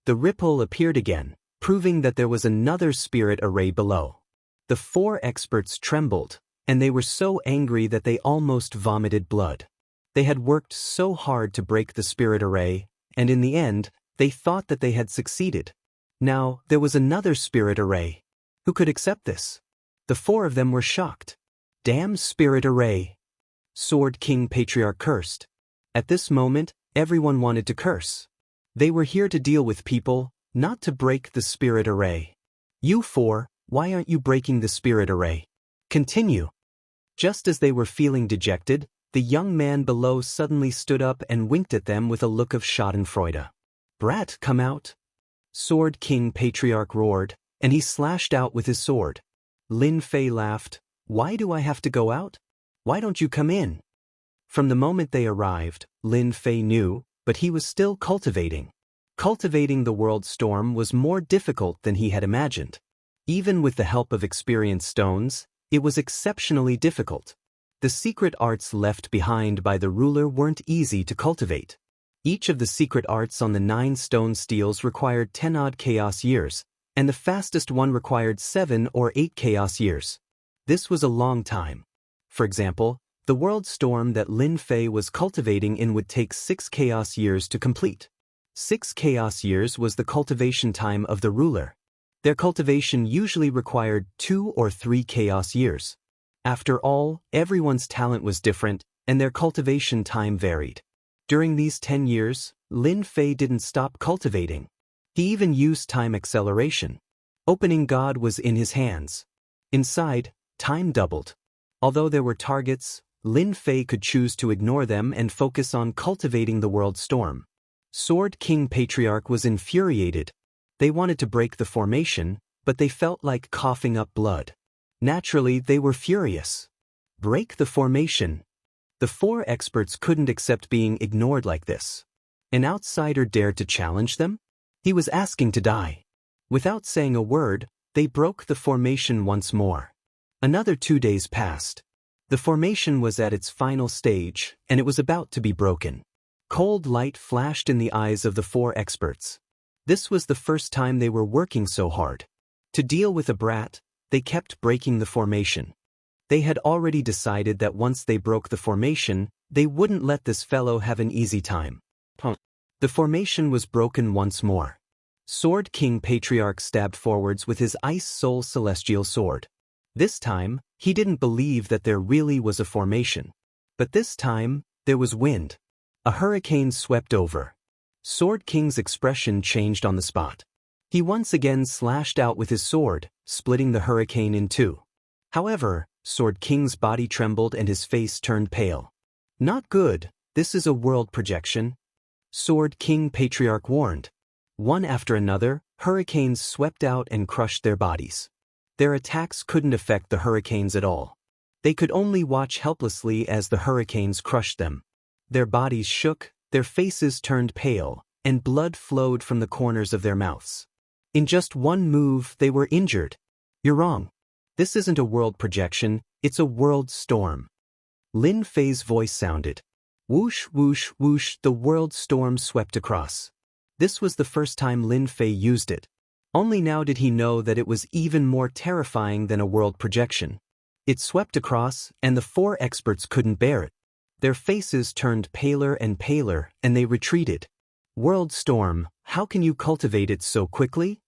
The ripple appeared again, proving that there was another spirit array below. The four experts trembled, and they were so angry that they almost vomited blood. They had worked so hard to break the spirit array, and in the end, they thought that they had succeeded. Now, there was another spirit array. Who could accept this? The four of them were shocked. Damn spirit array! Sword King Patriarch cursed. At this moment, everyone wanted to curse. They were here to deal with people, not to break the spirit array. You four, why aren't you breaking the spirit array? Continue. Just as they were feeling dejected, the young man below suddenly stood up and winked at them with a look of schadenfreude. Brat, come out. Sword King Patriarch roared, and he slashed out with his sword. Lin Fei laughed. Why do I have to go out? Why don't you come in? From the moment they arrived, Lin Fei knew, but he was still cultivating. Cultivating the world storm was more difficult than he had imagined. Even with the help of experienced stones, it was exceptionally difficult. The secret arts left behind by the ruler weren't easy to cultivate. Each of the secret arts on the 9 stone steels required 10-odd chaos years, and the fastest one required 7 or 8 chaos years. This was a long time. For example, the world storm that Lin Fei was cultivating in would take 6 chaos years to complete. 6 chaos years was the cultivation time of the ruler. Their cultivation usually required 2 or 3 chaos years. After all, everyone's talent was different, and their cultivation time varied. During these 10 years, Lin Fei didn't stop cultivating. He even used time acceleration. Opening God was in his hands. Inside, time doubled. Although there were targets, Lin Fei could choose to ignore them and focus on cultivating the world storm. Sword King Patriarch was infuriated. They wanted to break the formation, but they felt like coughing up blood. Naturally, they were furious. Break the formation. The four experts couldn't accept being ignored like this. An outsider dared to challenge them? He was asking to die. Without saying a word, they broke the formation once more. Another 2 days passed. The formation was at its final stage, and it was about to be broken. Cold light flashed in the eyes of the four experts. This was the first time they were working so hard. To deal with a brat, they kept breaking the formation. They had already decided that once they broke the formation, they wouldn't let this fellow have an easy time. The formation was broken once more. Sword King Patriarch stabbed forwards with his Ice Soul Celestial Sword. This time, he didn't believe that there really was a formation. But this time, there was wind. A hurricane swept over. Sword King's expression changed on the spot. He once again slashed out with his sword, splitting the hurricane in two. However, Sword King's body trembled and his face turned pale. Not good, this is a world projection. Sword King Patriarch warned. One after another, hurricanes swept out and crushed their bodies. Their attacks couldn't affect the hurricanes at all. They could only watch helplessly as the hurricanes crushed them. Their bodies shook, their faces turned pale, and blood flowed from the corners of their mouths. In just one move, they were injured. You're wrong. This isn't a world projection, it's a world storm. Lin Fei's voice sounded. Whoosh, whoosh, whoosh, the world storm swept across. This was the first time Lin Fei used it. Only now did he know that it was even more terrifying than a world projection. It swept across, and the four experts couldn't bear it. Their faces turned paler and paler, and they retreated. World storm, how can you cultivate it so quickly?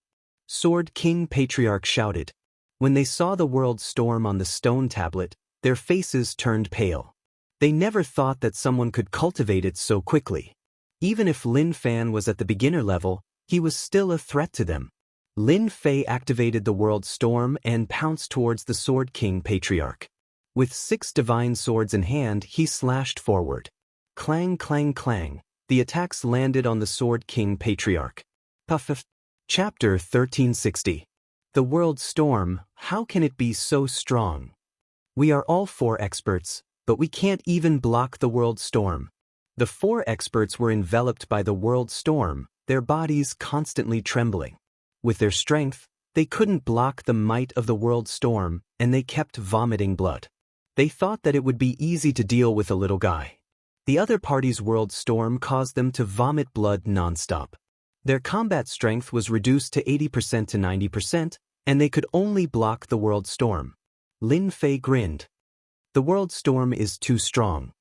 Sword King Patriarch shouted. When they saw the world storm on the stone tablet, their faces turned pale. They never thought that someone could cultivate it so quickly. Even if Lin Fan was at the beginner level, he was still a threat to them. Lin Fei activated the world storm and pounced towards the Sword King Patriarch. With 6 divine swords in hand, he slashed forward. Clang, clang, clang. The attacks landed on the Sword King Patriarch. Puff. Chapter 1360. The world storm, how can it be so strong? We are all 4 experts, but we can't even block the world storm. The 4 experts were enveloped by the world storm, their bodies constantly trembling. With their strength, they couldn't block the might of the world storm, and they kept vomiting blood. They thought that it would be easy to deal with a little guy. The other party's world storm caused them to vomit blood nonstop. Their combat strength was reduced to 80% to 90%, and they could only block the world storm. Lin Fei grinned. The world storm is too strong.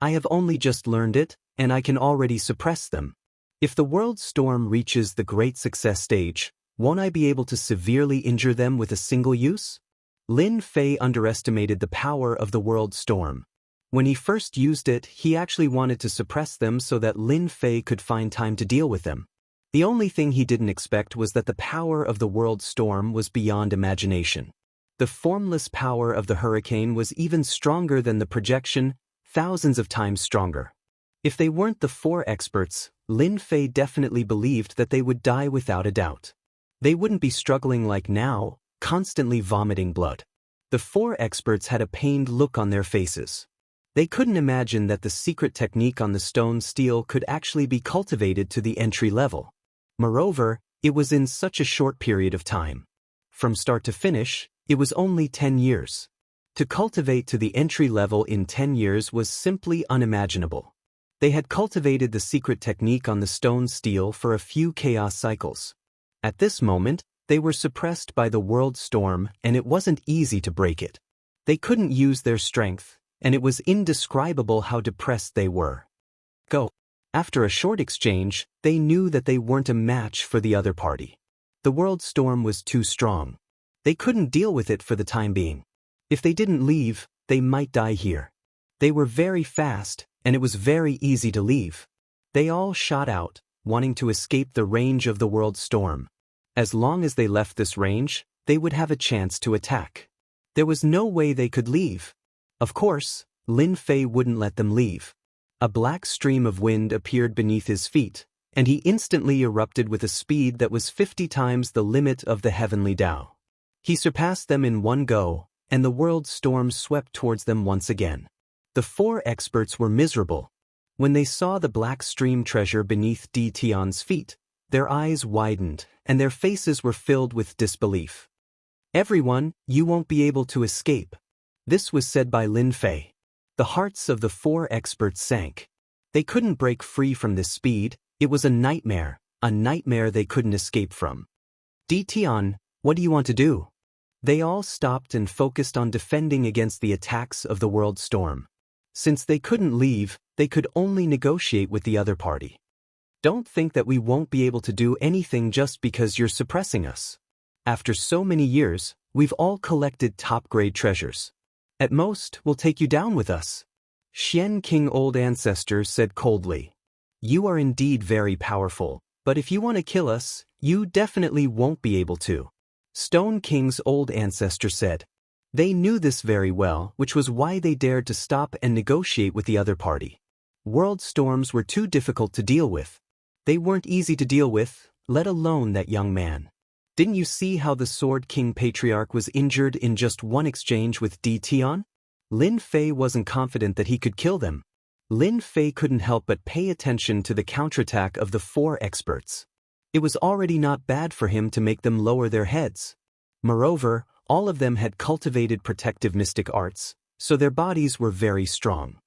I have only just learned it, and I can already suppress them. If the world storm reaches the great success stage, won't I be able to severely injure them with a single use? Lin Fei underestimated the power of the world storm. When he first used it, he actually wanted to suppress them so that Lin Fei could find time to deal with them. The only thing he didn't expect was that the power of the world storm was beyond imagination. The formless power of the hurricane was even stronger than the projection, thousands of times stronger. If they weren't the 4 experts, Lin Fei definitely believed that they would die without a doubt. They wouldn't be struggling like now, constantly vomiting blood. The 4 experts had a pained look on their faces. They couldn't imagine that the secret technique on the stone steel could actually be cultivated to the entry level. Moreover, it was in such a short period of time. From start to finish, it was only 10 years. To cultivate to the entry level in 10 years was simply unimaginable. They had cultivated the secret technique on the stone steel for a few chaos cycles. At this moment, they were suppressed by the world storm, and it wasn't easy to break it. They couldn't use their strength, and it was indescribable how depressed they were. Go. After a short exchange, they knew that they weren't a match for the other party. The world storm was too strong. They couldn't deal with it for the time being. If they didn't leave, they might die here. They were very fast, and it was very easy to leave. They all shot out, wanting to escape the range of the world storm. As long as they left this range, they would have a chance to attack. There was no way they could leave. Of course, Lin Fei wouldn't let them leave. A black stream of wind appeared beneath his feet, and he instantly erupted with a speed that was 50 times the limit of the heavenly Tao. He surpassed them in one go, and the world storm swept towards them once again. The 4 experts were miserable. When they saw the black stream treasure beneath Di Tian's feet, their eyes widened, and their faces were filled with disbelief. "Everyone, you won't be able to escape." This was said by Lin Fei. The hearts of the 4 experts sank. They couldn't break free from this speed. It was a nightmare they couldn't escape from. "Di Tian, what do you want to do?" They all stopped and focused on defending against the attacks of the world storm. Since they couldn't leave, they could only negotiate with the other party. "Don't think that we won't be able to do anything just because you're suppressing us. After so many years, we've all collected top-grade treasures. At most, we'll take you down with us." Xian King Old Ancestor said coldly. "You are indeed very powerful, but if you want to kill us, you definitely won't be able to." Stone King's Old Ancestor said. They knew this very well, which was why they dared to stop and negotiate with the other party. World storms were too difficult to deal with. They weren't easy to deal with, let alone that young man. Didn't you see how the Sword King Patriarch was injured in just one exchange with Di Tian? Lin Fei wasn't confident that he could kill them. Lin Fei couldn't help but pay attention to the counterattack of the 4 experts. It was already not bad for him to make them lower their heads. Moreover, all of them had cultivated protective mystic arts, so their bodies were very strong.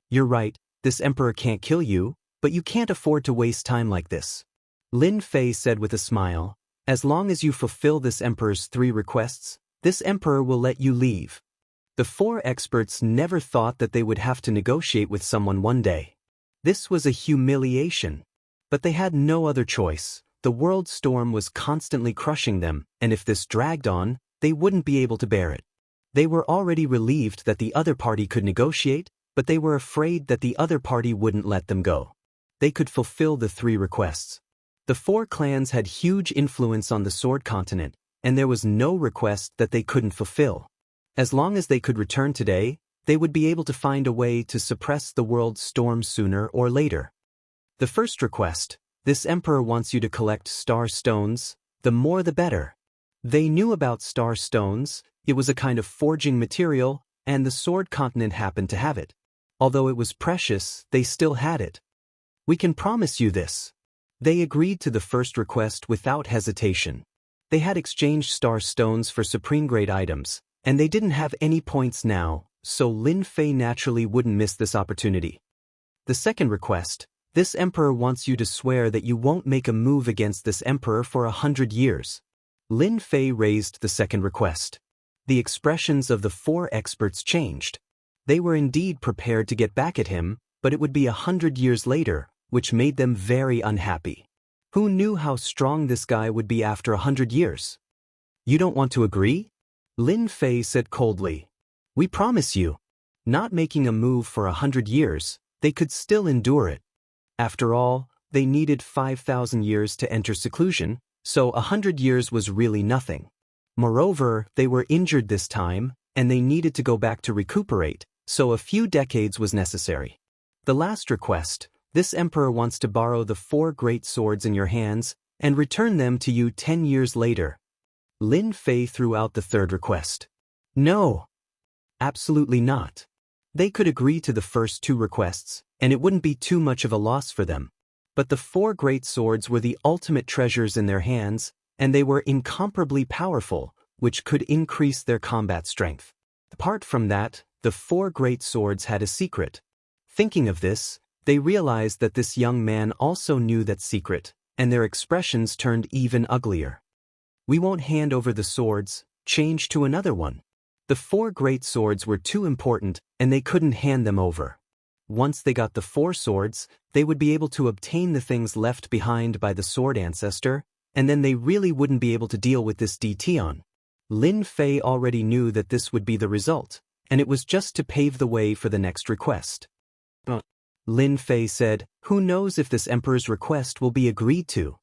"You're right, this emperor can't kill you, but you can't afford to waste time like this," Lin Fei said with a smile. "As long as you fulfill this emperor's 3 requests, this emperor will let you leave." The 4 experts never thought that they would have to negotiate with someone one day. This was a humiliation. But they had no other choice. The world storm was constantly crushing them, and if this dragged on, they wouldn't be able to bear it. They were already relieved that the other party could negotiate, but they were afraid that the other party wouldn't let them go. They could fulfill the 3 requests. The 4 clans had huge influence on the Sword Continent, and there was no request that they couldn't fulfill. As long as they could return today, they would be able to find a way to suppress the world storm sooner or later. The first request: this emperor wants you to collect star stones, the more the better. They knew about star stones. It was a kind of forging material, and the Sword Continent happened to have it. Although it was precious, they still had it. "We can promise you this." They agreed to the first request without hesitation. They had exchanged star stones for supreme-grade items, and they didn't have any points now, so Lin Fei naturally wouldn't miss this opportunity. The second request: this emperor wants you to swear that you won't make a move against this emperor for 100 years. Lin Fei raised the second request. The expressions of the 4 experts changed. They were indeed prepared to get back at him, but it would be 100 years later, which made them very unhappy. Who knew how strong this guy would be after 100 years? "You don't want to agree?" Lin Fei said coldly. "We promise you." Not making a move for 100 years, they could still endure it. After all, they needed 5,000 years to enter seclusion, so 100 years was really nothing. Moreover, they were injured this time, and they needed to go back to recuperate, so a few decades was necessary. The last request: this emperor wants to borrow the 4 great swords in your hands and return them to you 10 years later. Lin Fei threw out the third request. No. Absolutely not. They could agree to the first 2 requests, and it wouldn't be too much of a loss for them. But the 4 great swords were the ultimate treasures in their hands, and they were incomparably powerful, which could increase their combat strength. Apart from that, the 4 great swords had a secret. Thinking of this, they realized that this young man also knew that secret, and their expressions turned even uglier. "We won't hand over the swords, change to another one." The 4 great swords were too important, and they couldn't hand them over. Once they got the 4 swords, they would be able to obtain the things left behind by the Sword Ancestor, and then they really wouldn't be able to deal with this Di Tian. Lin Fei already knew that this would be the result, and it was just to pave the way for the next request. Lin Fei said, "Who knows if this emperor's request will be agreed to?"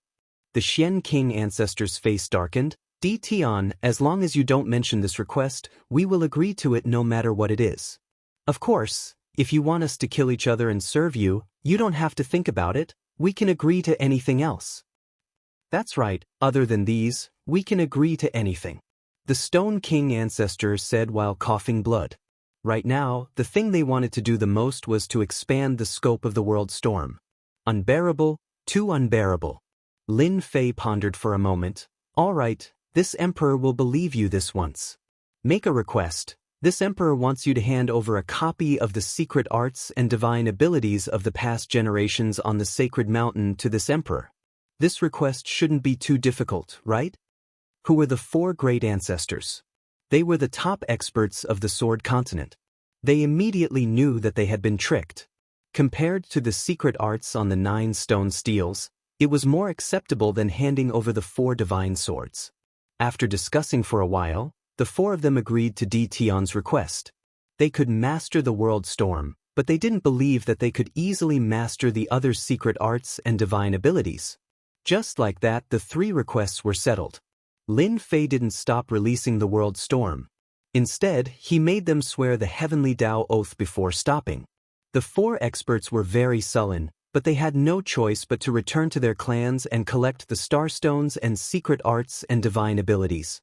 The Xian King Ancestor's face darkened. "Di Tian, as long as you don't mention this request, we will agree to it no matter what it is." Of course, if you want us to kill each other and serve you, you don't have to think about it, we can agree to anything else. That's right, other than these, we can agree to anything. The Stone King ancestor said while coughing blood. Right now, the thing they wanted to do the most was to expand the scope of the world storm. Unbearable, too unbearable. Lin Fei pondered for a moment. All right, this emperor will believe you this once. Make a request. This emperor wants you to hand over a copy of the secret arts and divine abilities of the past generations on the sacred mountain to this emperor. This request shouldn't be too difficult, right? Who were the 4 great ancestors? They were the top experts of the Sword Continent. They immediately knew that they had been tricked. Compared to the secret arts on the 9 stone steels, it was more acceptable than handing over the 4 divine swords. After discussing for a while, the 4 of them agreed to Di Tian's request. They could master the world storm, but they didn't believe that they could easily master the other secret arts and divine abilities. Just like that, the 3 requests were settled. Lin Fei didn't stop releasing the world storm. Instead, he made them swear the Heavenly Tao Oath before stopping. The 4 experts were very sullen, but they had no choice but to return to their clans and collect the starstones and secret arts and divine abilities.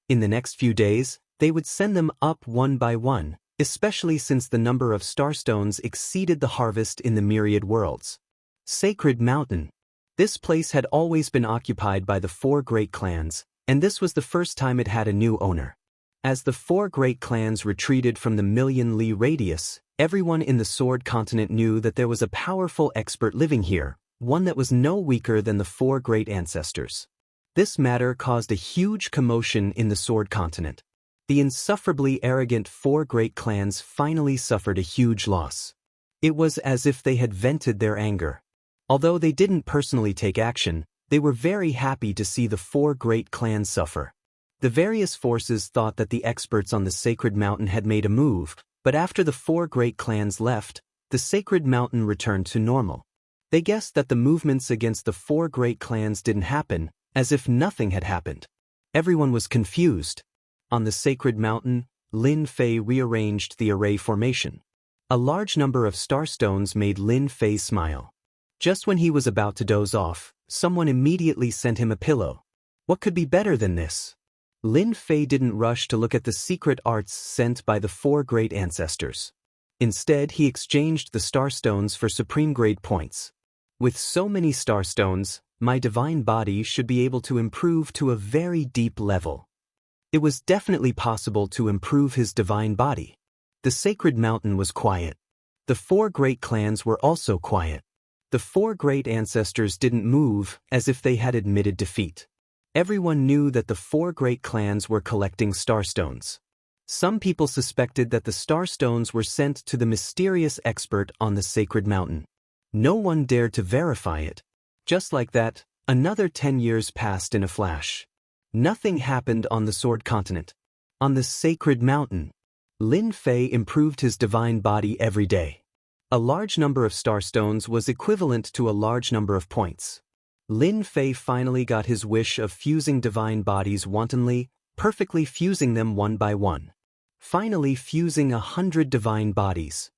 In the next few days, they would send them up one by one, especially since the number of starstones exceeded the harvest in the myriad worlds. Sacred Mountain. This place had always been occupied by the 4 great clans, and this was the first time it had a new owner. As the 4 great clans retreated from the million-li radius, everyone in the Sword Continent knew that there was a powerful expert living here, one that was no weaker than the 4 great ancestors. This matter caused a huge commotion in the Sword Continent. The insufferably arrogant 4 great clans finally suffered a huge loss. It was as if they had vented their anger. Although they didn't personally take action, they were very happy to see the 4 great clans suffer. The various forces thought that the experts on the Sacred Mountain had made a move, but after the 4 great clans left, the Sacred Mountain returned to normal. They guessed that the movements against the 4 great clans didn't happen, as if nothing had happened. Everyone was confused. On the Sacred Mountain, Lin Fei rearranged the array formation. A large number of starstones made Lin Fei smile. Just when he was about to doze off, someone immediately sent him a pillow. What could be better than this? Lin Fei didn't rush to look at the secret arts sent by the 4 great ancestors. Instead, he exchanged the starstones for supreme grade points. With so many starstones, my divine body should be able to improve to a very deep level. It was definitely possible to improve his divine body. The Sacred Mountain was quiet. The 4 great clans were also quiet. The 4 great ancestors didn't move, as if they had admitted defeat. Everyone knew that the 4 great clans were collecting starstones. Some people suspected that the starstones were sent to the mysterious expert on the Sacred Mountain. No one dared to verify it. Just like that, another 10 years passed in a flash. Nothing happened on the Sword Continent. On the Sacred Mountain, Lin Fei improved his divine body every day. A large number of starstones was equivalent to a large number of points. Lin Fei finally got his wish of fusing divine bodies wantonly, perfectly fusing them one by one. Finally fusing 100 divine bodies.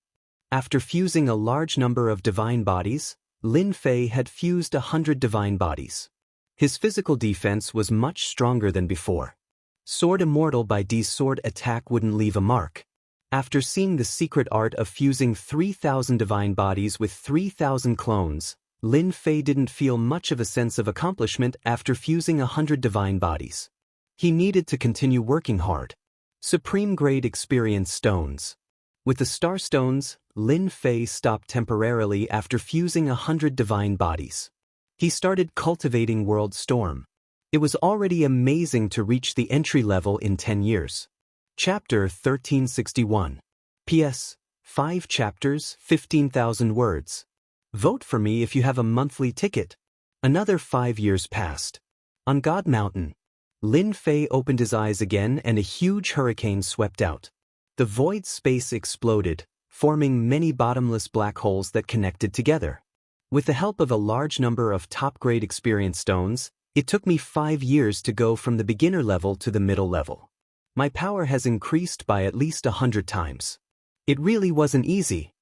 After fusing a large number of divine bodies, Lin Fei had fused 100 divine bodies. His physical defense was much stronger than before. Sword Immortal by D's sword attack wouldn't leave a mark. After seeing the secret art of fusing 3,000 divine bodies with 3,000 clones, Lin Fei didn't feel much of a sense of accomplishment after fusing 100 divine bodies. He needed to continue working hard. Supreme Grade Experience Stones. With the Star Stones, Lin Fei stopped temporarily after fusing 100 divine bodies. He started cultivating World Storm. It was already amazing to reach the entry level in 10 years. Chapter 1361. P.S. 5 chapters, 15,000 words. Vote for me if you have a monthly ticket. Another 5 years passed. On God Mountain, Lin Fei opened his eyes again and a huge hurricane swept out. The void space exploded, forming many bottomless black holes that connected together. With the help of a large number of top-grade experience stones, it took me 5 years to go from the beginner level to the middle level. My power has increased by at least 100 times. It really wasn't easy.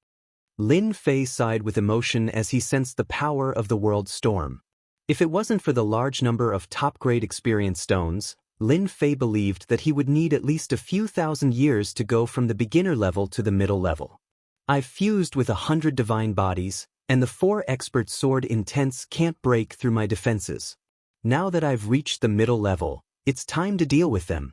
Lin Fei sighed with emotion as he sensed the power of the world storm. If it wasn't for the large number of top-grade experience stones, Lin Fei believed that he would need at least a few thousand years to go from the beginner level to the middle level. I've fused with 100 divine bodies, and the 4 expert sword intents can't break through my defenses. Now that I've reached the middle level, it's time to deal with them.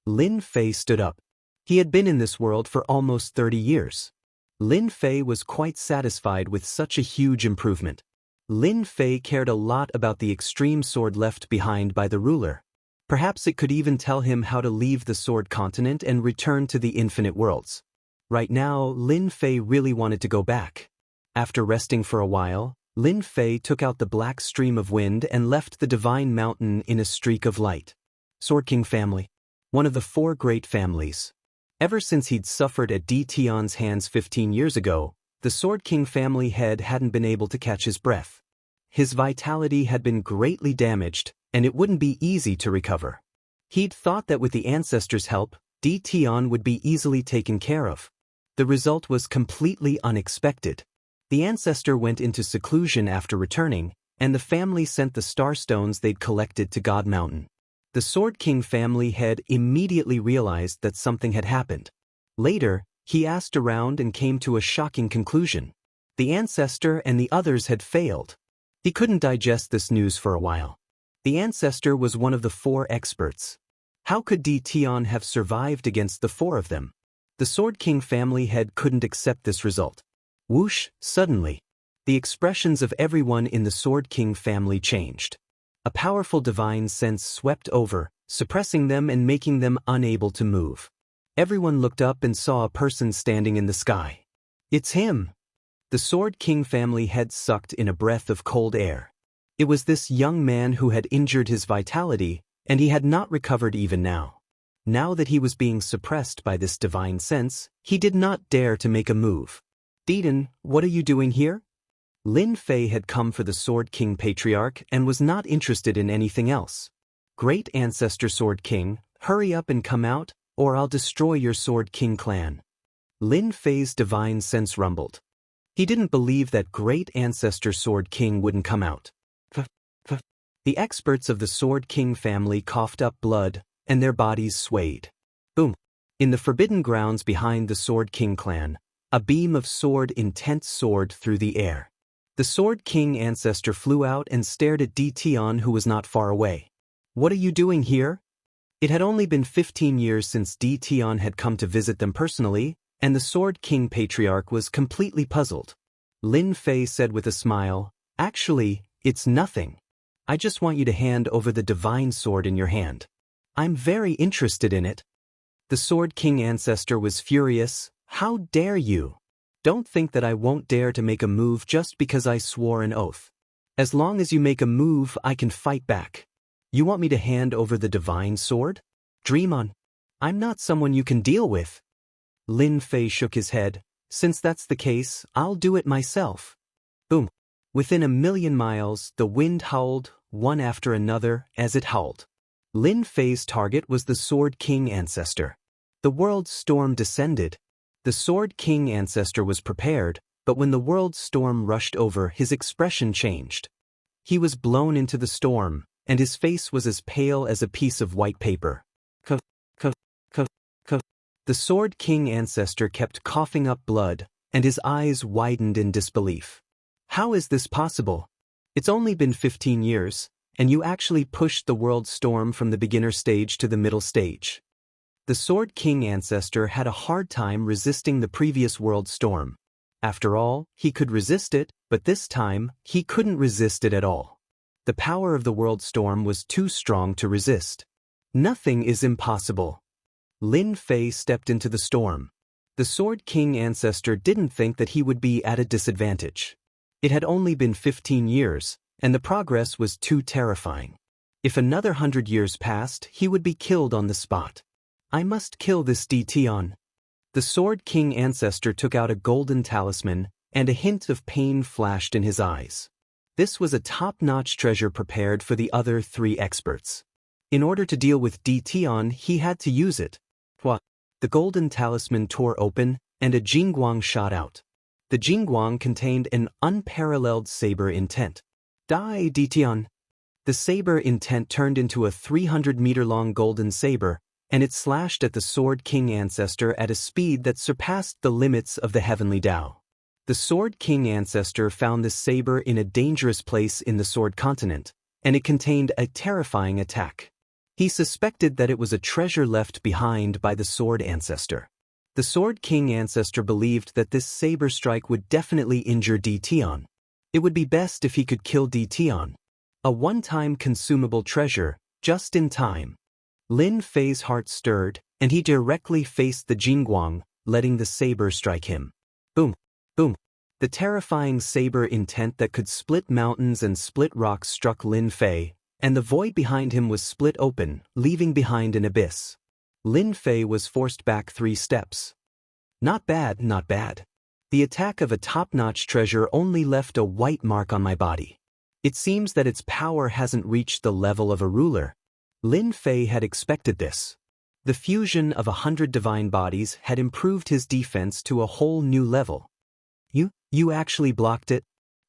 Lin Fei stood up. He had been in this world for almost 30 years. Lin Fei was quite satisfied with such a huge improvement. Lin Fei cared a lot about the extreme sword left behind by the ruler. Perhaps it could even tell him how to leave the sword continent and return to the infinite worlds. Right now, Lin Fei really wanted to go back. After resting for a while, Lin Fei took out the black stream of wind and left the divine mountain in a streak of light. Sword King family. One of the 4 great families. Ever since he'd suffered at Di Tian's hands 15 years ago, the Sword King family head hadn't been able to catch his breath. His vitality had been greatly damaged, and it wouldn't be easy to recover. He'd thought that with the ancestors' help, Di Tian would be easily taken care of. The result was completely unexpected. The ancestor went into seclusion after returning, and the family sent the starstones they'd collected to God Mountain. The Sword King family head immediately realized that something had happened. Later, he asked around and came to a shocking conclusion. The ancestor and the others had failed. He couldn't digest this news for a while. The ancestor was one of the 4 experts. How could Di Tian have survived against the 4 of them? The Sword King family head couldn't accept this result. Whoosh, suddenly. The expressions of everyone in the Sword King family changed. A powerful divine sense swept over, suppressing them and making them unable to move. Everyone looked up and saw a person standing in the sky. It's him! The Sword King family head sucked in a breath of cold air. It was this young man who had injured his vitality, and he had not recovered even now. Now that he was being suppressed by this divine sense, he did not dare to make a move. Diden, what are you doing here? Lin Fei had come for the Sword King Patriarch and was not interested in anything else. Great Ancestor Sword King, hurry up and come out, or I'll destroy your Sword King clan. Lin Fei's divine sense rumbled. He didn't believe that Great Ancestor Sword King wouldn't come out. The experts of the Sword King family coughed up blood, and their bodies swayed. Boom! In the forbidden grounds behind the Sword King clan, a beam of sword intent soared through the air. The Sword King ancestor flew out and stared at Di Tian, who was not far away. What are you doing here? It had only been 15 years since Di Tian had come to visit them personally, and the Sword King Patriarch was completely puzzled. Lin Fei said with a smile, "Actually, it's nothing. I just want you to hand over the divine sword in your hand. I'm very interested in it." The Sword King ancestor was furious. "How dare you? Don't think that I won't dare to make a move just because I swore an oath. As long as you make a move, I can fight back. You want me to hand over the divine sword? Dream on. I'm not someone you can deal with." Lin Fei shook his head. "Since that's the case, I'll do it myself." Boom. Within 1,000,000 miles, the wind howled, one after another, as it howled. Lin Fei's target was the Sword King ancestor. The world storm descended. The Sword King ancestor was prepared, but when the world storm rushed over, his expression changed. He was blown into the storm, and his face was as pale as a piece of white paper. The Sword King ancestor kept coughing up blood, and his eyes widened in disbelief. "How is this possible? It's only been 15 years, and you actually pushed the world storm from the beginner stage to the middle stage." The Sword King ancestor had a hard time resisting the previous world storm. After all, he could resist it, but this time, he couldn't resist it at all. The power of the world storm was too strong to resist. Nothing is impossible. Lin Fei stepped into the storm. The Sword King ancestor didn't think that he would be at a disadvantage. It had only been 15 years, and the progress was too terrifying. If another 100 years passed, he would be killed on the spot. "I must kill this Di Tian." The Sword King ancestor took out a golden talisman, and a hint of pain flashed in his eyes. This was a top-notch treasure prepared for the other 3 experts. In order to deal with Di Tian, he had to use it. The golden talisman tore open, and a Jingguang shot out. The Jingguang contained an unparalleled saber intent. Dai Ditian. The saber intent turned into a 300-meter-long golden saber, and it slashed at the Sword King Ancestor at a speed that surpassed the limits of the heavenly Tao. The Sword King Ancestor found this saber in a dangerous place in the Sword Continent, and it contained a terrifying attack. He suspected that it was a treasure left behind by the Sword Ancestor. The Sword King Ancestor believed that this saber strike would definitely injure Ditian. It would be best if he could kill Ditian. A one-time consumable treasure, just in time. Lin Fei's heart stirred, and he directly faced the Jingguang, letting the saber strike him. Boom! Boom! The terrifying saber intent that could split mountains and split rocks struck Lin Fei, and the void behind him was split open, leaving behind an abyss. Lin Fei was forced back 3 steps. Not bad, not bad. The attack of a top-notch treasure only left a white mark on my body. It seems that its power hasn't reached the level of a ruler. Lin Fei had expected this. The fusion of 100 divine bodies had improved his defense to a whole new level. You actually blocked it?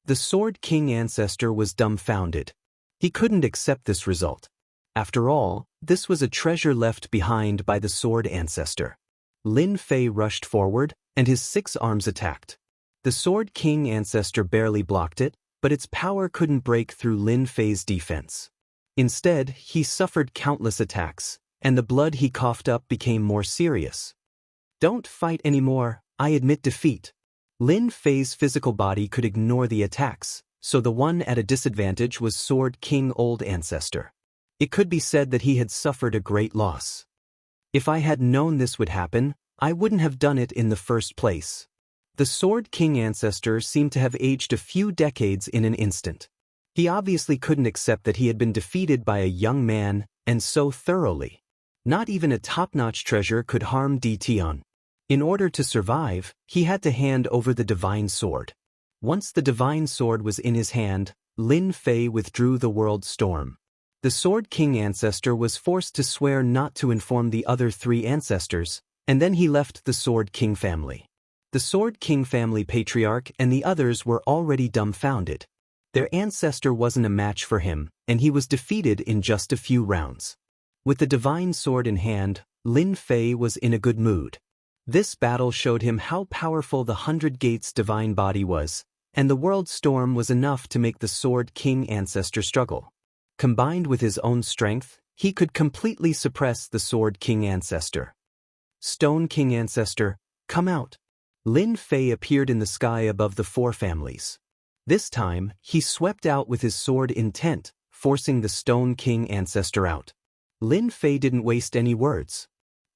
The Sword King Ancestor was dumbfounded. He couldn't accept this result. After all, this was a treasure left behind by the Sword Ancestor. Lin Fei rushed forward, and his 6 arms attacked. The Sword King Ancestor barely blocked it, but its power couldn't break through Lin Fei's defense. Instead, he suffered countless attacks, and the blood he coughed up became more serious. Don't fight anymore, I admit defeat. Lin Fei's physical body could ignore the attacks, so the one at a disadvantage was Sword King Old Ancestor. It could be said that he had suffered a great loss. If I had known this would happen, I wouldn't have done it in the first place. The Sword King Ancestor seemed to have aged a few decades in an instant. He obviously couldn't accept that he had been defeated by a young man, and so thoroughly. Not even a top-notch treasure could harm Ditian. In order to survive, he had to hand over the divine sword. Once the divine sword was in his hand, Lin Fei withdrew the world storm. The Sword King Ancestor was forced to swear not to inform the other 3 ancestors, and then he left the Sword King family. The Sword King family patriarch and the others were already dumbfounded. Their ancestor wasn't a match for him, and he was defeated in just a few rounds. With the divine sword in hand, Lin Fei was in a good mood. This battle showed him how powerful the 100 Gates divine body was, and the world storm was enough to make the Sword King Ancestor struggle. Combined with his own strength, he could completely suppress the Sword King Ancestor. Stone King Ancestor, come out. Lin Fei appeared in the sky above the 4 families. This time, he swept out with his sword intent, forcing the Stone King Ancestor out. Lin Fei didn't waste any words.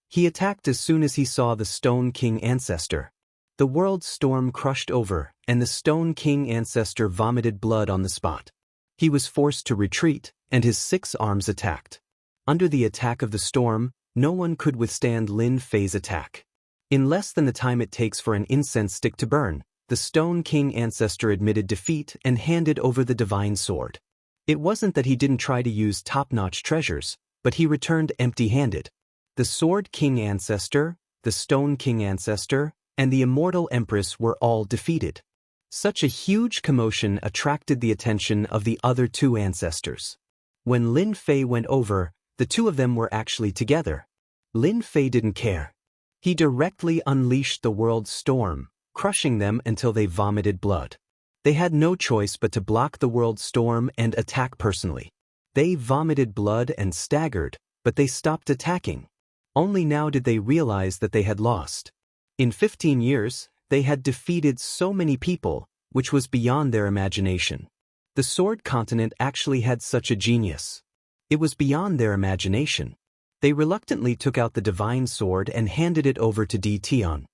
He attacked as soon as he saw the Stone King Ancestor. The world storm crushed over, and the Stone King Ancestor vomited blood on the spot. He was forced to retreat, and his 6 arms attacked. Under the attack of the storm, no one could withstand Lin Fei's attack. In less than the time it takes for an incense stick to burn, the Stone King Ancestor admitted defeat and handed over the divine sword. It wasn't that he didn't try to use top-notch treasures, but he returned empty-handed. The Sword King Ancestor, the Stone King Ancestor, and the Immortal Empress were all defeated. Such a huge commotion attracted the attention of the other 2 ancestors. When Lin Fei went over, the 2 of them were actually together. Lin Fei didn't care. He directly unleashed the world storm, crushing them until they vomited blood. They had no choice but to block the world storm and attack personally. They vomited blood and staggered, but they stopped attacking. Only now did they realize that they had lost. In 15 years, they had defeated so many people, which was beyond their imagination. The Sword Continent actually had such a genius. It was beyond their imagination. They reluctantly took out the divine sword and handed it over to Ditian.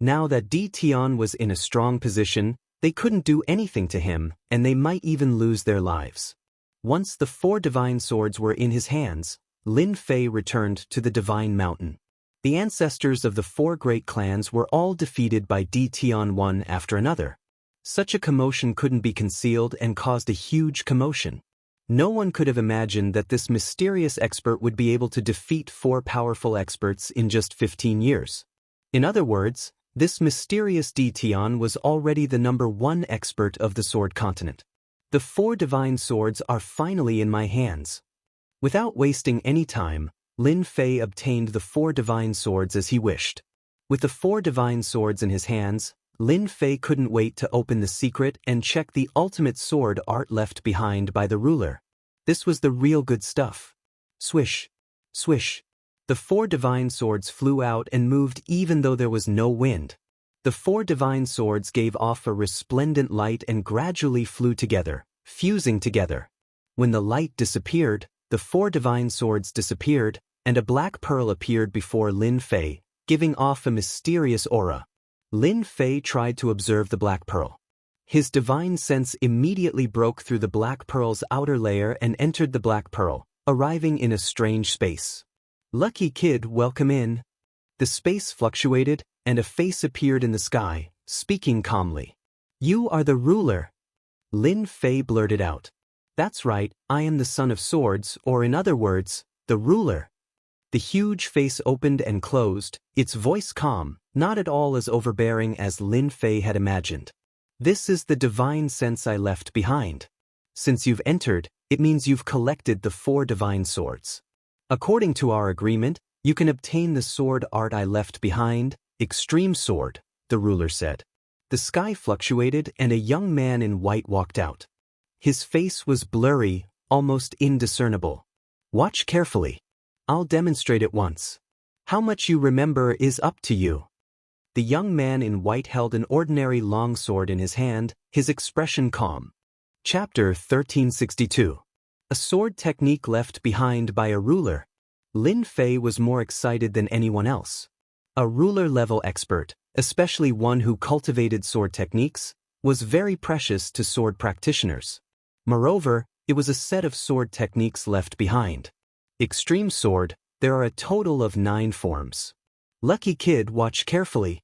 Now that Ditian was in a strong position, they couldn't do anything to him, and they might even lose their lives. Once the 4 divine swords were in his hands, Lin Fei returned to the Divine Mountain. The ancestors of the 4 great clans were all defeated by Ditian one after another. Such a commotion couldn't be concealed and caused a huge commotion. No one could have imagined that this mysterious expert would be able to defeat 4 powerful experts in just 15 years. In other words, This mysterious Tian was already the #1 expert of the sword continent. The 4 divine swords are finally in my hands. Without wasting any time, Lin Fei obtained the 4 divine swords as he wished. With the 4 divine swords in his hands, Lin Fei couldn't wait to open the secret and check the ultimate sword art left behind by the ruler. This was the real good stuff. Swish, swish. The 4 divine swords flew out and moved even though there was no wind. The 4 divine swords gave off a resplendent light and gradually flew together, fusing together. When the light disappeared, the 4 divine swords disappeared, and a black pearl appeared before Lin Fei, giving off a mysterious aura. Lin Fei tried to observe the black pearl. His divine sense immediately broke through the black pearl's outer layer and entered the black pearl, arriving in a strange space. "Lucky kid, welcome in." The space fluctuated, and a face appeared in the sky, speaking calmly. "You are the ruler." Lin Fei blurted out. "That's right, I am the son of swords, or in other words, the ruler." The huge face opened and closed, its voice calm, not at all as overbearing as Lin Fei had imagined. "This is the divine sense I left behind. Since you've entered, it means you've collected the 4 divine swords. According to our agreement, you can obtain the sword art I left behind, Extreme Sword," the ruler said. The sky fluctuated and a young man in white walked out. His face was blurry, almost indiscernible. "Watch carefully. I'll demonstrate it once. How much you remember is up to you." The young man in white held an ordinary longsword in his hand, his expression calm. Chapter 1362. A sword technique left behind by a ruler. Lin Fei was more excited than anyone else. A ruler-level expert, especially one who cultivated sword techniques, was very precious to sword practitioners. Moreover, it was a set of sword techniques left behind. Extreme Sword, there are a total of 9 forms. "Lucky kid, watch carefully."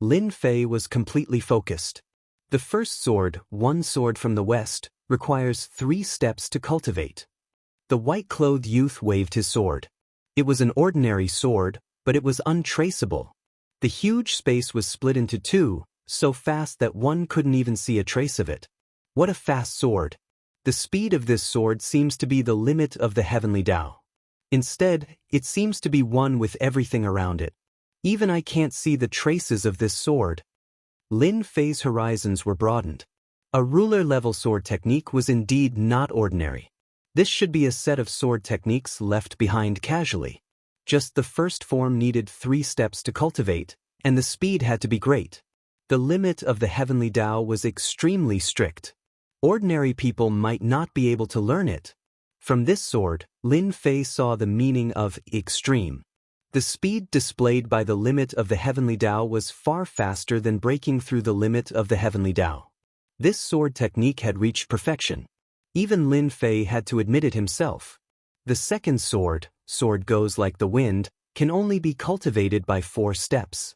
Lin Fei was completely focused. The first sword, one sword from the west, requires 3 steps to cultivate. The white-clothed youth waved his sword. It was an ordinary sword, but it was untraceable. The huge space was split into 2, so fast that one couldn't even see a trace of it. What a fast sword! The speed of this sword seems to be the limit of the heavenly Tao. Instead, it seems to be one with everything around it. Even I can't see the traces of this sword. Lin Fei's horizons were broadened. A ruler-level sword technique was indeed not ordinary. This should be a set of sword techniques left behind casually. Just the first form needed 3 steps to cultivate, and the speed had to be great. The limit of the heavenly Tao was extremely strict. Ordinary people might not be able to learn it. From this sword, Lin Fei saw the meaning of extreme. The speed displayed by the limit of the heavenly Tao was far faster than breaking through the limit of the heavenly Tao. This sword technique had reached perfection. Even Lin Fei had to admit it himself. The second sword, Sword Goes Like the Wind, can only be cultivated by 4 steps.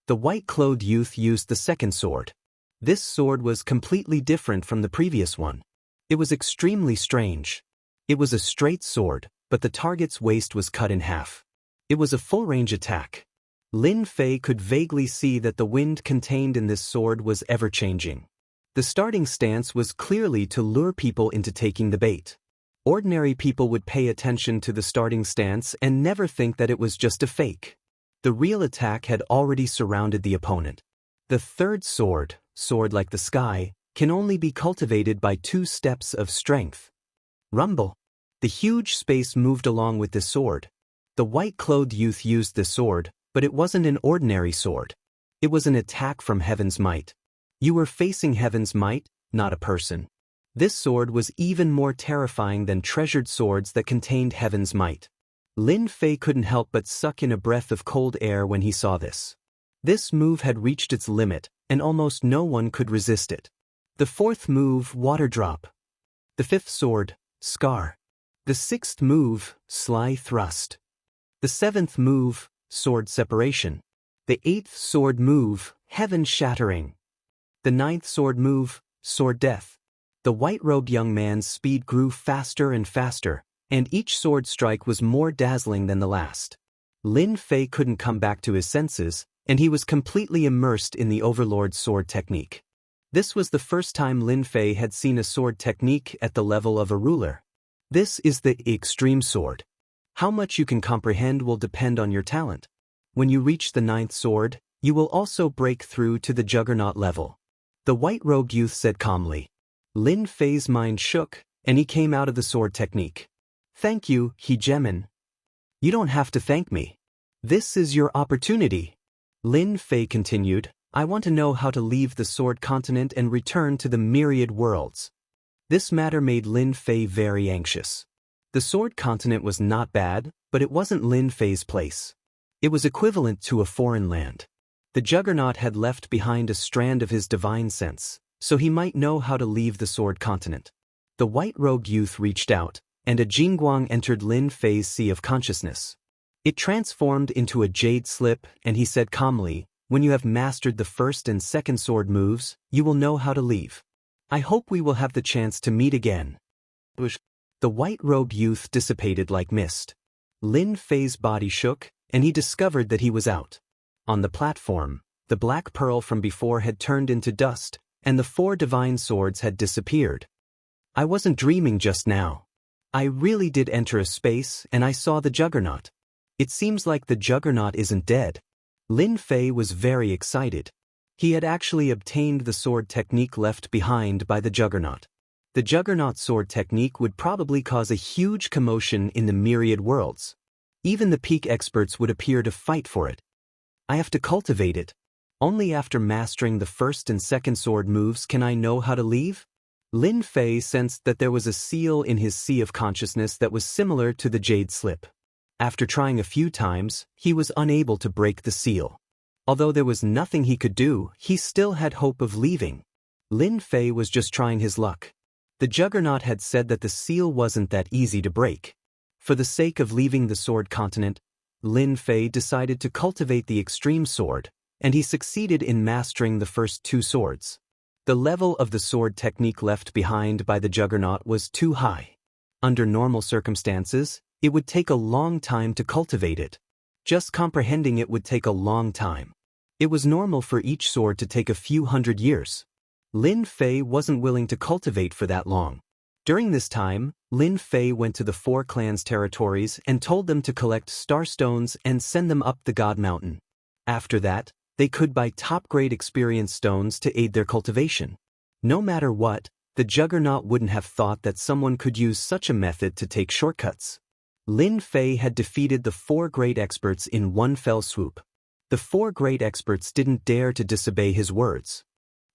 The white-clothed youth used the second sword. This sword was completely different from the previous one. It was extremely strange. It was a straight sword, but the target's waist was cut in half. It was a full-range attack. Lin Fei could vaguely see that the wind contained in this sword was ever-changing. The starting stance was clearly to lure people into taking the bait. Ordinary people would pay attention to the starting stance and never think that it was just a fake. The real attack had already surrounded the opponent. The third sword, Sword Like the Sky, can only be cultivated by 2 steps of strength. Rumble. The huge space moved along with the sword. The white-clothed youth used the sword, but it wasn't an ordinary sword. It was an attack from Heaven's Might. You were facing Heaven's Might, not a person. This sword was even more terrifying than treasured swords that contained Heaven's Might. Lin Fei couldn't help but suck in a breath of cold air when he saw this. This move had reached its limit, and almost no one could resist it. The fourth move, Water Drop. The fifth sword, Scar. The sixth move, Sly Thrust. The seventh move, Sword Separation. The eighth sword move, Heaven Shattering. The ninth sword move, Sword Death. The white-robed young man's speed grew faster and faster, and each sword strike was more dazzling than the last. Lin Fei couldn't come back to his senses, and he was completely immersed in the Overlord's sword technique. This was the first time Lin Fei had seen a sword technique at the level of a ruler. This is the extreme sword. How much you can comprehend will depend on your talent. When you reach the 9th sword, you will also break through to the Juggernaut level. The white-robed youth said calmly. Lin Fei's mind shook, and he came out of the sword technique. Thank you, Hegemin. You don't have to thank me. This is your opportunity. Lin Fei continued, I want to know how to leave the sword continent and return to the myriad worlds. This matter made Lin Fei very anxious. The sword continent was not bad, but it wasn't Lin Fei's place. It was equivalent to a foreign land. The Juggernaut had left behind a strand of his divine sense, so he might know how to leave the sword continent. The white-robed youth reached out, and a Jingguang entered Lin Fei's sea of consciousness. It transformed into a jade slip, and he said calmly, when you have mastered the 1st and 2nd sword moves, you will know how to leave. I hope we will have the chance to meet again. The white-robed youth dissipated like mist. Lin Fei's body shook, and he discovered that he was out. On the platform, the black pearl from before had turned into dust, and the 4 divine swords had disappeared. I wasn't dreaming just now. I really did enter a space, and I saw the Juggernaut. It seems like the Juggernaut isn't dead. Lin Fei was very excited. He had actually obtained the sword technique left behind by the Juggernaut. The Juggernaut sword technique would probably cause a huge commotion in the myriad worlds. Even the peak experts would appear to fight for it. I have to cultivate it. Only after mastering the 1st and 2nd sword moves can I know how to leave? Lin Fei sensed that there was a seal in his sea of consciousness that was similar to the jade slip. After trying a few times, he was unable to break the seal. Although there was nothing he could do, he still had hope of leaving. Lin Fei was just trying his luck. The Juggernaut had said that the seal wasn't that easy to break. For the sake of leaving the sword continent, Lin Fei decided to cultivate the extreme sword, and he succeeded in mastering the first 2 swords. The level of the sword technique left behind by the Juggernaut was too high. Under normal circumstances, it would take a long time to cultivate it. Just comprehending it would take a long time. It was normal for each sword to take a few hundred years. Lin Fei wasn't willing to cultivate for that long. During this time, Lin Fei went to the 4 clans' territories and told them to collect starstones and send them up the God Mountain. After that, they could buy top-grade experience stones to aid their cultivation. No matter what, the Juggernaut wouldn't have thought that someone could use such a method to take shortcuts. Lin Fei had defeated the 4 great experts in one fell swoop. The 4 great experts didn't dare to disobey his words.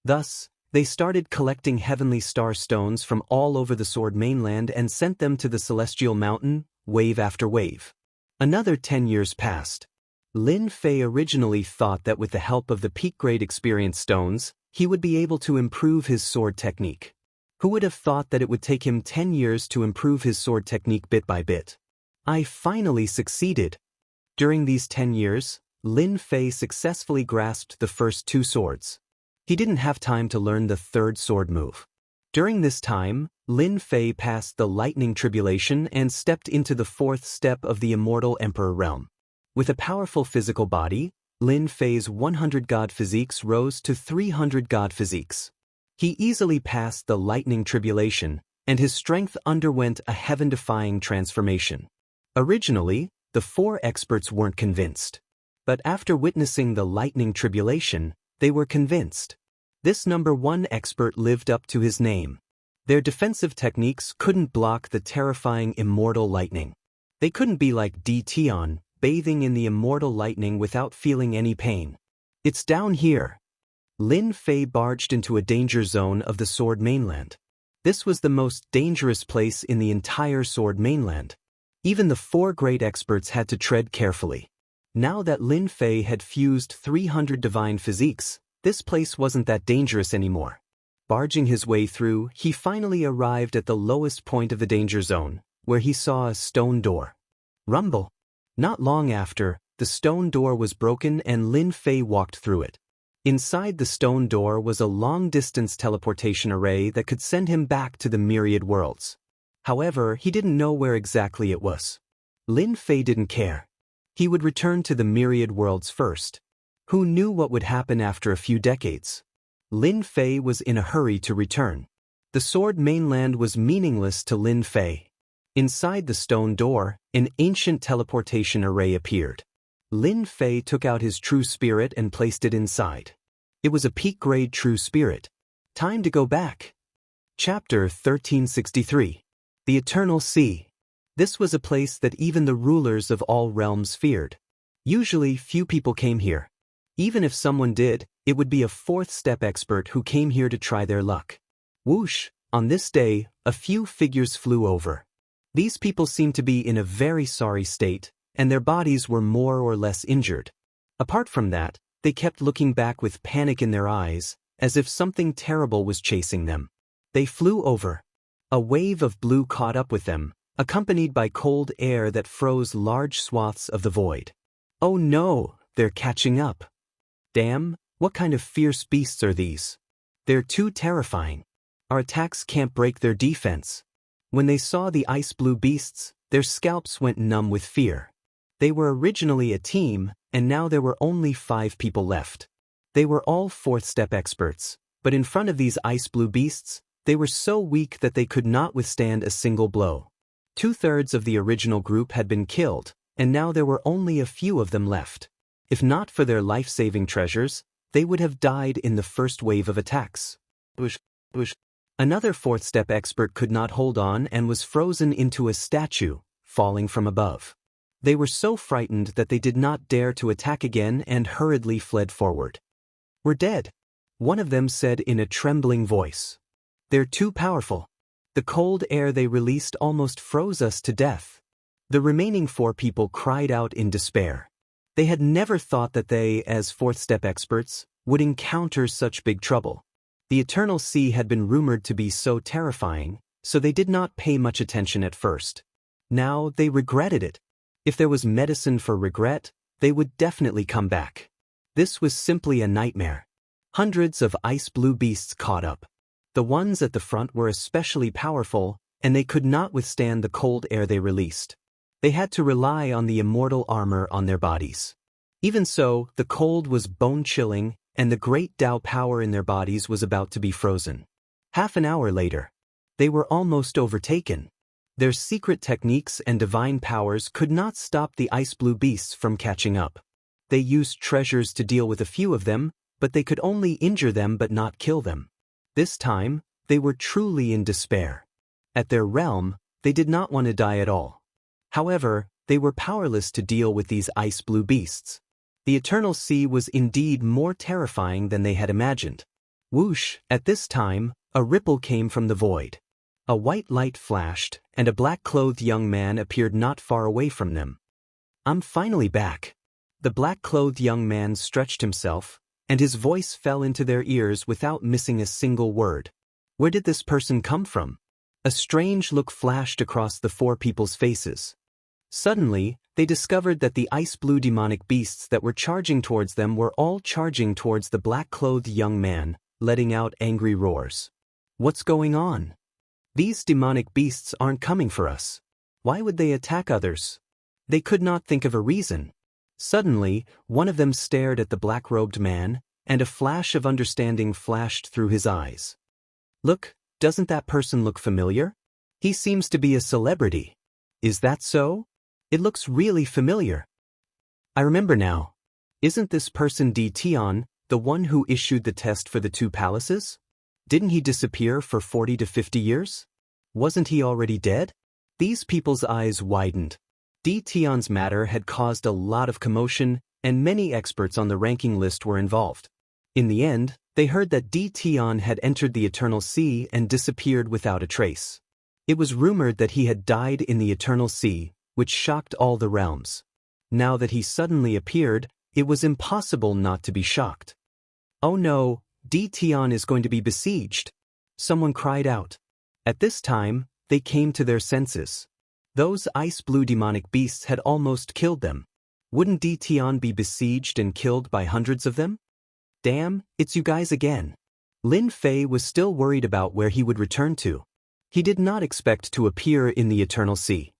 Thus, they started collecting heavenly star stones from all over the Sword mainland and sent them to the Celestial Mountain, wave after wave. Another 10 years passed. Lin Fei originally thought that with the help of the peak-grade experience stones, he would be able to improve his sword technique. Who would have thought that it would take him 10 years to improve his sword technique bit by bit? I finally succeeded. During these 10 years, Lin Fei successfully grasped the first 2 swords. He didn't have time to learn the 3rd sword move. During this time, Lin Fei passed the lightning tribulation and stepped into the 4th step of the Immortal Emperor realm. With a powerful physical body, Lin Fei's 100 god physiques rose to 300 god physiques. He easily passed the lightning tribulation, and his strength underwent a heaven-defying transformation. Originally, the 4 experts weren't convinced. But after witnessing the lightning tribulation, they were convinced. This number 1 expert lived up to his name. Their defensive techniques couldn't block the terrifying immortal lightning. They couldn't be like Tion, bathing in the immortal lightning without feeling any pain. It's down here. Lin Fei barged into a danger zone of the Sword mainland. This was the most dangerous place in the entire Sword mainland. Even the 4 great experts had to tread carefully. Now that Lin Fei had fused 300 divine physiques, this place wasn't that dangerous anymore. Barging his way through, he finally arrived at the lowest point of the danger zone, where he saw a stone door. Rumble! Not long after, the stone door was broken and Lin Fei walked through it. Inside the stone door was a long-distance teleportation array that could send him back to the myriad worlds. However, he didn't know where exactly it was. Lin Fei didn't care. He would return to the myriad worlds first. Who knew what would happen after a few decades? Lin Fei was in a hurry to return. The sword mainland was meaningless to Lin Fei. Inside the stone door, an ancient teleportation array appeared. Lin Fei took out his true spirit and placed it inside. It was a peak-grade true spirit. Time to go back. Chapter 1363. The Eternal Sea. This was a place that even the rulers of all realms feared. Usually, few people came here. Even if someone did, it would be a fourth-step expert who came here to try their luck. Whoosh! On this day, a few figures flew over. These people seemed to be in a very sorry state, and their bodies were more or less injured. Apart from that, they kept looking back with panic in their eyes, as if something terrible was chasing them. They flew over. A wave of blue caught up with them, accompanied by cold air that froze large swaths of the void. Oh no, they're catching up. Damn, what kind of fierce beasts are these? They're too terrifying. Our attacks can't break their defense. When they saw the ice blue beasts, their scalps went numb with fear. They were originally a team, and now there were only 5 people left. They were all fourth-step experts, but in front of these ice blue beasts, they were so weak that they could not withstand a single blow. 2/3 of the original group had been killed, and now there were only a few of them left. If not for their life-saving treasures, they would have died in the first wave of attacks. Whoosh, whoosh. Another fourth-step expert could not hold on and was frozen into a statue, falling from above. They were so frightened that they did not dare to attack again and hurriedly fled forward. "We're dead," one of them said in a trembling voice. "They're too powerful. The cold air they released almost froze us to death." The remaining 4 people cried out in despair. They had never thought that they, as fourth-step experts, would encounter such big trouble. The Eternal Sea had been rumored to be so terrifying, so they did not pay much attention at first. Now they regretted it. If there was medicine for regret, they would definitely come back. This was simply a nightmare. Hundreds of ice blue beasts caught up. The ones at the front were especially powerful, and they could not withstand the cold air they released. They had to rely on the immortal armor on their bodies. Even so, the cold was bone-chilling, and the great Tao power in their bodies was about to be frozen. Half an hour later, they were almost overtaken. Their secret techniques and divine powers could not stop the ice blue beasts from catching up. They used treasures to deal with a few of them, but they could only injure them but not kill them. This time, they were truly in despair. At their realm, they did not want to die at all. However, they were powerless to deal with these ice blue beasts. The Eternal Sea was indeed more terrifying than they had imagined. Whoosh! At this time, a ripple came from the void. A white light flashed, and a black-clothed young man appeared not far away from them. "I'm finally back." The black-clothed young man stretched himself, and his voice fell into their ears without missing a single word. Where did this person come from? A strange look flashed across the 4 people's faces. Suddenly, they discovered that the ice-blue demonic beasts that were charging towards them were all charging towards the black-clothed young man, letting out angry roars. "What's going on? These demonic beasts aren't coming for us. Why would they attack others?" They could not think of a reason. Suddenly, one of them stared at the black-robed man, and a flash of understanding flashed through his eyes. "Look, doesn't that person look familiar? He seems to be a celebrity. Is that so? It looks really familiar. I remember now. Isn't this person Di Tian, the one who issued the test for the 2 palaces? Didn't he disappear for 40 to 50 years? Wasn't he already dead?" These people's eyes widened. Di Tian's matter had caused a lot of commotion, and many experts on the ranking list were involved. In the end, they heard that Di Tian had entered the Eternal Sea and disappeared without a trace. It was rumored that he had died in the Eternal Sea, which shocked all the realms. Now that he suddenly appeared, it was impossible not to be shocked. "Oh no, Di Tian is going to be besieged," someone cried out. At this time, they came to their senses. Those ice-blue demonic beasts had almost killed them. Wouldn't Di Tian be besieged and killed by hundreds of them? "Damn, it's you guys again." Lin Fei was still worried about where he would return to. He did not expect to appear in the Eternal Sea.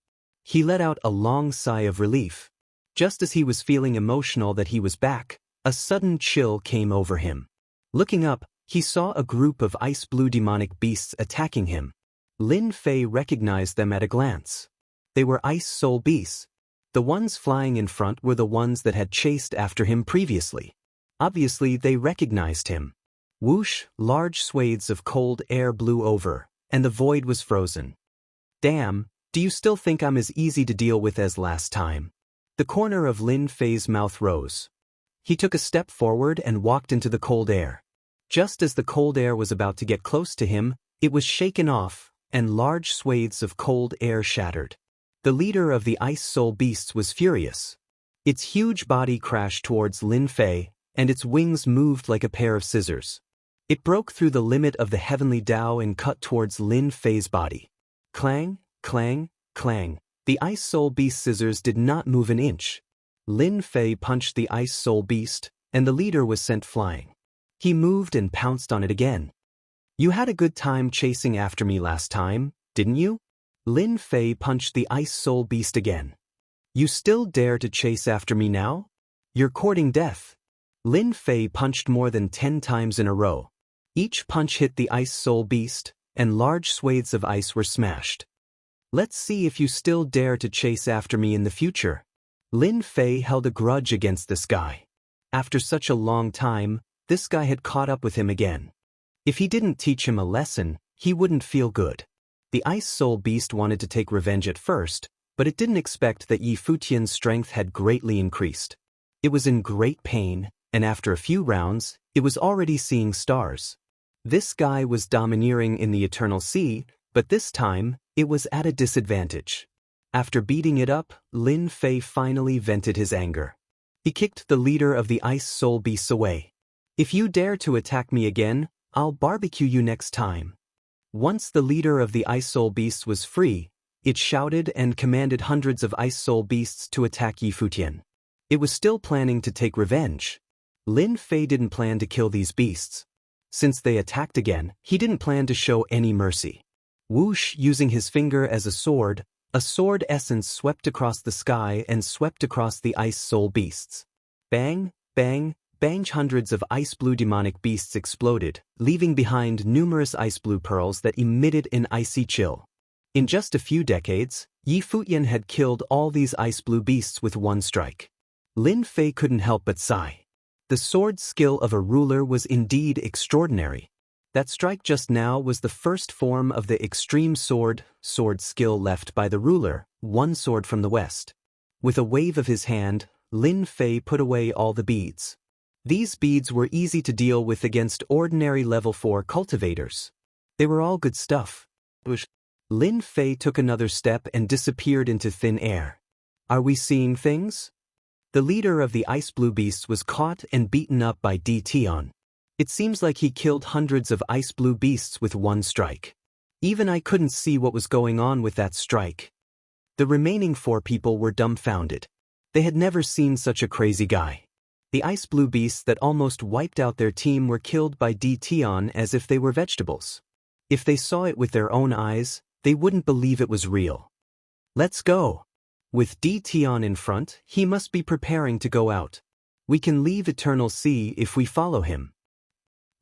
He let out a long sigh of relief. Just as he was feeling emotional that he was back, A sudden chill came over him. Looking up, he saw a group of ice-blue demonic beasts attacking him. Lin Fei recognized them at a glance. They were ice soul beasts. The ones flying in front were the ones that had chased after him previously. Obviously, they recognized him. Whoosh, large swathes of cold air blew over, and the void was frozen. Damn, do you still think I'm as easy to deal with as last time? The corner of Lin Fei's mouth rose. He took a step forward and walked into the cold air. Just as the cold air was about to get close to him, it was shaken off, and large swathes of cold air shattered. The leader of the ice soul beasts was furious. Its huge body crashed towards Lin Fei, and its wings moved like a pair of scissors. It broke through the limit of the heavenly Tao and cut towards Lin Fei's body. Clang, clang, clang. The ice soul beast scissors did not move an inch. Lin Fei punched the ice soul beast, and the leader was sent flying. He moved and pounced on it again. You had a good time chasing after me last time, didn't you? Lin Fei punched the ice soul beast again. You still dare to chase after me now? You're courting death. Lin Fei punched more than 10 times in a row. Each punch hit the ice soul beast, and large swathes of ice were smashed. Let's see if you still dare to chase after me in the future. Lin Fei held a grudge against this guy. After such a long time, this guy had caught up with him again. If he didn't teach him a lesson, he wouldn't feel good. The ice soul beast wanted to take revenge at first, but it didn't expect that Yi Futian's strength had greatly increased. It was in great pain, and after a few rounds, it was already seeing stars. This guy was domineering in the Eternal Sea, but this time, it was at a disadvantage. After beating it up, Lin Fei finally vented his anger. He kicked the leader of the ice soul beasts away. If you dare to attack me again, I'll barbecue you next time. Once the leader of the ice soul beasts was free, it shouted and commanded hundreds of ice soul beasts to attack Yi Futian. It was still planning to take revenge. Lin Fei didn't plan to kill these beasts. Since they attacked again, he didn't plan to show any mercy. Whoosh, using his finger as a sword essence swept across the sky and swept across the ice soul beasts. Bang, bang, bang. Hundreds of ice-blue demonic beasts exploded, leaving behind numerous ice-blue pearls that emitted an icy chill. In just a few decades, Yi Futian had killed all these ice-blue beasts with one strike. Lin Fei couldn't help but sigh. The sword skill of a ruler was indeed extraordinary. That strike just now was the first form of the extreme sword skill left by the ruler, one sword from the west. With a wave of his hand, Lin Fei put away all the beads. These beads were easy to deal with against ordinary level 4 cultivators. They were all good stuff. Lin Fei took another step and disappeared into thin air. Are we seeing things? The leader of the ice blue beasts was caught and beaten up by Di Tian. It seems like he killed hundreds of ice blue beasts with one strike. Even I couldn't see what was going on with that strike. The remaining 4 people were dumbfounded. They had never seen such a crazy guy. The ice blue beasts that almost wiped out their team were killed by Di Tian as if they were vegetables. If they saw it with their own eyes, they wouldn't believe it was real. Let's go. With Di Tian in front, he must be preparing to go out. We can leave Eternal Sea if we follow him.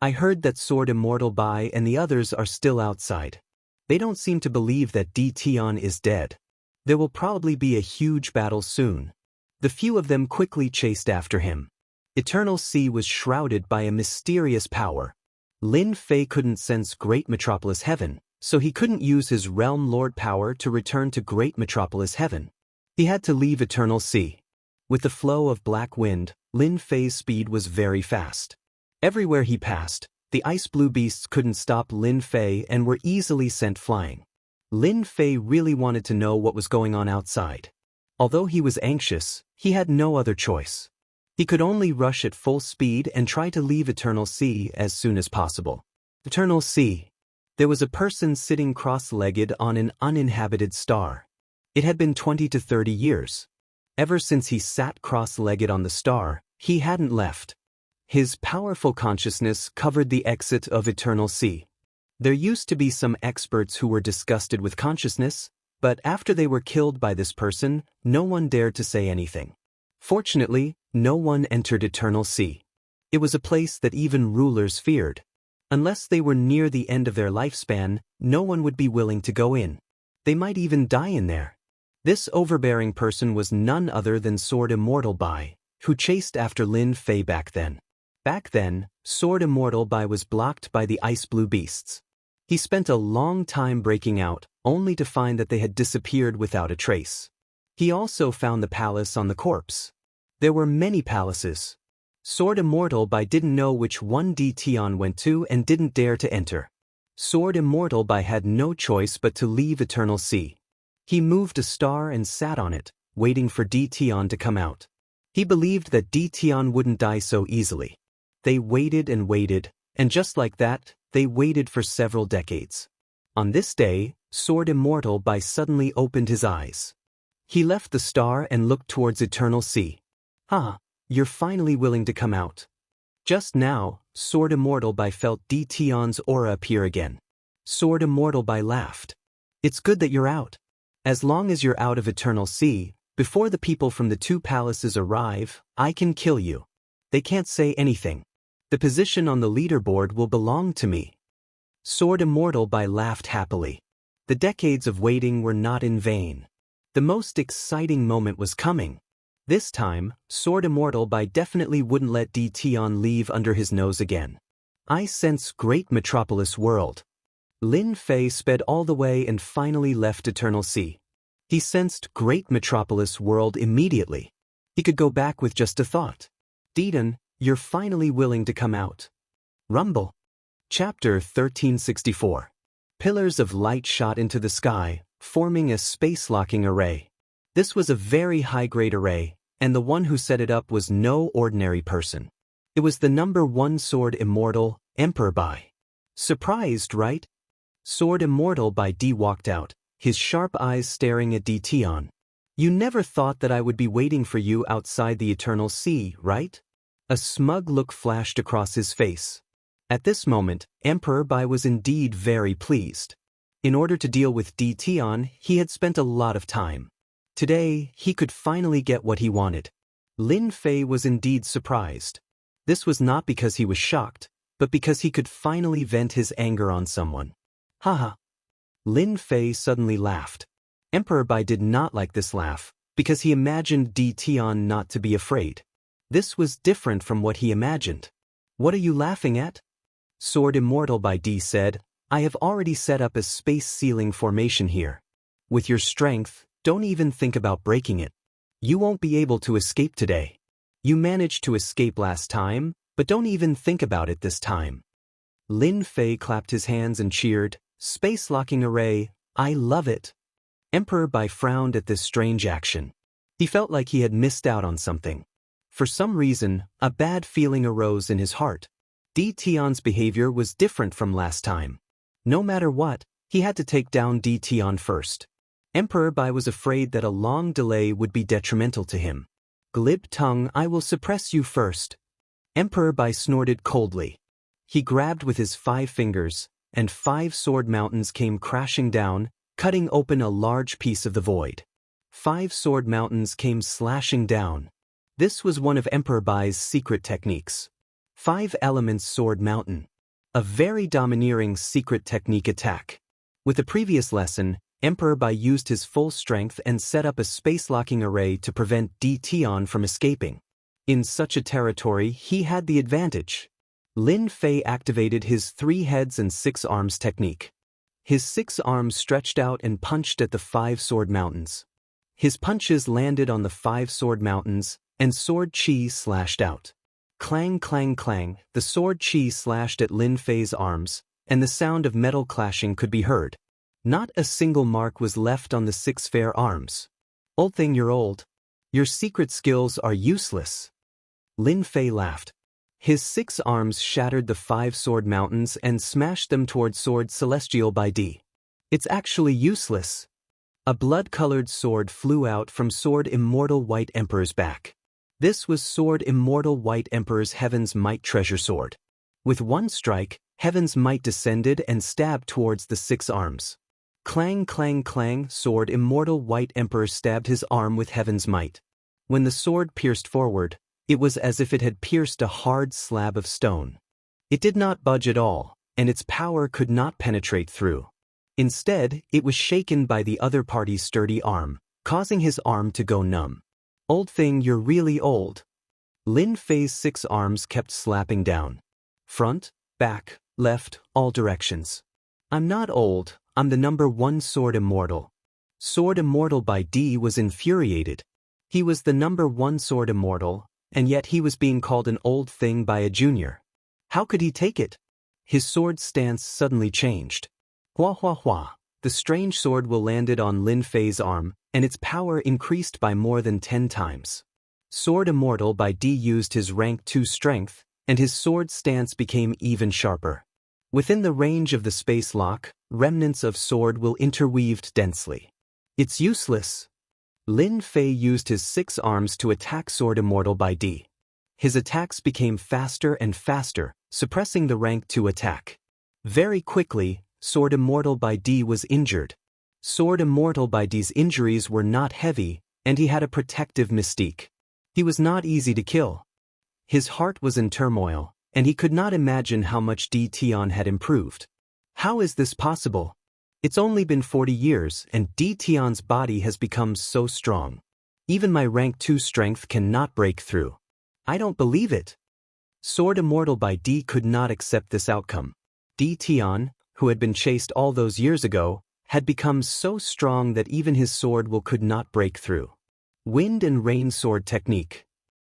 I heard that Sword Immortal Bai and the others are still outside. They don't seem to believe that Di Tian is dead. There will probably be a huge battle soon. The few of them quickly chased after him. Eternal Sea was shrouded by a mysterious power. Lin Fei couldn't sense Great Metropolis Heaven, so he couldn't use his Realm Lord power to return to Great Metropolis Heaven. He had to leave Eternal Sea. With the flow of black wind, Lin Fei's speed was very fast. Everywhere he passed, the ice blue beasts couldn't stop Lin Fei and were easily sent flying. Lin Fei really wanted to know what was going on outside. Although he was anxious, he had no other choice. He could only rush at full speed and try to leave Eternal Sea as soon as possible. Eternal Sea. There was a person sitting cross-legged on an uninhabited star. It had been 20 to 30 years. Ever since he sat cross-legged on the star, he hadn't left. His powerful consciousness covered the exit of Eternal Sea. There used to be some experts who were disgusted with consciousness, but after they were killed by this person, no one dared to say anything. Fortunately, no one entered Eternal Sea. It was a place that even rulers feared. Unless they were near the end of their lifespan, no one would be willing to go in. They might even die in there. This overbearing person was none other than Sword Immortal Bai, who chased after Lin Fei back then. Back then, Sword Immortal Bai was blocked by the ice blue beasts. He spent a long time breaking out, only to find that they had disappeared without a trace. He also found the palace on the corpse. There were many palaces. Sword Immortal Bai didn't know which one Di Tian went to and didn't dare to enter. Sword Immortal Bai had no choice but to leave Eternal Sea. He moved a star and sat on it, waiting for Di Tian to come out. He believed that Di Tian wouldn't die so easily. They waited, and just like that, they waited for several decades. On this day, Sword Immortal Bai suddenly opened his eyes. He left the star and looked towards Eternal Sea. You're finally willing to come out. Just now, Sword Immortal Bai felt Di Tian's aura appear again. Sword Immortal Bai laughed. It's good that you're out. As long as you're out of Eternal Sea, before the people from the two palaces arrive, I can kill you. They can't say anything. The position on the leaderboard will belong to me. Sword Immortal Bai laughed happily. The decades of waiting were not in vain. The most exciting moment was coming. This time, Sword Immortal Bai definitely wouldn't let Di Tian leave under his nose again. I sense great metropolis world. Lin Fei sped all the way and finally left Eternal Sea. He sensed great metropolis world immediately. He could go back with just a thought. Didan, you're finally willing to come out. Rumble. Chapter 1364. Pillars of light shot into the sky, forming a space-locking array. This was a very high-grade array, and the one who set it up was no ordinary person. It was the number 1 Sword Immortal, Emperor Bai. Surprised, right? Sword Immortal Bai D walked out, his sharp eyes staring at Di Tian. You never thought that I would be waiting for you outside the Eternal Sea, right? A smug look flashed across his face. At this moment, Emperor Bai was indeed very pleased. In order to deal with Di Tian, he had spent a lot of time. Today, he could finally get what he wanted. Lin Fei was indeed surprised. This was not because he was shocked, but because he could finally vent his anger on someone. Haha. Lin Fei suddenly laughed. Emperor Bai did not like this laugh, because he imagined Di Tian not to be afraid. This was different from what he imagined. What are you laughing at? Sword Immortal Bai D said, I have already set up a space ceiling formation here. With your strength, don't even think about breaking it. You won't be able to escape today. You managed to escape last time, but don't even think about it this time. Lin Fei clapped his hands and cheered, Space locking array, I love it. Emperor Bai frowned at this strange action. He felt like he had missed out on something. For some reason, a bad feeling arose in his heart. Di Tian's behavior was different from last time. No matter what, he had to take down Di Tian first. Emperor Bai was afraid that a long delay would be detrimental to him. Glib tongue, I will suppress you first. Emperor Bai snorted coldly. He grabbed with his 5 fingers, and 5 sword mountains came crashing down, cutting open a large piece of the void. 5 sword mountains came slashing down. This was one of Emperor Bai's secret techniques. 5 elements sword mountain. A very domineering secret technique attack. With the previous lesson, Emperor Bai used his full strength and set up a space-locking array to prevent Di Tian from escaping. In such a territory, he had the advantage. Lin Fei activated his 3 heads and 6 arms technique. His 6 arms stretched out and punched at the 5 sword mountains. His punches landed on the 5 sword mountains, and sword chi slashed out. Clang clang clang, the sword chi slashed at Lin Fei's arms, and the sound of metal clashing could be heard. Not a single mark was left on the 6 fair arms. Old thing, you're old. Your secret skills are useless. Lin Fei laughed. His 6 arms shattered the 5 sword mountains and smashed them toward Sword Celestial Bai D. It's actually useless. A blood-colored sword flew out from Sword Immortal White Emperor's back. This was Sword Immortal White Emperor's Heaven's Might treasure sword. With one strike, Heaven's Might descended and stabbed towards the 6 arms. Clang clang clang, Sword Immortal White Emperor stabbed his arm with Heaven's Might. When the sword pierced forward, it was as if it had pierced a hard slab of stone. It did not budge at all, and its power could not penetrate through. Instead, it was shaken by the other party's sturdy arm, causing his arm to go numb. "Old thing, you're really old." Lin Fei's 6 arms kept slapping down. Front, back, left, all directions. "I'm not old, I'm the #1 Sword Immortal." Sword Immortal by D was infuriated. He was the #1 Sword Immortal, and yet he was being called an old thing by a junior. How could he take it? His sword stance suddenly changed. Hua hua hua. The strange sword will landed on Lin Fei's arm, and its power increased by more than 10 times. Sword Immortal by D used his rank 2 strength, and his sword stance became even sharper. Within the range of the space lock, remnants of sword will interweaved densely. "It's useless." Lin Fei used his 6 arms to attack Sword Immortal by D. His attacks became faster and faster, suppressing the rank 2 attack. Very quickly, Sword Immortal by D was injured. Sword Immortal by D's injuries were not heavy, and he had a protective mystique. He was not easy to kill. His heart was in turmoil, and he could not imagine how much D Tian had improved. How is this possible? It's only been 40 years, and D Tian's body has become so strong. Even my rank 2 strength cannot break through. I don't believe it. Sword Immortal by D could not accept this outcome. D Tian, who had been chased all those years ago, had become so strong that even his sword will could not break through. Wind and Rain Sword Technique.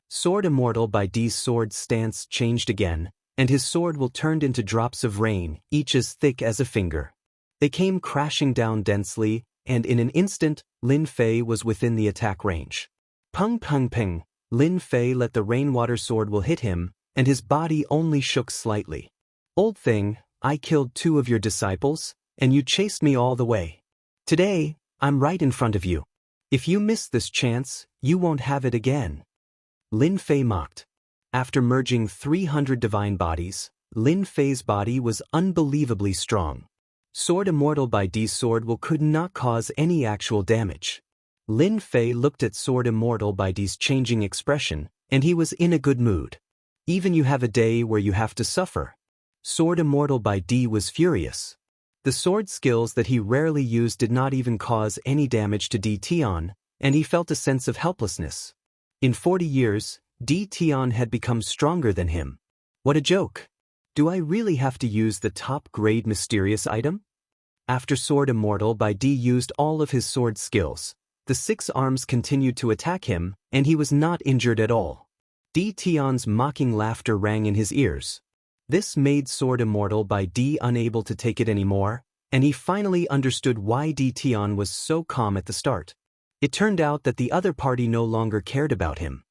Sword Immortal by D's sword stance changed again, and his sword will turned into drops of rain, each as thick as a finger. They came crashing down densely, and in an instant, Lin Fei was within the attack range. Pung pung ping, Lin Fei let the rainwater sword will hit him, and his body only shook slightly. "Old thing, I killed 2 of your disciples, and you chased me all the way. Today, I'm right in front of you. If you miss this chance, you won't have it again." Lin Fei mocked. After merging 300 divine bodies, Lin Fei's body was unbelievably strong. Sword Immortal by D's sword will could not cause any actual damage. Lin Fei looked at Sword Immortal by D's changing expression, and he was in a good mood. "Even you have a day where you have to suffer." Sword Immortal by D was furious. The sword skills that he rarely used did not even cause any damage to D Tian, and he felt a sense of helplessness. In 40 years, D Tian had become stronger than him. What a joke! Do I really have to use the top-grade mysterious item? After Sword Immortal by D used all of his sword skills, the 6 arms continued to attack him, and he was not injured at all. D Tian's mocking laughter rang in his ears. This made Sword Immortal by D unable to take it anymore, and he finally understood why D Tian was so calm at the start. It turned out that the other party no longer cared about him.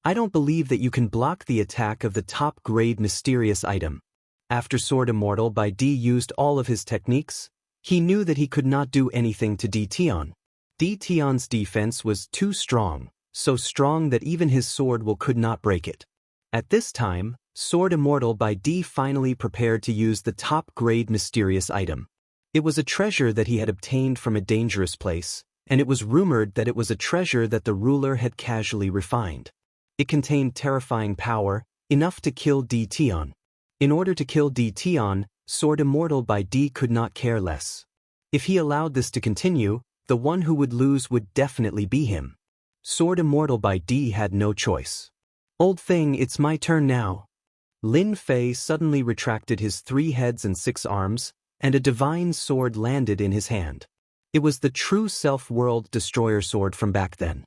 "I don't believe that you can block the attack of the top-grade mysterious item." After Sword Immortal by D used all of his techniques, he knew that he could not do anything to D Tian. D Tian's defense was too strong, so strong that even his sword will could not break it. At this time, Sword Immortal by D finally prepared to use the top-grade mysterious item. It was a treasure that he had obtained from a dangerous place, and it was rumored that it was a treasure that the ruler had casually refined. It contained terrifying power, enough to kill D Tian. In order to kill D Tian, Sword Immortal by D could not care less. If he allowed this to continue, the one who would lose would definitely be him. Sword Immortal by D had no choice. "Old thing, it's my turn now." Lin Fei suddenly retracted his 3 heads and 6 arms, and a divine sword landed in his hand. It was the true self-world destroyer sword from back then.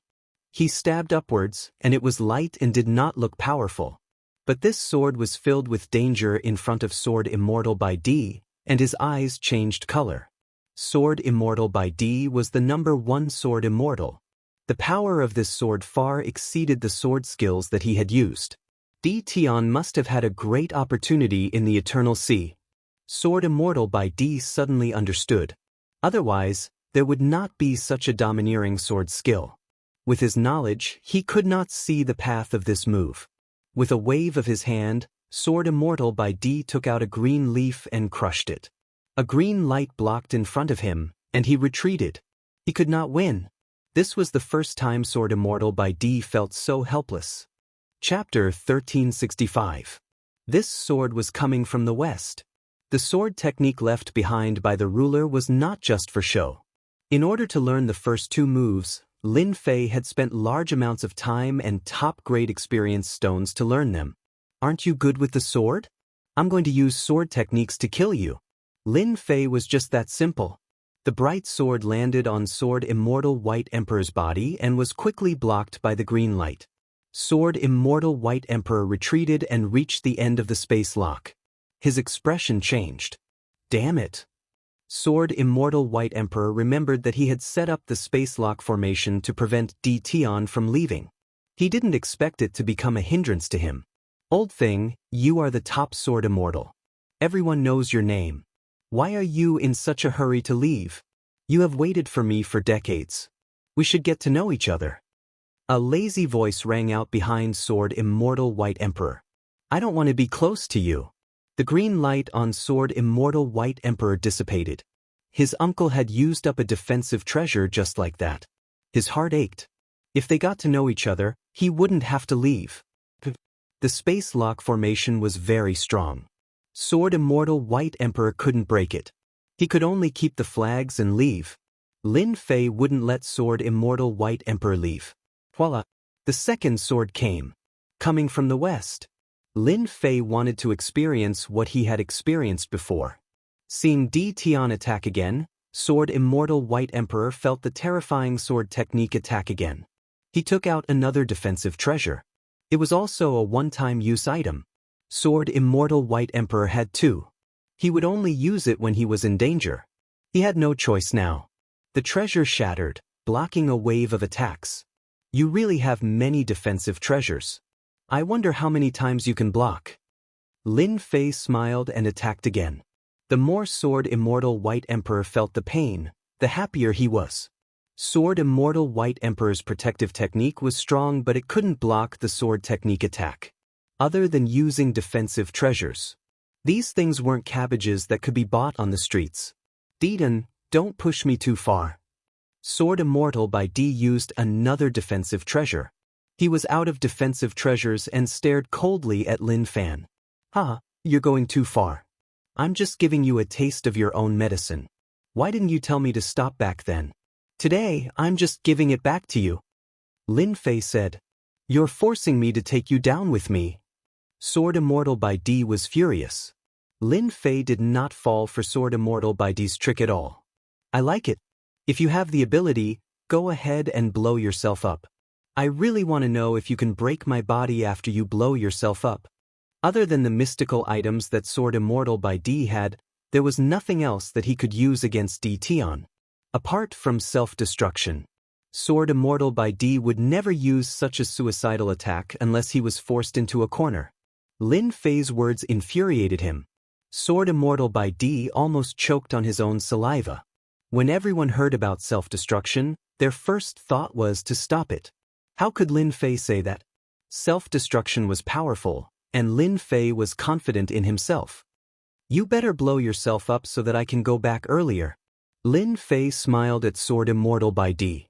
He stabbed upwards, and it was light and did not look powerful. But this sword was filled with danger in front of Sword Immortal by D, and his eyes changed color. Sword Immortal by D was the #1 Sword Immortal. The power of this sword far exceeded the sword skills that he had used. D Tian must have had a great opportunity in the Eternal Sea. Sword Immortal by D suddenly understood. Otherwise, there would not be such a domineering sword skill. With his knowledge, he could not see the path of this move. With a wave of his hand, Sword Immortal by D took out a green leaf and crushed it. A green light blocked in front of him, and he retreated. He could not win. This was the first time Sword Immortal by D felt so helpless. Chapter 1365. This sword was coming from the west. The sword technique left behind by the ruler was not just for show. In order to learn the first two moves, Lin Fei had spent large amounts of time and top-grade experience stones to learn them. Aren't you good with the sword? I'm going to use sword techniques to kill you. Lin Fei was just that simple. The bright sword landed on Sword Immortal White Emperor's body and was quickly blocked by the green light. Sword Immortal White Emperor retreated and reached the end of the space lock. His expression changed. Damn it. Sword Immortal White Emperor remembered that he had set up the space lock formation to prevent Tion from leaving. He didn't expect it to become a hindrance to him. Old thing, you are the top Sword Immortal. Everyone knows your name. Why are you in such a hurry to leave? You have waited for me for decades. We should get to know each other. A lazy voice rang out behind Sword Immortal White Emperor. I don't want to be close to you. The green light on Sword Immortal White Emperor dissipated. His uncle had used up a defensive treasure just like that. His heart ached. If they got to know each other, he wouldn't have to leave. The space lock formation was very strong. Sword Immortal White Emperor couldn't break it. He could only keep the flags and leave. Lin Fei wouldn't let Sword Immortal White Emperor leave. Voila! The second sword came. Coming from the west. Lin Fei wanted to experience what he had experienced before. Seeing Tion attack again, Sword Immortal White Emperor felt the terrifying sword technique attack again. He took out another defensive treasure. It was also a one-time use item. Sword Immortal White Emperor had two. He would only use it when he was in danger. He had no choice now. The treasure shattered, blocking a wave of attacks. You really have many defensive treasures. I wonder how many times you can block. Lin Fei smiled and attacked again. The more Sword Immortal White Emperor felt the pain, the happier he was. Sword Immortal White Emperor's protective technique was strong, but it couldn't block the sword technique attack. Other than using defensive treasures. These things weren't cabbages that could be bought on the streets. Deedon, don't push me too far. Sword Immortal by D used another defensive treasure. He was out of defensive treasures and stared coldly at Lin Fan. You're going too far. I'm just giving you a taste of your own medicine. Why didn't you tell me to stop back then? Today, I'm just giving it back to you. Lin Fei said. You're forcing me to take you down with me. Sword Immortal by D was furious. Lin Fei did not fall for Sword Immortal by D's trick at all. I like it. If you have the ability, go ahead and blow yourself up. I really want to know if you can break my body after you blow yourself up. Other than the mystical items that Sword Immortal by D had, there was nothing else that he could use against Tion. Apart from self-destruction. Sword Immortal by D would never use such a suicidal attack unless he was forced into a corner. Lin Fei's words infuriated him. Sword Immortal by D almost choked on his own saliva. When everyone heard about self-destruction, their first thought was to stop it. How could Lin Fei say that? Self-destruction was powerful, and Lin Fei was confident in himself. You better blow yourself up so that I can go back earlier. Lin Fei smiled at Sword Immortal by D.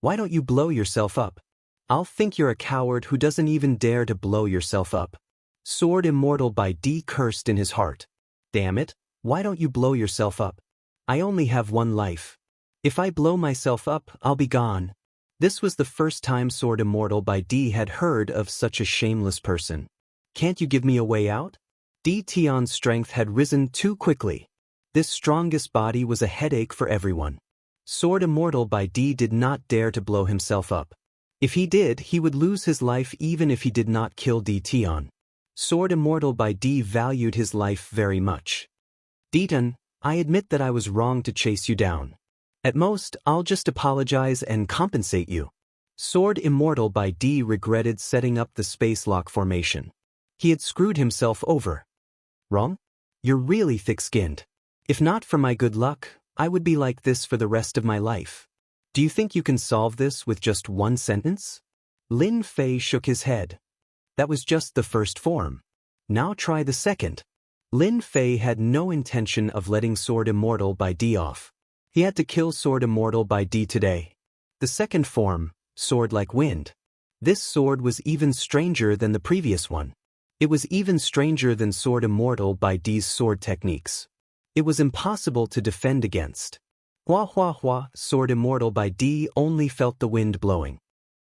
Why don't you blow yourself up? I'll think you're a coward who doesn't even dare to blow yourself up. Sword Immortal by D cursed in his heart. Damn it, why don't you blow yourself up? I only have one life. If I blow myself up, I'll be gone. This was the first time Sword Immortal by D had heard of such a shameless person. Can't you give me a way out? Tion's strength had risen too quickly. This strongest body was a headache for everyone. Sword Immortal by D did not dare to blow himself up. If he did, he would lose his life even if he did not kill Tion. Sword Immortal by D valued his life very much. Deaton, I admit that I was wrong to chase you down. At most, I'll just apologize and compensate you. Sword Immortal by D regretted setting up the space lock formation. He had screwed himself over. Wrong? You're really thick-skinned. If not for my good luck, I would be like this for the rest of my life. Do you think you can solve this with just one sentence? Lin Fei shook his head. That was just the first form. Now try the second. Lin Fei had no intention of letting Sword Immortal by D off. He had to kill Sword Immortal by D today. The second form, sword like wind. This sword was even stranger than the previous one. It was even stranger than Sword Immortal by D's sword techniques. It was impossible to defend against. Hua hua hua, Sword Immortal by D only felt the wind blowing.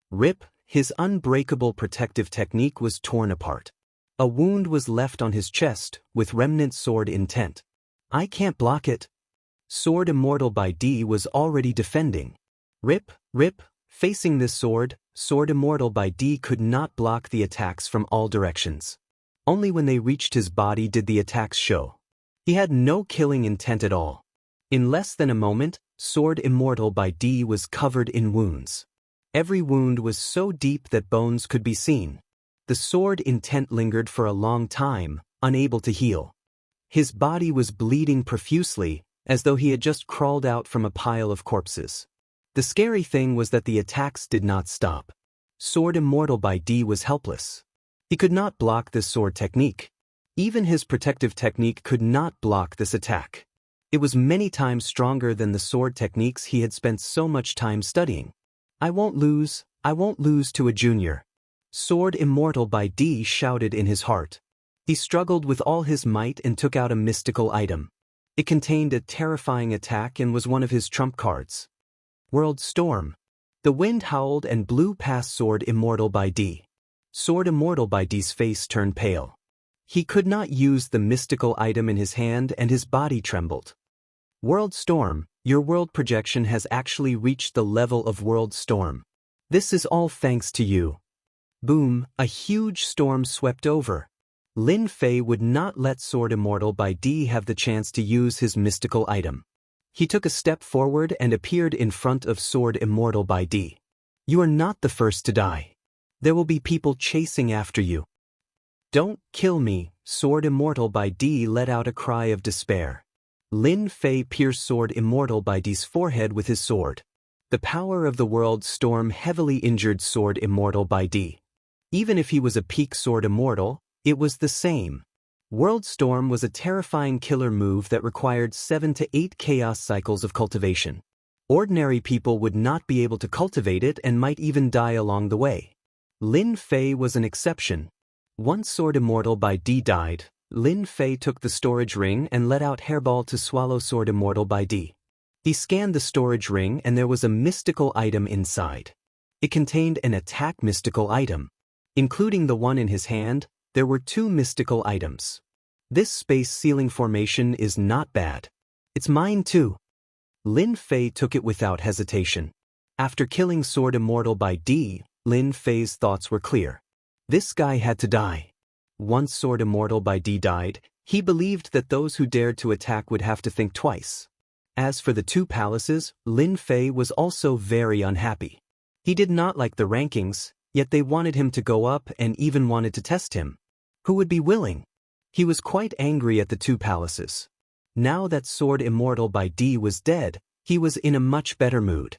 Rip, his unbreakable protective technique was torn apart. A wound was left on his chest, with remnant sword intent. I can't block it. Sword Immortal by D was already defending. Rip, facing this sword, Sword Immortal by D could not block the attacks from all directions. Only when they reached his body did the attacks show. He had no killing intent at all. In less than a moment, Sword Immortal by D was covered in wounds. Every wound was so deep that bones could be seen. The sword intent lingered for a long time, unable to heal. His body was bleeding profusely, as though he had just crawled out from a pile of corpses. The scary thing was that the attacks did not stop. Sword Immortal by D was helpless. He could not block this sword technique. Even his protective technique could not block this attack. It was many times stronger than the sword techniques he had spent so much time studying. I won't lose to a junior. Sword Immortal by D shouted in his heart. He struggled with all his might and took out a mystical item. It contained a terrifying attack and was one of his trump cards. World Storm. The wind howled and blew past Sword Immortal by D. Sword Immortal by D's face turned pale. He could not use the mystical item in his hand and his body trembled. World Storm, your world projection has actually reached the level of World Storm. This is all thanks to you. Boom, a huge storm swept over. Lin Fei would not let Sword Immortal by D have the chance to use his mystical item. He took a step forward and appeared in front of Sword Immortal by D. You are not the first to die. There will be people chasing after you. Don't kill me, Sword Immortal by D let out a cry of despair. Lin Fei pierced Sword Immortal by D's forehead with his sword. The power of the World Storm heavily injured Sword Immortal by D. Even if he was a peak Sword Immortal, it was the same. World Storm was a terrifying killer move that required 7 to 8 chaos cycles of cultivation. Ordinary people would not be able to cultivate it and might even die along the way. Lin Fei was an exception. Once Sword Immortal by D died, Lin Fei took the storage ring and let out Hairball to swallow Sword Immortal by D. He scanned the storage ring and there was a mystical item inside. It contained an attack mystical item. Including the one in his hand, there were 2 mystical items. This space ceiling formation is not bad. It's mine too. Lin Fei took it without hesitation. After killing Sword Immortal by D, Lin Fei's thoughts were clear. This guy had to die. Once Sword Immortal by D died, he believed that those who dared to attack would have to think twice. As for the 2 palaces, Lin Fei was also very unhappy. He did not like the rankings, yet they wanted him to go up and even wanted to test him. Who would be willing? He was quite angry at the 2 palaces. Now that Sword Immortal by D was dead, he was in a much better mood.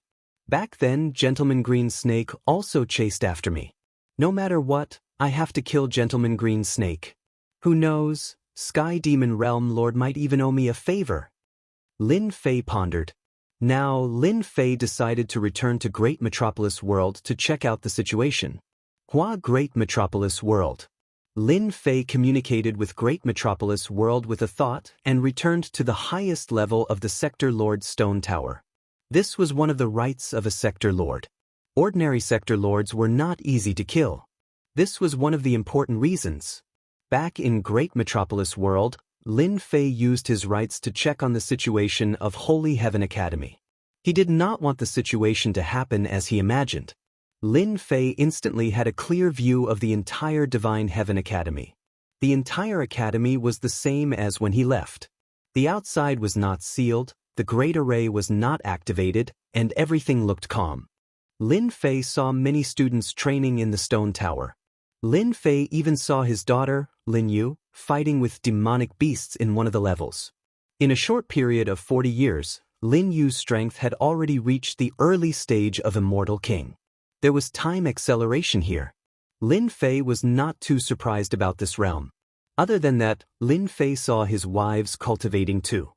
Back then, Gentleman Green Snake also chased after me. No matter what, I have to kill Gentleman Green Snake. Who knows, Sky Demon Realm Lord might even owe me a favor. Lin Fei pondered. Now, Lin Fei decided to return to Great Metropolis World to check out the situation. Hua Great Metropolis World. Lin Fei communicated with Great Metropolis World with a thought and returned to the highest level of the Sector Lord's Stone Tower. This was one of the rights of a Sector Lord. Ordinary Sector Lords were not easy to kill. This was one of the important reasons. Back in Great Metropolis World, Lin Fei used his rights to check on the situation of Holy Heaven Academy. He did not want the situation to happen as he imagined. Lin Fei instantly had a clear view of the entire Divine Heaven Academy. The entire academy was the same as when he left. The outside was not sealed, the Great Array was not activated, and everything looked calm. Lin Fei saw many students training in the stone tower. Lin Fei even saw his daughter, Lin Yu, fighting with demonic beasts in one of the levels. In a short period of 40 years, Lin Yu's strength had already reached the early stage of Immortal King. There was time acceleration here. Lin Fei was not too surprised about this realm. Other than that, Lin Fei saw his wives cultivating too.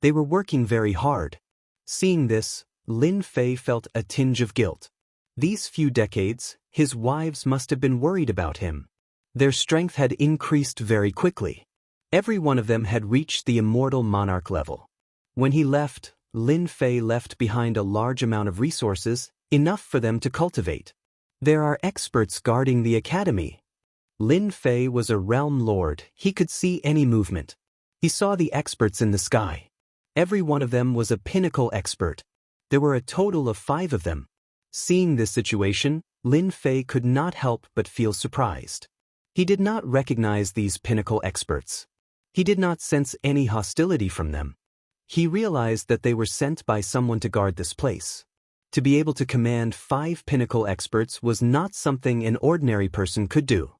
They were working very hard. Seeing this, Lin Fei felt a tinge of guilt. These few decades, his wives must have been worried about him. Their strength had increased very quickly. Every one of them had reached the Immortal Monarch level. When he left, Lin Fei left behind a large amount of resources, enough for them to cultivate. There are experts guarding the academy. Lin Fei was a realm lord, he could see any movement. He saw the experts in the sky. Every one of them was a pinnacle expert. There were a total of 5 of them. Seeing this situation, Lin Fei could not help but feel surprised. He did not recognize these pinnacle experts. He did not sense any hostility from them. He realized that they were sent by someone to guard this place. To be able to command 5 pinnacle experts was not something an ordinary person could do.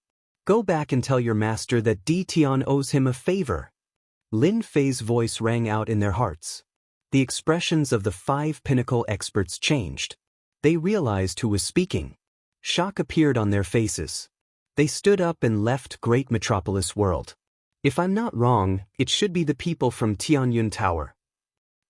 Go back and tell your master that Di Tian owes him a favor. Lin Fei's voice rang out in their hearts. The expressions of the 5 pinnacle experts changed. They realized who was speaking. Shock appeared on their faces. They stood up and left Great Metropolis World. If I'm not wrong, it should be the people from Tianyun Tower.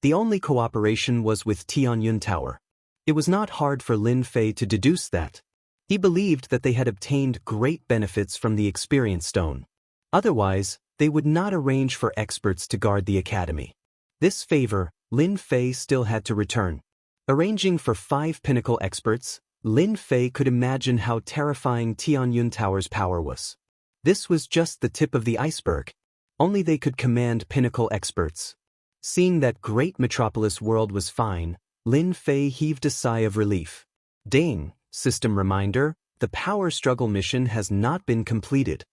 The only cooperation was with Tianyun Tower. It was not hard for Lin Fei to deduce that. He believed that they had obtained great benefits from the Experience Stone. Otherwise, they would not arrange for experts to guard the academy. This favor, Lin Fei still had to return. Arranging for 5 pinnacle experts, Lin Fei could imagine how terrifying Tianyun Tower's power was. This was just the tip of the iceberg. Only they could command pinnacle experts. Seeing that Great Metropolis World was fine, Lin Fei heaved a sigh of relief. Ding, system reminder, the power struggle mission has not been completed.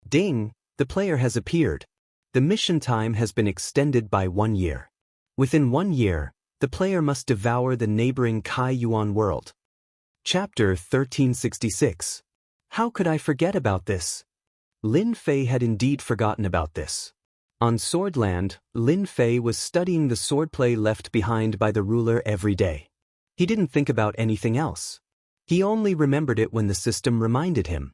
Ding, the player has appeared. The mission time has been extended by 1 year. Within 1 year, the player must devour the neighboring Kai Yuan world. Chapter 1366. How could I forget about this? Lin Fei had indeed forgotten about this. On Swordland, Lin Fei was studying the swordplay left behind by the ruler every day. He didn't think about anything else. He only remembered it when the system reminded him.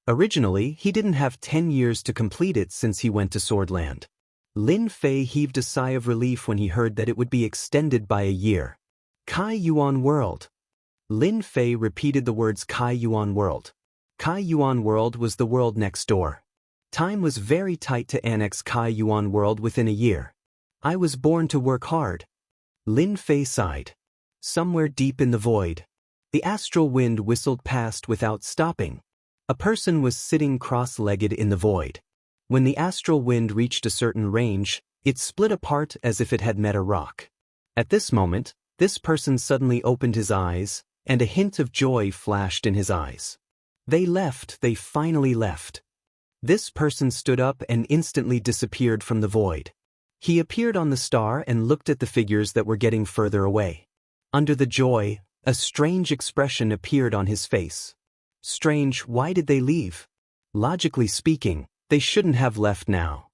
Originally, he didn't have 10 years to complete it since he went to Swordland. Lin Fei heaved a sigh of relief when he heard that it would be extended by a year. Kai Yuan World. Lin Fei repeated the words Kai Yuan World. Kai Yuan World was the world next door. Time was very tight to annex Kai Yuan World within a year. I was born to work hard. Lin Fei sighed. Somewhere deep in the void, the astral wind whistled past without stopping. A person was sitting cross-legged in the void. When the astral wind reached a certain range, it split apart as if it had met a rock. At this moment, this person suddenly opened his eyes, and a hint of joy flashed in his eyes. They finally left. This person stood up and instantly disappeared from the void. He appeared on the star and looked at the figures that were getting further away. Under the joy, a strange expression appeared on his face. Strange, why did they leave? Logically speaking, they shouldn't have left now.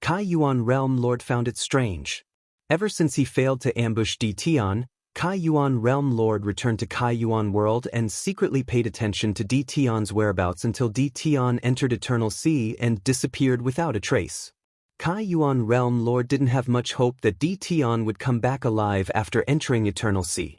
Kai Yuan Realm Lord found it strange. Ever since he failed to ambush Di Tian, Kai Yuan Realm Lord returned to Kai Yuan World and secretly paid attention to Di Tian's whereabouts until Di Tian entered Eternal Sea and disappeared without a trace. Kai Yuan Realm Lord didn't have much hope that Di Tian would come back alive after entering Eternal Sea.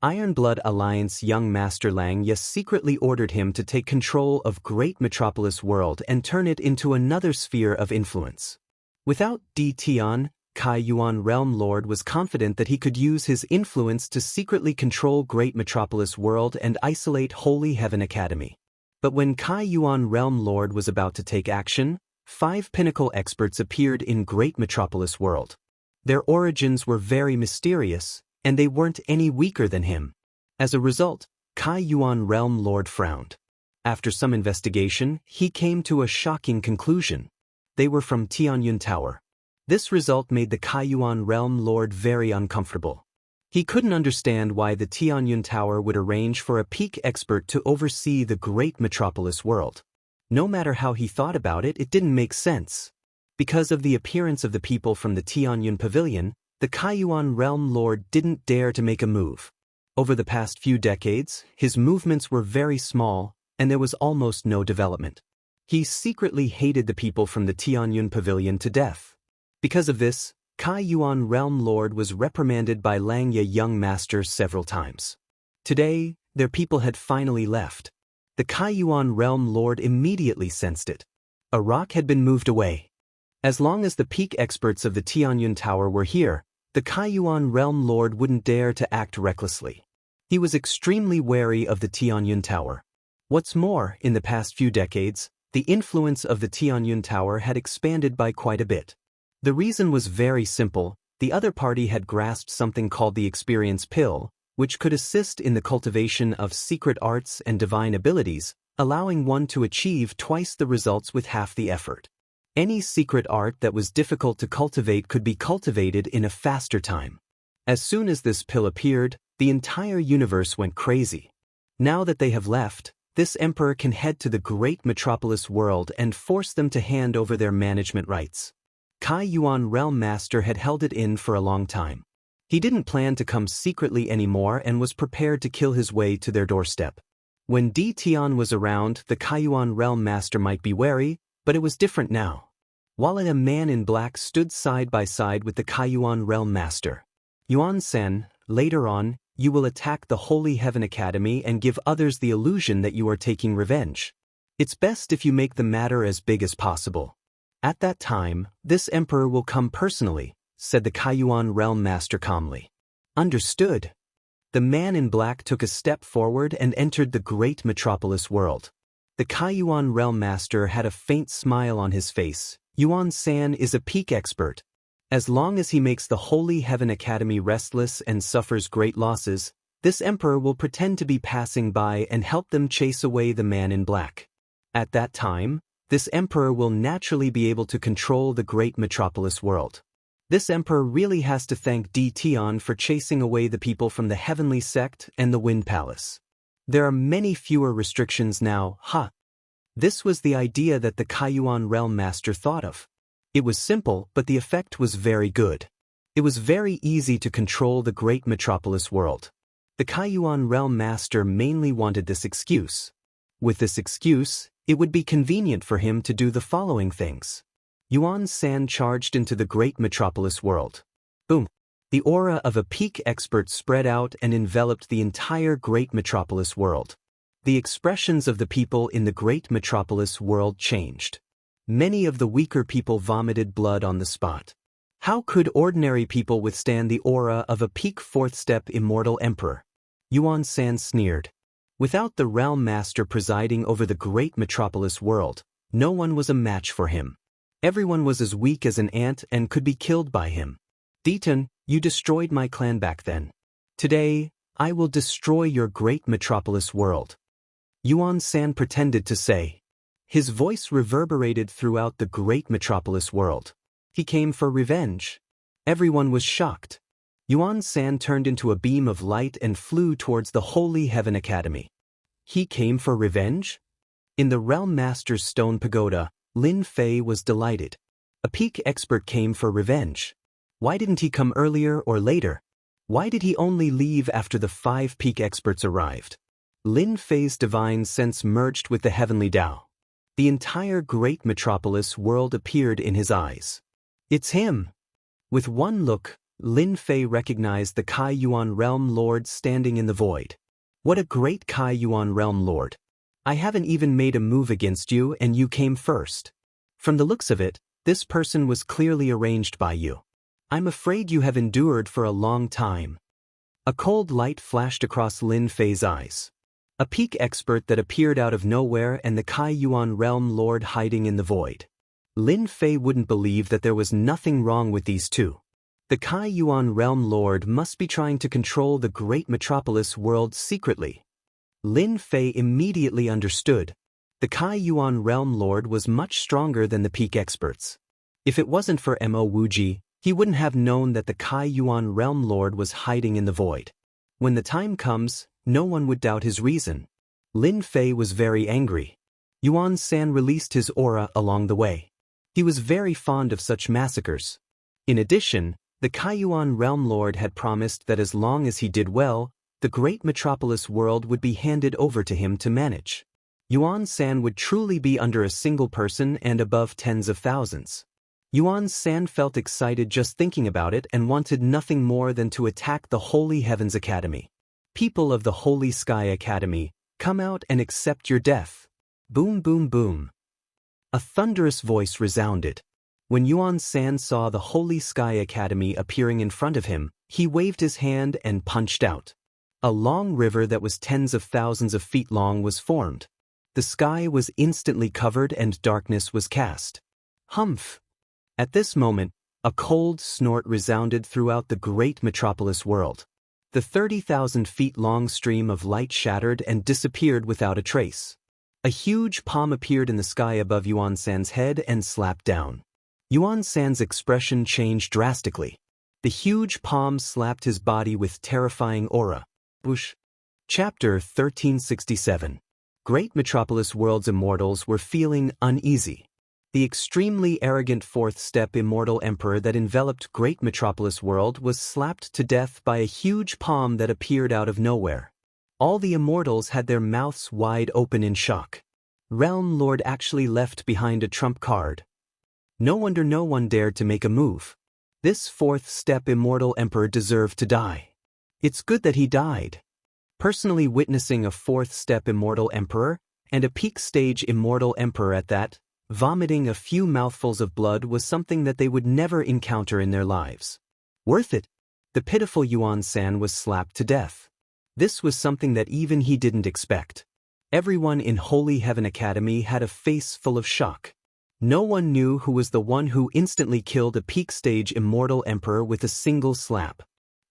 Ironblood Alliance young Master Lang Ye secretly ordered him to take control of Great Metropolis World and turn it into another sphere of influence. Without Di Tian, Kai Yuan Realm Lord was confident that he could use his influence to secretly control Great Metropolis World and isolate Holy Heaven Academy. But when Kai Yuan Realm Lord was about to take action, 5 pinnacle experts appeared in Great Metropolis World. Their origins were very mysterious, and they weren't any weaker than him. As a result, Kai Yuan Realm Lord frowned. After some investigation, he came to a shocking conclusion. They were from Tianyun Tower. This result made the Kai Yuan Realm Lord very uncomfortable. He couldn't understand why the Tianyun Tower would arrange for a peak expert to oversee the Great Metropolis World. No matter how he thought about it, it didn't make sense. Because of the appearance of the people from the Tianyun Pavilion, the Kai Yuan Realm Lord didn't dare to make a move. Over the past few decades, his movements were very small, and there was almost no development. He secretly hated the people from the Tianyun Pavilion to death. Because of this, Kai Yuan Realm Lord was reprimanded by Langya Young Master several times. Today, their people had finally left. The Kai Yuan Realm Lord immediately sensed it. A rock had been moved away. As long as the peak experts of the Tianyun Tower were here, the Kai Yuan Realm Lord wouldn't dare to act recklessly. He was extremely wary of the Tianyun Tower. What's more, in the past few decades, the influence of the Tianyun Tower had expanded by quite a bit. The reason was very simple: the other party had grasped something called the Experience Pill, which could assist in the cultivation of secret arts and divine abilities, allowing one to achieve twice the results with half the effort. Any secret art that was difficult to cultivate could be cultivated in a faster time. As soon as this pill appeared, the entire universe went crazy. Now that they have left, this emperor can head to the great metropolis world and force them to hand over their management rights. Kai Yuan Realm Master had held it in for a long time. He didn't plan to come secretly anymore and was prepared to kill his way to their doorstep. When Di Tian was around, the Kai Yuan Realm Master might be wary, but it was different now. While a man in black stood side by side with the Kai Yuan Realm Master. Yuan Sen, later on, you will attack the Holy Heaven Academy and give others the illusion that you are taking revenge. It's best if you make the matter as big as possible. At that time, this emperor will come personally, said the Kai Yuan Realm Master calmly. Understood. The man in black took a step forward and entered the great metropolis world. The Kai Yuan Realm Master had a faint smile on his face. Yuan San is a peak expert. As long as he makes the Holy Heaven Academy restless and suffers great losses, this emperor will pretend to be passing by and help them chase away the man in black. At that time, this emperor will naturally be able to control the great metropolis world. This emperor really has to thank Di Tian for chasing away the people from the Heavenly Sect and the Wind Palace. There are many fewer restrictions now, This was the idea that the Kai Yuan Realm Master thought of. It was simple, but the effect was very good. It was very easy to control the great metropolis world. The Kai Yuan Realm Master mainly wanted this excuse. With this excuse, it would be convenient for him to do the following things. Yuan San charged into the great metropolis world. Boom! The aura of a peak expert spread out and enveloped the entire great metropolis world. The expressions of the people in the great metropolis world changed. Many of the weaker people vomited blood on the spot. How could ordinary people withstand the aura of a peak fourth-step immortal emperor? Yuan San sneered. Without the realm master presiding over the great metropolis world, no one was a match for him. Everyone was as weak as an ant and could be killed by him. Ditan, you destroyed my clan back then. Today, I will destroy your great metropolis world. Yuan San pretended to say. His voice reverberated throughout the great metropolis world. He came for revenge. Everyone was shocked. Yuan San turned into a beam of light and flew towards the Holy Heaven Academy. He came for revenge? In the Realm Master's stone pagoda, Lin Fei was delighted. A peak expert came for revenge. Why didn't he come earlier or later? Why did he only leave after the 5 peak experts arrived? Lin Fei's divine sense merged with the heavenly Tao. The entire great metropolis world appeared in his eyes. It's him! With one look, Lin Fei recognized the Kai Yuan Realm Lord standing in the void. What a great Kai Yuan Realm Lord! I haven't even made a move against you and you came first. From the looks of it, this person was clearly arranged by you. I'm afraid you have endured for a long time. A cold light flashed across Lin Fei's eyes. A peak expert that appeared out of nowhere and the Kai Yuan Realm Lord hiding in the void. Lin Fei wouldn't believe that there was nothing wrong with these two. The Kai Yuan Realm Lord must be trying to control the great metropolis world secretly. Lin Fei immediately understood. The Kai Yuan Realm Lord was much stronger than the peak experts. If it wasn't for Mo Wuji, he wouldn't have known that the Kai Yuan Realm Lord was hiding in the void. When the time comes, no one would doubt his reason. Lin Fei was very angry. Yuan San released his aura along the way. He was very fond of such massacres. In addition, the Kai Yuan Realm Lord had promised that as long as he did well, the great metropolis world would be handed over to him to manage. Yuan San would truly be under a single person and above tens of thousands. Yuan San felt excited just thinking about it and wanted nothing more than to attack the Holy Heavens Academy. People of the Holy Sky Academy, come out and accept your death. Boom boom boom. A thunderous voice resounded. When Yuan San saw the Holy Sky Academy appearing in front of him, he waved his hand and punched out. A long river that was tens of thousands of feet long was formed. The sky was instantly covered and darkness was cast. Humph! At this moment, a cold snort resounded throughout the great metropolis world. The 30,000 feet long stream of light shattered and disappeared without a trace. A huge palm appeared in the sky above Yuan San's head and slapped down. Yuan San's expression changed drastically. The huge palm slapped his body with terrifying aura. Whoosh. Chapter 1367. Great Metropolis World's immortals were feeling uneasy. The extremely arrogant fourth-step immortal emperor that enveloped Great Metropolis World was slapped to death by a huge palm that appeared out of nowhere. All the immortals had their mouths wide open in shock. Realm Lord actually left behind a trump card. No wonder no one dared to make a move. This fourth-step immortal emperor deserved to die. It's good that he died. Personally witnessing a fourth-step immortal emperor, and a peak-stage immortal emperor at that, vomiting a few mouthfuls of blood was something that they would never encounter in their lives. Worth it. The pitiful Yuan San was slapped to death. This was something that even he didn't expect. Everyone in Holy Heaven Academy had a face full of shock. No one knew who was the one who instantly killed a peak-stage immortal emperor with a single slap.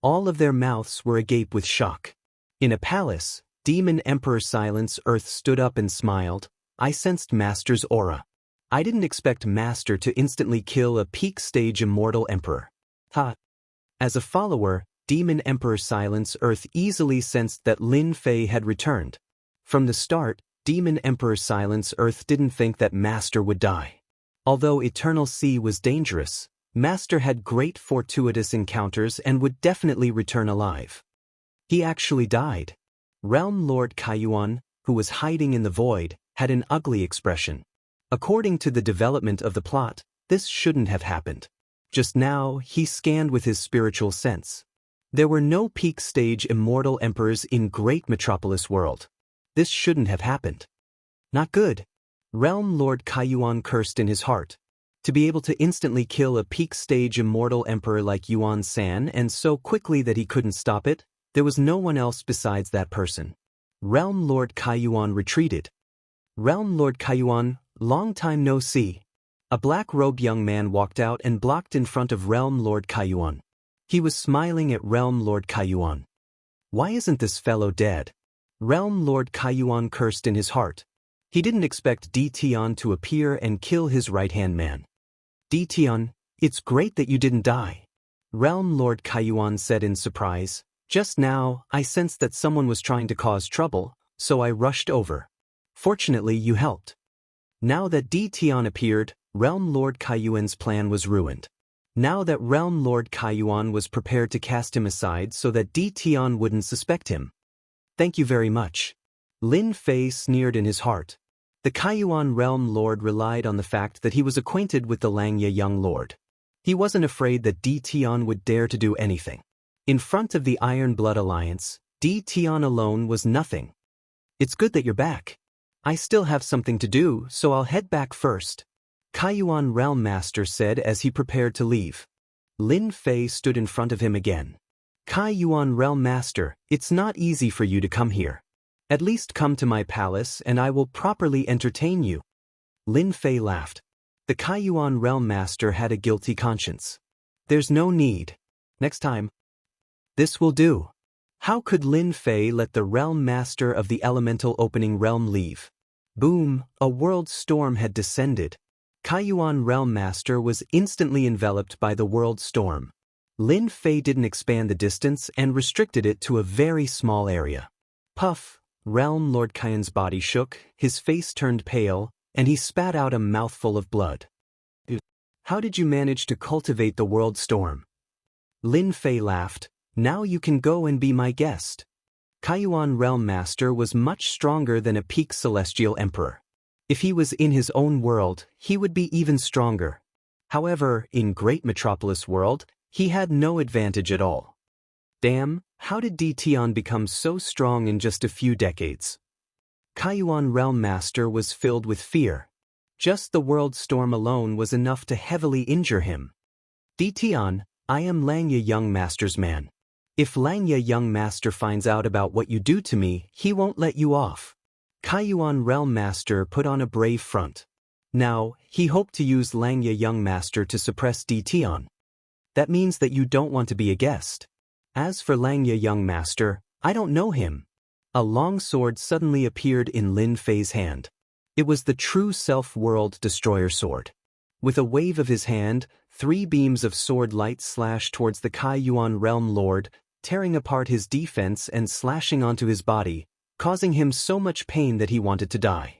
All of their mouths were agape with shock. In a palace, Demon Emperor Silence Earth stood up and smiled. I sensed Master's aura. I didn't expect Master to instantly kill a peak-stage immortal emperor. Ha! As a follower, Demon Emperor Silence Earth easily sensed that Lin Fei had returned. From the start, Demon Emperor Silence Earth didn't think that Master would die. Although Eternal Sea was dangerous, Master had great fortuitous encounters and would definitely return alive. He actually died. Realm Lord Kaiyuan, who was hiding in the void, had an ugly expression. According to the development of the plot, this shouldn't have happened. Just now, he scanned with his spiritual sense. There were no peak-stage immortal emperors in Great Metropolis World. This shouldn't have happened. Not good. Realm Lord Kaiyuan cursed in his heart. To be able to instantly kill a peak-stage immortal emperor like Yuan San and so quickly that he couldn't stop it, there was no one else besides that person. Realm Lord Kaiyuan retreated. Realm Lord Kaiyuan, long time no see. A black-robed young man walked out and blocked in front of Realm Lord Kaiyuan. He was smiling at Realm Lord Kaiyuan. Why isn't this fellow dead? Realm Lord Kaiyuan cursed in his heart. He didn't expect Ditian to appear and kill his right-hand man. Ditian, it's great that you didn't die. Realm Lord Kaiyuan said in surprise. Just now, I sensed that someone was trying to cause trouble, so I rushed over. Fortunately, you helped. Now that Ditian appeared, Realm Lord Kaiyuan's plan was ruined. Now that Realm Lord Kaiyuan was prepared to cast him aside so that Ditian wouldn't suspect him. Thank you very much. Lin Fei sneered in his heart. The Kaiyuan Realm Lord relied on the fact that he was acquainted with the Langya Young Lord. He wasn't afraid that Ditian would dare to do anything. In front of the Iron Blood Alliance, Ditian alone was nothing. It's good that you're back. I still have something to do, so I'll head back first. Kaiyuan Realm Master said as he prepared to leave. Lin Fei stood in front of him again. Kaiyuan Realm Master, it's not easy for you to come here. At least come to my palace and I will properly entertain you. Lin Fei laughed. The Kaiyuan Realm Master had a guilty conscience. There's no need. Next time. This will do. How could Lin Fei let the Realm Master of the Elemental Opening Realm leave? Boom, a world storm had descended. Kaiyuan Realm Master was instantly enveloped by the world storm. Lin Fei didn't expand the distance and restricted it to a very small area. Puff, Realm Lord Kaiyan's body shook, his face turned pale, and he spat out a mouthful of blood. How did you manage to cultivate the world storm? Lin Fei laughed. Now you can go and be my guest. Kaiyuan Realm Master was much stronger than a peak celestial emperor. If he was in his own world, he would be even stronger. However, in Great Metropolis World, he had no advantage at all. Damn, how did Dition become so strong in just a few decades? Kaiyuan Realm Master was filled with fear. Just the world storm alone was enough to heavily injure him. Dition, I am Langya Young Master's man. If Langya Young Master finds out about what you do to me, he won't let you off. Kaiyuan Realm Master put on a brave front. Now, he hoped to use Langya Young Master to suppress Dition. That means that you don't want to be a guest. As for Langya Young Master, I don't know him. A long sword suddenly appeared in Lin Fei's hand. It was the true self-world destroyer sword. With a wave of his hand, 3 beams of sword light slashed towards the Kaiyuan Realm Lord, tearing apart his defense and slashing onto his body, causing him so much pain that he wanted to die.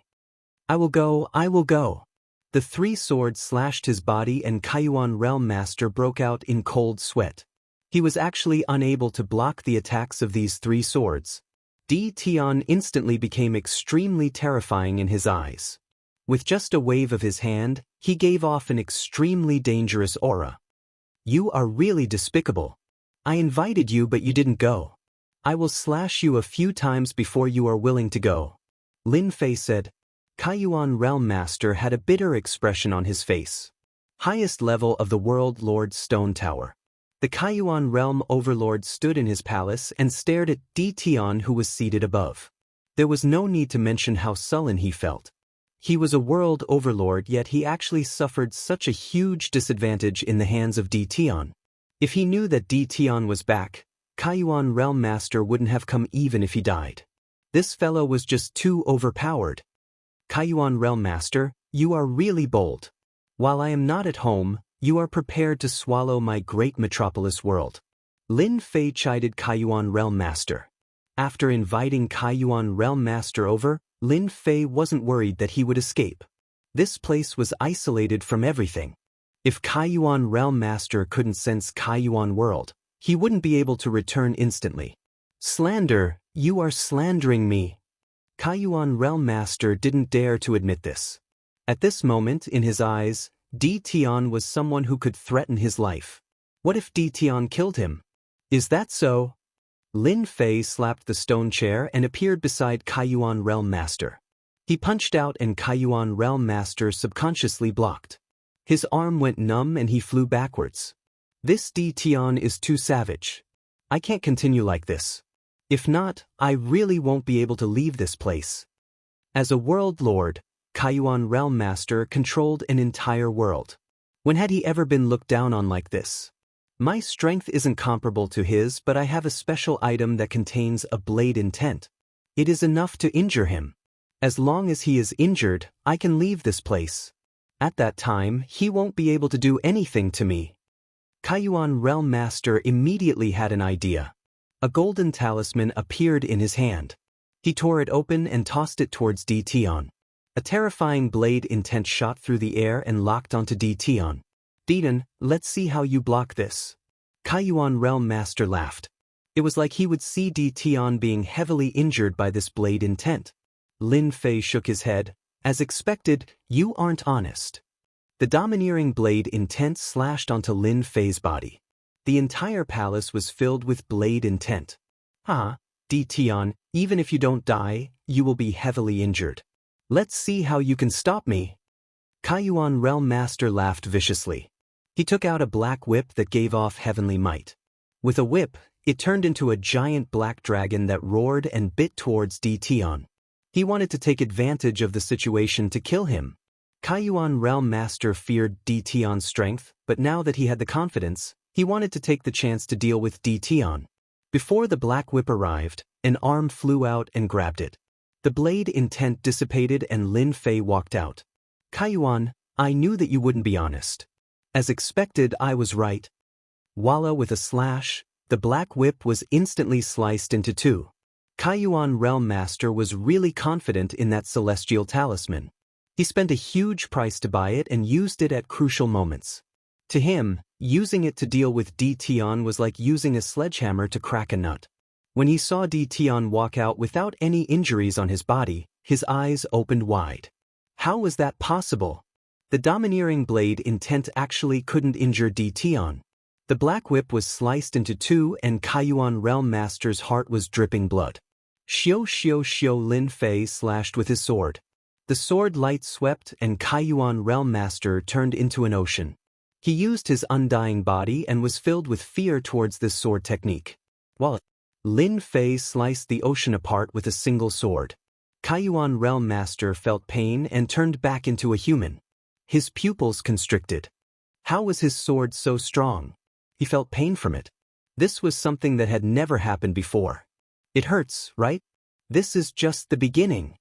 I will go, I will go. The 3 swords slashed his body and Kaiyuan Realm Master broke out in cold sweat. He was actually unable to block the attacks of these 3 swords. Dition instantly became extremely terrifying in his eyes. With just a wave of his hand, he gave off an extremely dangerous aura. You are really despicable. I invited you but you didn't go. I will slash you a few times before you are willing to go. Lin Fei said. Kaiyuan Realm Master had a bitter expression on his face. Highest level of the World Lord's Stone Tower. The Kaiyuan Realm Overlord stood in his palace and stared at Dition, who was seated above. There was no need to mention how sullen he felt. He was a world overlord, yet he actually suffered such a huge disadvantage in the hands of Dition. If he knew that Dition was back, Kaiyuan Realm Master wouldn't have come even if he died. This fellow was just too overpowered. Kaiyuan Realm Master, you are really bold. While I am not at home, you are prepared to swallow my great metropolis world. Lin Fei chided Kaiyuan Realm Master. After inviting Kaiyuan Realm Master over, Lin Fei wasn't worried that he would escape. This place was isolated from everything. If Kaiyuan Realm Master couldn't sense Kaiyuan World, he wouldn't be able to return instantly. Slander, you are slandering me. Kaiyuan Realm Master didn't dare to admit this. At this moment, in his eyes, Dition was someone who could threaten his life. What if Dition killed him? Is that so? Lin Fei slapped the stone chair and appeared beside Kaiyuan Realm Master. He punched out and Kaiyuan Realm Master subconsciously blocked. His arm went numb and he flew backwards. This Dition is too savage. I can't continue like this. If not, I really won't be able to leave this place. As a world lord, Kaiyuan Realm Master controlled an entire world. When had he ever been looked down on like this? My strength isn't comparable to his, but I have a special item that contains a blade intent. It is enough to injure him. As long as he is injured, I can leave this place. At that time, he won't be able to do anything to me. Kaiyuan Realm Master immediately had an idea. A golden talisman appeared in his hand. He tore it open and tossed it towards Dition. A terrifying blade intent shot through the air and locked onto Dition. Dition, let's see how you block this. Kaiyuan Realm Master laughed. It was like he would see Dition being heavily injured by this blade intent. Lin Fei shook his head. As expected, you aren't honest. The domineering blade intent slashed onto Lin Fei's body. The entire palace was filled with blade intent. Dition, even if you don't die, you will be heavily injured. Let's see how you can stop me. Kaiyuan Realm Master laughed viciously. He took out a black whip that gave off heavenly might. With a whip, it turned into a giant black dragon that roared and bit towards Dition. He wanted to take advantage of the situation to kill him. Kaiyuan Realm Master feared Dition's strength, but now that he had the confidence, he wanted to take the chance to deal with Dition. Before the black whip arrived, an arm flew out and grabbed it. The blade intent dissipated and Lin Fei walked out. Kaiyuan, I knew that you wouldn't be honest. As expected, I was right. Voila, with a slash, the black whip was instantly sliced into 2. Kaiyuan Realm Master was really confident in that celestial talisman. He spent a huge price to buy it and used it at crucial moments. To him, using it to deal with Dition was like using a sledgehammer to crack a nut. When he saw Dition walk out without any injuries on his body, his eyes opened wide. How was that possible? The domineering blade intent actually couldn't injure Dition. The black whip was sliced into two and Kaiyuan Realm Master's heart was dripping blood. Xiao Lin Fei slashed with his sword. The sword light swept and Kaiyuan Realm Master turned into an ocean. He used his undying body and was filled with fear towards this sword technique. While Lin Fei sliced the ocean apart with a single sword. Kaiyuan Realm Master felt pain and turned back into a human. His pupils constricted. How was his sword so strong? He felt pain from it. This was something that had never happened before. It hurts, right? This is just the beginning.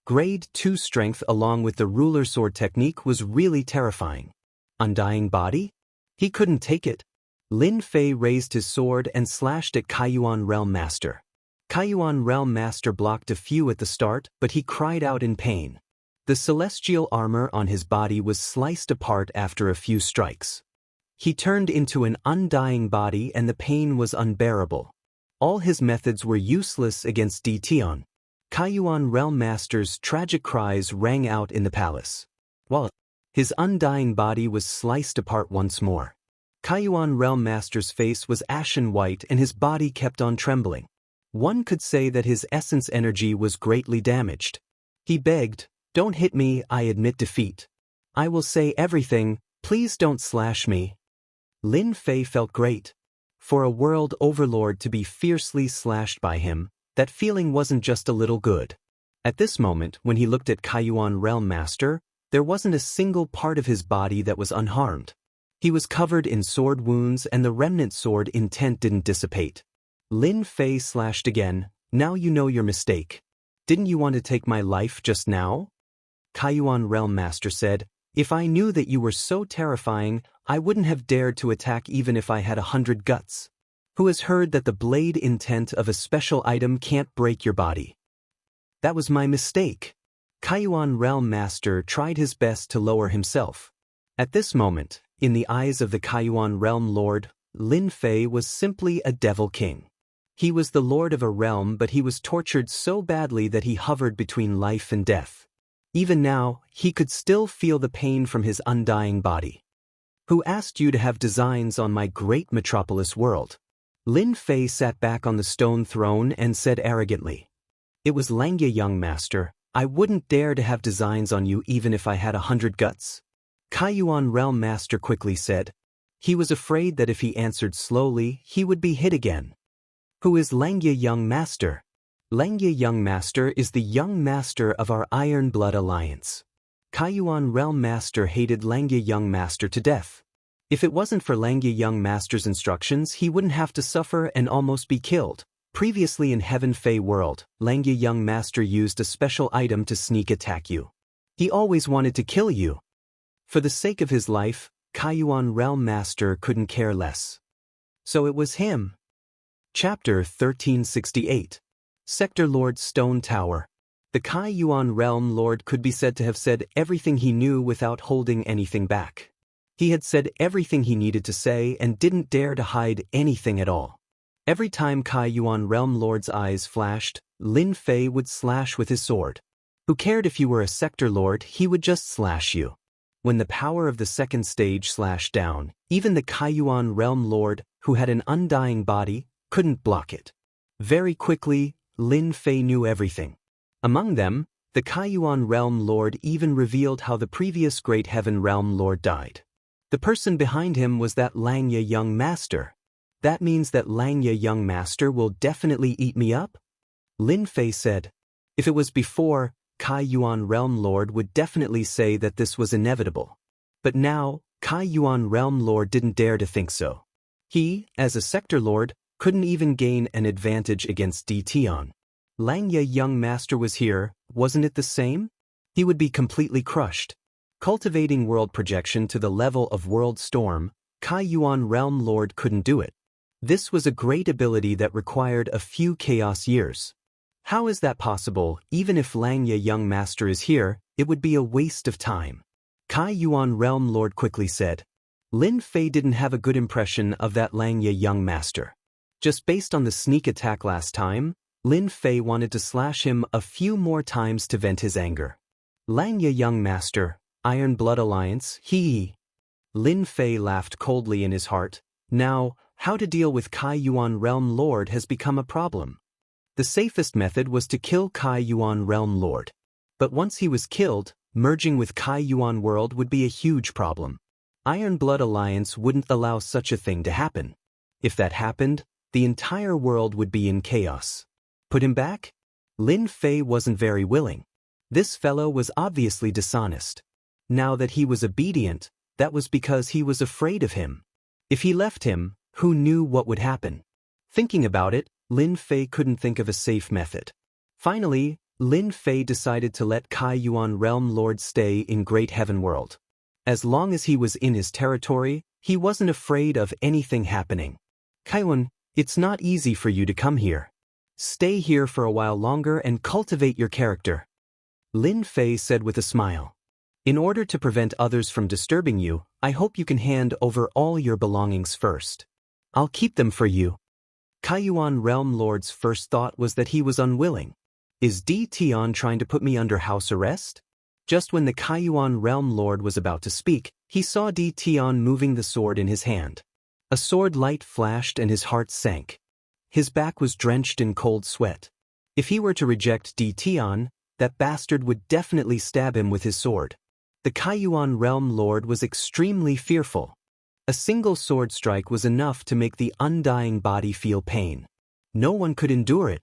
Grade 2 strength along with the ruler sword technique was really terrifying. Undying body? He couldn't take it. Lin Fei raised his sword and slashed at Kaiyuan Realm Master. Kaiyuan Realm Master blocked a few at the start, but he cried out in pain. The celestial armor on his body was sliced apart after a few strikes. He turned into an undying body and the pain was unbearable. All his methods were useless against Dition. Kaiyuan Realm Master's tragic cries rang out in the palace. While his undying body was sliced apart once more. Kaiyuan Realm Master's face was ashen white and his body kept on trembling. One could say that his essence energy was greatly damaged. He begged, "Don't hit me, I admit defeat. I will say everything, please don't slash me." Lin Fei felt great. For a world overlord to be fiercely slashed by him, that feeling wasn't just a little good. At this moment, when he looked at Kaiyuan Realm Master, there wasn't a single part of his body that was unharmed. He was covered in sword wounds and the remnant sword intent didn't dissipate. Lin Fei slashed again, "Now you know your mistake. Didn't you want to take my life just now?" Kaiyuan Realm Master said, "If I knew that you were so terrifying, I wouldn't have dared to attack even if I had 100 guts. Who has heard that the blade intent of a special item can't break your body? That was my mistake." Kaiyuan Realm Master tried his best to lower himself. At this moment, in the eyes of the Kaiyuan Realm Lord, Lin Fei was simply a devil king. He was the lord of a realm but he was tortured so badly that he hovered between life and death. Even now, he could still feel the pain from his undying body. "Who asked you to have designs on my great metropolis world?" Lin Fei sat back on the stone throne and said arrogantly. "It was Langya, young master. I wouldn't dare to have designs on you even if I had 100 guts." Kaiyuan Realm Master quickly said. He was afraid that if he answered slowly, he would be hit again. "Who is Langya, young master?" "Langya, young master is the young master of our Iron Blood Alliance." Kaiyuan Realm Master hated Langya young master to death. If it wasn't for Langya young master's instructions, he wouldn't have to suffer and almost be killed. Previously in Heaven Fey world, Langya young master used a special item to sneak attack you. He always wanted to kill you. For the sake of his life, Kaiyuan Realm Master couldn't care less. So it was him. Chapter 1368. Sector Lord Stone Tower. The Kaiyuan Realm Lord could be said to have said everything he knew without holding anything back. He had said everything he needed to say and didn't dare to hide anything at all. Every time Kaiyuan Realm Lord's eyes flashed, Lin Fei would slash with his sword. Who cared if you were a sector lord, he would just slash you. When the power of the second stage slashed down, even the Kaiyuan Realm Lord, who had an undying body, couldn't block it. Very quickly, Lin Fei knew everything. Among them, the Kaiyuan Realm Lord even revealed how the previous Great Heaven Realm Lord died. The person behind him was that Langya young master. That means that Langya young master will definitely eat me up? Lin Fei said. If it was before, Kaiyuan Realm Lord would definitely say that this was inevitable. But now, Kaiyuan Realm Lord didn't dare to think so. He, as a sector lord, couldn't even gain an advantage against Dition. Langya young master was here, wasn't it the same? He would be completely crushed. Cultivating world projection to the level of world storm, Kaiyuan Realm Lord couldn't do it. This was a great ability that required a few chaos years. How is that possible? Even if Langya young master is here, it would be a waste of time. Kaiyuan Realm Lord quickly said. Lin Fei didn't have a good impression of that Langya young master. Just based on the sneak attack last time, Lin Fei wanted to slash him a few more times to vent his anger. Langya young master, Iron Blood Alliance, hee. Lin Fei laughed coldly in his heart. Now, how to deal with Kai Yuan Realm Lord has become a problem. The safest method was to kill Kai Yuan Realm Lord. But once he was killed, merging with Kai Yuan World would be a huge problem. Iron Blood Alliance wouldn't allow such a thing to happen. If that happened, the entire world would be in chaos. Put him back? Lin Fei wasn't very willing. This fellow was obviously dishonest. Now that he was obedient, that was because he was afraid of him. If he left him, who knew what would happen? Thinking about it, Lin Fei couldn't think of a safe method. Finally, Lin Fei decided to let Kai Yuan Realm Lord stay in Great Heaven World. As long as he was in his territory, he wasn't afraid of anything happening. Kaiwan, it's not easy for you to come here. Stay here for a while longer and cultivate your character. Lin Fei said with a smile. In order to prevent others from disturbing you, I hope you can hand over all your belongings first. I'll keep them for you. Kai Yuan Realm Lord's first thought was that he was unwilling. Is Di Tian trying to put me under house arrest? Just when the Kai Yuan Realm Lord was about to speak, he saw Di Tian moving the sword in his hand. A sword light flashed and his heart sank. His back was drenched in cold sweat. If he were to reject Di Tian, that bastard would definitely stab him with his sword. The Kai Yuan Realm Lord was extremely fearful. A single sword strike was enough to make the undying body feel pain. No one could endure it.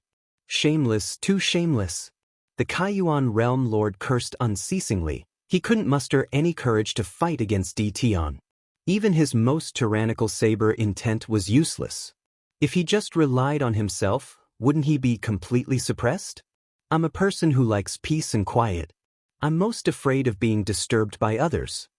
Shameless, too shameless. The Kai Yuan Realm Lord cursed unceasingly. He couldn't muster any courage to fight against Di Tian. Even his most tyrannical saber intent was useless. If he just relied on himself, wouldn't he be completely suppressed? I'm a person who likes peace and quiet. I'm most afraid of being disturbed by others.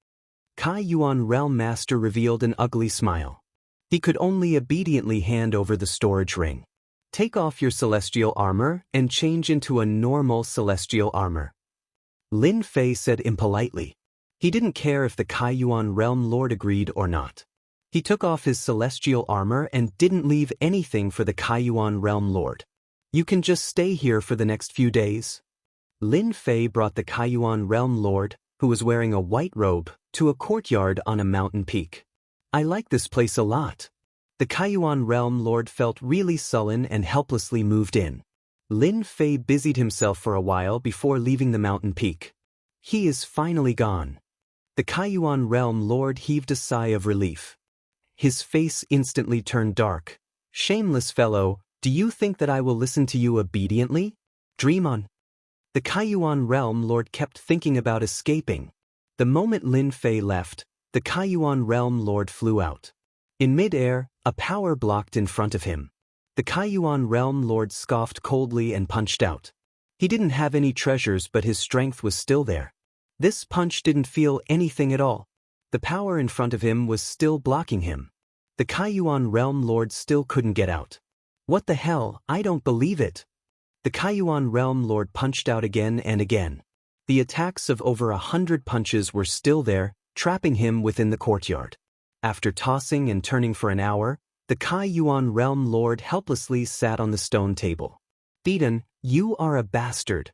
Kai Yuan Realm Master revealed an ugly smile. He could only obediently hand over the storage ring. Take off your celestial armor and change into a normal celestial armor. Lin Fei said impolitely. He didn't care if the Kai Yuan Realm Lord agreed or not. He took off his celestial armor and didn't leave anything for the Kai Yuan Realm Lord. You can just stay here for the next few days. Lin Fei brought the Kai Yuan Realm Lord, who was wearing a white robe, to a courtyard on a mountain peak. I like this place a lot. The Kai Yuan Realm Lord felt really sullen and helplessly moved in. Lin Fei busied himself for a while before leaving the mountain peak. He is finally gone. The Kai Yuan Realm Lord heaved a sigh of relief. His face instantly turned dark. Shameless fellow, do you think that I will listen to you obediently? Dream on. The Kai Yuan Realm Lord kept thinking about escaping. The moment Lin Fei left, the Kai Yuan Realm Lord flew out. In mid-air, a power blocked in front of him. The Kai Yuan Realm Lord scoffed coldly and punched out. He didn't have any treasures, but his strength was still there. This punch didn't feel anything at all. The power in front of him was still blocking him. The Kai Yuan Realm Lord still couldn't get out. What the hell, I don't believe it. The Kai Yuan Realm Lord punched out again and again. The attacks of over 100 punches were still there, trapping him within the courtyard. After tossing and turning for an hour, the Kai Yuan Realm Lord helplessly sat on the stone table. Beaten, you are a bastard.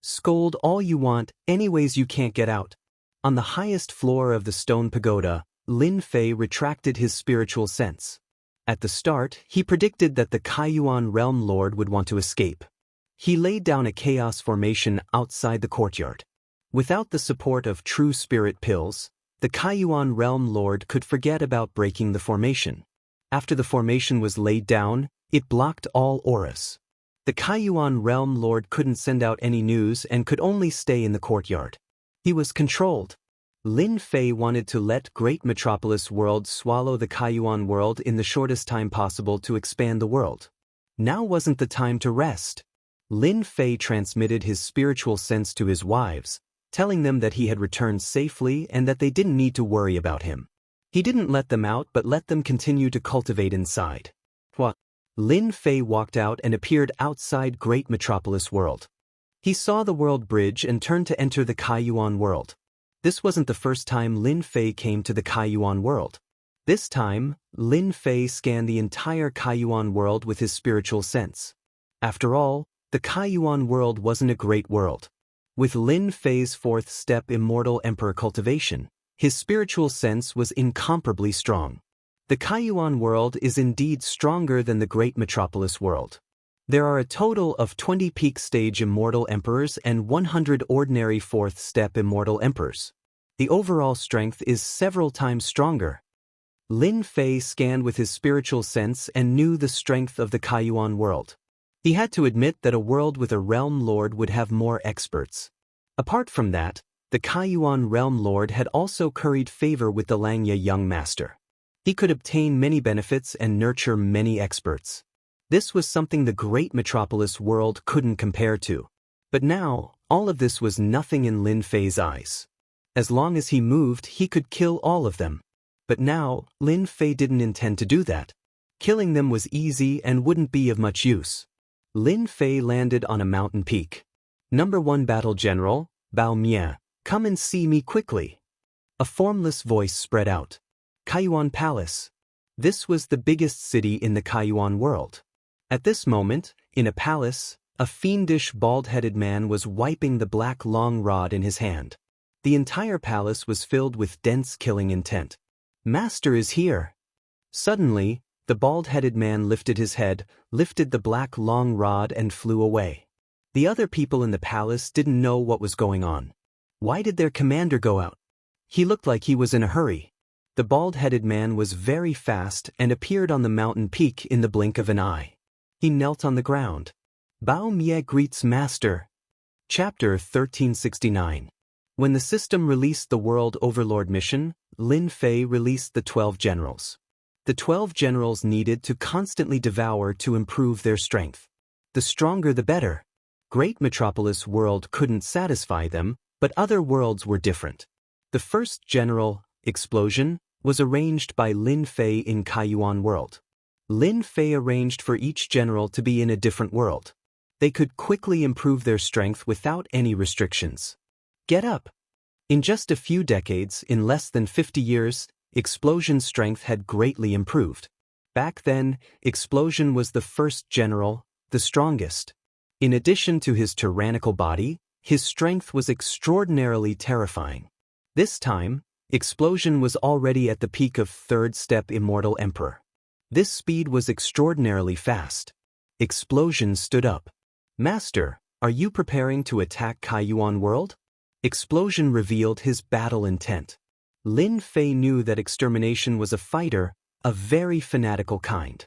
Scold all you want, anyways you can't get out. On the highest floor of the stone pagoda, Lin Fei retracted his spiritual sense. At the start, he predicted that the Kai Yuan Realm Lord would want to escape. He laid down a chaos formation outside the courtyard. Without the support of true spirit pills, the Kai Yuan Realm Lord could forget about breaking the formation. After the formation was laid down, it blocked all auras. The Kai Yuan Realm Lord couldn't send out any news and could only stay in the courtyard. He was controlled. Lin Fei wanted to let Great Metropolis World swallow the Kai Yuan world in the shortest time possible to expand the world. Now wasn't the time to rest. Lin Fei transmitted his spiritual sense to his wives, telling them that he had returned safely and that they didn't need to worry about him. He didn't let them out but let them continue to cultivate inside. What? Lin Fei walked out and appeared outside Great Metropolis World. He saw the world bridge and turned to enter the Kai Yuan world. This wasn't the first time Lin Fei came to the Kai Yuan world. This time, Lin Fei scanned the entire Kai Yuan world with his spiritual sense. After all, the Kai Yuan world wasn't a great world. With Lin Fei's fourth step Immortal Emperor Cultivation, his spiritual sense was incomparably strong. The Kaiyuan world is indeed stronger than the great metropolis world. There are a total of 20 peak stage Immortal Emperors and 100 ordinary fourth step Immortal Emperors. The overall strength is several times stronger. Lin Fei scanned with his spiritual sense and knew the strength of the Kaiyuan world. He had to admit that a world with a realm lord would have more experts. Apart from that, the Kaiyuan realm lord had also curried favor with the Langya young master. He could obtain many benefits and nurture many experts. This was something the great metropolis world couldn't compare to. But now, all of this was nothing in Lin Fei's eyes. As long as he moved, he could kill all of them. But now, Lin Fei didn't intend to do that. Killing them was easy and wouldn't be of much use. Lin Fei landed on a mountain peak. Number 1 Battle General, Bao Mie, come and see me quickly. A formless voice spread out. Kaiyuan Palace. This was the biggest city in the Kaiyuan world. At this moment, in a palace, a fiendish bald-headed man was wiping the black long rod in his hand. The entire palace was filled with dense killing intent. Master is here. Suddenly, the bald-headed man lifted his head, lifted the black long rod and flew away. The other people in the palace didn't know what was going on. Why did their commander go out? He looked like he was in a hurry. The bald-headed man was very fast and appeared on the mountain peak in the blink of an eye. He knelt on the ground. Bao Mie greets Master. Chapter 1369. When the system released the World Overlord mission, Lin Fei released the 12 generals. The 12 generals needed to constantly devour to improve their strength. The stronger the better. Great metropolis world couldn't satisfy them, but other worlds were different. The first general, Explosion, was arranged by Lin Fei in Kaiyuan world. Lin Fei arranged for each general to be in a different world. They could quickly improve their strength without any restrictions. Get up! In just a few decades, in less than 50 years, Explosion's strength had greatly improved. Back then, Explosion was the first general, the strongest. In addition to his tyrannical body, his strength was extraordinarily terrifying. This time, Explosion was already at the peak of third step Immortal Emperor. This speed was extraordinarily fast. Explosion stood up. Master, are you preparing to attack Kaiyuan world? Explosion revealed his battle intent. Lin Fei knew that extermination was a fighter, a very fanatical kind.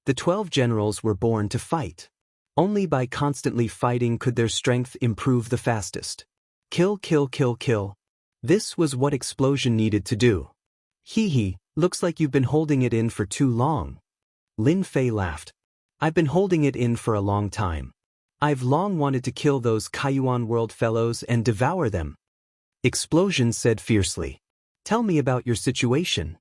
The 12 generals were born to fight. Only by constantly fighting could their strength improve the fastest. Kill, kill, kill, kill. This was what Explosion needed to do. Hee, looks like you've been holding it in for too long. Lin Fei laughed. I've been holding it in for a long time. I've long wanted to kill those Kaiyuan world fellows and devour them. Explosion said fiercely. Tell me about your situation.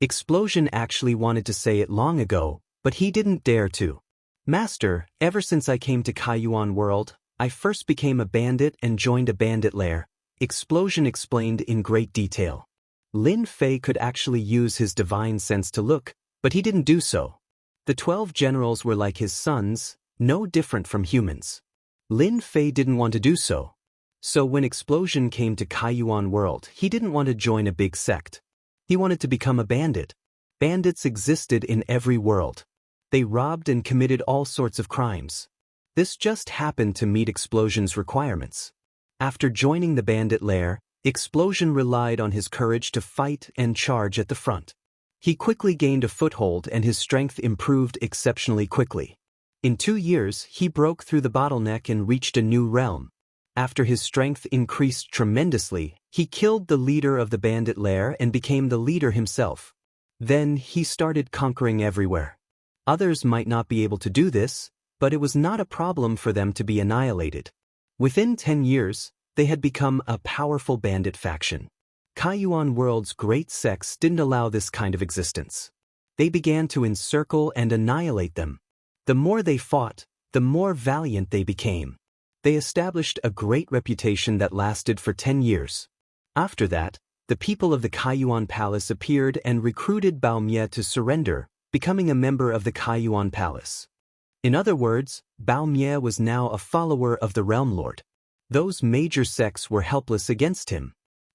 Explosion actually wanted to say it long ago, but he didn't dare to. Master, ever since I came to Kaiyuan world, I first became a bandit and joined a bandit lair. Explosion explained in great detail. Lin Fei could actually use his divine sense to look, but he didn't do so. The 12 generals were like his sons, no different from humans. Lin Fei didn't want to do so. So when Explosion came to Kaiyuan world, he didn't want to join a big sect. He wanted to become a bandit. Bandits existed in every world. They robbed and committed all sorts of crimes. This just happened to meet Explosion's requirements. After joining the bandit lair, Explosion relied on his courage to fight and charge at the front. He quickly gained a foothold and his strength improved exceptionally quickly. In 2 years, he broke through the bottleneck and reached a new realm. After his strength increased tremendously, he killed the leader of the bandit lair and became the leader himself. Then he started conquering everywhere. Others might not be able to do this, but it was not a problem for them to be annihilated. Within 10 years, they had become a powerful bandit faction. Kaiyuan world's great sects didn't allow this kind of existence. They began to encircle and annihilate them. The more they fought, the more valiant they became. They established a great reputation that lasted for 10 years. After that, the people of the Kaiyuan Palace appeared and recruited Bao Mie to surrender, becoming a member of the Kaiyuan Palace. In other words, Bao Mie was now a follower of the Realm Lord. Those major sects were helpless against him.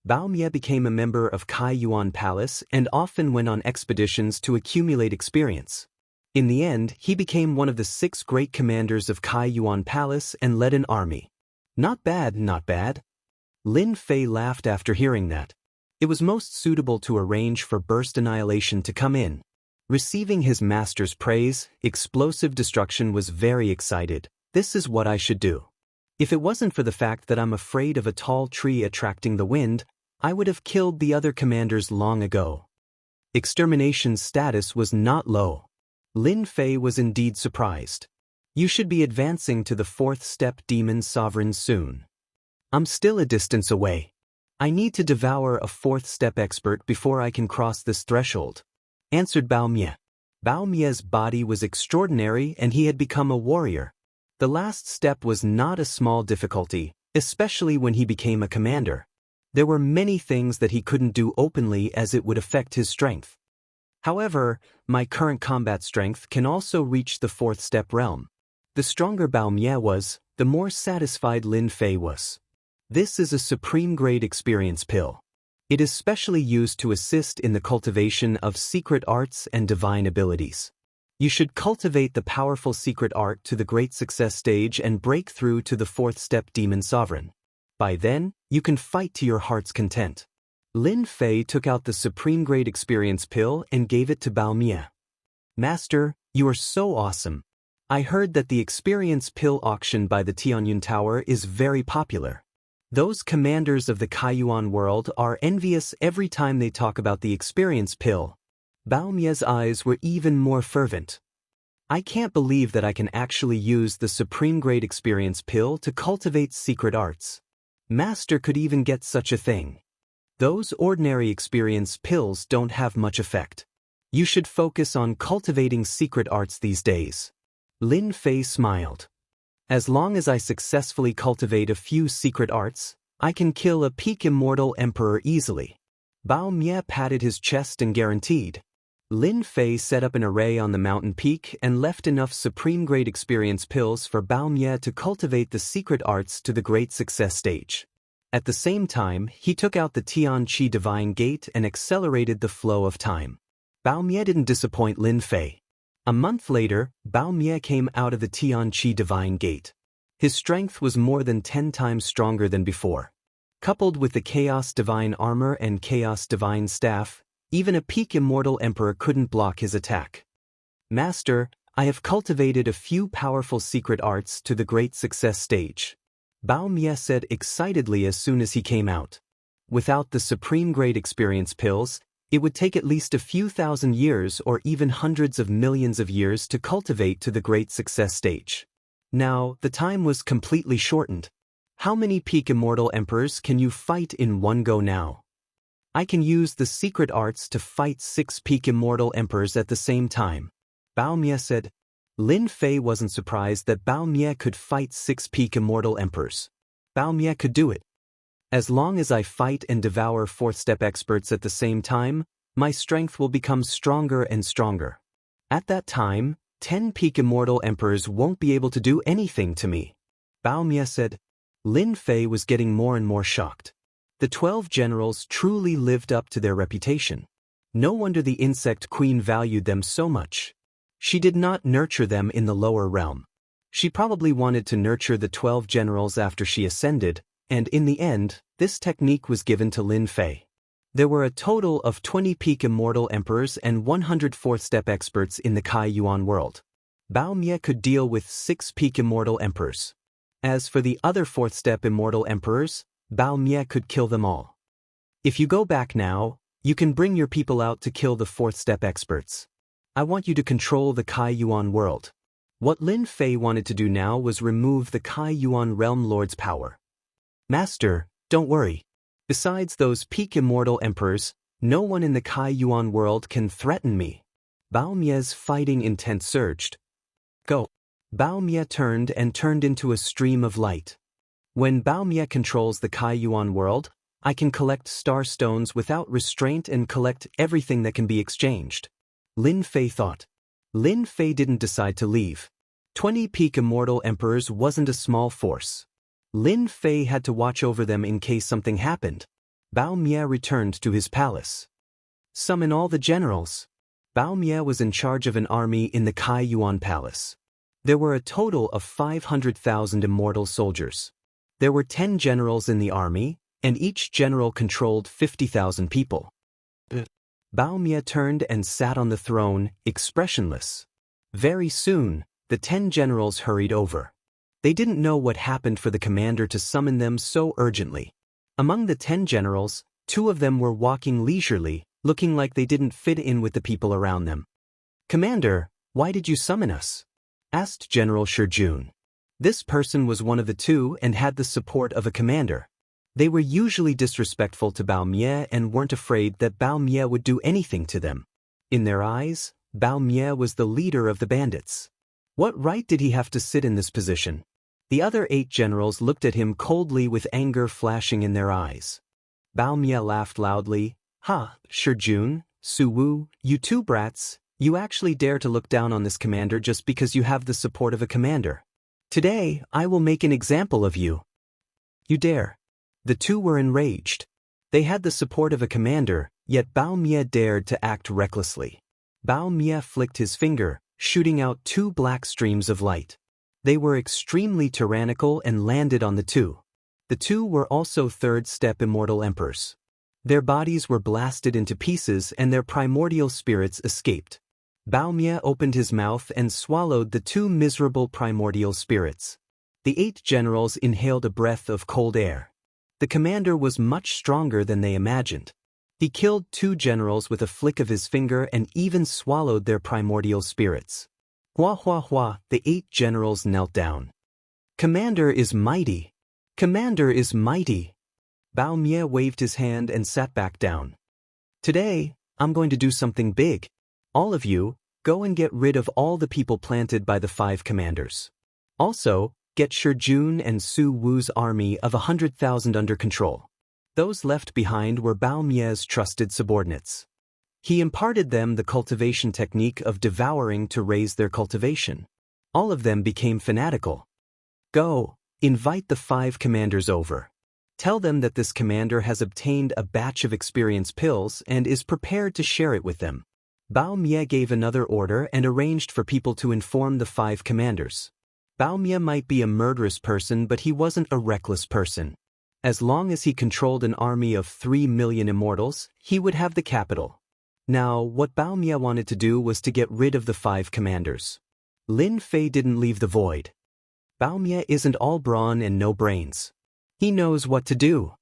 Bao Mie became a member of Kai Yuan Palace and often went on expeditions to accumulate experience. In the end, he became one of the 6 great commanders of Kai Yuan Palace and led an army. Not bad, not bad. Lin Fei laughed after hearing that. It was most suitable to arrange for Burst Annihilation to come in. Receiving his master's praise, Explosive Destruction was very excited. This is what I should do. If it wasn't for the fact that I'm afraid of a tall tree attracting the wind, I would have killed the other commanders long ago. Extermination's status was not low. Lin Fei was indeed surprised. You should be advancing to the 4th step Demon Sovereign soon. I'm still a distance away. I need to devour a 4th step expert before I can cross this threshold, answered Bao Mie. Bao Mie's body was extraordinary and he had become a warrior. The last step was not a small difficulty, especially when he became a commander. There were many things that he couldn't do openly as it would affect his strength. However, my current combat strength can also reach the 4th step realm. The stronger Bao Mie was, the more satisfied Lin Fei was. This is a supreme grade experience pill. It is specially used to assist in the cultivation of secret arts and divine abilities. You should cultivate the powerful secret art to the great success stage and break through to the 4th step Demon Sovereign. By then, you can fight to your heart's content. Lin Fei took out the supreme grade experience pill and gave it to Bao Mie. Master, you are so awesome. I heard that the experience pill auction by the Tianyun Tower is very popular. Those commanders of the Kaiyuan world are envious every time they talk about the experience pill. Bao Mie's eyes were even more fervent. I can't believe that I can actually use the supreme grade experience pill to cultivate secret arts. Master could even get such a thing. Those ordinary experience pills don't have much effect. You should focus on cultivating secret arts these days. Lin Fei smiled. As long as I successfully cultivate a few secret arts, I can kill a peak immortal emperor easily. Bao Mie patted his chest and guaranteed. Lin Fei set up an array on the mountain peak and left enough supreme grade experience pills for Bao Mie to cultivate the secret arts to the great success stage. At the same time, he took out the Tian Qi Divine Gate and accelerated the flow of time. Bao Mie didn't disappoint Lin Fei. A month later, Bao Mie came out of the Tian Qi Divine Gate. His strength was more than 10 times stronger than before. Coupled with the Chaos Divine Armor and Chaos Divine Staff, even a peak immortal emperor couldn't block his attack. Master, I have cultivated a few powerful secret arts to the great success stage. Bao Mie said excitedly as soon as he came out. Without the supreme grade experience pills, it would take at least a few thousand years or even hundreds of millions of years to cultivate to the great success stage. Now, the time was completely shortened. How many peak immortal emperors can you fight in one go now? I can use the secret arts to fight 6 peak immortal emperors at the same time. Bao Mie said. Lin Fei wasn't surprised that Bao Mie could fight 6 peak immortal emperors. Bao Mie could do it. As long as I fight and devour 4th step experts at the same time, my strength will become stronger and stronger. At that time, 10 peak immortal emperors won't be able to do anything to me. Bao Mie said. Lin Fei was getting more and more shocked. The 12 generals truly lived up to their reputation. No wonder the insect queen valued them so much. She did not nurture them in the lower realm. She probably wanted to nurture the 12 generals after she ascended, and in the end, this technique was given to Lin Fei. There were a total of 20 peak immortal emperors and 100 4th step experts in the Kai Yuan world. Bao Mie could deal with 6 peak immortal emperors. As for the other 4th step immortal emperors, Bao Mie could kill them all. If you go back now, you can bring your people out to kill the 4th step experts. I want you to control the Kai Yuan world. What Lin Fei wanted to do now was remove the Kai Yuan realm lord's power. Master, don't worry. Besides those peak immortal emperors, no one in the Kai Yuan world can threaten me. Bao Mie's fighting intent surged. Go. Bao Mie turned into a stream of light. When Bao Mie controls the Kai Yuan world, I can collect star stones without restraint and collect everything that can be exchanged. Lin Fei thought. Lin Fei didn't decide to leave. 20 peak immortal emperors wasn't a small force. Lin Fei had to watch over them in case something happened. Bao Mie returned to his palace. Summon all the generals. Bao Mie was in charge of an army in the Kai Yuan Palace. There were a total of 500,000 immortal soldiers. There were 10 generals in the army, and each general controlled 50,000 people. Bao Mie turned and sat on the throne, expressionless. Very soon, the 10 generals hurried over. They didn't know what happened for the commander to summon them so urgently. Among the 10 generals, 2 of them were walking leisurely, looking like they didn't fit in with the people around them. "Commander, why did you summon us?" asked General Shijun. This person was one of the 2 and had the support of a commander. They were usually disrespectful to Bao Mie and weren't afraid that Bao Mie would do anything to them. In their eyes, Bao Mie was the leader of the bandits. What right did he have to sit in this position? The other 8 generals looked at him coldly with anger flashing in their eyes. Bao Mie laughed loudly. "Ha, Shijun, Su Wu, you 2 brats, you actually dare to look down on this commander just because you have the support of a commander. Today, I will make an example of you." "You dare?" The 2 were enraged. They had the support of a commander, yet Bao Mie dared to act recklessly. Bao Mie flicked his finger, shooting out 2 black streams of light. They were extremely tyrannical and landed on the 2. The 2 were also third-step immortal emperors. Their bodies were blasted into pieces and their primordial spirits escaped. Bao Mie opened his mouth and swallowed the 2 miserable primordial spirits. The 8 generals inhaled a breath of cold air. The commander was much stronger than they imagined. He killed 2 generals with a flick of his finger and even swallowed their primordial spirits. Hua hua hua, the 8 generals knelt down. "Commander is mighty. Commander is mighty." Bao Mie waved his hand and sat back down. "Today, I'm going to do something big. All of you, go and get rid of all the people planted by the 5 commanders. Also, get Shijun and Su Wu's army of 100,000 under control." Those left behind were Bao Mie's trusted subordinates. He imparted them the cultivation technique of devouring to raise their cultivation. All of them became fanatical. "Go, invite the 5 commanders over. Tell them that this commander has obtained a batch of experience pills and is prepared to share it with them." Bao Mie gave another order and arranged for people to inform the 5 commanders. Bao Mie might be a murderous person, but he wasn't a reckless person. As long as he controlled an army of 3 million immortals, he would have the capital. Now, what Bao Mie wanted to do was to get rid of the 5 commanders. Lin Fei didn't leave the void. Bao Mie isn't all brawn and no brains. He knows what to do.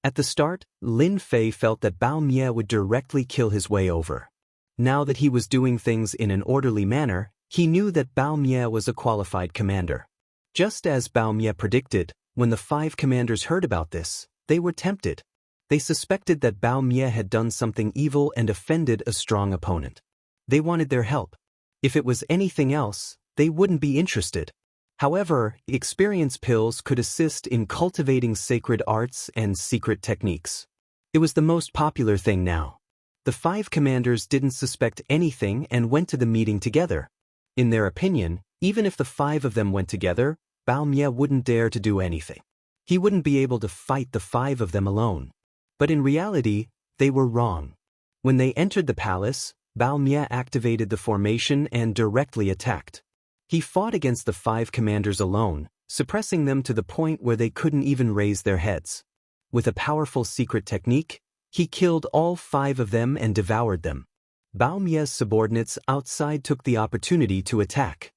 At the start, Lin Fei felt that Bao Mie would directly kill his way over. Now that he was doing things in an orderly manner, he knew that Bao Mie was a qualified commander. Just as Bao Mie predicted, when the 5 commanders heard about this, they were tempted. They suspected that Bao Mie had done something evil and offended a strong opponent. They wanted their help. If it was anything else, they wouldn't be interested. However, experience pills could assist in cultivating sacred arts and secret techniques. It was the most popular thing now. The 5 commanders didn't suspect anything and went to the meeting together. In their opinion, even if the 5 of them went together, Bao Mie wouldn't dare to do anything. He wouldn't be able to fight the 5 of them alone. But in reality, they were wrong. When they entered the palace, Bao Mie activated the formation and directly attacked. He fought against the 5 commanders alone, suppressing them to the point where they couldn't even raise their heads. With a powerful secret technique, he killed all 5 of them and devoured them. Bao Mie's subordinates outside took the opportunity to attack.